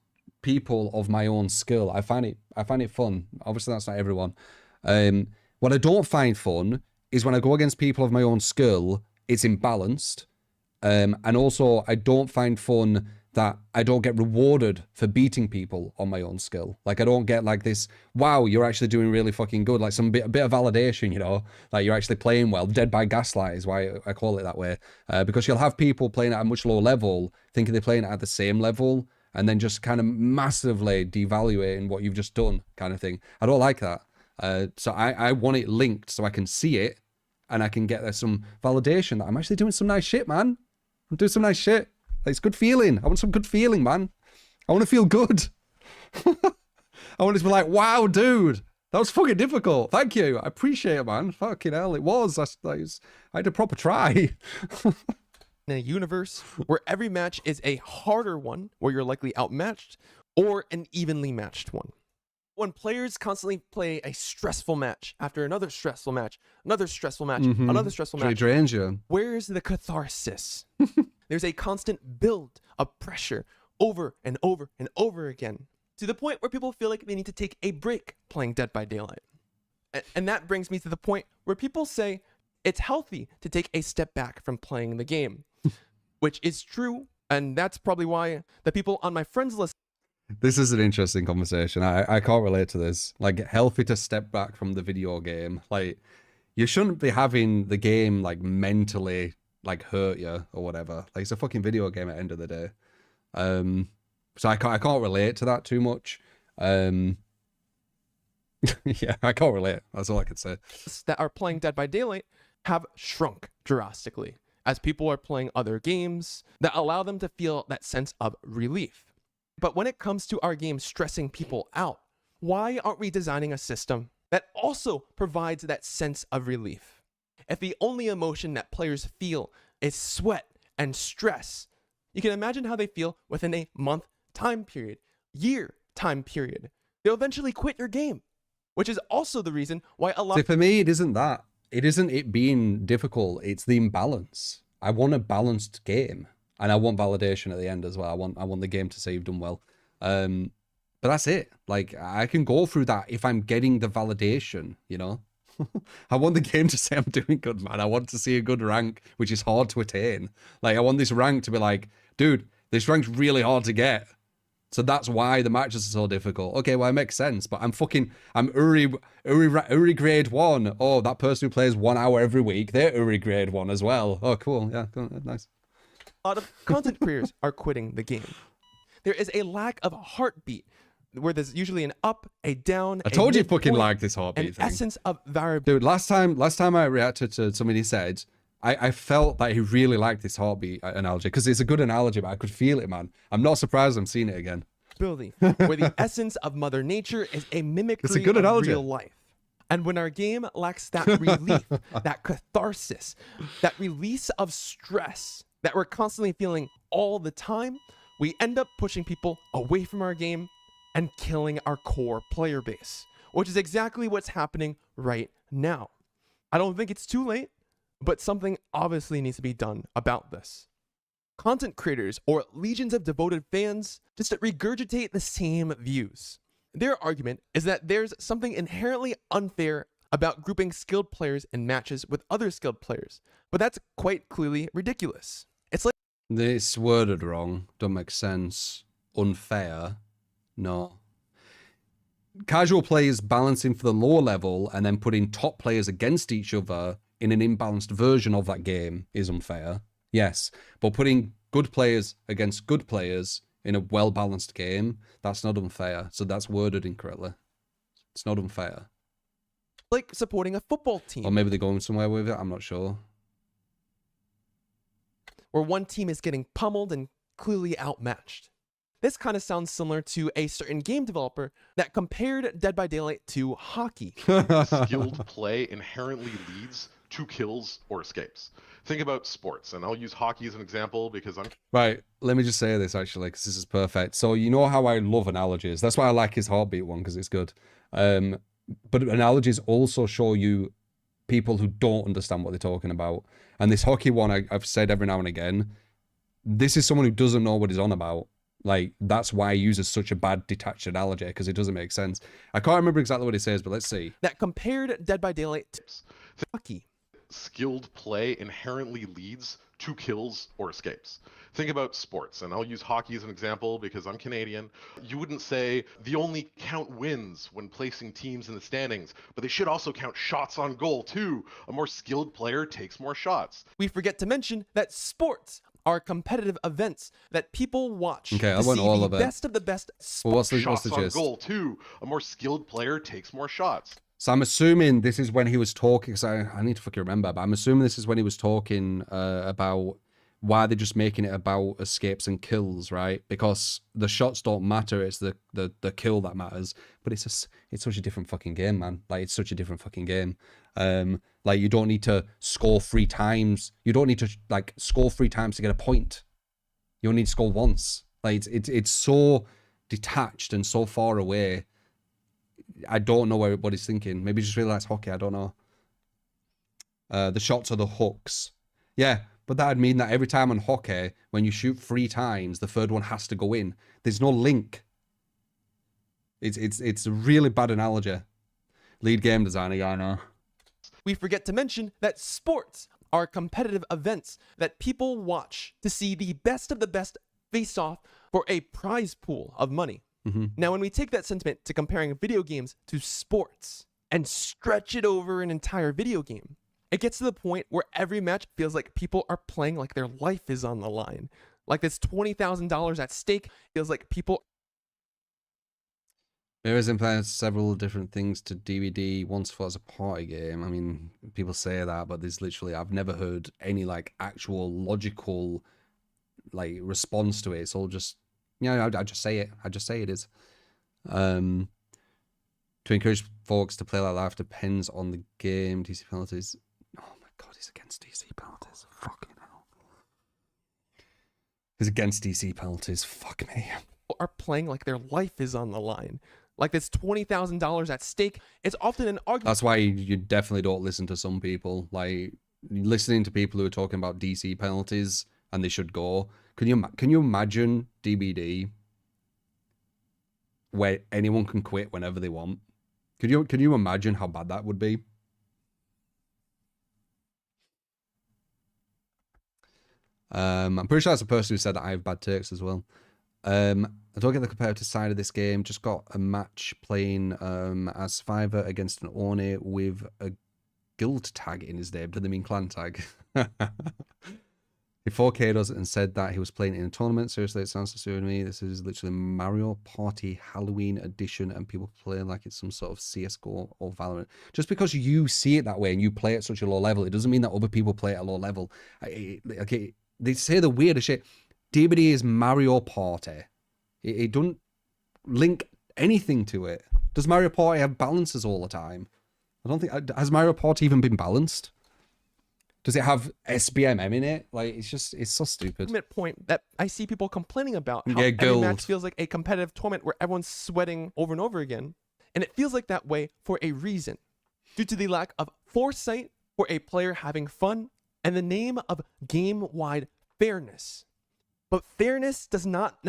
people of my own skill. I find it fun. Obviously, that's not everyone. What I don't find fun is when I go against people of my own skill, it's imbalanced. And also, I don't find fun that I don't get rewarded for beating people on my own skill. Like, I don't get like this, wow, you're actually doing really fucking good. Like a bit of validation, you know, like you're actually playing well. Dead by gaslight is why I call it that way. Because you'll have people playing at a much lower level, thinking they're playing at the same level, and then just kind of massively devaluating what you've just done, kind of thing. I don't like that. So I want it linked so I can see it, and I can get some validation that I'm actually doing some nice shit, man. I'm doing some nice shit. It's good feeling. I want some good feeling, man. I want to feel good. I want it to be like, wow, dude, that was fucking difficult. Thank you. I appreciate it, man. Fucking hell, it was. I had a proper try. In a universe where every match is a harder one, where you're likely outmatched, or an evenly matched one. When players constantly play a stressful match after another stressful match, another stressful match, another stressful match, drains you. Where's the catharsis? There's a constant build of pressure over and over and over again, to the point where people feel like they need to take a break playing Dead by Daylight. And that brings me to the point where people say it's healthy to take a step back from playing the game, which is true. And that's probably why the people on my friends list. This is an interesting conversation. I can't relate to this. Like, healthy to step back from the video game. Like, you shouldn't be having the game, like, mentally, like, hurt you or whatever. Like, it's a fucking video game at the end of the day. So I can't relate to that too much. Yeah, I can't relate. That's all I can say. That are playing Dead by Daylight have shrunk drastically as people are playing other games that allow them to feel that sense of relief. But when it comes to our game stressing people out, why aren't we designing a system that also provides that sense of relief? If the only emotion that players feel is sweat and stress, you can imagine how they feel within a month time period, year time period. They'll eventually quit your game, which is also the reason why a lot. See, for me, it isn't that. It isn't it being difficult. It's the imbalance. I want a balanced game. And I want validation at the end as well. I want the game to say you've done well. But that's it. Like, I can go through that if I'm getting the validation, you know? I want the game to say I'm doing good, man. I want to see a good rank, which is hard to attain. Like, I want this rank to be like, dude, this rank's really hard to get. So that's why the matches are so difficult. Okay, well, it makes sense. But I'm Uri grade 1. Oh, that person who plays 1 hour every week, they're Uri grade 1 as well. Oh, cool. Yeah, cool. Nice. A lot of content creators are quitting the game. There is a lack of heartbeat, where there's usually an up, a down. I told you fucking like this heartbeat an thing. Essence of variability. Dude, last time I reacted to something he said, I felt that he really liked this heartbeat analogy, because it's a good analogy, but I could feel it, man. I'm not surprised I'm seeing it again. Where the essence of Mother Nature is a mimicry good analogy. of real life. And when our game lacks that relief, that catharsis, that release of stress that we're constantly feeling all the time, we end up pushing people away from our game and killing our core player base, which is exactly what's happening right now. I don't think it's too late, but something obviously needs to be done about this. Content creators or legions of devoted fans just regurgitate the same views. Their argument is that there's something inherently unfair about grouping skilled players in matches with other skilled players, but that's quite clearly ridiculous. It's like It's worded wrong. Don't make sense. Unfair. No. Casual players balancing for the lower level and then putting top players against each other in an imbalanced version of that game is unfair. Yes. But putting good players against good players in a well-balanced game, that's not unfair. So that's worded incorrectly. It's not unfair. Like supporting a football team. Or maybe they're going somewhere with it. I'm not sure. Where one team is getting pummeled and clearly outmatched. This kind of sounds similar to a certain game developer that compared Dead by Daylight to hockey. Skilled play inherently leads to kills or escapes. Think about sports, and I'll use hockey as an example because I'm... Right, let me just say this actually, because this is perfect. So you know how I love analogies. That's why I like his heartbeat one, because it's good. But analogies also show you people who don't understand what they're talking about. And this hockey one, I've said every now and again, this is someone who doesn't know what he's on about. Like, that's why he uses such a bad detached analogy, because it doesn't make sense. I can't remember exactly what he says, but let's see. That compared Dead by Daylight to hockey. Skilled play inherently leads to kills or escapes. Think about sports, and I'll use hockey as an example because I'm Canadian. You wouldn't say the only count wins when placing teams in the standings, but they should also count shots on goal too. A more skilled player takes more shots. We forget to mention that sports are competitive events that people watch Okay, I to want see all the of it. best of the best. Well, what's the Shots on gist? goal too. A more skilled player takes more shots. So I'm assuming this is when he was talking, because I need to fucking remember, but I'm assuming this is when he was talking about why they're just making it about escapes and kills, right? Because the shots don't matter, it's the kill that matters. But it's such a different fucking game, man. Like, it's such a different fucking game. Like, you don't need to score 3 times. You don't need to, like, score 3 times to get a point. You only need to score once. Like, it's so detached and so far away. I don't know what he's thinking. Maybe he just really likes hockey. I don't know. The shots are the hooks. Yeah, but that'd mean that every time on hockey, when you shoot 3 times, the third one has to go in. There's no link. It's a really bad analogy. Lead game designer, yeah, I know. We forget to mention that sports are competitive events that people watch to see the best of the best face off for a prize pool of money. Now, when we take that sentiment to comparing video games to sports and stretch it over an entire video game, it gets to the point where every match feels like people are playing like their life is on the line. Like this $20,000 at stake feels like people... Mirrors implements several different things to DVD once thought as a party game. I mean, people say that, but there's literally, I've never heard any like actual logical like response to it. It's all just, you know, I just say it. I just say it is. To encourage folks to play like life depends on the game. DC penalties. Oh my god, he's against DC penalties. Fucking hell. He's against DC penalties. Fuck me. Are playing like their life is on the line. Like this $20,000 at stake. It's often an argument. That's why you definitely don't listen to some people. Like, listening to people who are talking about DC penalties and they should go. Can you imagine DBD where anyone can quit whenever they want? Can you imagine how bad that would be? I'm pretty sure that's the person who said that I have bad takes as well. I don't get the competitive side of this game. Just got a match playing as Survivor against an Oni with a guild tag in his name. Did they mean clan tag? He 4K'd us and said that he was playing in a tournament. Seriously, it sounds so to me. This is literally Mario Party Halloween edition and people play like it's some sort of CSGO or Valorant. Just because you see it that way and you play at such a low level, it doesn't mean that other people play at a low level. Okay, they say the weirdest shit. DBD is Mario Party. It don't link anything to it. Does Mario Party have balances all the time? I don't think... Has Mario Party even been balanced? Does it have SBMM in it? Like, it's so stupid. Point that I see people complaining about how Yeah, every match feels like a competitive tournament where everyone's sweating over and over again. And it feels like that way for a reason. Due to the lack of foresight for a player having fun and the name of game-wide fairness. But fairness does not...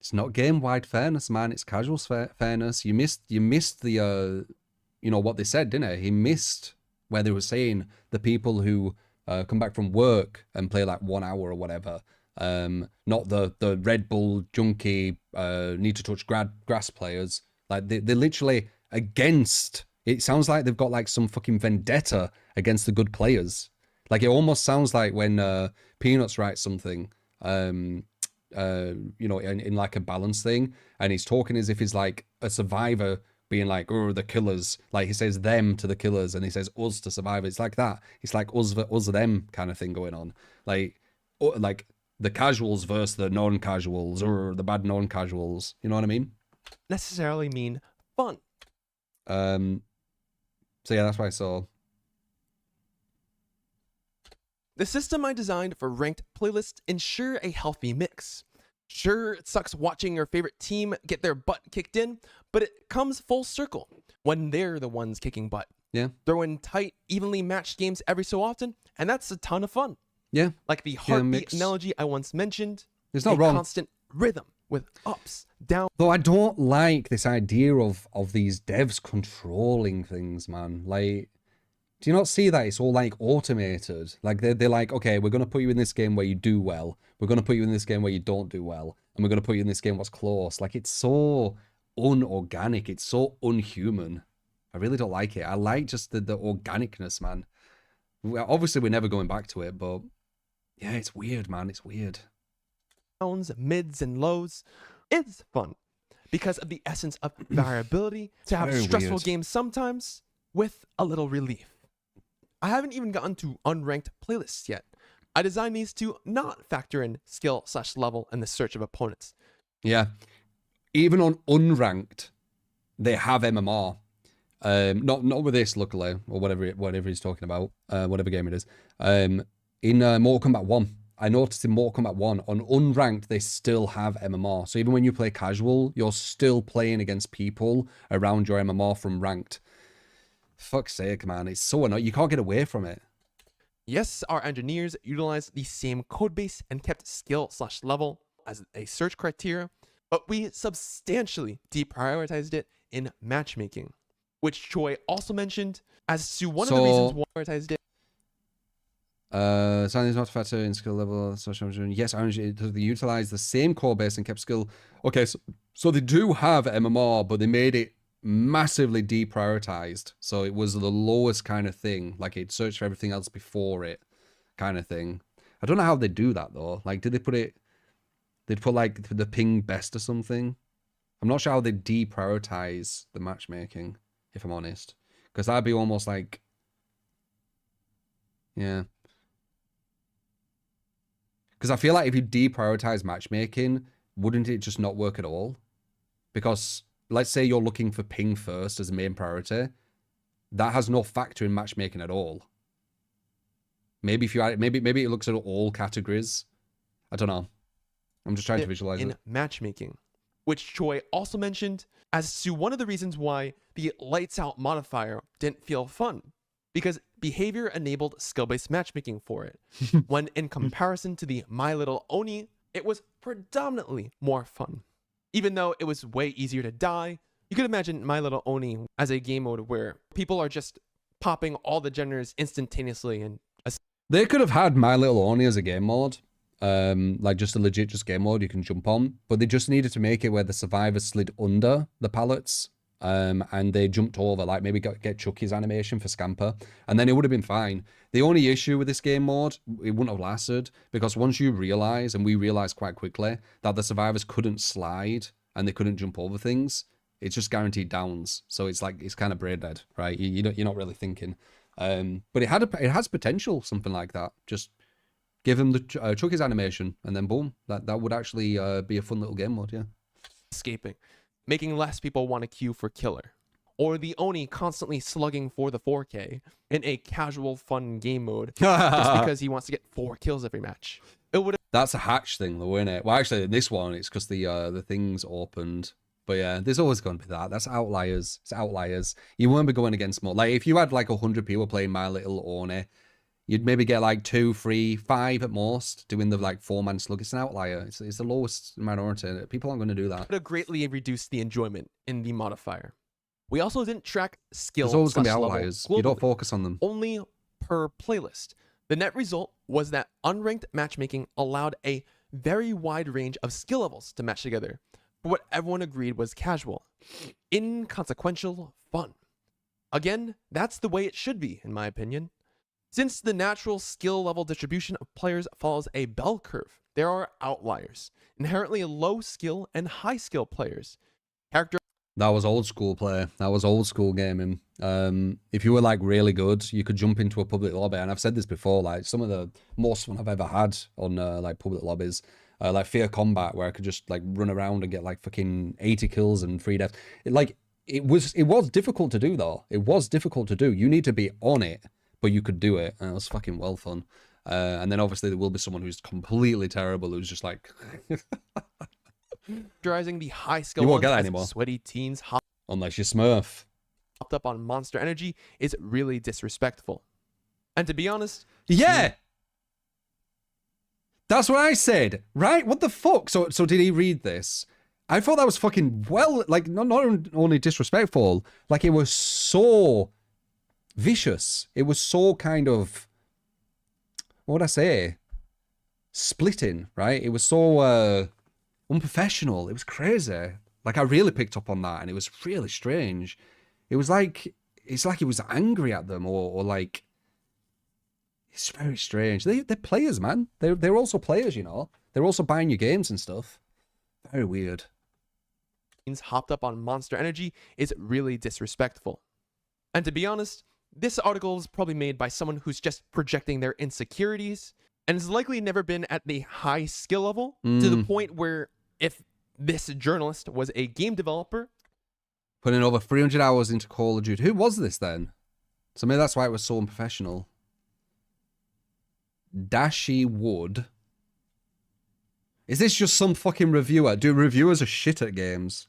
It's not game-wide fairness, man. It's casual fairness. You missed the, you know, what they said, didn't it? He missed where they were saying the people who come back from work and play like 1 hour or whatever. Not the Red Bull junkie, need to touch grass players. Like, they're literally against... It sounds like they've got like some fucking vendetta against the good players. Like, it almost sounds like when Peanuts writes something... you know, in like a balance thing, and he's talking as if he's like a survivor being like, oh, the killers, like he says them to the killers and he says us to survivor. It's like that. It's like us them kind of thing going on, like the casuals versus the non-casuals, or the bad non-casuals, you know what I mean? Necessarily mean fun. So yeah, that's what I saw. The system I designed for ranked playlists ensure a healthy mix. Sure, it sucks watching your favorite team get their butt kicked in, but it comes full circle when they're the ones kicking butt. Yeah. Throw in tight, evenly matched games every so often, and that's a ton of fun. Yeah. Like the heartbeat analogy I once mentioned. It's not a wrong. Constant rhythm with ups, downs. Though I don't like this idea of these devs controlling things, man. Like, do you not see that it's all like automated? Like they're like, okay, we're gonna put you in this game where you do well. We're gonna put you in this game where you don't do well, and we're gonna put you in this game what's close. Like, it's so unorganic. It's so unhuman. I really don't like it. I like just the organicness, man. Obviously, we're never going back to it, but yeah, it's weird, man. It's weird. Downs, mids, and lows. It's fun because of the essence of variability to have Very stressful weird. games sometimes with a little relief. I haven't even gotten to unranked playlists yet. I designed these to not factor in skill/level and the search of opponents. Yeah. Even on unranked, they have MMR. Not with this, luckily, or whatever he's talking about, whatever game it is. In Mortal Kombat 1, I noticed in Mortal Kombat 1, on unranked, they still have MMR. So even when you play casual, you're still playing against people around your MMR from ranked. Fuck's sake, man. It's so annoying. You can't get away from it. Yes, our engineers utilized the same codebase and kept skill/level as a search criteria, but we substantially deprioritized it in matchmaking, which Choi also mentioned as to one of the reasons why we prioritized it. Something is not factor in skill level. Yes, they utilize the same core base and kept skill. Okay, so they do have MMR, but they made it massively deprioritized. So it was the lowest kind of thing. Like, it searched for everything else before it, kind of thing. I don't know how they do that though. Like, did they put it? They'd put like the ping best or something. I'm not sure how they deprioritize the matchmaking, if I'm honest, because that'd be almost like, yeah. Because I feel like if you deprioritize matchmaking, wouldn't it just not work at all? Because let's say you're looking for ping first as a main priority, that has no factor in matchmaking at all. Maybe if you maybe it looks at all categories. I don't know. I'm just trying to visualize in it. matchmaking, which Choi also mentioned as to one of the reasons why the lights out modifier didn't feel fun, because behavior enabled skill-based matchmaking for it. When in comparison to the My Little Oni, it was predominantly more fun. Even though it was way easier to die, you could imagine My Little Oni as a game mode where people are just popping all the genders instantaneously. And they could have had My Little Oni as a game mode. Like just a legit game mode you can jump on, but they just needed to make it where the survivors slid under the pallets, and they jumped over, like maybe get Chucky's animation for Scamper, and then it would have been fine. The only issue with this game mode, it wouldn't have lasted, because once you realize, and we realized quite quickly, that the survivors couldn't slide and they couldn't jump over things, it's just guaranteed downs. So it's like, it's kind of brain dead, right? You're not really thinking. But it has potential, something like that. Just give him the Chucky's animation, and then boom, that would actually be a fun little game mode, yeah. Escaping, making less people want to queue for killer, or the Oni constantly slugging for the 4K in a casual fun game mode just because he wants to get 4 kills every match. It would. That's a hatch thing though, isn't it? Well, actually, in this one, it's because the things opened. But yeah, there's always going to be that. That's outliers. It's outliers. You won't be going against more. Like, if you had like 100 people playing My Little Oni, you'd maybe get like 2, 3, 5 at most doing the like 4-man slug. It's an outlier. It's the lowest minority. People aren't going to do that. Would have greatly reduced the enjoyment in the modifier. We also didn't track skill. There's always going to be level outliers. globally, You don't focus on them. only per playlist. The net result was that unranked matchmaking allowed a very wide range of skill levels to match together for what everyone agreed was casual, inconsequential fun. Again, that's the way it should be, in my opinion. Since the natural skill level distribution of players follows a bell curve, there are outliers, inherently low skill and high skill players. That was old school play. That was old school gaming. If you were like really good, you could jump into a public lobby. And I've said this before, like some of the most fun I've ever had on like public lobbies, like Fear Combat, where I could just like run around and get like fucking 80 kills and 3 deaths. It was difficult to do though. It was difficult to do. You need to be on it, but you could do it. And it was fucking well fun. And then obviously there will be someone who's completely terrible, who's just like... Characterizing the high skill You won't ones get that as anymore. sweaty teens, hot Unless you're Smurf. hopped up on Monster Energy is really disrespectful. And to be honest, Yeah. That's what I said, right? What the fuck? So did he read this? I thought that was fucking like not only disrespectful, like it was so vicious. It was so kind of, what would I say? Splitting, right? It was so unprofessional. It was crazy. Like I really picked up on that, and it was really strange. It was like it's like he was angry at them, or like it's very strange. They're players, man. They're also players, you know. They're also buying your games and stuff. Very weird. Hopped up on Monster Energy is really disrespectful. And to be honest, this article is probably made by someone who's just projecting their insecurities and has likely never been at the high skill level to the point where if this journalist was a game developer, putting over 300 hours into Call of Duty. Who was this then? So maybe that's why it was so unprofessional. Dashy Wood. Is this just some fucking reviewer? Do reviewers are shit at games?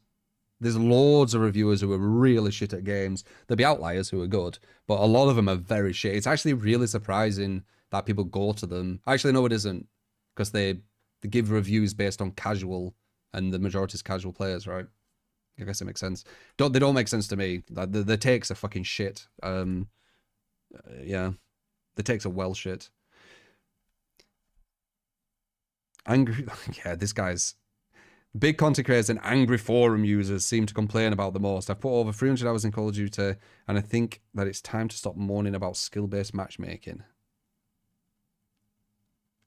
There's loads of reviewers who are really shit at games. There'll be outliers who are good, but a lot of them are very shit. It's actually really surprising that people go to them. Actually, no, it isn't, because they give reviews based on casual, and the majority is casual players, right? I guess it makes sense. They don't make sense to me. The takes are fucking shit. Yeah, the takes are well shit. Angry, yeah, this guy's big content creators and angry forum users seem to complain about the most. I've put over 300 hours in Call of Duty, and I think that it's time to stop moaning about skill-based matchmaking.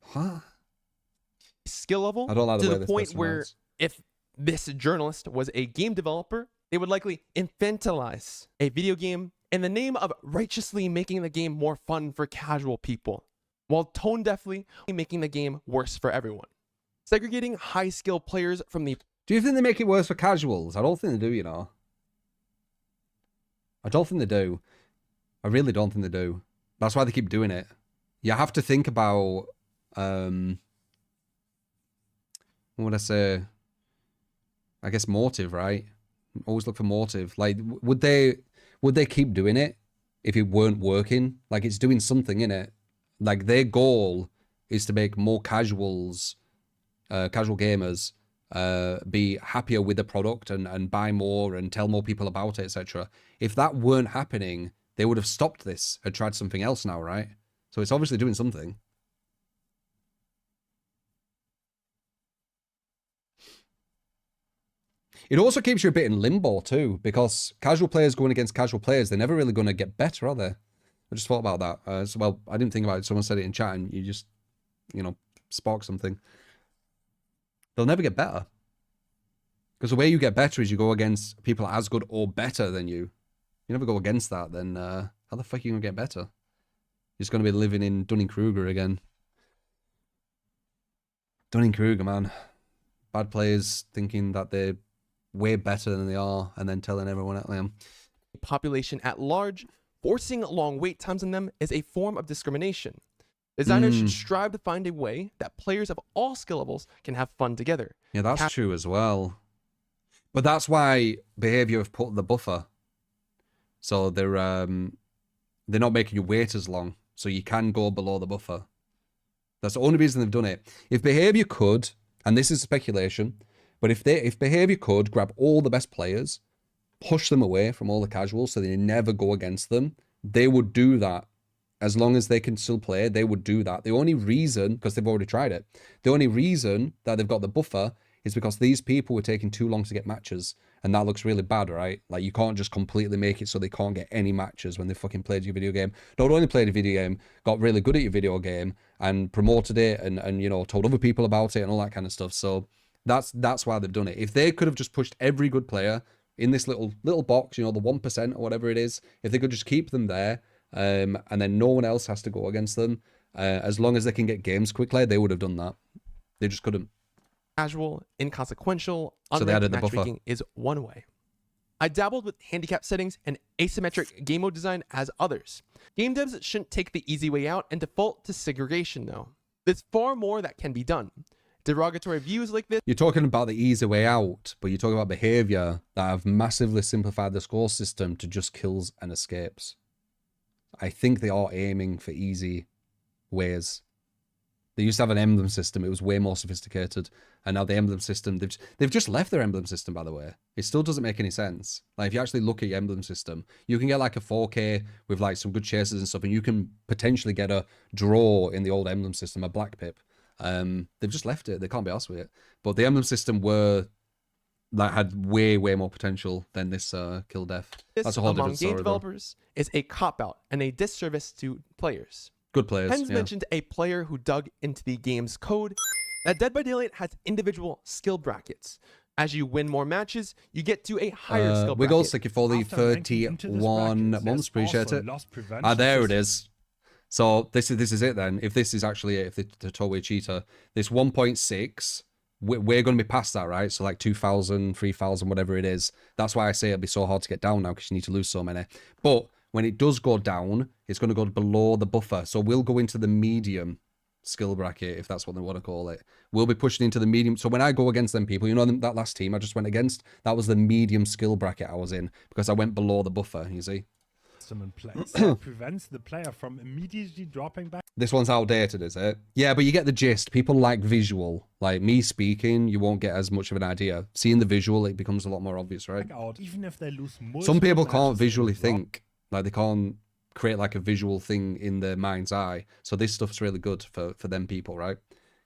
Huh? Skill level I don't like the to way the this point person where writes. if this journalist was a game developer, they would likely infantilize a video game in the name of righteously making the game more fun for casual people, while tone deafly making the game worse for everyone. Segregating high skill players from the... Do you think they make it worse for casuals? I don't think they do, you know. I don't think they do. I really don't think they do. That's why they keep doing it. You have to think about... what would I say? I guess motive, right? Always look for motive. Like, would they keep doing it if it weren't working? Like, it's doing something in it. Like, their goal is to make more casuals, casual gamers, be happier with the product and buy more and tell more people about it, etc. If that weren't happening, they would have stopped this and tried something else now, right? So it's obviously doing something. It also keeps you a bit in limbo too, because casual players going against casual players, they're never really going to get better, are they? I just thought about that. Well, I didn't think about it. Someone said it in chat and you just, you know, spark something. They'll never get better. Because the way you get better is you go against people as good or better than you. You never go against that, then how the fuck are you going to get better? You're just going to be living in Dunning-Kruger again. Dunning-Kruger, man. Bad players thinking that they're way better than they are and then telling everyone at them. population at large, forcing long wait times on them is a form of discrimination. Designers should strive to find a way that players of all skill levels can have fun together. Yeah, that's true as well. But that's why Behavior have put the buffer. So they're not making you wait as long. So you can go below the buffer. That's the only reason they've done it. If Behavior could, and this is speculation, but if Behavior could grab all the best players, push them away from all the casuals so they never go against them, they would do that. As long as they can still play, they would do that. The only reason, because they've already tried it, the only reason that they've got the buffer is because these people were taking too long to get matches. And that looks really bad, right? Like, you can't just completely make it so they can't get any matches when they fucking played your video game. Not only played a video game, got really good at your video game and promoted it and you know, told other people about it and all that kind of stuff. So that's why they've done it. If they could have just pushed every good player in this little box, you know, the 1% or whatever it is, if they could just keep them there, and then no one else has to go against them, as long as they can get games quickly, they would have done that. They just couldn't. Casual, inconsequential, So they added unranked the buffer. matchmaking is one way. I dabbled with handicap settings and asymmetric game mode design as others. Game devs shouldn't take the easy way out and default to segregation though. There's far more that can be done. Derogatory views like this. You're talking about the easy way out, but you're talking about behavior that have massively simplified the score system to just kills and escapes. I think they are aiming for easy ways. They used to have an emblem system. It was way more sophisticated. And now the emblem system, they've just left their emblem system, by the way. It still doesn't make any sense. Like, if you actually look at your emblem system, you can get like a 4K with like some good chases and stuff, and you can potentially get a draw in the old emblem system, a black pip. They've just left it. They can't be arsed with it. But the emblem system had way more potential than this kill death. That's a whole different story. Among game developers is a cop-out and a disservice to players. Good players. Hens mentioned a player who dug into the game's code that Dead by Daylight has individual skill brackets. As you win more matches, you get to a higher skill bracket. Wiggles, thank you for the 31 months. Appreciate it. There it is. So this is it then. If this is actually it, if the Toei cheater, this 1.6, we're going to be past that, right? So like 2,000, 3,000, whatever it is. That's why I say it'll be so hard to get down now, because you need to lose so many. But when it does go down, it's going to go below the buffer. So we'll go into the medium skill bracket, if that's what they want to call it. We'll be pushing into the medium. So when I go against them people, you know, that last team I just went against, that was the medium skill bracket I was in, because I went below the buffer, you see. That prevents the player from immediately dropping back. This one's outdated, is it? Yeah, but you get the gist. People like visual. Like me speaking, you won't get as much of an idea. Seeing the visual, it becomes a lot more obvious, right? Even if they lose some people can't visually think. Like, they can't create like a visual thing in their mind's eye. So this stuff's really good for them people, right?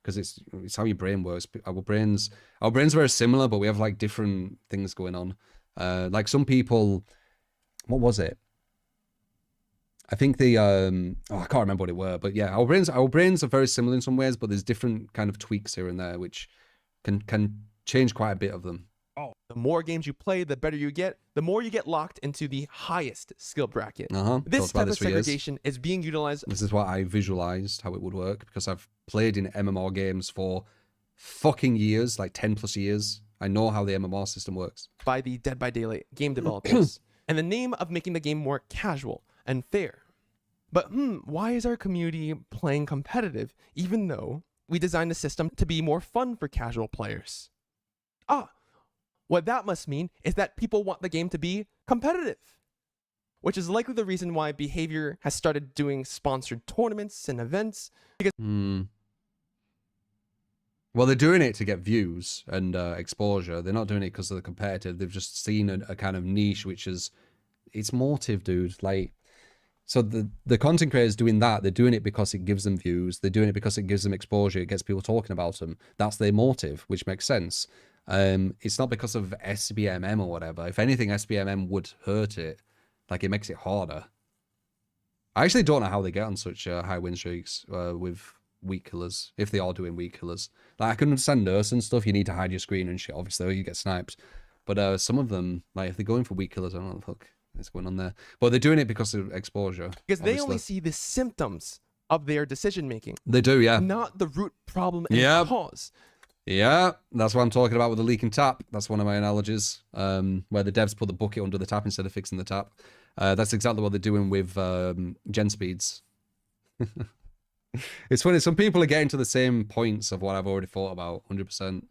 Because it's how your brain works. Our brains are very similar, but we have like different things going on. Like some people, what was it? I think the I can't remember what it were, but yeah, our brains are very similar in some ways, but there's different kind of tweaks here and there which can change quite a bit of them. The more games you play, the better you get. The more you get locked into the highest skill bracket. This type of segregation is being utilized. This is why I visualized how it would work, because I've played in MMR games for fucking years, like 10 plus years. I know how the MMR system works. By the Dead by Daylight game developers. In the name of making the game more casual and fair. But why is our community playing competitive, even though we designed the system to be more fun for casual players? What that must mean is that people want the game to be competitive, which is likely the reason why Behavior has started doing sponsored tournaments and events. Because Well, they're doing it to get views and exposure. They're not doing it because of the competitive. They've just seen a kind of niche, which is, it's motive, dude. Like, so the content creators doing that, they're doing it because it gives them views. They're doing it because it gives them exposure. It gets people talking about them. That's their motive, which makes sense. It's not because of SBMM or whatever. If anything, SBMM would hurt it. Like, it makes it harder. I actually don't know how they get on such high win streaks with weak killers, if they are doing weak killers. Like, I can understand nurse and stuff. You need to hide your screen and shit, obviously, or you get sniped. But some of them, like, if they're going for weak killers, I don't know what the fuck is going on there. But they're doing it because of exposure. Because they only see the symptoms of their decision making. They do, yeah. Not the root problem and cause. Yeah, that's what I'm talking about with the leaking tap. That's one of my analogies, where the devs put the bucket under the tap instead of fixing the tap. That's exactly what they're doing with gen speeds. It's funny, some people are getting to the same points of what I've already thought about, 100%.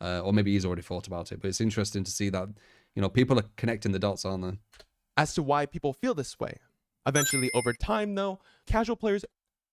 Or maybe he's already thought about it, but it's interesting to see that, you know, people are connecting the dots, aren't they? As to why people feel this way. Eventually, over time, though, casual players...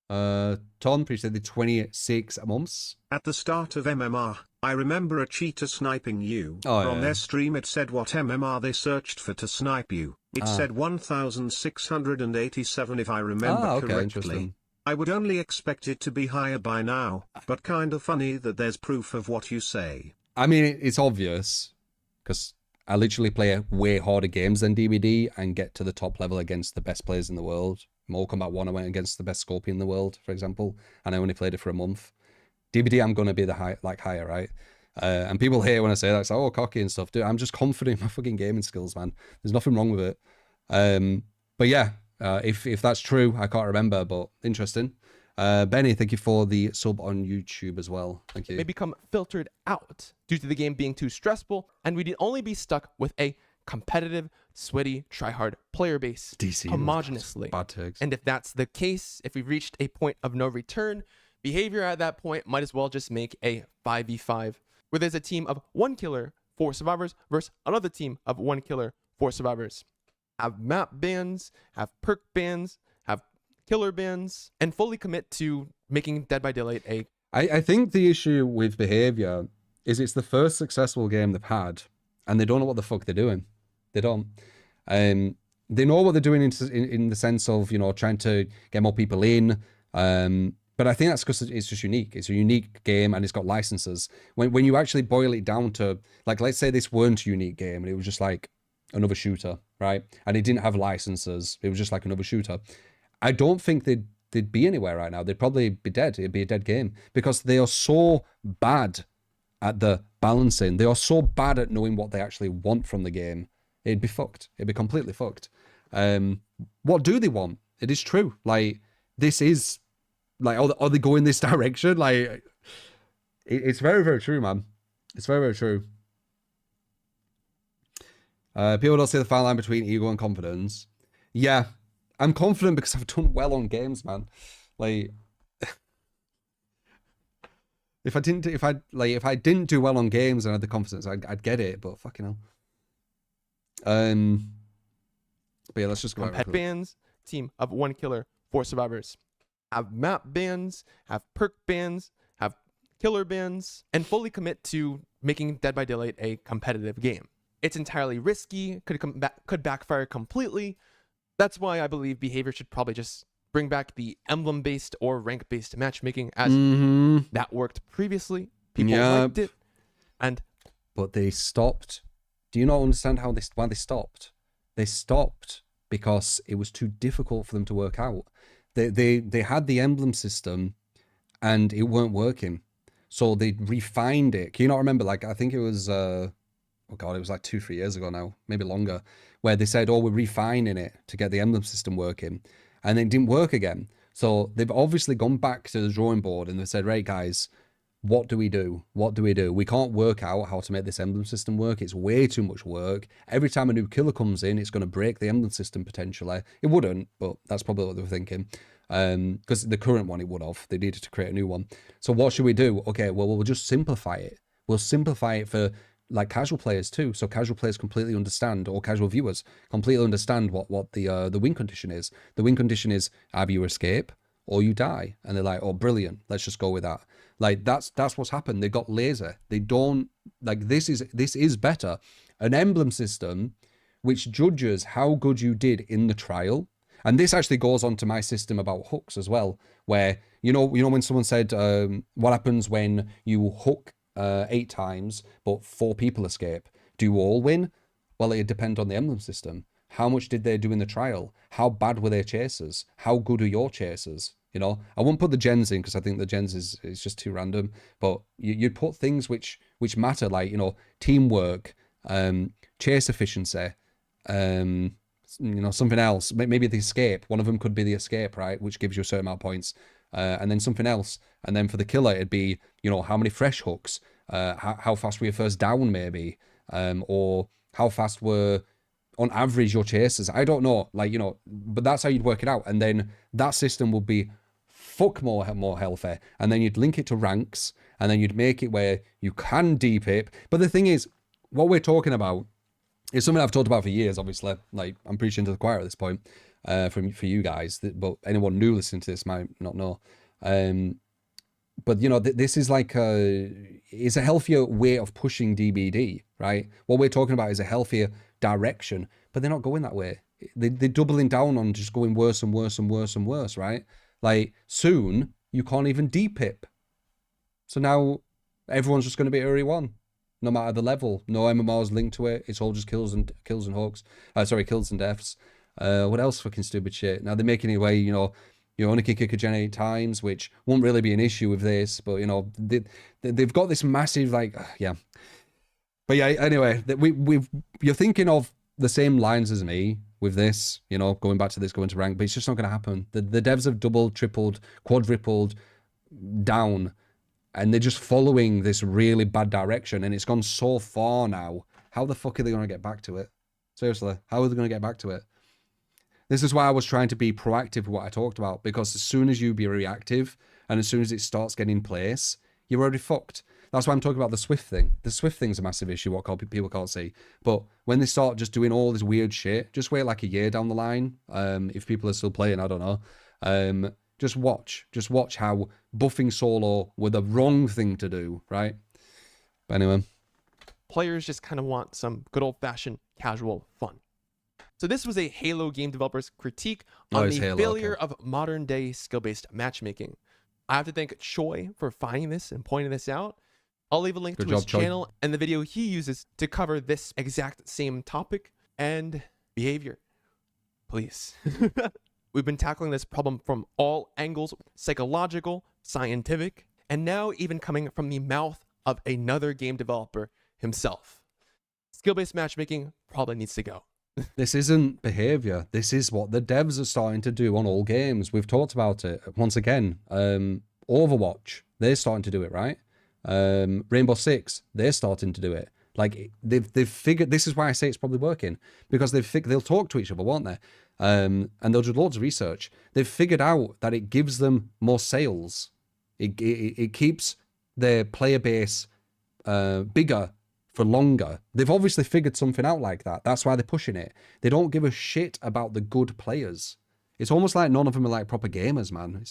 Tom, appreciate the 26 months. At the start of MMR, I remember a cheater sniping you. On their stream it said what MMR they searched for to snipe you. It said 1,687 if I remember correctly. I would only expect it to be higher by now, but kind of funny that there's proof of what you say. I mean, it's obvious, because I literally play way harder games than DBD and get to the top level against the best players in the world. Mortal Kombat 1, I went against the best Scorpion in the world, for example, and I only played it for a month. DBD, I'm going to be the higher, right? And people hate when I say that, it's like, oh, cocky and stuff. Dude, I'm just confident in my fucking gaming skills, man. There's nothing wrong with it. But yeah, if that's true, I can't remember, but interesting. Benny, thank you for the sub on YouTube as well. Thank you. May become filtered out due to the game being too stressful, and we'd only be stuck with a competitive, sweaty, try-hard player base DC homogenously. Bad tags. And if that's the case, if we've reached a point of no return, Behavior at that point might as well just make a 5v5, where there's a team of 1 killer, 4 survivors, versus another team of 1 killer, 4 survivors. Have map bans, have perk bans, have killer bans, and fully commit to making Dead by Daylight a... I think the issue with behavior is it's the first successful game they've had, and they don't know what the fuck they're doing. They don't. They know what they're doing in the sense of, you know, trying to get more people in. But I think that's because it's just unique. It's a unique game and it's got licenses. When you actually boil it down to, like, let's say this weren't a unique game and it was just like another shooter, right? And it didn't have licenses. It was just like another shooter. I don't think they'd be anywhere right now. They'd probably be dead. It'd be a dead game because they are so bad at the balancing. They are so bad at knowing what they actually want from the game. It'd be fucked. It'd be completely fucked. What do they want? It is true. Like, this is, like, are they going this direction? Like, it's very, very true, man. It's very, very true. People don't see the fine line between ego and confidence. Yeah, I'm confident because I've done well on games, man. Like, if I didn't do well on games and I had the confidence, I'd get it. But fucking hell. But yeah, let's just go. Pet bans, team of 1 killer, 4 survivors. Have map bans, have perk bans, have killer bans, and fully commit to making Dead by Daylight a competitive game. It's entirely risky, could backfire completely. That's why I believe behavior should probably just bring back the emblem-based or rank-based matchmaking, as that worked previously. People liked it, but they stopped. Do you not understand why they stopped? They stopped because it was too difficult for them to work out. They had the emblem system and it weren't working. So they refined it. Can you not remember? Like, I think it was, oh God, it was like 2-3 years ago now, maybe longer, where they said, oh, we're refining it to get the emblem system working. And then it didn't work again. So they've obviously gone back to the drawing board and they said, right, guys, what do we do? What do we do? We can't work out how to make this emblem system work. It's way too much work. Every time a new killer comes in, it's going to break the emblem system potentially. It wouldn't, but that's probably what they were thinking. Because the current one, it would have. They needed to create a new one. So what should we do? Okay, well, we'll just simplify it. We'll simplify it for like casual players too. So casual players completely understand, or casual viewers completely understand what the win condition is. The win condition is either you escape or you die. And they're like, oh, brilliant. Let's just go with that. Like, that's what's happened. They got lazy. They don't, like, this is better. An emblem system which judges how good you did in the trial. And this actually goes on to my system about hooks as well, where, you know when someone said, what happens when you hook 8 times, but 4 people escape? Do you all win? Well, it depends on the emblem system. How much did they do in the trial? How bad were their chasers? How good are your chasers? You know, I won't put the gens in because I think the gens is just too random. But you'd put things which matter, like, you know, teamwork, chase efficiency, you know, something else. Maybe the escape. One of them could be the escape, right? Which gives you a certain amount of points. And then something else. And then for the killer, it'd be, you know, how many fresh hooks, how fast were your first down, maybe, or how fast were, on average, your chasers. I don't know, like, you know, but that's how you'd work it out. And then that system would be fuck more healthy. And then you'd link it to ranks, and then you'd make it where you can depip. But the thing is, what we're talking about is something I've talked about for years, obviously. Like, I'm preaching to the choir at this point, for you guys, but anyone new listening to this might not know. But, you know, this is like it's a healthier way of pushing DBD, right? What we're talking about is a healthier direction, but they're not going that way. They're doubling down on just going worse and worse and worse and worse, right? Like, soon, you can't even depip. So now, everyone's just going to be Uri 1, no matter the level. No MMRs linked to it. It's all just kills and hooks. Kills and deaths. What else fucking stupid shit? Now, they're making it where, you know, you only can kick a gen 8 times, which won't really be an issue with this, but, you know, they've got this massive, like, yeah. But yeah, anyway, you're thinking of the same lines as me with this, you know, going back to this, going to rank, but it's just not going to happen. The devs have doubled, tripled, quadrupled down, and they're just following this really bad direction, and it's gone so far now. How the fuck are they going to get back to it? Seriously, how are they going to get back to it? This is why I was trying to be proactive with what I talked about, because as soon as you be reactive and as soon as it starts getting in place, you're already fucked. That's why I'm talking about the Swift thing. The Swift thing's a massive issue, what people can't see. But when they start just doing all this weird shit, just wait like a year down the line. If people are still playing, I don't know. Just watch how buffing solo were the wrong thing to do, right? But anyway. Players just kind of want some good old-fashioned casual fun. So this was a Halo game developer's critique on the failure of modern-day skill-based matchmaking. I have to thank Choi for finding this and pointing this out. I'll leave a link to his channel and the video he uses to cover this exact same topic and behavior. Please. We've been tackling this problem from all angles, psychological, scientific, and now even coming from the mouth of another game developer himself. Skill-based matchmaking probably needs to go. This isn't behavior. This is what the devs are starting to do on all games. We've talked about it once again. Overwatch, they're starting to do it, right? Rainbow Six, they're starting to do it. Like they've figured. This is why I say it's probably working, because they'll talk to each other, won't they? And they'll do loads of research. They've figured out that it gives them more sales. It keeps their player base bigger for longer. They've obviously figured something out like that. That's why they're pushing it. They don't give a shit about the good players. It's almost like none of them are like proper gamers, man.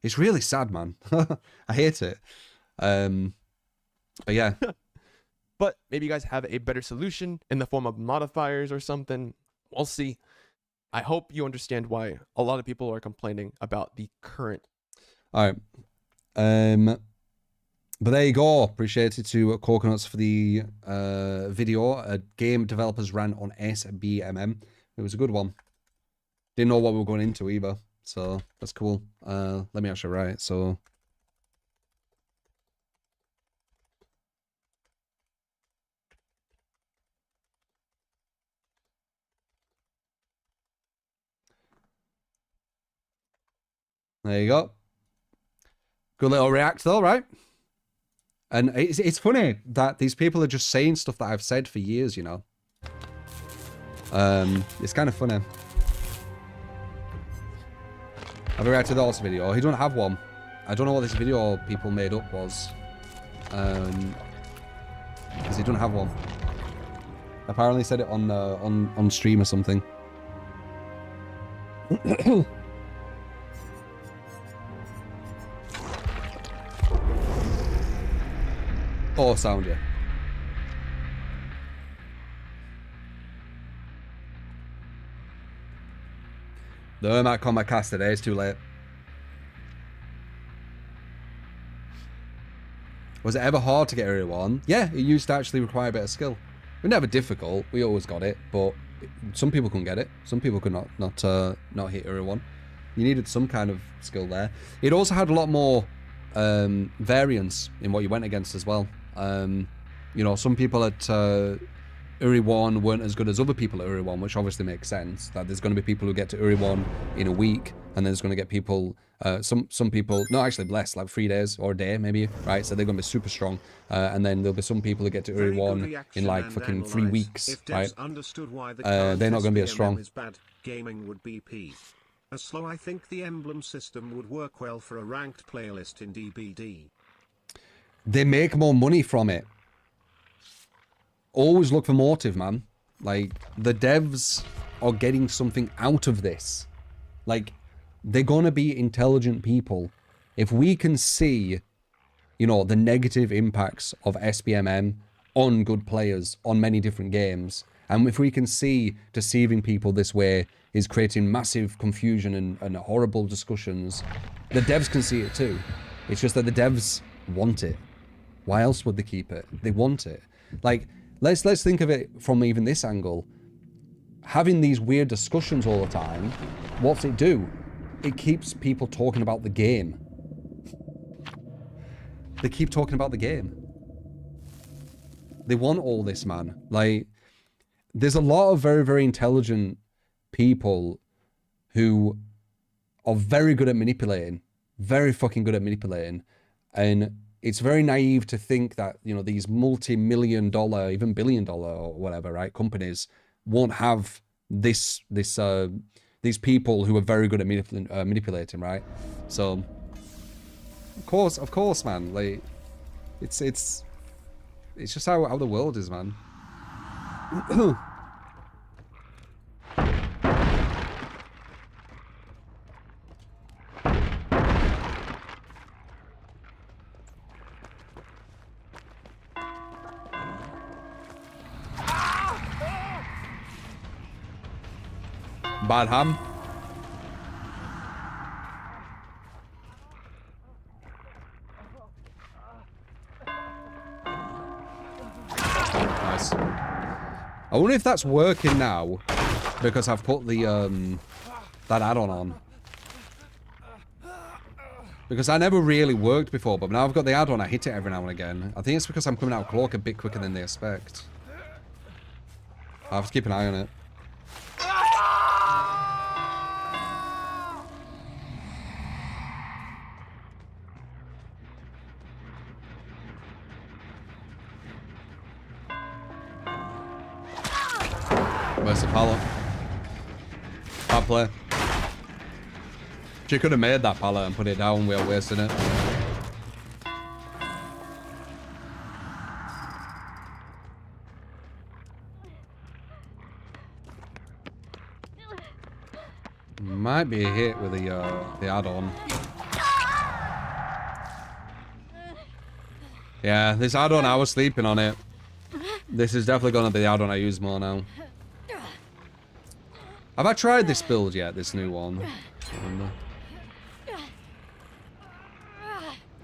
It's really sad, man. I hate it. But yeah. But maybe you guys have a better solution in the form of modifiers or something. We'll see. I hope you understand why a lot of people are complaining about the current. All right. But there you go. Appreciate it to Coconuts for the video. A game developers rant on SBMM. It was a good one. Didn't know what we were going into either. So that's cool. Let me actually write. So there you go. Good little react though, right? And it's funny that these people are just saying stuff that I've said for years, you know. It's kind of funny. Have you reacted to the Oz video? He don't have one. I don't know what this video people made up was. Because he don't have one. Apparently said it on stream or something. Oh, sound, yeah. No, I might call my cast today. It's too late. Was it ever hard to get Area 1? Yeah, it used to actually require a bit of skill. It was never difficult. We always got it, but some people couldn't get it. Some people could not hit Area 1. You needed some kind of skill there. It also had a lot more variance in what you went against as well. You know, some people at Uri 1 weren't as good as other people at Uri 1, which obviously makes sense. That there's going to be people who get to Uri 1 in a week, and then there's going to get people, some people, no, actually less, like 3 days or a day maybe, right? So they're going to be super strong. And then there'll be some people who get to Uri 1 in like fucking 3 weeks, right? They're not going to be as strong. Gaming would be P. As slow, I think the emblem system would work well for a ranked playlist in DBD. They make more money from it. Always look for motive, man. Like, the devs are getting something out of this. Like, they're gonna be intelligent people. If we can see, you know, the negative impacts of SBMM on good players, on many different games, and if we can see deceiving people this way is creating massive confusion and horrible discussions, the devs can see it too. It's just that the devs want it. Why else would they keep it? They want it. Like, let's think of it from even this angle. Having these weird discussions all the time, what's it do? It keeps people talking about the game. They keep talking about the game. They want all this, man. Like, there's a lot of very, very intelligent people who are very good at manipulating. Very fucking good at manipulating. And it's very naive to think that, you know, these multi-million-dollar, even billion-dollar or whatever, right, companies won't have these people who are very good at manipulating, right? So of course, man. Like, it's just how the world is, man. Bad ham. Nice. I wonder if that's working now because I've put the that add-on on. Because I never really worked before, but now I've got the add-on, I hit it every now and again. I think it's because I'm coming out of cloak a bit quicker than they expect. I'll have to keep an eye on it. Where's the pallet? Bad play. She could have made that pallet and put it down. We are wasting it. Might be a hit with the add-on. Yeah, this add-on, I was sleeping on it. This is definitely going to be the add-on I use more now. Have I tried this build yet? This new one?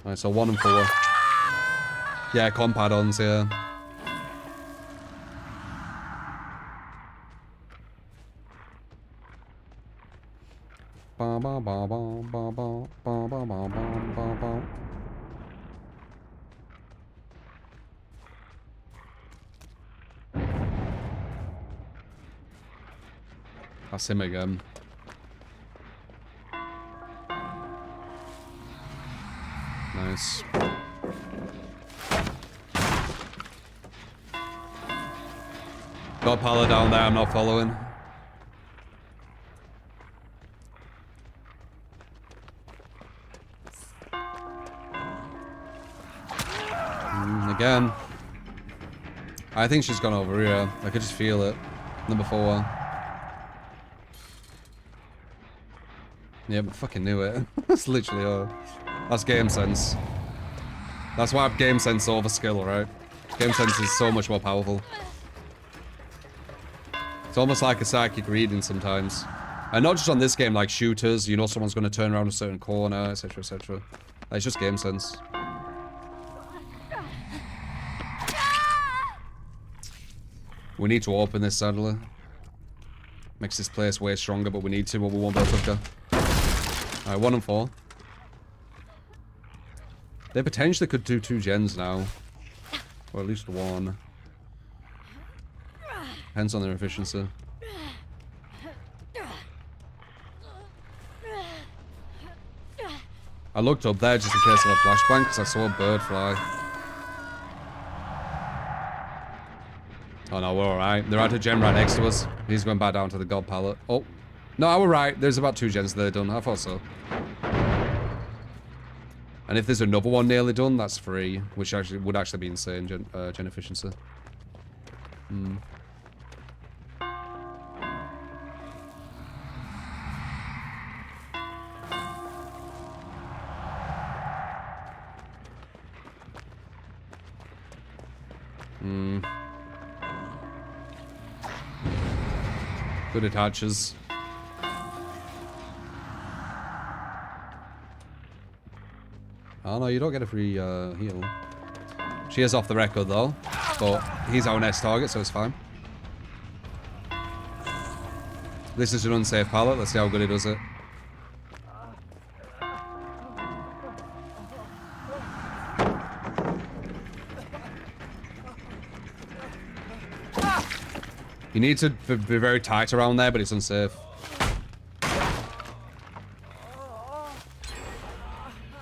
Alright, so 1 and 4. Yeah, comp add-ons here. That's him again. Nice. Got a pallet down there, I'm not following. Again. I think she's gone over here. I could just feel it. Number 4. Yeah, but fucking knew it. That's literally that's game sense. That's why I have game sense over skill, right? Game sense is so much more powerful. It's almost like a psychic reading sometimes. And not just on this game, like shooters, you know someone's going to turn around a certain corner, etc, etc. Like, it's just game sense. We need to open this saddler. Makes this place way stronger, but we need to, but we won't be able to. Alright, 1 and 4. They potentially could do 2 gens now. Or at least 1. Depends on their efficiency. I looked up there just in case of a flashbang because I saw a bird fly. Oh no, we're alright. They're at a gen right next to us. He's going back down to the god pallet. Oh. No, I was right. There's about 2 gens there done. I thought so. And if there's another one nearly done, that's 3. Which actually would actually be insane, gen efficiency. Hmm. Hmm. Good attaches. Oh no, you don't get a free heal. She is off the record though, but he's our next target, so it's fine. This is an unsafe pallet. Let's see how good he does it. You need to be very tight around there, but it's unsafe.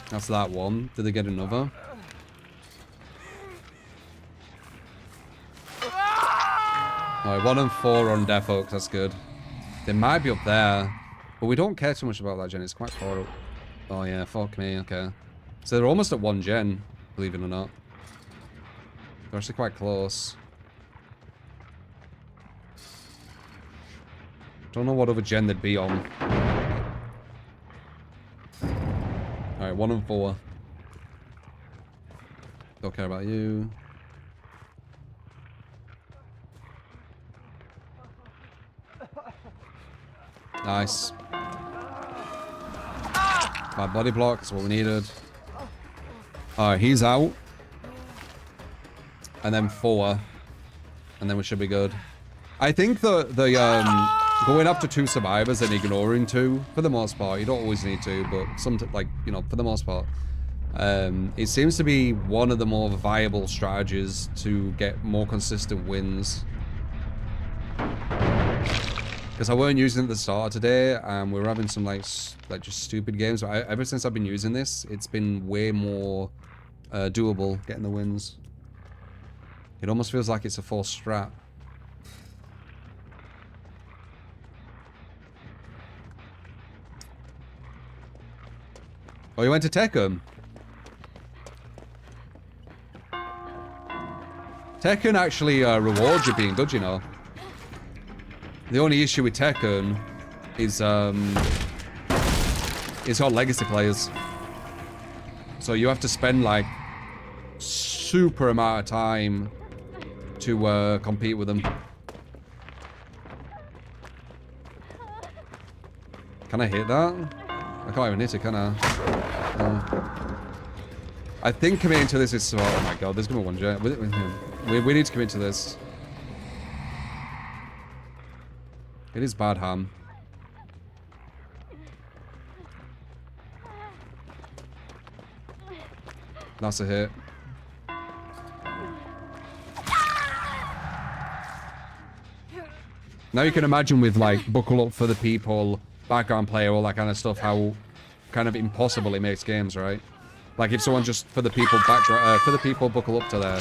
That's that one. Did they get another? Alright, 1 and 4 on Death Hooks, that's good. They might be up there, but we don't care too much about that gen, it's quite far up. Oh yeah, fuck me, okay. So they're almost at 1 gen, believe it or not. They're actually quite close. Don't know what other gen they'd be on. Alright, 1 and 4. Don't care about you. Nice. Bad body block, that's what we needed. Alright, he's out. And then 4. And then we should be good. I think the going after 2 survivors and ignoring 2, for the most part, you don't always need to, but like, you know, for the most part. It seems to be one of the more viable strategies to get more consistent wins. Because I weren't using it at the start of today, and we were having some like just stupid games. But ever since I've been using this, it's been way more doable getting the wins. It almost feels like it's a forced strat. Oh, you went to Tekken? Tekken actually rewards you being good, you know. The only issue with Tekken is it's got legacy players. So you have to spend like super amount of time to compete with them. Can I hit that? I can't even hit it, can I? I think committing to this is... Oh my god, there's gonna be 1 jet. We need to commit to this. It is bad ham. That's a hit. Now you can imagine with like buckle up for the people, background player, all that kind of stuff, how kind of impossible it makes games, right? Like if someone just for the people buckle up to there,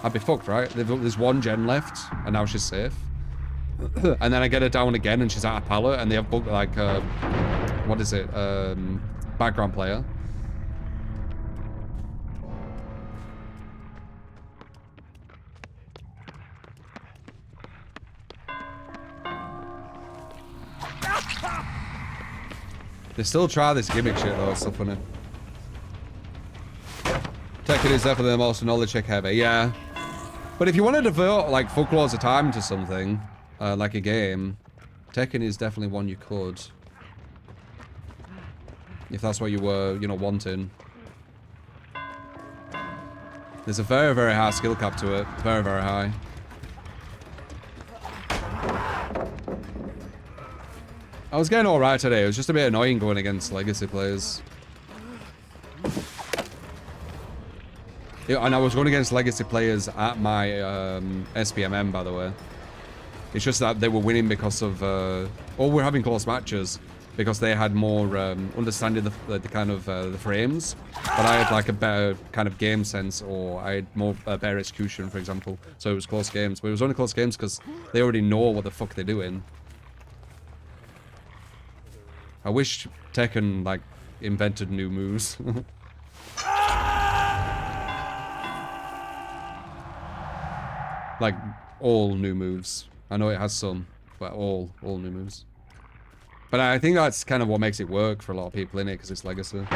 I'd be fucked, right? There's 1 gen left, and now she's safe. And then I get her down again, and she's out of pallet, and they have booked like what is it? Background player. They still try this gimmick shit though, it's so funny. Tekken is definitely the most knowledge check heavy, yeah. But if you want to devote like fuck loads of time to something, like a game, Tekken is definitely one you could. If that's what you were, you know, wanting. There's a very, very high skill cap to it. Very, very high. I was getting alright today. It was just a bit annoying going against legacy players. Yeah, and I was going against legacy players at my SPMM, by the way. It's just that they were winning because of... or we're having close matches because they had more understanding the kind of the frames. But I had like a better kind of game sense, or I had more better execution, for example. So it was close games. But it was only close games because they already know what the fuck they're doing. I wish Tekken, like, invented new moves. Like, all new moves. I know it has some, but all new moves. But I think that's kind of what makes it work for a lot of people, innit? Because it's legacy.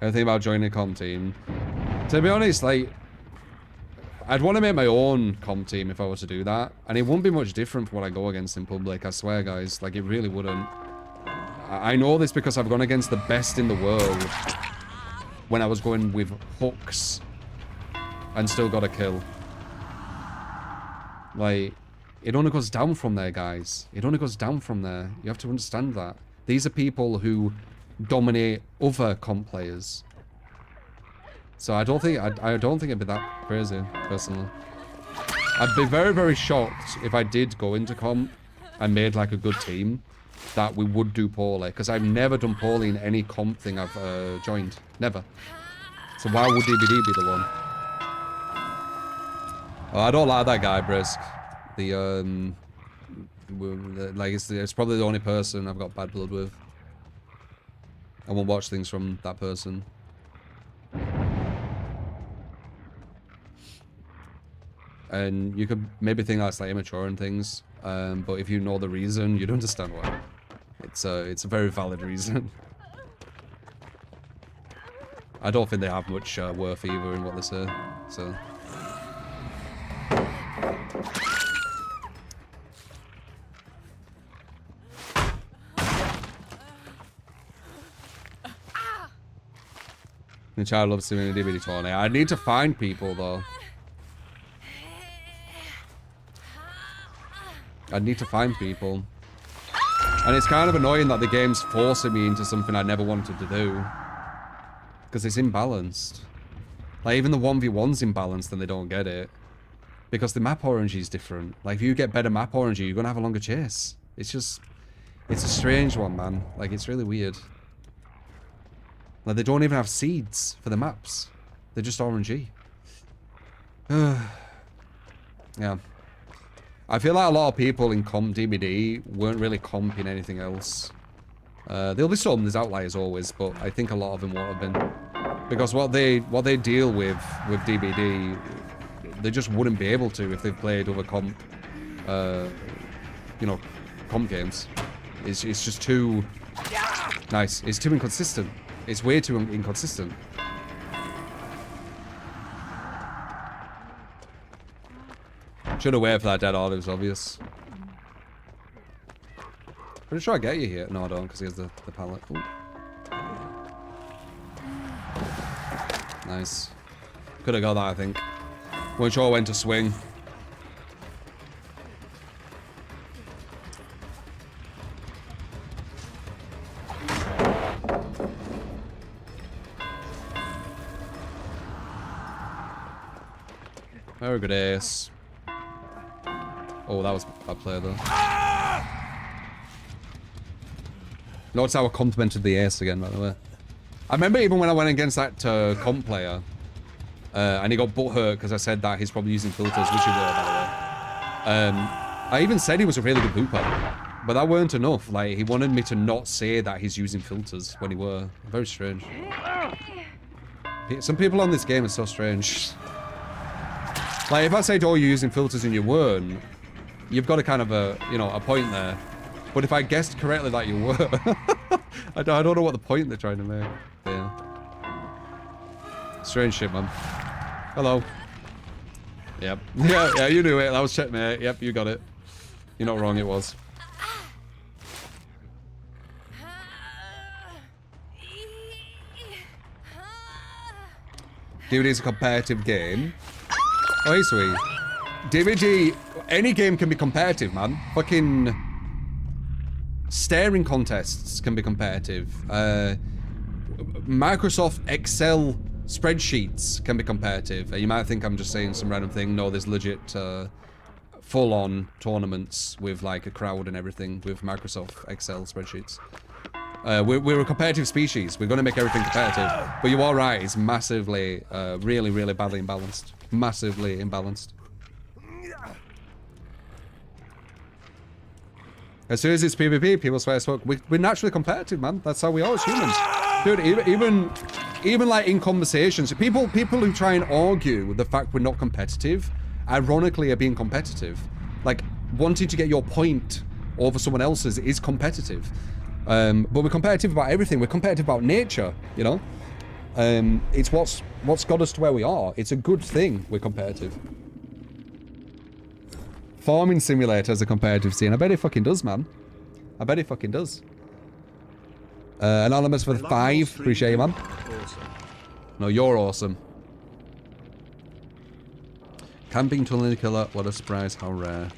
Everything about joining a comp team. To be honest, like, I'd want to make my own comp team if I were to do that. And it wouldn't be much different from what I go against in public, I swear, guys. Like, it really wouldn't. I know this because I've gone against the best in the world when I was going with hooks and still got a kill. Like, it only goes down from there, guys. It only goes down from there. You have to understand that. These are people who dominate other comp players. So I don't think it'd be that crazy, personally. I'd be very, very shocked if I did go into comp and made like a good team that we would do poorly, because I've never done poorly in any comp thing I've joined. Never. So why would DBD be the one? Oh, I don't like that guy, Brisk. Like, it's probably the only person I've got bad blood with. I won't watch things from that person. And you could maybe think that's like immature and things, but if you know the reason, you'd understand why. It's a very valid reason. I don't think they have much worth either in what they say, so. The child loves doing a DVD tournament. I need to find people though. I need to find people. And it's kind of annoying that the game's forcing me into something I never wanted to do. Because it's imbalanced. Like, even the 1v1's imbalanced and they don't get it. Because the map orangey is different. Like, if you get better map orangey, you're going to have a longer chase. It's just... It's a strange one, man. Like, it's really weird. Like, they don't even have seeds for the maps. They're just RNG. Yeah. I feel like a lot of people in comp DBD weren't really comping anything else. There'll be some, there's outliers always, but I think a lot of them won't have been. Because what they deal with DBD, they just wouldn't be able to if they've played other comp, you know, comp games. It's just too... Nice. It's too inconsistent. It's way too inconsistent. Should have waited for that dead order, it was obvious. Pretty sure I get you here. No, I don't, because he has the pallet. Ooh. Nice. Could have got that, I think. Weren't sure when to swing. Very good ace. Oh, that was a bad play though. Notice how I complimented the ace again, by the way. I remember even when I went against that comp player, and he got butthurt because I said that he's probably using filters, which he were, by the way. I even said he was a really good hooper, but that weren't enough. Like, he wanted me to not say that he's using filters when he were. Very strange. Some people on this game are so strange. Like, if I said, oh, you're using filters and you weren't, you've got a kind of a, you know, a point there. But if I guessed correctly that you were, I don't know what the point they're trying to make. Yeah. Strange shit, man. Hello. Yep. Yeah, you knew it. That was checkmate. Yep, you got it. You're not wrong, it was. DVD's a competitive game. Oh, hey, sweet. DVD, any game can be competitive, man. Fucking staring contests can be competitive. Microsoft Excel spreadsheets can be competitive. You might think I'm just saying some random thing. No, there's legit full-on tournaments with like a crowd and everything with Microsoft Excel spreadsheets. We're a competitive species. We're going to make everything competitive. But you are right. It's massively, really, really badly imbalanced. Massively imbalanced. As soon as it's PvP, people swear as fuck. We're naturally competitive, man. That's how we are as humans. Dude, even like in conversations, people who try and argue with the fact we're not competitive, ironically are being competitive. Like, wanting to get your point over someone else's is competitive. But we're competitive about everything. We're competitive about nature, you know? It's what's got us to where we are. It's a good thing we're competitive. Farming Simulator is a competitive scene. I bet it fucking does, man. I bet it fucking does. Anonymous for the 5. Appreciate you, man. No, you're awesome. Camping Tunnel Killer. What a surprise. How rare.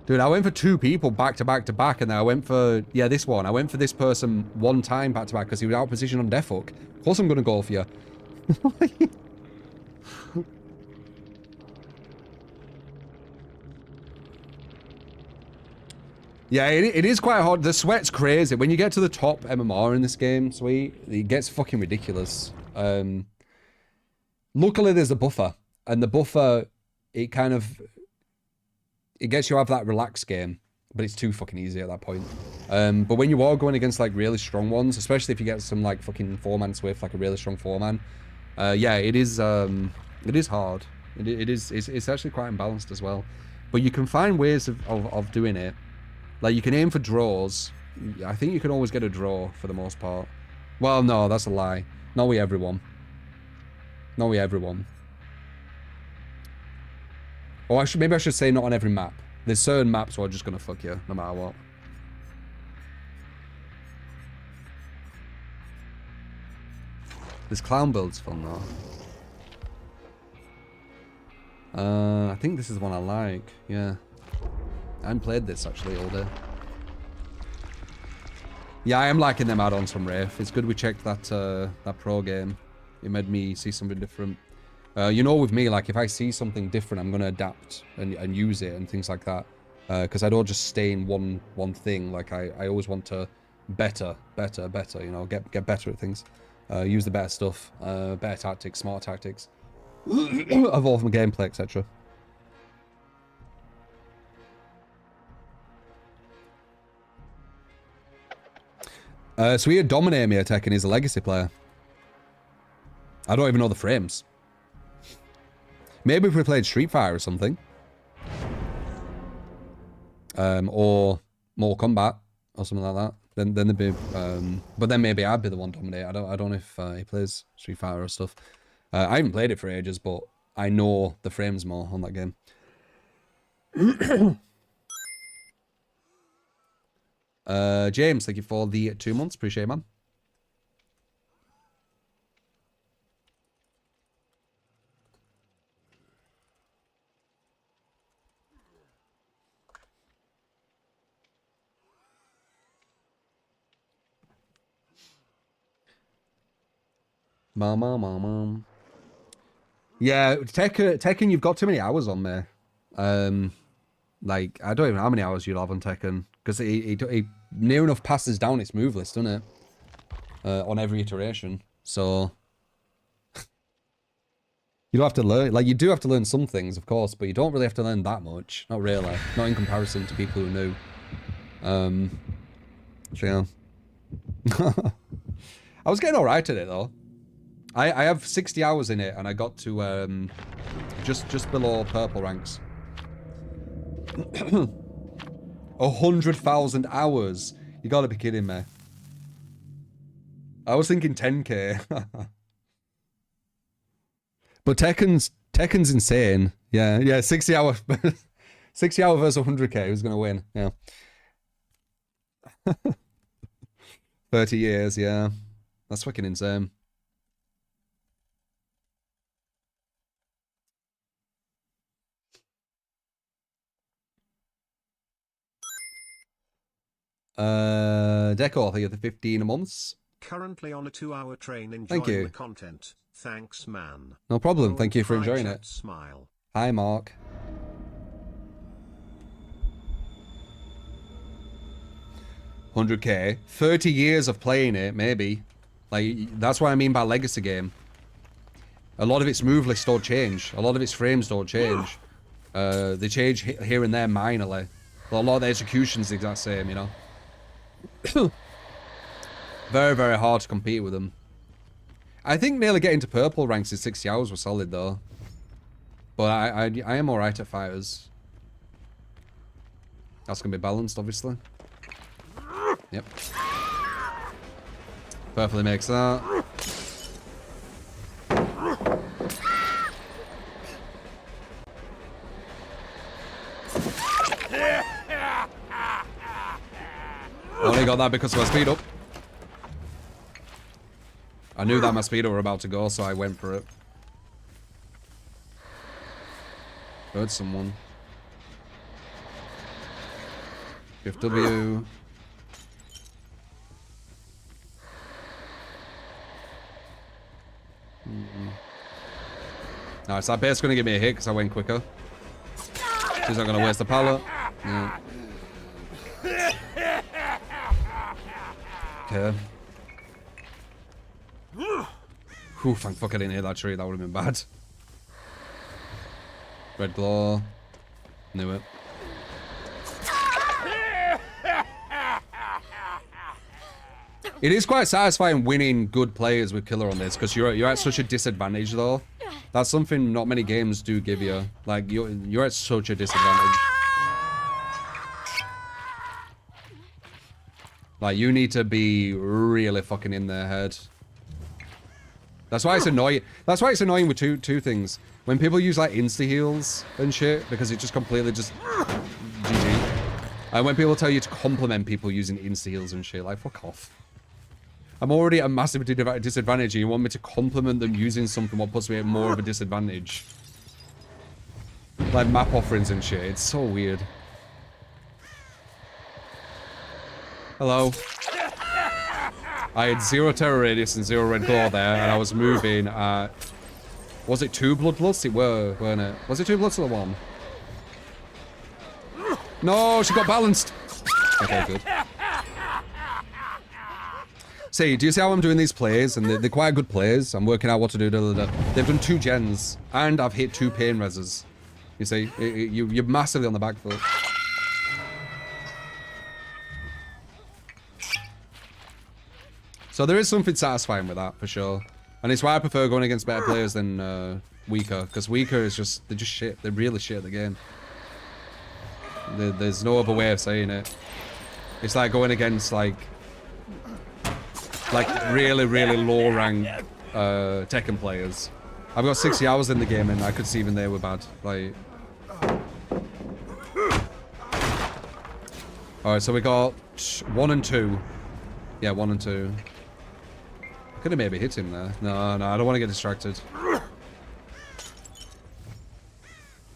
Dude, I went for 2 people back to back to back, and then I went for, yeah, this one. I went for this person 1 time back to back because he was out of position on death hook. Of course I'm going to go for you. Yeah, it is quite hard. The sweat's crazy. When you get to the top MMR in this game, sweet, it gets fucking ridiculous. Luckily, there's a buffer. And the buffer, it kind of... It gets you out of that relaxed game. But it's too fucking easy at that point. But when you are going against, like, really strong ones, especially if you get some, like, fucking 4-man Swift, like a really strong 4-man, yeah, it is hard. It's actually quite imbalanced as well. But you can find ways of doing it. Like, you can aim for draws. I think you can always get a draw for the most part. Well, no, that's a lie. Not with everyone. Not with everyone. Or maybe I should say not on every map. There's certain maps where I'm just gonna fuck you, no matter what. This clown build's fun though. I think this is the one I like, yeah. I haven't played this actually all day. Yeah, I am liking them add-ons from Wraith. It's good we checked that that pro game. It made me see something different. You know, with me, like if I see something different, I'm gonna adapt and use it and things like that. Because I don't just stay in one thing. Like I always want to better. You know, get better at things. Use the better stuff, better tactics, smarter tactics, evolve my gameplay, etc. So he had dominated me at Tekken. He's a legacy player. I don't even know the frames. Maybe if we played Street Fighter or something. Or Mortal Kombat or something like that. Then there'd be, but then maybe I'd be the one dominated. I don't know if he plays Street Fighter or stuff. I haven't played it for ages, but I know the frames more on that game. James, thank you for the 2 months. Appreciate it, man. Mom. Yeah, Tekken, you've got too many hours on there. Like, I don't even know how many hours you'll have on Tekken. Because it near enough passes down its move list, doesn't it? On every iteration. So... you don't have to learn... Like, you do have to learn some things, of course, but you don't really have to learn that much. Not really. Not in comparison to people who knew. So, yeah. I was getting alright at it, though. I have 60 hours in it, and I got to just below purple ranks. 100,000 hours. You gotta be kidding me. I was thinking 10k. But Tekken's insane. Yeah, 60 hour 60 hour versus 100k. Who's gonna win? Yeah. 30 years, yeah. That's fucking insane. Deco, I think the 15 months. Currently on a 2-hour train enjoying the content. Thanks, man. No problem. Thank you for enjoying it. Smile. Hi, Mark. $100k. 30 years of playing it, maybe. Like, that's what I mean by legacy game. A lot of its move lists don't change. A lot of its frames don't change. They change here and there minorly. But a lot of the execution's the exact same, you know. Very, very hard to compete with them. I think nearly getting to purple ranks in 60 hours was solid, though. But I am alright at fighters. That's going to be balanced, obviously. Yep. Perfectly makes that. Only got that because of my speed up. I knew that my speed up were about to go, so I went for it. Heard someone. Shift W. Nice, that bait's gonna give me a hit because I went quicker. She's not gonna waste the pallet. Yeah. Okay. Whew, thank fuck I didn't hit that tree, that would have been bad. Red claw. Knew it. It is quite satisfying winning good players with killer on this because you're at such a disadvantage though. That's something not many games do give you. Like you're at such a disadvantage. Like you need to be really fucking in their head. That's why it's annoying. That's why it's annoying with two things. When people use like insta heals and shit because it just completely just GG. And when people tell you to compliment people using insta heals and shit, like fuck off. I'm already at a massive disadvantage and you want me to compliment them using something what puts me at more of a disadvantage. Like map offerings and shit, it's so weird. Hello. I had 0 terror radius and 0 red claw there and I was moving at... Was it 2 bloodlust? It were, weren't it? Was it 2 bloodlust or 1? No, she got balanced! Okay, good. See, do you see how I'm doing these plays? And they're quite good plays. I'm working out what to do. They've done 2 gens, and I've hit 2 pain reses. You see, you're massively on the back foot. So there is something satisfying with that, for sure. And it's why I prefer going against better players than weaker. Because weaker is just, they're just shit. They're really shit at the game. There's no other way of saying it. It's like going against, like really, really low rank Tekken players. I've got 60 hours in the game and I could see even they were bad. Like, alright, so we got 1 and 2. Yeah, 1 and 2. I could have maybe hit him there. No, I don't want to get distracted.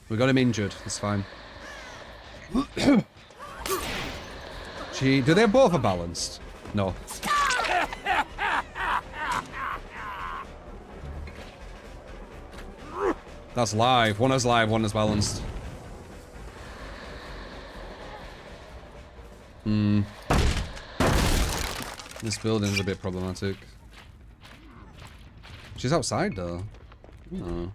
We got him injured. It's fine. Do they both are balanced? No. That's live. One is live, one is balanced. This building's a bit problematic. She's outside though. Oh.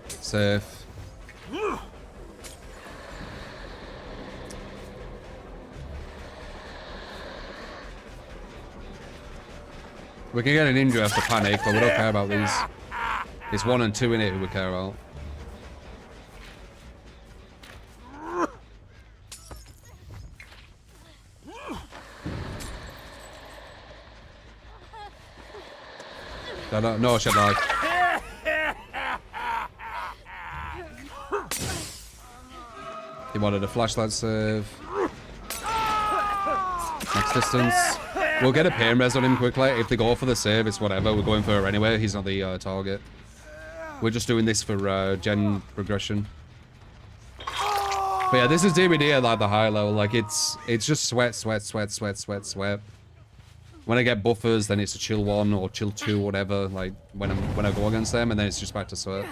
Safe. We can get an injury after panic, but we don't care about these. It's 1 and 2 in it who we care about. No, shit, like. He wanted a flashlight save. Next distance. We'll get a pain res on him quickly. If they go for the save, it's whatever. We're going for her anyway. He's not the target. We're just doing this for gen progression. But yeah, this is DVD at like the high level. Like it's just sweat. When I get buffers, then it's a chill 1 or chill 2, whatever. Like when I go against them, and then it's just back to sweat.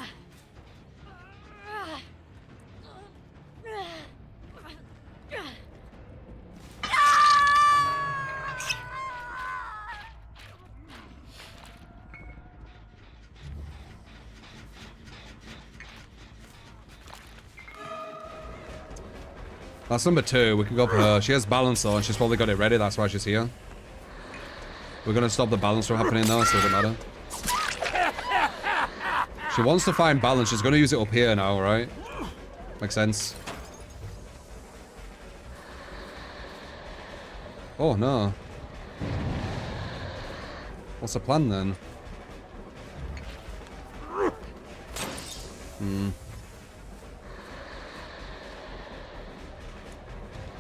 That's number 2. We can go for her. She has balance though, and she's probably got it ready. That's why she's here. We're gonna stop the balance from happening though, so it doesn't matter. She wants to find balance. She's gonna use it up here now, right? Makes sense. Oh no. What's the plan then?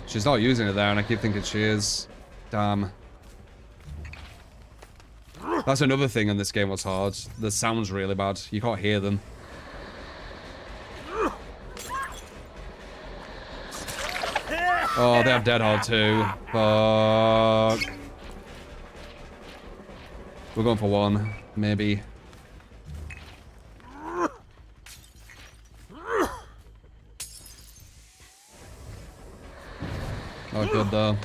She's not using it there, and I keep thinking she is. Damn. That's another thing in this game what's hard. The sound's really bad. You can't hear them. Oh, they have Dead Hard too. Fuck. We're going for one, maybe. Not good though.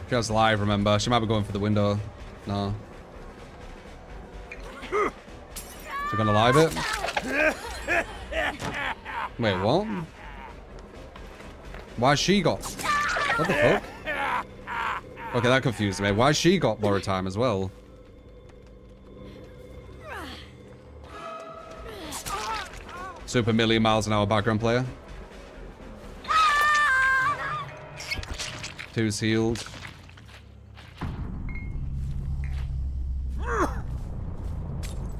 She has live, remember? She might be going for the window. No. She's gonna live it? Wait, what? Why's she got... What the fuck? Okay, that confused me. Why's she got borrow time as well? Super million miles an hour background player. Two's healed.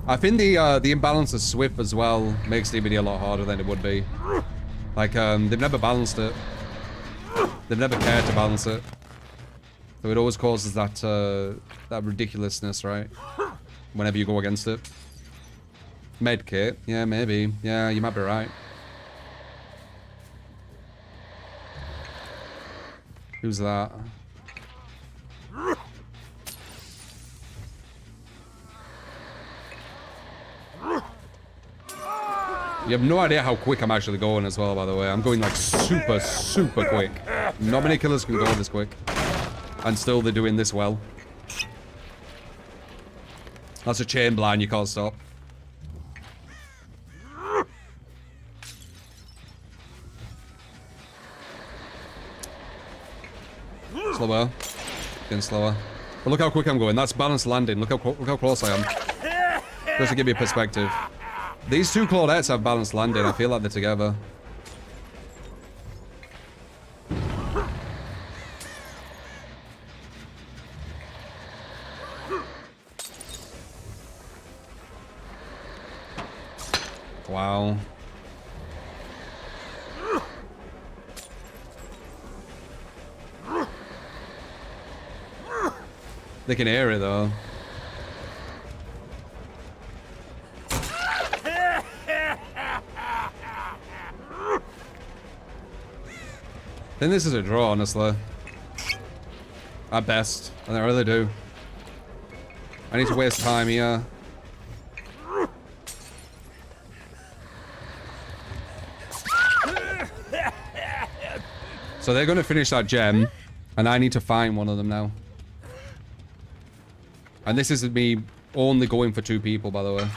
I think the imbalance of Swift as well makes DBD a lot harder than it would be. Like, they've never balanced it. They've never cared to balance it. So it always causes that, that ridiculousness, right? Whenever you go against it. Medkit? Yeah, maybe. Yeah, you might be right. Who's that? You have no idea how quick I'm actually going as well, by the way. I'm going like super, super quick. Not many killers can go this quick. And still they're doing this well. That's a chain blind you can't stop. Slower. Getting slower. But look how quick I'm going. That's balanced landing. Look how close I am. Just to give you a perspective. These two Claudettes have balanced landing. I feel like they're together. Wow. They can hear it though. I think this is a draw, honestly. At best. I really do. I need to waste time here. So they're going to finish that gem, and I need to find one of them now. And this is me only going for 2 people, by the way.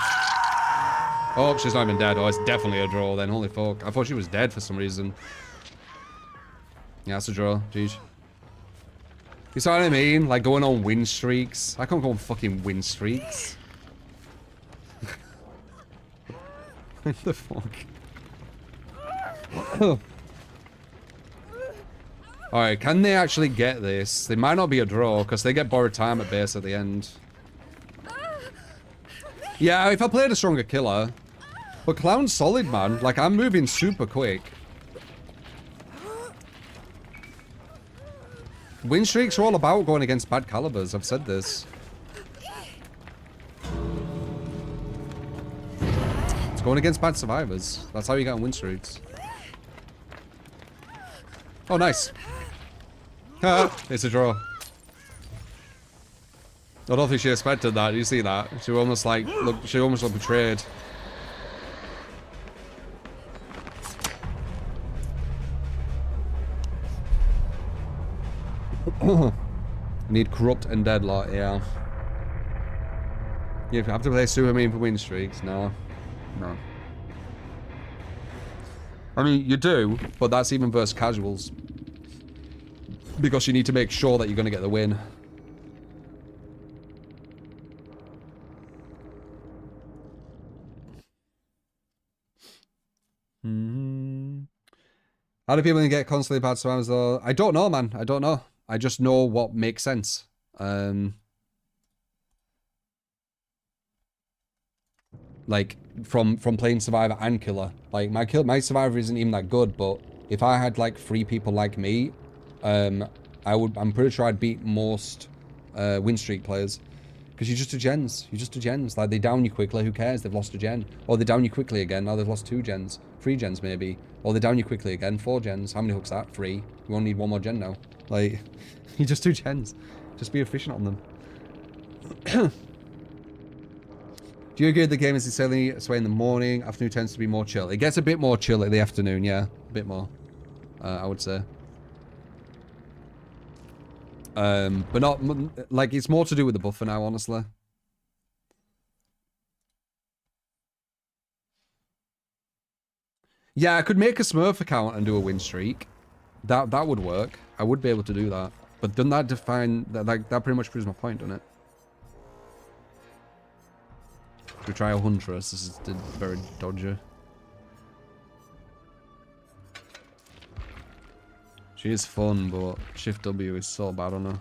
Oh, she's not even dead. Oh, it's definitely a draw then. Holy fuck. I thought she was dead for some reason. Yeah, that's a draw. Jeez. You saw what I mean? Like going on win streaks. I can't go on fucking win streaks. What the fuck? Alright, can they actually get this? They might not be a draw, because they get borrowed time at base at the end. Yeah, if I played a stronger killer. But Clown's solid, man. Like, I'm moving super quick. Win streaks are all about going against bad calibers. I've said this. It's going against bad survivors. That's how you get on win streaks. Oh, nice. It's a draw. I don't think she expected that. You see that? She almost like she almost looked betrayed. I need corrupt and deadlock, yeah. You have to play super mean for win streaks? No. No. I mean, you do, but that's even versus casuals. Because you need to make sure that you're going to get the win. How do people get constantly bad survivors though? I don't know, man. I don't know. I just know what makes sense. Like from playing Survivor and Killer. Like my Survivor isn't even that good, but if I had like 3 people like me, I'm pretty sure I'd beat most win streak players. Because you're just a gens. You're just a gens. Like, they down you quickly, who cares? They've lost a gen. Or they down you quickly again, now they've lost 2 gens. 3 gens, maybe. Or they down you quickly again, 4 gens. How many hooks that? 3. You only need 1 more gen now. Like, you're just 2 gens. Just be efficient on them. Do you agree the game is necessarily sway in the morning? Afternoon tends to be more chill. It gets a bit more chill in the afternoon, yeah. A bit more. I would say. But not, like, it's more to do with the buffer now, honestly. Yeah, I could make a Smurf account and do a win streak. That would work. I would be able to do that. But doesn't that define, that pretty much proves my point, doesn't it? Should we try a Huntress? This is very dodgy. She is fun, but Shift W is so bad on her.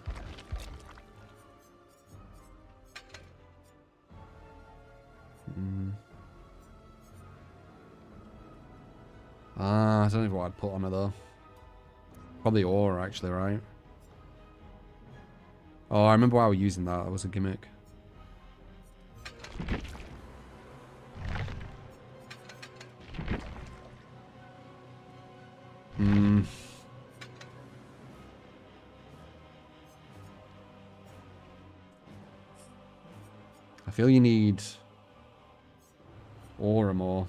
I don't know what I'd put on her though. Probably Aura, actually, right? Oh, I remember why I was using that. That was a gimmick. I feel you need Aura more.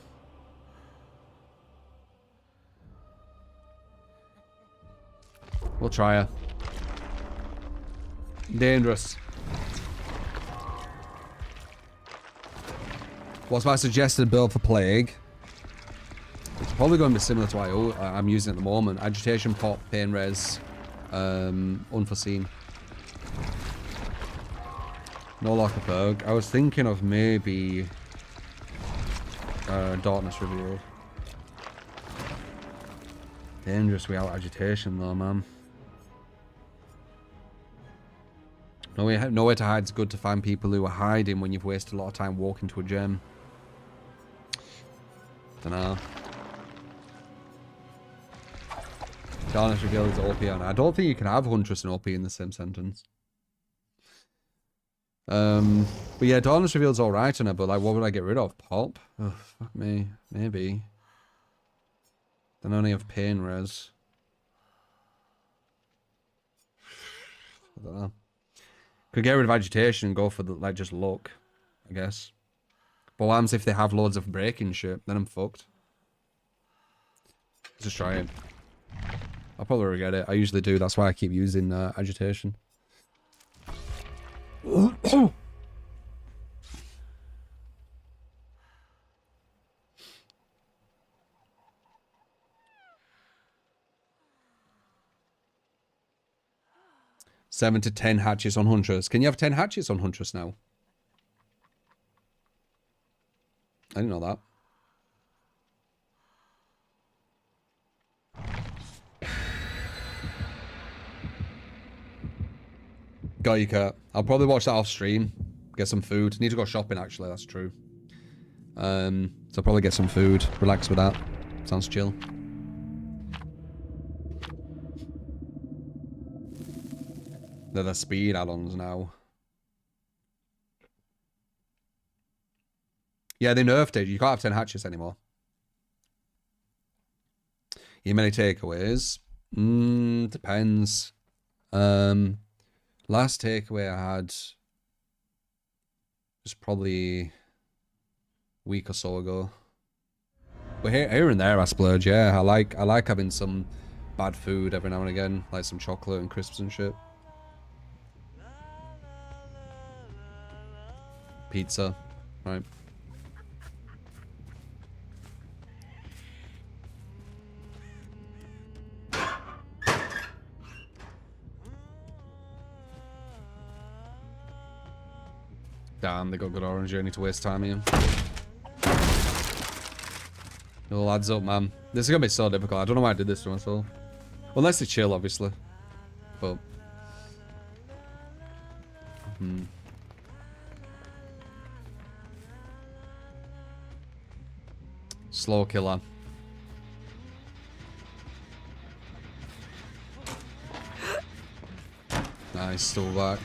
We'll try her. Dangerous. What's my suggested build for Plague? It's probably going to be similar to what I'm using at the moment. Agitation, Pop, Pain Res, Unforeseen. No Locker Berg. I was thinking of maybe Darkness Revealed. Dangerous without Agitation though, man. Nowhere to hide is good to find people who are hiding when you've wasted a lot of time walking to a gem. Dunno. Darkness Revealed is OP on. I don't think you can have Huntress and OP in the same sentence. But yeah, Darkness Revealed's alright on her, but like, what would I get rid of? Pop? Oh, fuck me. Maybe. Then I only have Pain Res. I don't know. Could get rid of Agitation and go for the, like, just luck, I guess. But what happens if they have loads of breaking shit? Then I'm fucked. Let's just try it. I'll probably regret it. I usually do. That's why I keep using Agitation. 7 to 10 hatches on Huntress. Can you have 10 hatches on Huntress now? I didn't know that. Got you, Kurt. I'll probably watch that off stream. Get some food. Need to go shopping, actually. That's true. So I'll probably get some food. Relax with that. Sounds chill. They're the speed add-ons now. Yeah, they nerfed it. You can't have 10 hatches anymore. You many takeaways? Depends. Last takeaway I had was probably a week or so ago. But here and there I splurge, yeah. I like having some bad food every now and again, like some chocolate and crisps and shit. Pizza, right? Damn, they got good orange. I need to waste time here. It all adds up, man. This is gonna be so difficult. I don't know why I did this to myself. Unless they chill, obviously. But slow killer. Nice, still back.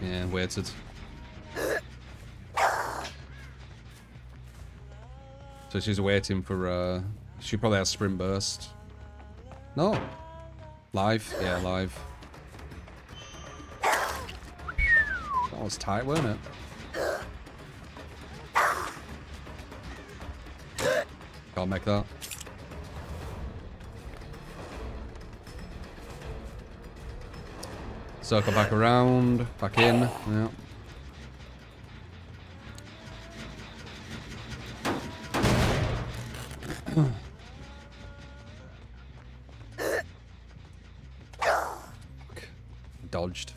Yeah, waited. So she's waiting for, she probably has sprint burst. No. Live? Yeah, live. That was tight, wasn't it? Can't make that. Circle back around, back in. Yeah. Dodged.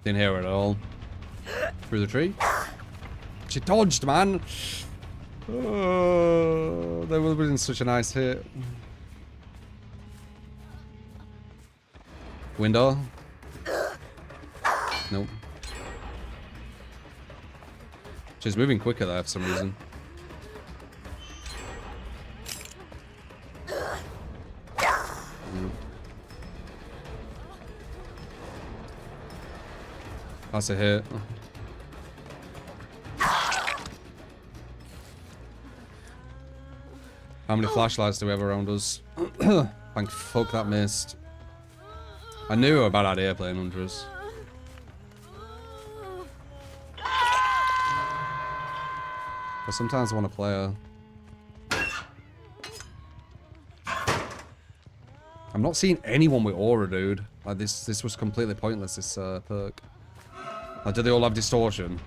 Didn't hear it at all. Through the tree. She dodged, man. Oh, that would have been such a nice hit. Window. Nope. She's moving quicker there for some reason. That's a hit. How many flashlights do we have around us? Thank fuck that missed. I knew about that airplane hunters. But sometimes I want to play her. I'm not seeing anyone with aura, dude. Like this was completely pointless, this perk. Like, do they all have distortion?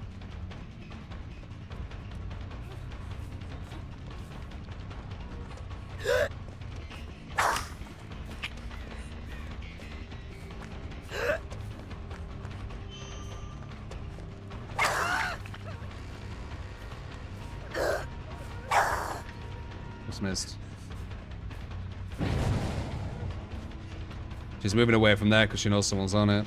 Just missed. She's moving away from there because she knows someone's on it.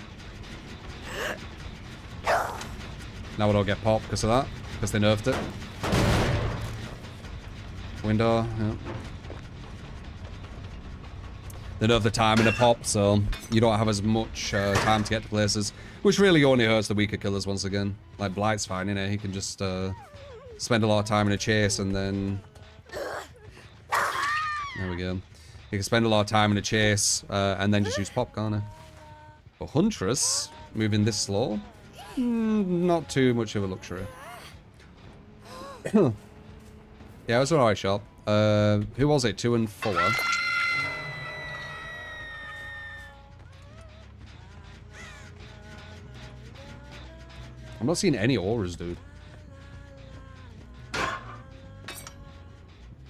Now we don't get popped because of that, because they nerfed it. Window, yeah. They nerfed the time in a pop, so you don't have as much time to get to places, which really only hurts the weaker killers once again. Like Blight's fine, you know, he can just spend a lot of time in a chase and then... There we go. He can spend a lot of time in a chase and then just use pop, can't he? But Huntress, moving this slow, not too much of a luxury. Yeah, it was an alright shot. Who was it? 2 and 4. I'm not seeing any auras, dude.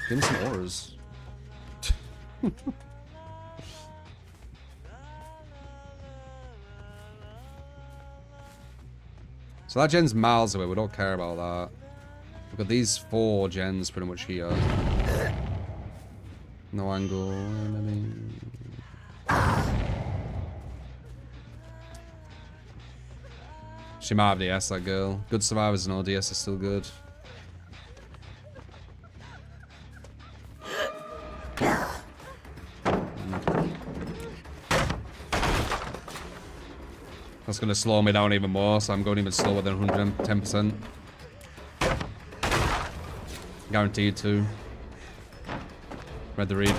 Give me some auras. So that gen's miles away, we don't care about that. We've got these 4 gens pretty much here. No angle, She might have DS, that girl. Good survivors and ODS is still good. That's going to slow me down even more, so I'm going even slower than 110%. Guaranteed to. Read the read.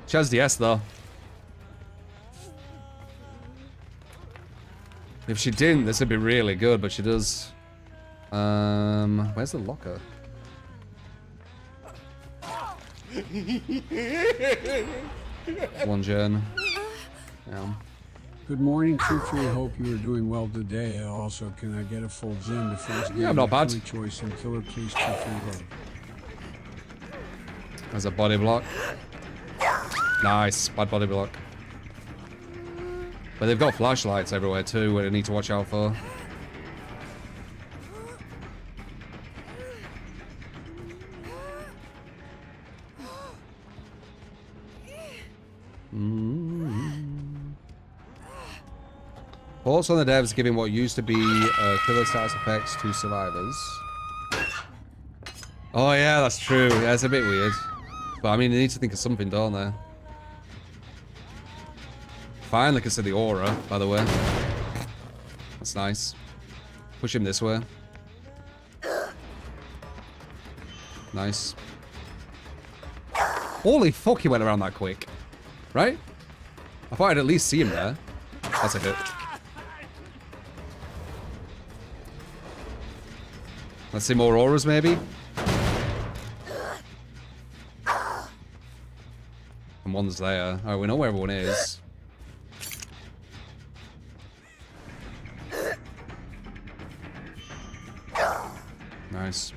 She has DS though. If she didn't, this would be really good, but she does. Where's the locker? One gen. Yeah. Good morning, Truthfully. Hope you are doing well today. Also, can I get a full gem? The first Yeah, not bad. Choice and killer, please. Truthfully. There's a body block. Nice, bad body block. But they've got flashlights everywhere too, where I need to watch out for. Reports on the devs giving what used to be killer status effects to survivors. Oh yeah, that's true. Yeah, it's a bit weird. But I mean, they need to think of something, don't they? Finally can see the aura, by the way. That's nice. Push him this way. Nice. Holy fuck, he went around that quick. Right? I thought I'd at least see him there. That's a hit. Let's see more auras, maybe? And one's there. Alright, we know where everyone is. Nice.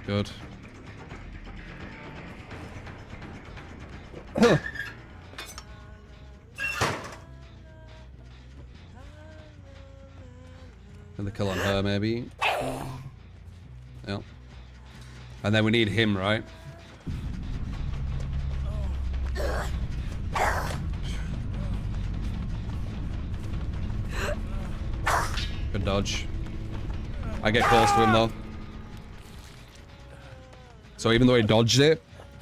Good. Another kill on her, maybe. Yeah. And then we need him, right? Good dodge. I get close to him, though. So even though he dodged it,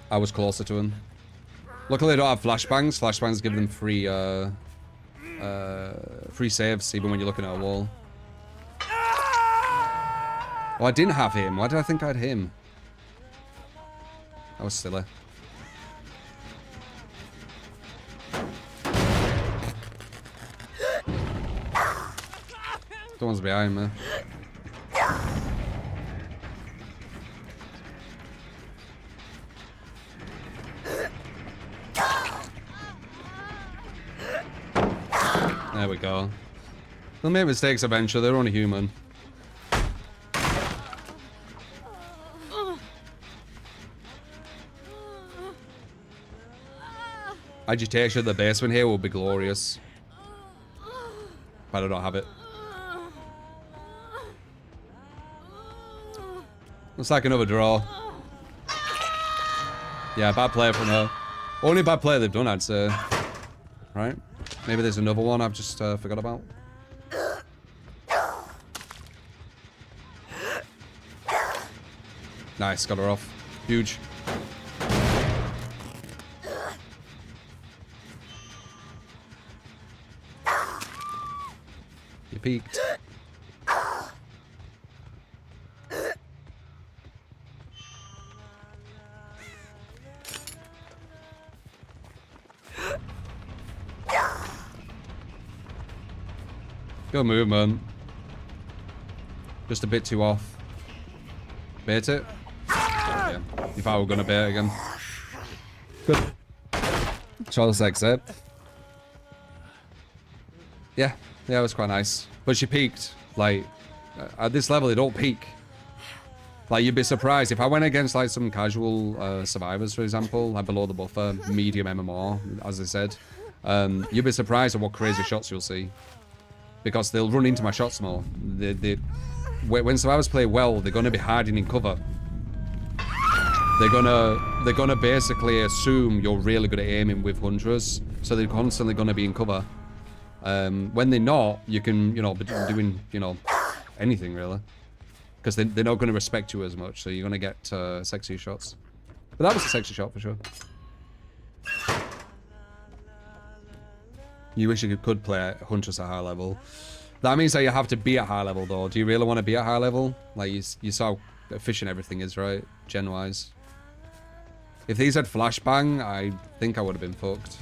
I was closer to him. Luckily, they don't have flashbangs. Flashbangs give them free saves, even when you're looking at a wall. Oh, I didn't have him. Why did I think I had him? That was silly. Someone's behind me. There we go. They'll make mistakes eventually. They're only human. Agitation of the basement here will be glorious. But I don't have it. Looks like another draw. Yeah, bad play from her. Only bad play they've done, I'd say. Right? Maybe there's another one I've just forgot about. Nice, got her off. Huge. You peeked. Good movement. Just a bit too off. Bait it? Yeah. If I were gonna bait it again. Good. Charles accept. Yeah. Yeah, it was quite nice. But she peaked. Like, at this level, they don't peak. Like, you'd be surprised. If I went against, like, some casual survivors, for example, like below the buffer, medium MMR, as I said, you'd be surprised at what crazy shots you'll see. Because they'll run into my shots more. When survivors play well, they're going to be hiding in cover. They're gonna basically assume you're really good at aiming with hunters, so they're constantly going to be in cover. When they're not, you can, you know, be doing, you know, anything really, because they're not going to respect you as much. So you're going to get sexy shots. But that was a sexy shot for sure. You wish you could play hunters at high level. That means that you have to be at high level, though. Do you really want to be at high level? Like, you saw how efficient everything is, right? Gen-wise. If these had flashbang, I think I would have been fucked.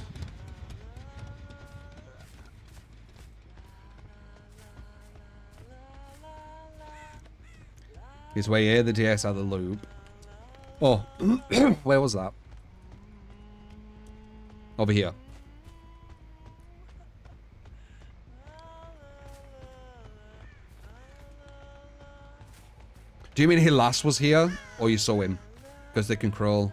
His way here, the DS out of the loop. Oh, where was that? Over here. Do you mean he last was here, or you saw him? Because they can crawl.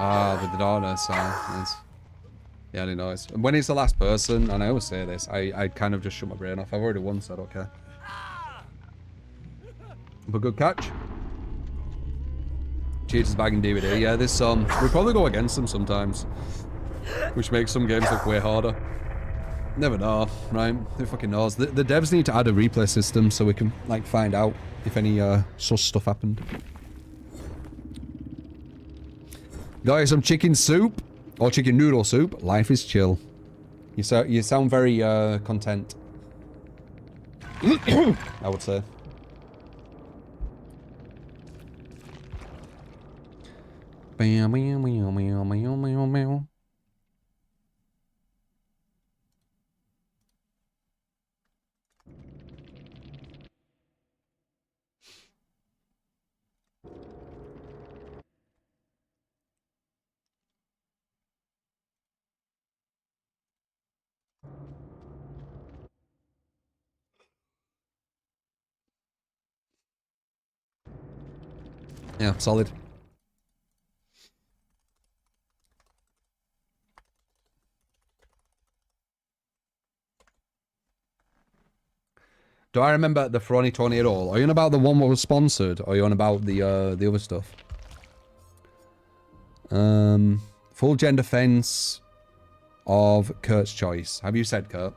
Ah, with the darkness. Nice. Yeah, I didn't know. When he's the last person, and I always say this, I kind of just shut my brain off. I've already won, so I don't care. But good catch. Cheaters bagging DVD. Yeah, this we probably go against them sometimes, which makes some games look way harder. Never know, right? Who fucking knows? The devs need to add a replay system so we can like find out if any sus stuff happened. Guys, some chicken soup or chicken noodle soup. Life is chill. You sound very content. I would say. Yeah, solid. Do I remember the Ferroni Tornado? Are you on about the one that was sponsored? Or are you on about the other stuff? Full gen defense of Kurt's choice. Have you said, Kurt?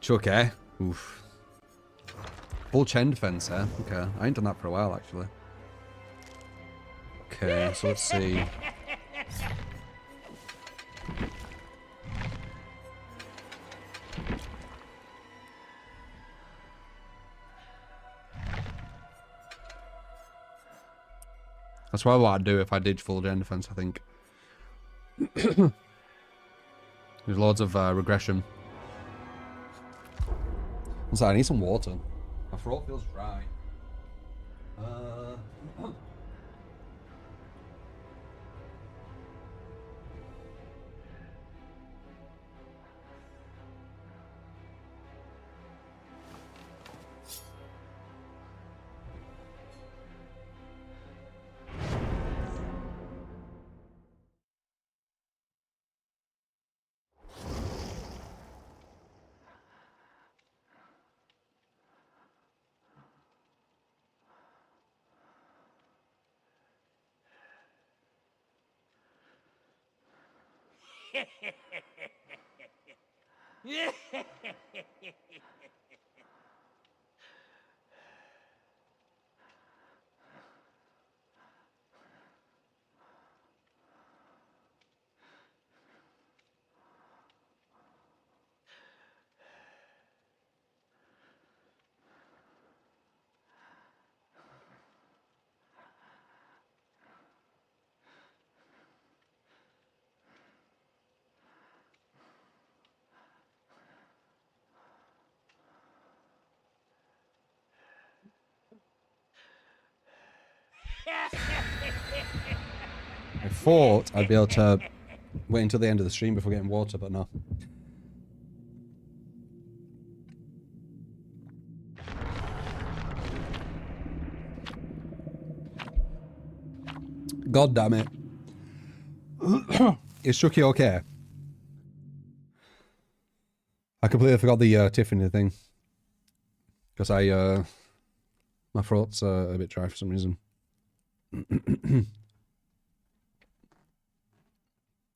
Okay. Oof. Full chain defense, eh? Okay. I ain't done that for a while, actually. Okay, so let's see. That's probably what I'd do if I did full gen defense, I think. There's loads of regression. I'm sorry, I need some water. My throat feels dry. I thought I'd be able to wait until the end of the stream before getting water, but no. God damn it. Is Chucky okay? I completely forgot the Tiffany thing. Because my throat's a bit dry for some reason.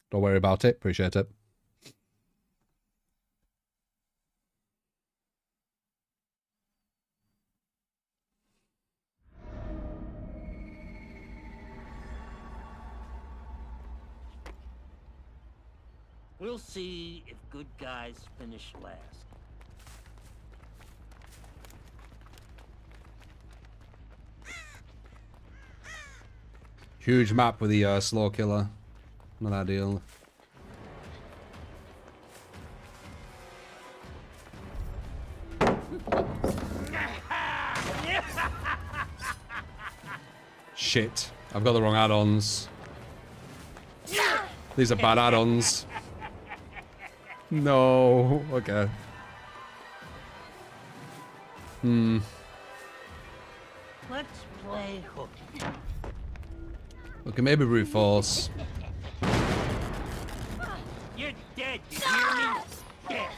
Don't worry about it. Appreciate it. We'll see if good guys finish last. Huge map with the slow killer. Not ideal. Shit. I've got the wrong add-ons. These are bad add-ons. No. Okay. Let's play hooky. Okay, maybe brute force. You're dead, you hear me? Dead.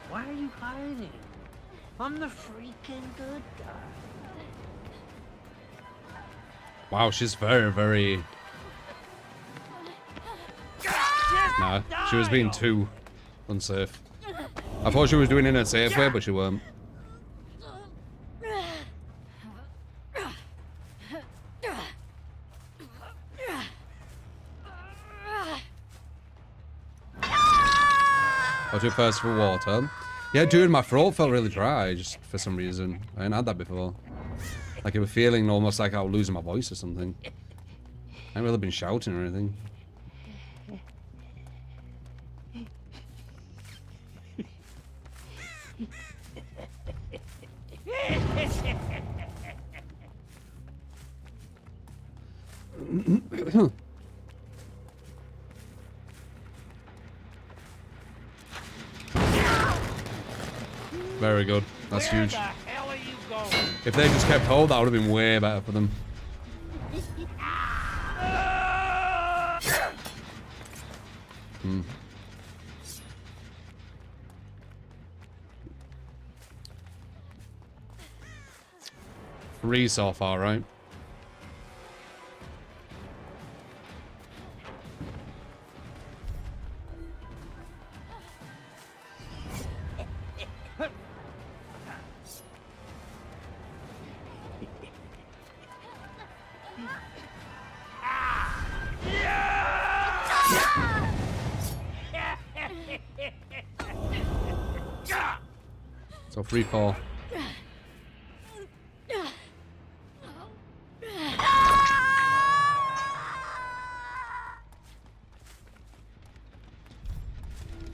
Why are you hiding? I'm the freaking good guy. Wow, she's very, very... Nah, she was being too unsafe. I thought she was doing it in a safe way, but she weren't. I took first for water. Yeah, dude, my throat felt really dry, just for some reason. I hadn't had that before. Like, it was feeling almost like I was losing my voice or something. I haven't really been shouting or anything. Very good. That's huge. If they just kept hold, that would have been way better for them. Three so far, right? So 3-4.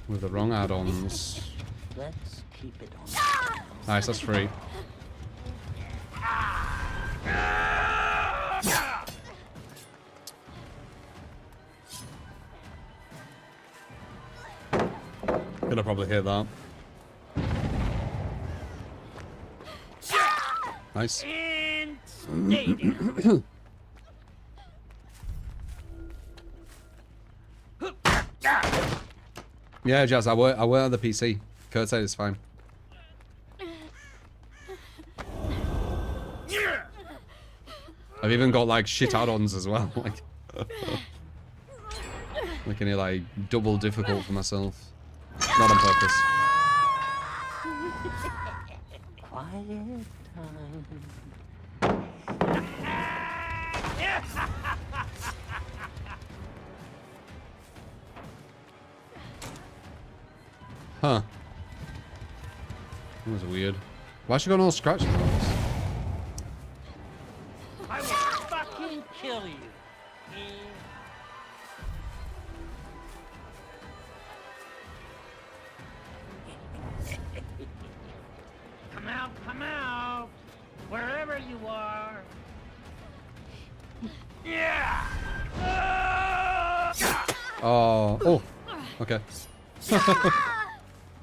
With the wrong add-ons. Let's keep it on. Nice, that's 3. Could have probably hit that. Nice. And stay there. Yeah, Jazz, I work on the PC. Kurt said it's fine. I've even got like shit add-ons as well. Like, making it like double difficult for myself. Not on purpose. Quiet Huh. That was weird. Why she got all scratches on this? I will fucking kill you. Come out, wherever you are. Yeah. Oh, okay.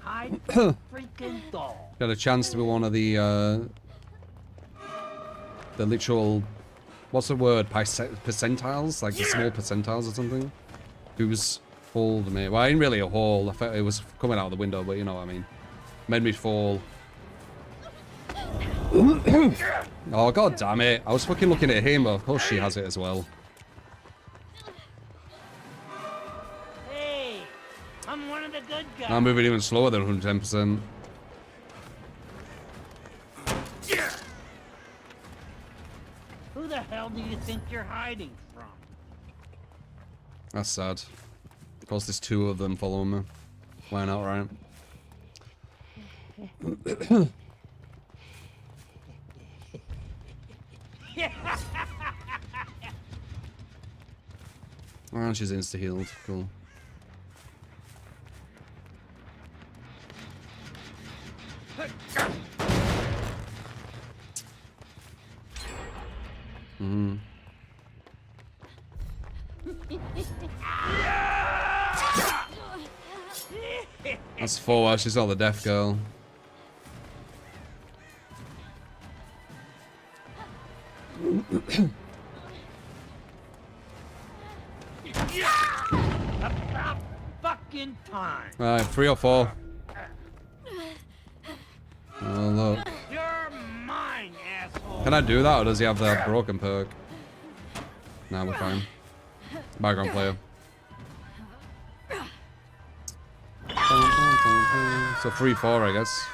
Hide the freaking doll. Got a chance to be one of the literal, what's the word, percentiles? Like the small percentiles or something? Who's hauled me? Well, I ain't really a haul. I thought it was coming out of the window, but you know what I mean. Made me fall. Oh, god damn it. I was fucking looking at him, but of course she has it as well. Hey, I'm one of the good guys. I'm moving even slower than 110%. Who the hell do you think you're hiding from? That's sad. Of course, there's 2 of them following me. Why not, right? Oh, she's insta-healed. Cool. Mm-hmm. That's 4. She's not the deaf girl. About fucking time. Right, 3 or 4. Oh, look. You're mine, asshole. Can I do that, or does he have the broken perk? Nah, we're fine. Background player. So 3-4, I guess.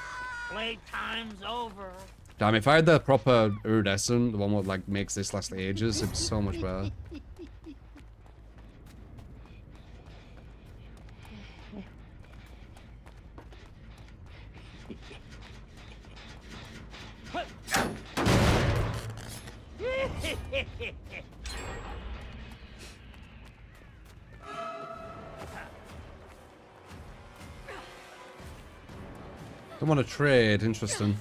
Playtime's over. Damn, if I had the proper iridescent, the one that like makes this last ages, it'd be so much better. Don't want to trade, interesting.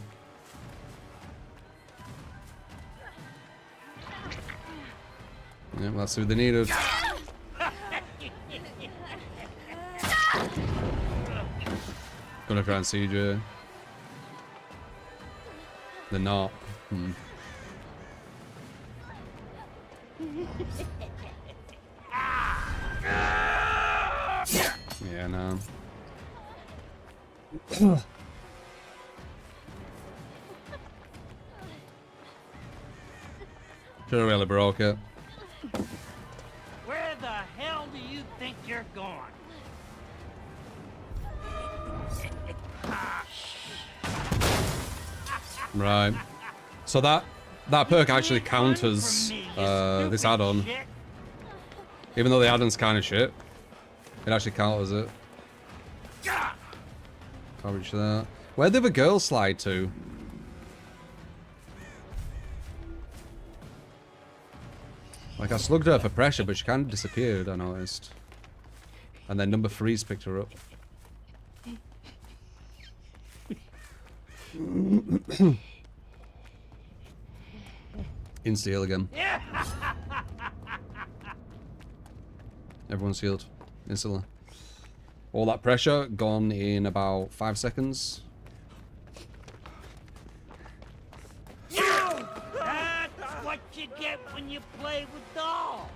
Yeah, well, that's who they needed. Gonna try and CJ. They're not. Yeah, no. Should have really broke it. Where the hell do you think you're going? Right. So that perk actually counters this add-on. Even though the add-on's kind of shit, it actually counters it. Can't reach that. Where'd the other girl slide to? Like, I slugged her for pressure, but she kind of disappeared, I noticed. And then number 3's picked her up. Insta-heal again. Everyone's healed. Instantly. All that pressure gone in about 5 seconds. That's what you get when you play with dolls.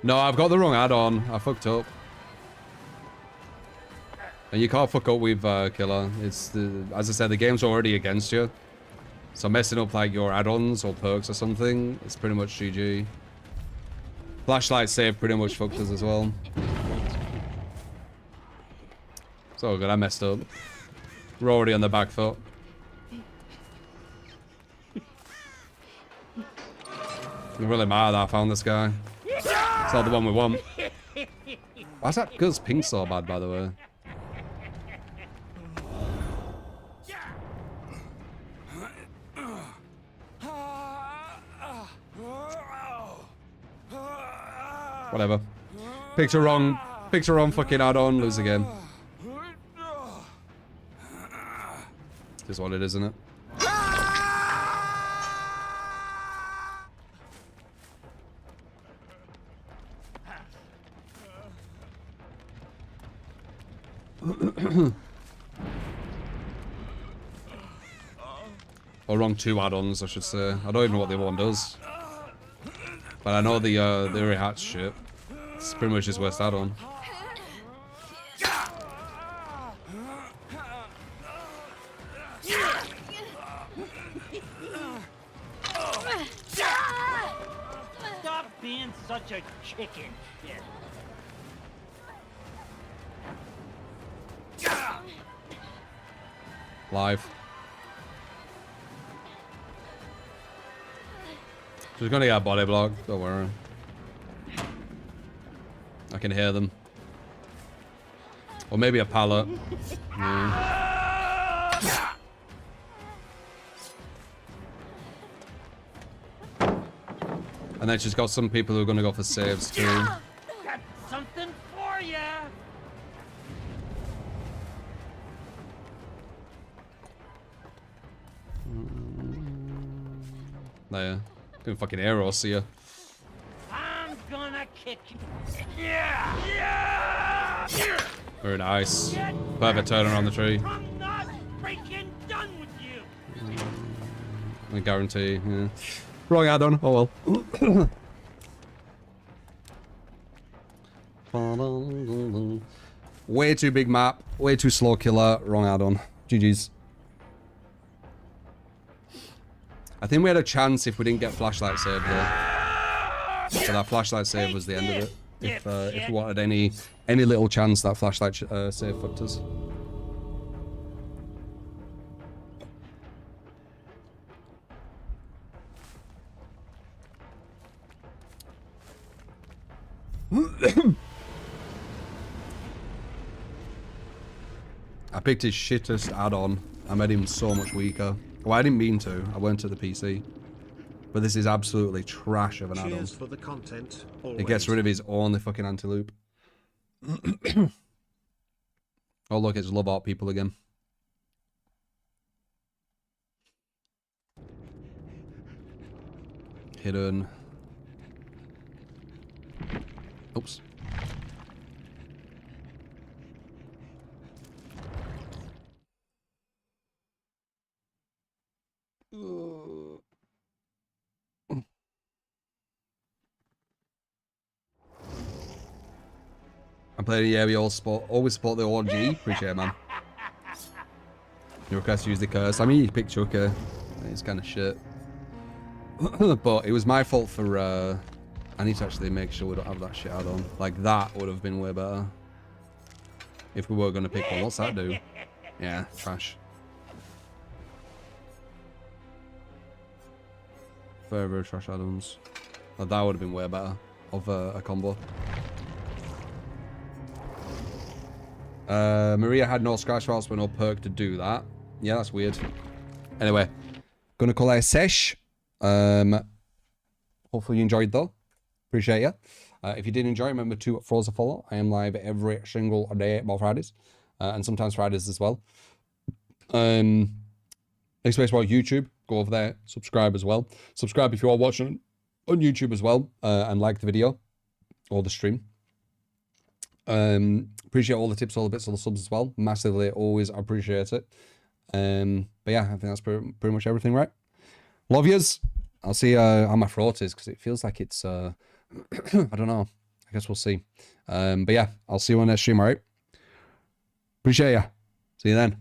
No, I've got the wrong add-on. I fucked up. And you can't fuck up with Killer. It's the, as I said, the game's already against you. So messing up like your add-ons or perks or something, it's pretty much GG. Flashlight save pretty much fucked us as well. It's all good, I messed up. We're already on the back foot. It really matter that I found this guy. It's not the one we want. Why's that girl's ping so bad, by the way? Whatever. Picked a wrong fucking add-on, lose again. Is what it is, isn't it? Or wrong 2 add-ons, I should say. I don't even know what the other one does. But I know the Uri Hatch shit. It's pretty much his worst add-on. Stop being such a chicken shit. Live. She's gonna get a body block, don't worry. I can hear them. Or maybe a pallet. Yeah. And then she's got some people who are going to go for saves too. Got something for ya. There. Gonna fucking arrow see ya. I'm gonna kick you. Yeah. Very nice. Perfect turn around the tree. I'm not freaking done with you. I guarantee. Yeah. Wrong add-on. Oh well. Way too big map. Way too slow killer. Wrong add-on. GG's. I think we had a chance if we didn't get flashlight save though. So that flashlight save was the end of it. If we wanted any little chance, that flashlight save fucked us. I picked his shittest add-on. I made him so much weaker. Well, I didn't mean to. I went to the PC. But this is absolutely trash of an add-on. Cheers for the content. Always. It gets rid of his only fucking anti-loop. Oh look, it's love art people again. Hidden. Oops. I'm playing, yeah, we always support the OG. Appreciate it, man. Your request to use the curse. I mean, you picked Chucker. It's kind of shit. But it was my fault for, I need to actually make sure we don't have that shit add-on. Like, that would have been way better. If we were going to pick one. What's that do? Yeah, trash. Very, very trash add-ons. Like, that would have been way better of a combo. Maria had no scratch marks but no perk to do that. Yeah, that's weird. Anyway, gonna call it a sesh. Hopefully you enjoyed though. Appreciate you. If you did enjoy, remember to throw us a follow. I am live every single day, about Fridays, and sometimes Fridays as well. Next place about YouTube, go over there, subscribe as well. Subscribe if you are watching on YouTube as well, and like the video or the stream. Appreciate all the tips, all the bits, all the subs as well. Massively, always appreciate it. But yeah, I think that's pretty much everything, right? Love yous. I'll see how my throat is because it feels like it's I don't know. I guess we'll see. But yeah, I'll see you on next stream, alright? Appreciate ya. See you then.